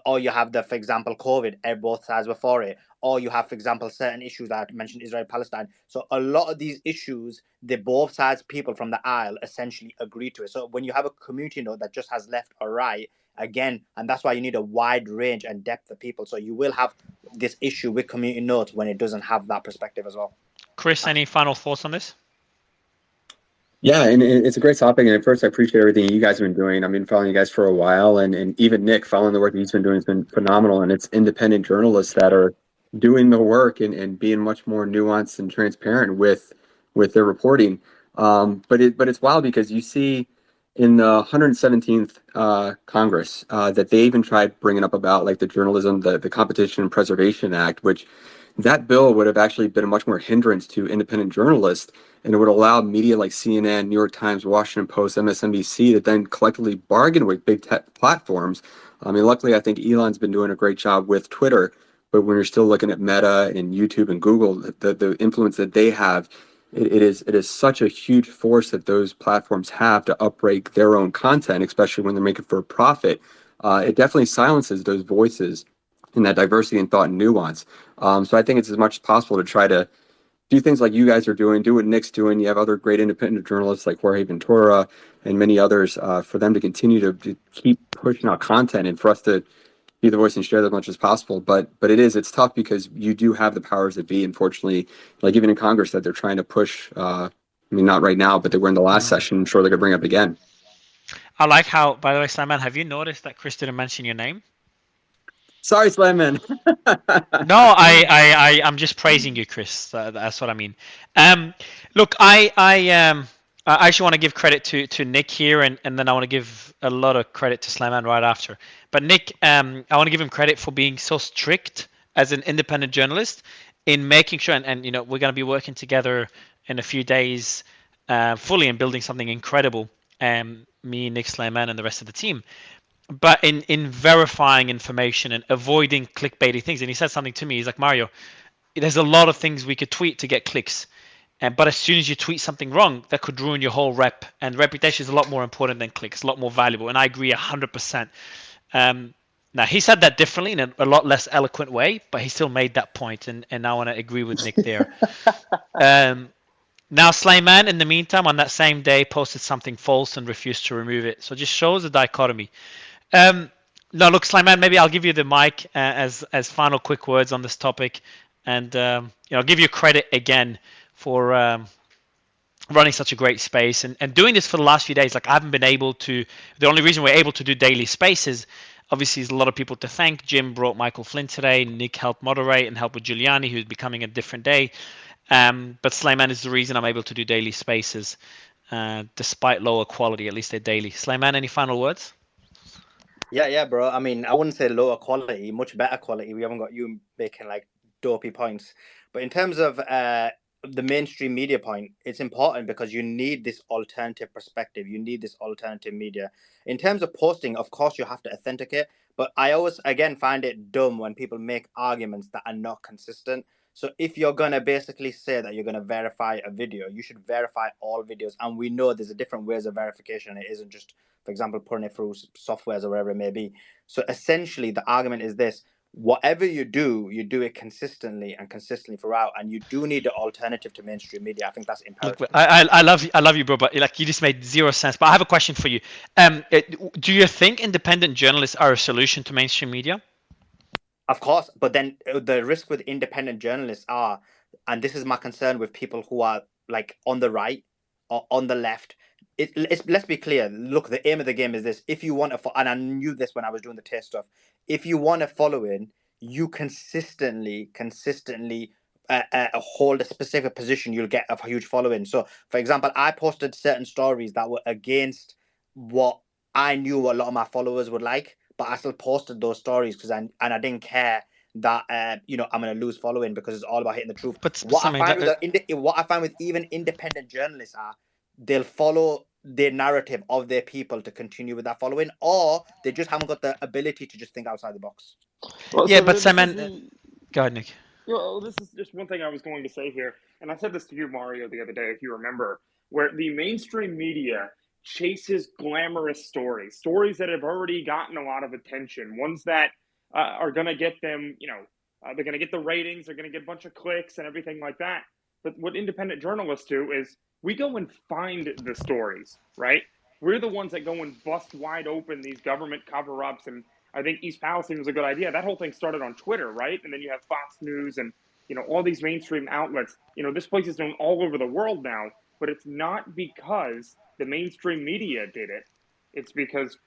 Or you have for example, COVID, both sides were for it. Or you have, for example, certain issues that I mentioned, Israel, Palestine. So a lot of these issues, the both sides, people from the aisle essentially agree to it. So when you have a community note that just has left or right, again, and that's why you need a wide range and depth of people. So you will have this issue with community notes when it doesn't have that perspective as well. Chris, any final thoughts on this? Yeah, and it's a great topic. And at first, I appreciate everything you guys have been doing. I've been following you guys for a while, and even Nick, following the work that he's been doing has been phenomenal. And it's independent journalists that are doing the work and being much more nuanced and transparent with their reporting. But it's wild because you see in the 117th Congress that they even tried bringing up about like the journalism, the Competition and Preservation Act, which that bill would have actually been a much more hindrance to independent journalists, and it would allow media like CNN, New York Times, Washington Post, MSNBC to then collectively bargain with big tech platforms. I mean, luckily, I think Elon's been doing a great job with Twitter, but when you're still looking at Meta and YouTube and Google, the influence that they have, it is such a huge force that those platforms have to upbreak their own content, especially when they're making for a profit. It definitely silences those voices and that diversity in thought and nuance. So I think it's as much as possible to try to do things like you guys are doing, do what Nick's doing. You have other great independent journalists like Jorge Ventura and many others for them to continue to keep pushing out content and for us to be the voice and share that as much as possible. But it's tough because you do have the powers that be, unfortunately, like even in Congress that they're trying to push. I mean, not right now, but they were in the last session. I'm sure they're going to bring up again. I like how, by the way, Simon, have you noticed that Chris didn't mention your name? Sorry, Slayman. No, I'm just praising you, Chris. That's what I mean. Look, I actually want to give credit to Nick here, and then I want to give a lot of credit to Slayman right after. But Nick, I want to give him credit for being so strict as an independent journalist in making sure, and you know, we're going to be working together in a few days, fully in building something incredible. Me, Nick, Slayman, and the rest of the team. But in verifying information and avoiding clickbaity things. And he said something to me. He's like, Mario, there's a lot of things we could tweet to get clicks. But as soon as you tweet something wrong, that could ruin your whole rep. And reputation is a lot more important than clicks, a lot more valuable. And I agree 100%. Now, he said that differently in a lot less eloquent way, but he still made that point. And I want to agree with Nick there. Now, Slayman, in the meantime, on that same day, posted something false and refused to remove it. So it just shows the dichotomy. No, look, Slayman, maybe I'll give you the mic as final quick words on this topic, and I'll give you credit again for running such a great space and doing this for the last few days. Like I haven't been able to. The only reason we're able to do daily spaces, obviously, is a lot of people to thank. Jim brought Michael Flynn today. Nick helped moderate and helped with Giuliani, who's becoming a different day. But Slayman is the reason I'm able to do daily spaces, despite lower quality. At least they're daily. Slayman, any final words? Yeah, bro. I mean, I wouldn't say lower quality, much better quality. We haven't got you making like dopey points. But in terms of the mainstream media point, it's important because you need this alternative perspective. You need this alternative media. In terms of posting, of course, you have to authenticate. But I always, again, find it dumb when people make arguments that are not consistent. So if you're gonna basically say that you're gonna verify a video, you should verify all videos. And we know there's a different ways of verification. It isn't just, for example, putting it through softwares or whatever it may be. So essentially, the argument is this: whatever you do it consistently and consistently throughout, and you do need an alternative to mainstream media. I think that's imperative. Look, I love you, bro, but like you just made zero sense. But I have a question for you. Do you think independent journalists are a solution to mainstream media? Of course, but then the risk with independent journalists are, and this is my concern with people who are like on the right or on the left. Let's be clear. Look, the aim of the game is this: if you want to, and I knew this when I was doing the test stuff. If you want to follow in, you consistently hold a specific position, you'll get a huge following. So, for example, I posted certain stories that were against what I knew a lot of my followers would like, but I still posted those stories because I didn't care that I'm gonna lose following because it's all about hitting the truth. But what I find with even independent journalists are they'll follow the narrative of their people to continue with that following, or they just haven't got the ability to just think outside the box. Well, yeah, but Simon, go ahead, Nick. Well, this is just one thing I was going to say here, and I said this to you, Mario, the other day, if you remember, where the mainstream media chases glamorous stories that have already gotten a lot of attention, ones that are going to get them, they're going to get the ratings, they're going to get a bunch of clicks and everything like that. But what independent journalists do is we go and find the stories, right? We're the ones that go and bust wide open these government cover-ups, and I think East Palestine was a good idea. That whole thing started on Twitter, right? And then you have Fox News and, all these mainstream outlets. This place is known all over the world now, but it's not because the mainstream media did it. It's because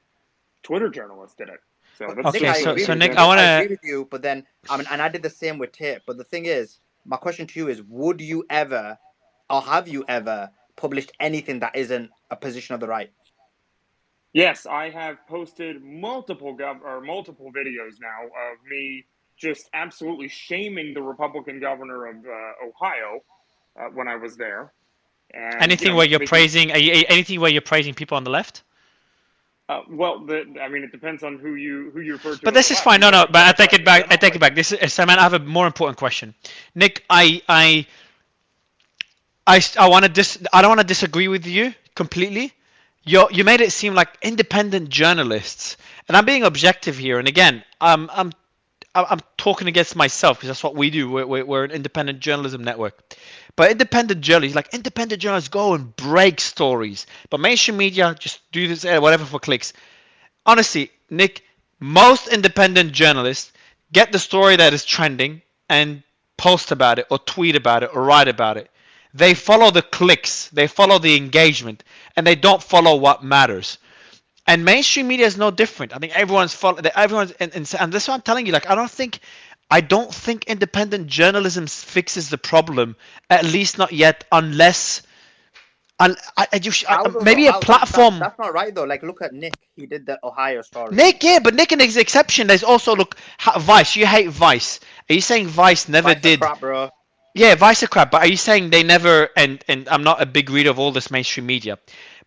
Twitter journalists did it. So that's Nick, I agree with you, but then, and I did the same with tape. But the thing is, my question to you is, would you ever, or have you ever published anything that isn't a position of the right? Yes, I have posted multiple videos now of me just absolutely shaming the Republican governor of Ohio when I was there. And, anything where you're praising people on the left? Well, it depends on who you refer to. But this is fine. No, but I take it back. I take it back. This is Simon. I have a more important question. Nick, I want to I don't want to disagree with you completely. You made it seem like independent journalists, and I'm being objective here. And again, I'm talking against myself because that's what we do. We're an independent journalism network. But independent journalists go and break stories. But mainstream media just do this whatever for clicks. Honestly, Nick, most independent journalists get the story that is trending and post about it or tweet about it or write about it. They follow the clicks, they follow the engagement, and they don't follow what matters. And mainstream media is no different. I think everyone's and that's what I'm telling you. Like, I don't think independent journalism fixes the problem. At least not yet, unless maybe a platform. That's not right though. Like, look at Nick. He did the Ohio story. Nick, yeah, but Nick is an exception. There's also Vice. You hate Vice. Are you saying Vice never did? Crap, bro. Yeah, Vice are crap. But are you saying they never? And I'm not a big reader of all this mainstream media.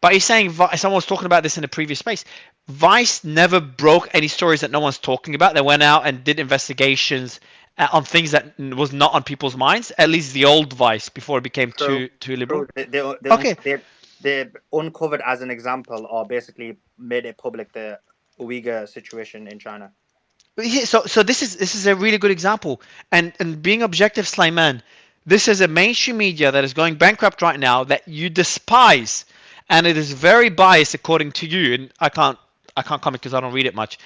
But he's saying, someone was talking about this in a previous space, Vice never broke any stories that no one's talking about. They went out and did investigations on things that was not on people's minds, at least the old Vice, before it became too liberal. They uncovered, as an example, or basically made it public, the Uyghur situation in China. So this is a really good example. And being objective, Slayman, this is a mainstream media that is going bankrupt right now that you despise. And it is very biased according to you, and I can't comment because I don't read it much,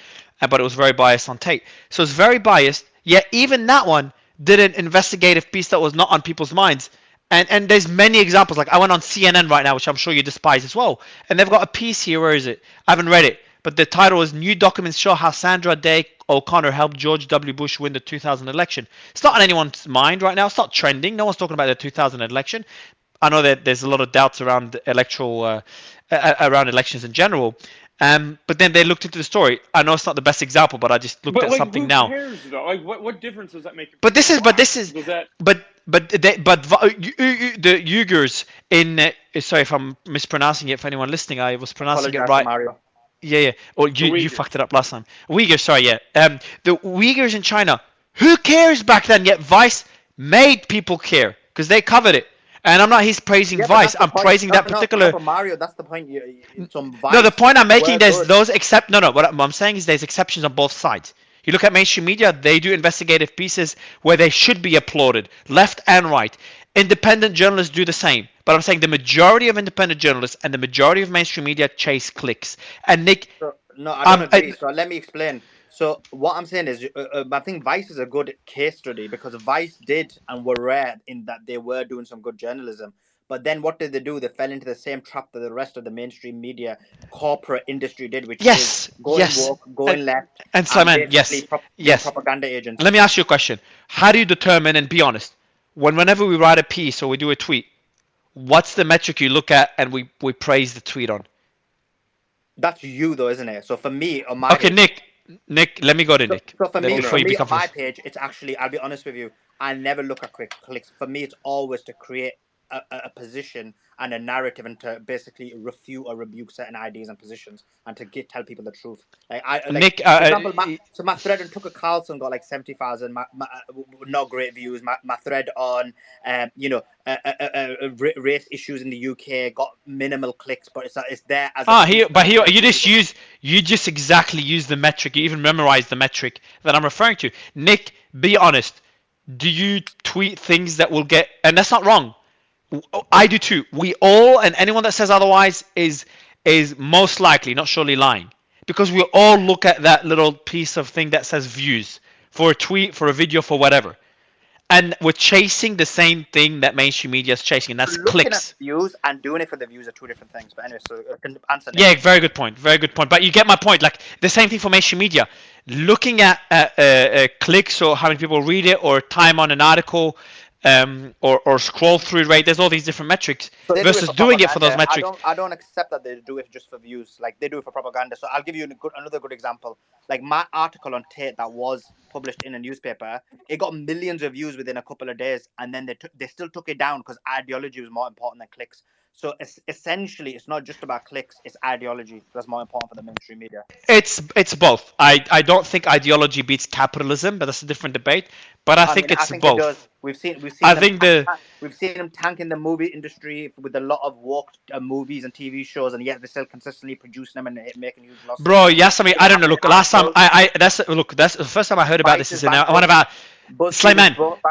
but it was very biased on tape. So it's very biased. Yet even that one did an investigative piece that was not on people's minds. And there's many examples. Like, I went on CNN right now, which I'm sure you despise as well, and they've got a piece here. Where is it? I haven't read it, but the title is "New Documents Show How Sandra Day O'Connor Helped George W. Bush Win the 2000 election." It's not on anyone's mind right now. It's not trending. No one's talking about the 2000 election. I know that there's a lot of doubts around around elections in general, but then they looked into the story. I know it's not the best example, but I just looked at something now. Who cares though? Like, what difference does that make? The Uyghurs in sorry if I'm mispronouncing it for anyone listening. I was pronouncing it right. Mario. Yeah. Or you fucked it up last time. Uyghurs, sorry, yeah. The Uyghurs in China. Who cares back then? Yet Vice made people care because they covered it. And I'm not he's praising Yeah, but Vice. that's the I'm point. praising that No, particular. but Mario, that's the point. Some No, the Vice point I'm making, were there's good. those except no. What I'm saying is there's exceptions on both sides. You look at mainstream media; they do investigative pieces where they should be applauded, left and right. Independent journalists do the same. But I'm saying the majority of independent journalists and the majority of mainstream media chase clicks. And Nick, So, no, I don't um, agree. So let me explain. So what I'm saying is, I think Vice is a good case study because Vice did and were rare in that they were doing some good journalism. But then what did they do? They fell into the same trap that the rest of the mainstream media corporate industry did, which is yes, going yes, woke, going left, and and Simon, basically yes, being yes. propaganda agents. Let me ask you a question. How do you determine, and be honest, whenever we write a piece or we do a tweet, what's the metric you look at and we praise the tweet on? That's you though, isn't it? So for me on my Okay, page, Nick, let me go to so, Nick. so for me, Before for you me become on my first. page, it's actually, I'll be honest with you, I never look at quick clicks. For me, it's always to create a position and a narrative and to basically refute or rebuke certain ideas and positions and to tell people the truth. Nick, For example, my thread on Tucker Carlson got like 70,000. Not great views. My thread on race issues in the UK got minimal clicks, but it's there as a piece. You just exactly use the metric. You even memorize the metric that I'm referring to. Nick, be honest. Do you tweet things that will get? And that's not wrong. I do too. We all, and anyone that says otherwise is most likely not surely lying, because we all look at that little piece of thing that says views for a tweet, for a video, for whatever, and we're chasing the same thing that mainstream media is chasing, and that's Looking at clicks. views and doing it for the views are two different things. But anyway, so I can answer. Yeah, very good point. Very good point. But you get my point. Like the same thing for mainstream media. Looking at clicks or how many people read it or time on an article or scroll through rate. There's all these different metrics So they do it versus for doing it for those propaganda. metrics. I don't accept that they do it just for views. Like they do it for propaganda. So I'll give you another good example. Like my article on Tate that was published in a newspaper, it got millions of views within a couple of days, and then they still took it down because ideology was more important than clicks. So essentially, it's not just about clicks; it's ideology that's more important for the mainstream media. It's both. I don't think ideology beats capitalism, but that's a different debate. But I think I it's think it does. both. We've seen I them. think the We've seen them tank in the movie industry with a lot of woke movies and TV shows, and yet they're still consistently producing them and making huge losses. bro. Yes, I mean Look I at don't know. Apple Look, last time bankroll. that's the first time I heard about Vice this is is in one of bankrupt. our BuzzFeed is bankrupt.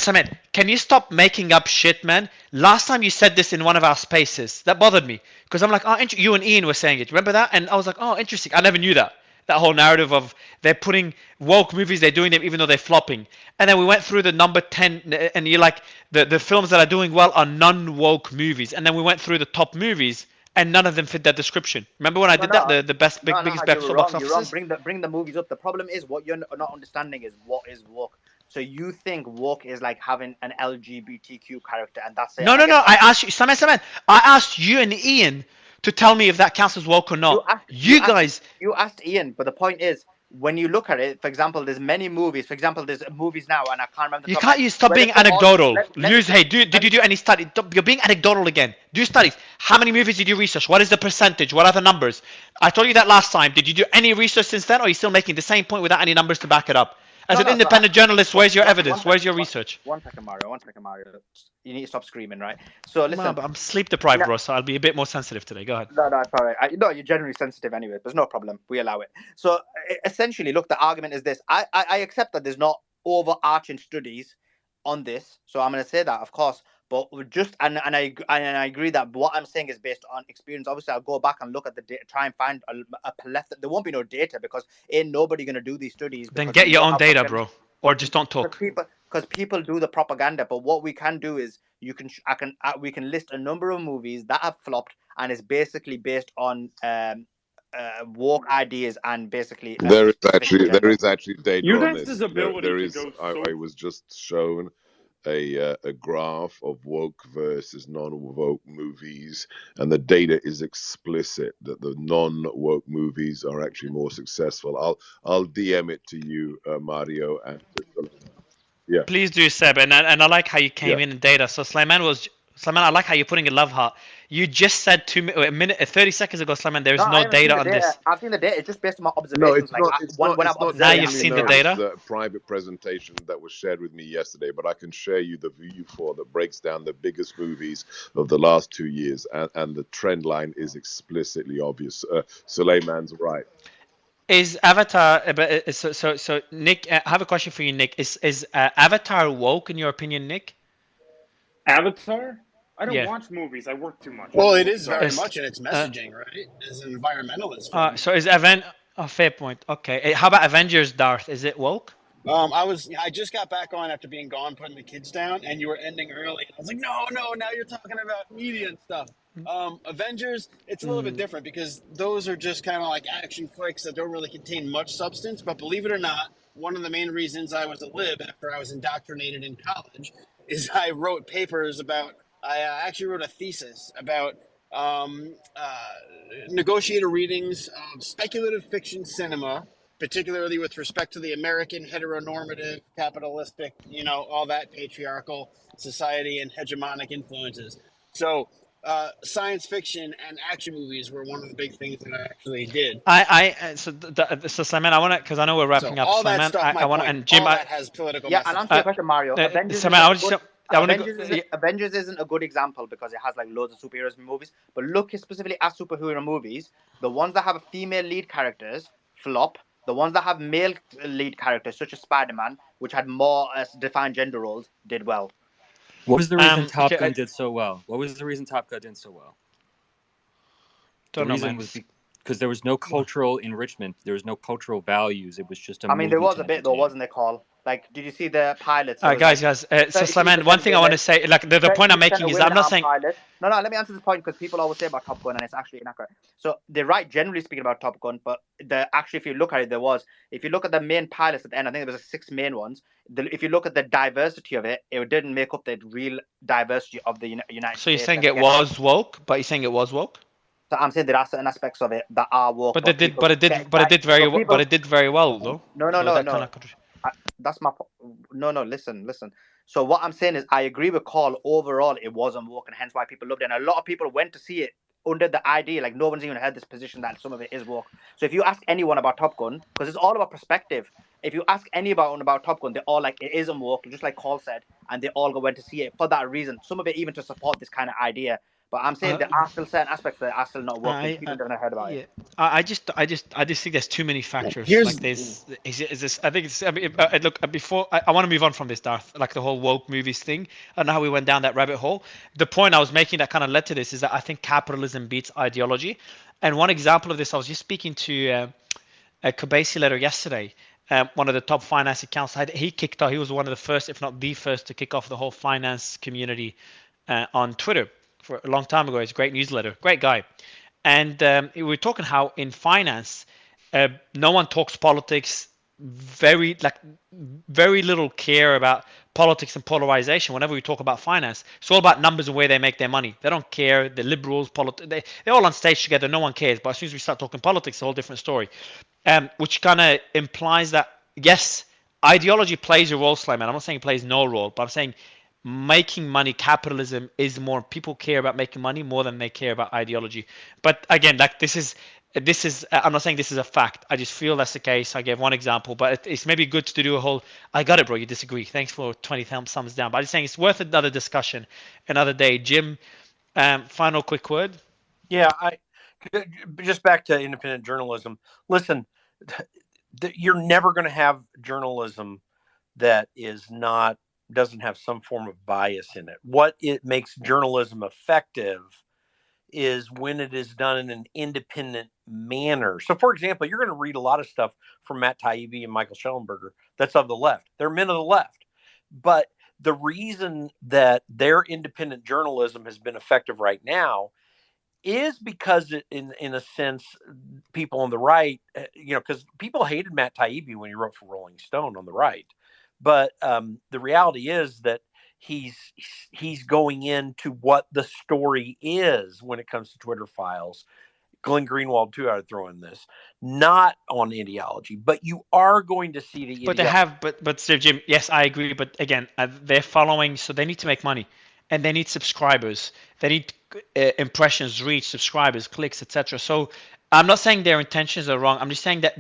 Slayman, can you stop making up shit, man? Last time you said this in one of our spaces, that bothered me because I'm like, oh, you and Ian were saying it. Remember that? And I was like, oh, interesting. I never knew that. That whole narrative of they're putting woke movies, they're doing them even though they're flopping. And then we went through the number 10, and you're like, the films that are doing well are non-woke movies. And then we went through the top movies, and none of them fit that description. Remember when I did that? The biggest You're box wrong. You're wrong. offices? Bring the movies up. The problem is what you're not understanding is what is woke. So you think woke is like having an LGBTQ character, and that's it. No, And I no, get no. that. I asked you, Saman. I asked you and Ian to tell me if that counts as woke or not. You guys. You asked Ian, but the point is, when you look at it, for example, there's many movies. For example, there's movies now, and I can't remember the You top. can't. You stop where they being put all- anecdotal. let me Hey, did you do any study? You're being anecdotal again. Do studies. How many movies did you research? What is the percentage? What are the numbers? I told you that last time. Did you do any research since then, or are you still making the same point without any numbers to back it up? As an So independent journalist, where's your evidence? Where's your research? One second, Mario. You need to stop screaming, right? So listen. No, I'm sleep deprived, bro. So I'll be a bit more sensitive today. Go ahead. No, it's all right. No, you're generally sensitive anyway. There's no problem. We allow it. So essentially, look, the argument is this. I accept that there's not overarching studies on this. So I'm going to say that, of course. But I agree that what I'm saying is based on experience. Obviously, I'll go back and look at the data, try and find a plethora. There won't be no data because ain't nobody going to do these studies. Then get your own data, bro, or just don't talk. Because people do the propaganda. But what we can do is we can list a number of movies that have flopped and is basically based on woke ideas and basically there is actually data You on guys' this. ability There to is. go I was just shown a graph of woke versus non-woke movies, and the data is explicit that the non-woke movies are actually more successful. I'll DM it to you, Mario, and yeah. Please do, Seb, and I like how you came in and data. So Slayman was Slimane, I like how you're putting a love heart. You just said 30 seconds ago, Slimane, there No, is I no haven't seen data the on data. this. I've seen the data. It's just based on my No, observations. Like when I'm Now observing, you've I'm seen seeing the that. data. It's a private presentation that was shared with me yesterday, but I can share you the view that breaks down the biggest movies of the last 2 years, and the trend line is explicitly obvious. Suleiman's right. Is Avatar? So Nick, I have a question for you, Nick. Is Avatar woke in your opinion, Nick? Avatar? I don't Yeah. watch movies. I work too much. Well, it is very Sorry. much in its messaging, right? As an environmentalist film. So is Aven? Oh, fair point. Okay. How about Avengers? Darth? Is it woke? I just got back on after being gone, putting the kids down, and you were ending early. I was like, no, now you're talking about media and stuff. Avengers, it's a little bit different because those are just kind of like action flicks that don't really contain much substance. But believe it or not, one of the main reasons I was a lib after I was indoctrinated in college is I wrote papers about. I actually wrote a thesis about negotiated readings of speculative fiction cinema, particularly with respect to the American heteronormative, capitalistic, all that patriarchal society and hegemonic influences. So science fiction and action movies were one of the big things that I actually did. So Simon, I want to, because I know we're wrapping So up. all that Simon, stuff, my I want to, point, and Jim, all that has political Yeah, I'll message. answer your question, Mario. Avengers isn't a good example because it has like loads of superheroes movies. But look specifically at superhero movies. The ones that have female lead characters flop. The ones that have male lead characters, such as Spider-Man, which had more defined gender roles, did well. What was the reason Top Gun did so well? What was the reason Top Gun did so well? The reason was because there was no cultural enrichment. There was no cultural values. It was just a movie. There was a bit though, wasn't there, Carl? Like, did you see the pilots? Guys. So Simon, one thing I want to say, like the point I'm making is I'm not saying. No, let me answer this point because people always say about Top Gun and it's actually inaccurate. So they're right generally speaking about Top Gun, but if you look at it, if you look at the main pilots at the end, I think there was 6 main ones. If you look at the diversity of it, it didn't make up the real diversity of the United States. So you're saying it was woke, but you're saying it was woke? So I'm saying there are certain aspects of it that are woke. But it did very well though. No. That's my no. Listen. So what I'm saying is, I agree with Carl. Overall, it wasn't woke, and hence why people loved it. And a lot of people went to see it under the idea, like no one's even heard this position that some of it is woke. So if you ask anyone about Top Gun, because it's all about perspective. If you ask anyone about Top Gun, they're all like, it isn't woke, just like Carl said, and they all went to see it for that reason. Some of it even to support this kind of idea. But I'm saying there are still certain aspects that are still not working. People don't have heard about it. I just think there's too many factors. Like this, is this? I think it's. Look, before I want to move on from this, Darth. Like the whole woke movies thing. I don't know how we went down that rabbit hole. The point I was making that kind of led to this is that I think capitalism beats ideology. And one example of this, I was just speaking to a Kabasi letter yesterday. One of the top finance accounts. He kicked off. He was one of the first, if not the first, to kick off the whole finance community on Twitter. For a long time ago. It's a great newsletter, great guy. And we were talking how in finance, no one talks politics, very little care about politics and polarization. Whenever we talk about finance, it's all about numbers and where they make their money. They don't care. The liberals, they're all on stage together. No one cares. But as soon as we start talking politics, it's a whole different story. Which kind of implies that, yes, ideology plays a role, Slayman. I'm not saying it plays no role, but I'm saying making money, capitalism is more, people care about making money more than they care about ideology. But again, like this is I'm not saying this is a fact. I just feel that's the case. I gave one example, but it's maybe good to do a whole, I got it, bro, you disagree, thanks for 20 thumbs down. But I'm just saying it's worth another discussion another day. Jim, final quick word. Yeah, I just back to independent journalism. Listen, you're never going to have journalism that doesn't have some form of bias in it. What it makes journalism effective is when it is done in an independent manner. So, for example, you're going to read a lot of stuff from Matt Taibbi and Michael Schellenberger that's of the left. They're men of the left. But the reason that their independent journalism has been effective right now is because in a sense, people on the right, because people hated Matt Taibbi when he wrote for Rolling Stone on the right. But the reality is that he's going into what the story is when it comes to Twitter files. Glenn Greenwald too, I would throw in this, not on ideology, but you are going to see the. But they have, but Sir Jim, yes, I agree. But again, they're following, so they need to make money. and they need subscribers. They need impressions, reach, subscribers, clicks, etc. So I'm not saying their intentions are wrong. I'm just saying that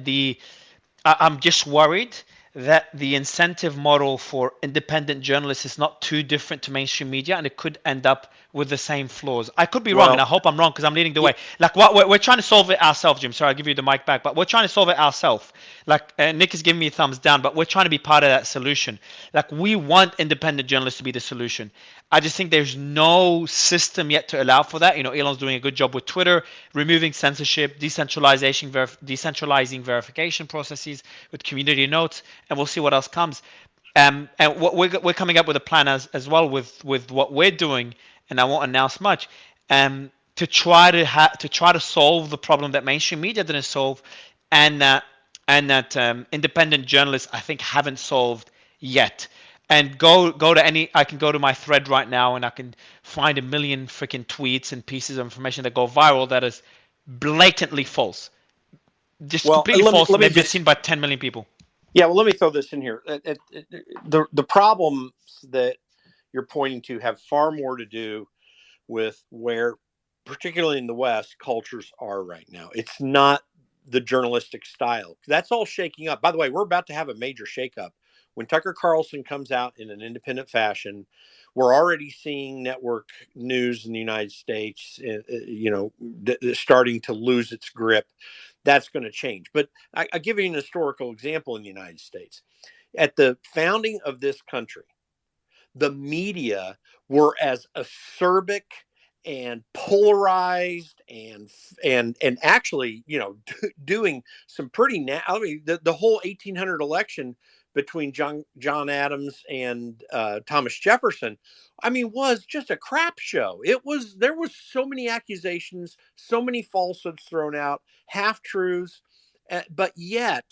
I'm just worried that the incentive model for independent journalists is not too different to mainstream media, and it could end up with the same flaws. I could be wrong, and I hope I'm wrong because I'm leading the way. Like, what we're trying to solve it ourselves, Jim. Sorry, I'll give you the mic back, but we're trying to solve it ourselves. Like, Nick is giving me a thumbs down, but we're trying to be part of that solution. Like, we want independent journalists to be the solution. I just think there's no system yet to allow for that. Elon's doing a good job with Twitter, removing censorship, decentralizing verification processes with community notes, and we'll see what else comes. And what we're coming up with a plan as well with what we're doing, and I won't announce much, to try to solve the problem that mainstream media didn't solve, and that independent journalists I think haven't solved yet. And go to I can go to my thread right now and I can find a million freaking tweets and pieces of information that go viral that is blatantly false, just completely false. They've been seen by 10 million people. Yeah, well, let me throw this in here. The problems that you're pointing to have far more to do with where, particularly in the West, cultures are right now. It's not the journalistic style. That's all shaking up. By the way, we're about to have a major shakeup. When Tucker Carlson comes out in an independent fashion, we're already seeing network news in the United States, starting to lose its grip. That's going to change. But I'll give you an historical example in the United States. At the founding of this country, the media were as acerbic and polarized and actually, doing some pretty. The whole 1800 election between John Adams and Thomas Jefferson, was just a crap show. There was so many accusations, so many falsehoods thrown out, half truths, but yet,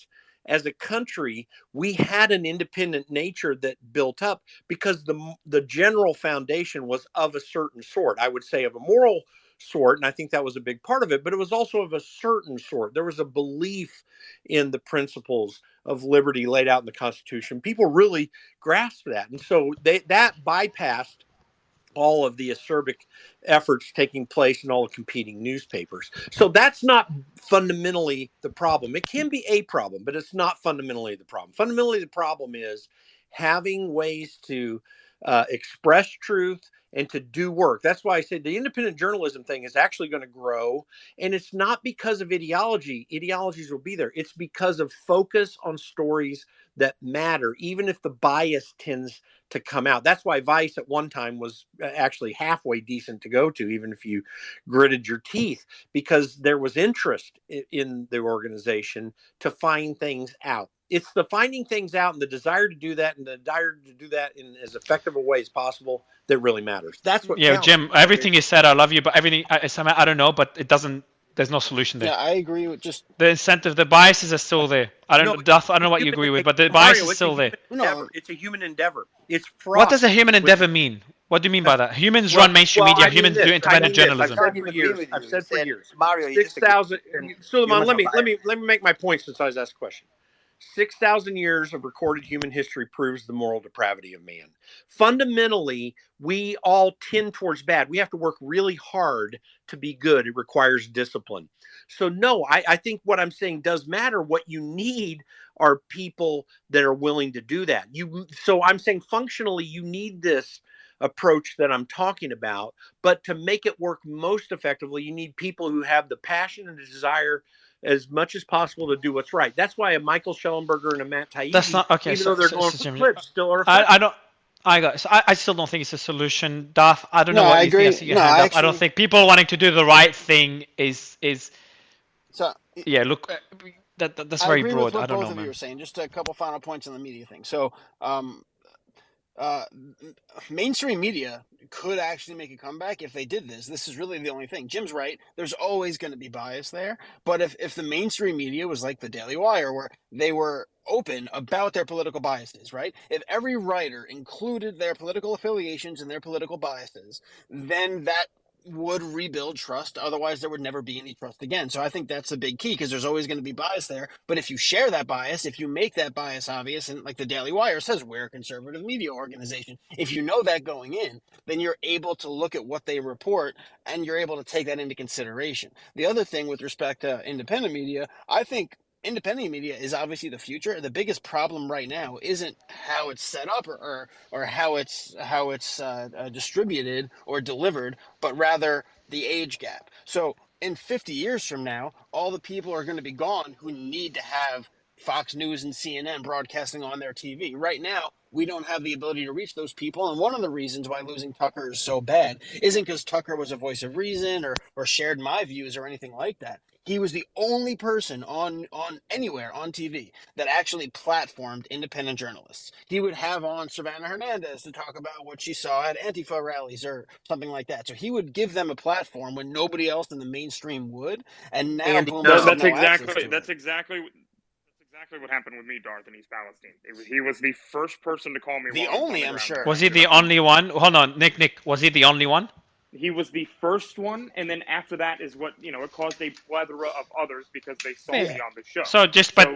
as a country, we had an independent nature that built up because the general foundation was of a certain sort. I would say of a moral sort, and I think that was a big part of it, but it was also of a certain sort. There was a belief in the principles of liberty laid out in the Constitution. People really grasped that. And so that bypassed all of the acerbic efforts taking place in all the competing newspapers. So that's not fundamentally the problem. It can be a problem, but it's not fundamentally the problem. Fundamentally, the problem is having ways to express truth and to do work. That's why I said the independent journalism thing is actually going to grow. And it's not because of ideology. Ideologies will be there. It's because of focus on stories that matter, even if the bias tends to come out. That's why Vice at one time was actually halfway decent to go to, even if you gritted your teeth, because there was interest in the organization to find things out. It's the finding things out and the desire to do that and the desire to do that in as effective a way as possible that really matters. That's what counts. Jim, everything you said, I love you, but everything, I don't know, but it doesn't, there's no solution there. Yeah, I agree with just the incentive, the biases are still there. I don't know what you agree with, but the bias is still there. No, it's a human endeavor. It's fraught. What does a human endeavor mean? What do you mean by that? Humans run mainstream media. Humans do independent journalism. I've said for years. Mario, 6,000. Suleiman, let me make my point since I was asked a question. 6,000 years of recorded human history proves the moral depravity of man. Fundamentally, we all tend towards bad. We have to work really hard to be good. It requires discipline. So no, I think what I'm saying does matter. What you need are people that are willing to do that. So I'm saying functionally, you need this approach that I'm talking about, but to make it work most effectively, you need people who have the passion and the desire as much as possible to do what's right. That's why a Michael Schellenberger and a Matt Taibbi, that's not okay. Even though they're going for clips, still are effective. I still don't think it's a solution, Duff. I don't know what I you agree. think. I see your hand up. I don't think people wanting to do the right thing is. So yeah, look, that's very broad. I don't know, man. Both of you were saying. Just a couple final points on the media thing. So, mainstream media could actually make a comeback if they did this. This is really the only thing. Jim's right. There's always going to be bias there. But if the mainstream media was like the Daily Wire, where they were open about their political biases, right? If every writer included their political affiliations and their political biases, then that would rebuild trust. Otherwise, there would never be any trust again. So I think that's a big key, because there's always going to be bias there. But if you share that bias, if you make that bias obvious, and like the Daily Wire says, we're a conservative media organization, if you know that going in, then you're able to look at what they report and you're able to take that into consideration. The other thing with respect to independent media, I think independent media is obviously the future. The biggest problem right now isn't how it's set up or how it's distributed or delivered, but rather the age gap. So in 50 years from now, all the people are going to be gone who need to have Fox News and CNN broadcasting on their TV. Right now, we don't have the ability to reach those people. And one of the reasons why losing Tucker is so bad isn't because Tucker was a voice of reason or shared my views or anything like that. He was the only person on anywhere on TV that actually platformed independent journalists. He would have on Savannah Hernandez to talk about what she saw at Antifa rallies or something like that. So he would give them a platform when nobody else in the mainstream would. And now Andy, boomers have that's no access exactly to that's exactly what happened with me, Darth, in East Palestine. He was the first person to call me the while I was on only, the I'm ground. sure. Was he the only one? Hold on, Nick. Was he the only one? He was the first one, and then after that is what it caused a plethora of others because they saw me on the show. So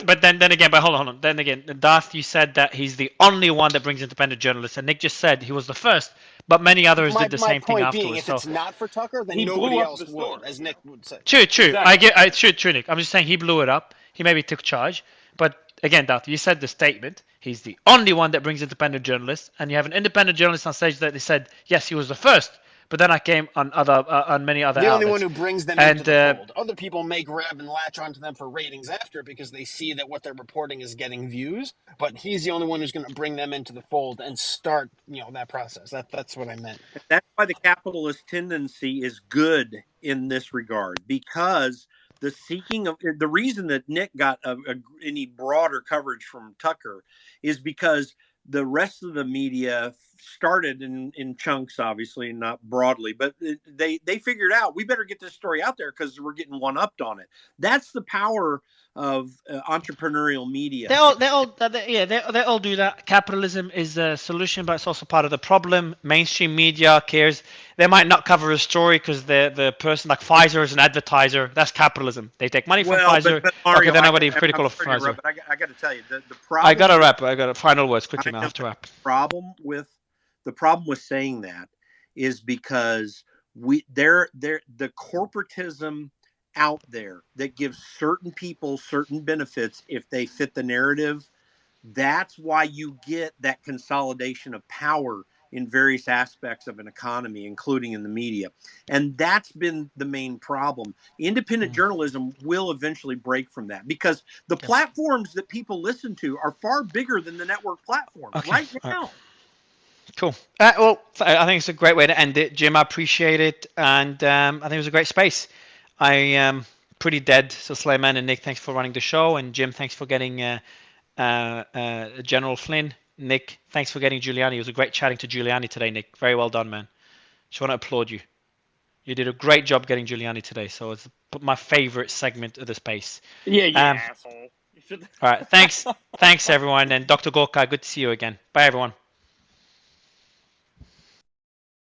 but then again, hold on. Then again, Darth, you said that he's the only one that brings independent journalists, and Nick just said he was the first, but many others did the My same thing point being, afterwards. if So it's not for Tucker, then he nobody blew up else the would, story, as Nick would say. true. Exactly. True, Nick. I'm just saying he blew it up. He maybe took charge, but again, Darth, you said the statement. He's the only one that brings independent journalists, and you have an independent journalist on stage that they said yes, he was the first. But then I came on many other The only outlets. one who brings them And into the fold. Other people may grab and latch onto them for ratings after because they see that what they're reporting is getting views. But he's the only one who's going to bring them into the fold and start, that process. That's what I meant. That's why the capitalist tendency is good in this regard, because the reason that Nick got any broader coverage from Tucker is because the rest of the media started in chunks, obviously not broadly, but they figured out we better get this story out there because we're getting one-upped on it. That's the power of entrepreneurial media. They all do that. Capitalism is a solution, but it's also part of the problem. Mainstream media cares. They might not cover a story because the person, like Pfizer, is an advertiser. That's capitalism. They take money from Pfizer. But Mario, okay, then nobody's critical of Pfizer. But I got to tell you, the problem. I got to wrap. I got final words quickly. I have to wrap. The problem with saying that is because the corporatism out there that gives certain people certain benefits if they fit the narrative. That's why you get that consolidation of power in various aspects of an economy, including in the media. And that's been the main problem. Independent journalism will eventually break from that because the platforms that people listen to are far bigger than the network platforms right now. Cool. Well, I think it's a great way to end it. Jim, I appreciate it. And I think it was a great space. I am pretty dead. So Slayman and Nick, thanks for running the show. And Jim, thanks for getting General Flynn. Nick, thanks for getting Giuliani. It was a great chatting to Giuliani today, Nick. Very well done, man. Just want to applaud you. You did a great job getting Giuliani today. So it's my favorite segment of the space. Yeah, you asshole. All right. Thanks. Thanks, everyone. And Dr. Gorka, good to see you again. Bye, everyone.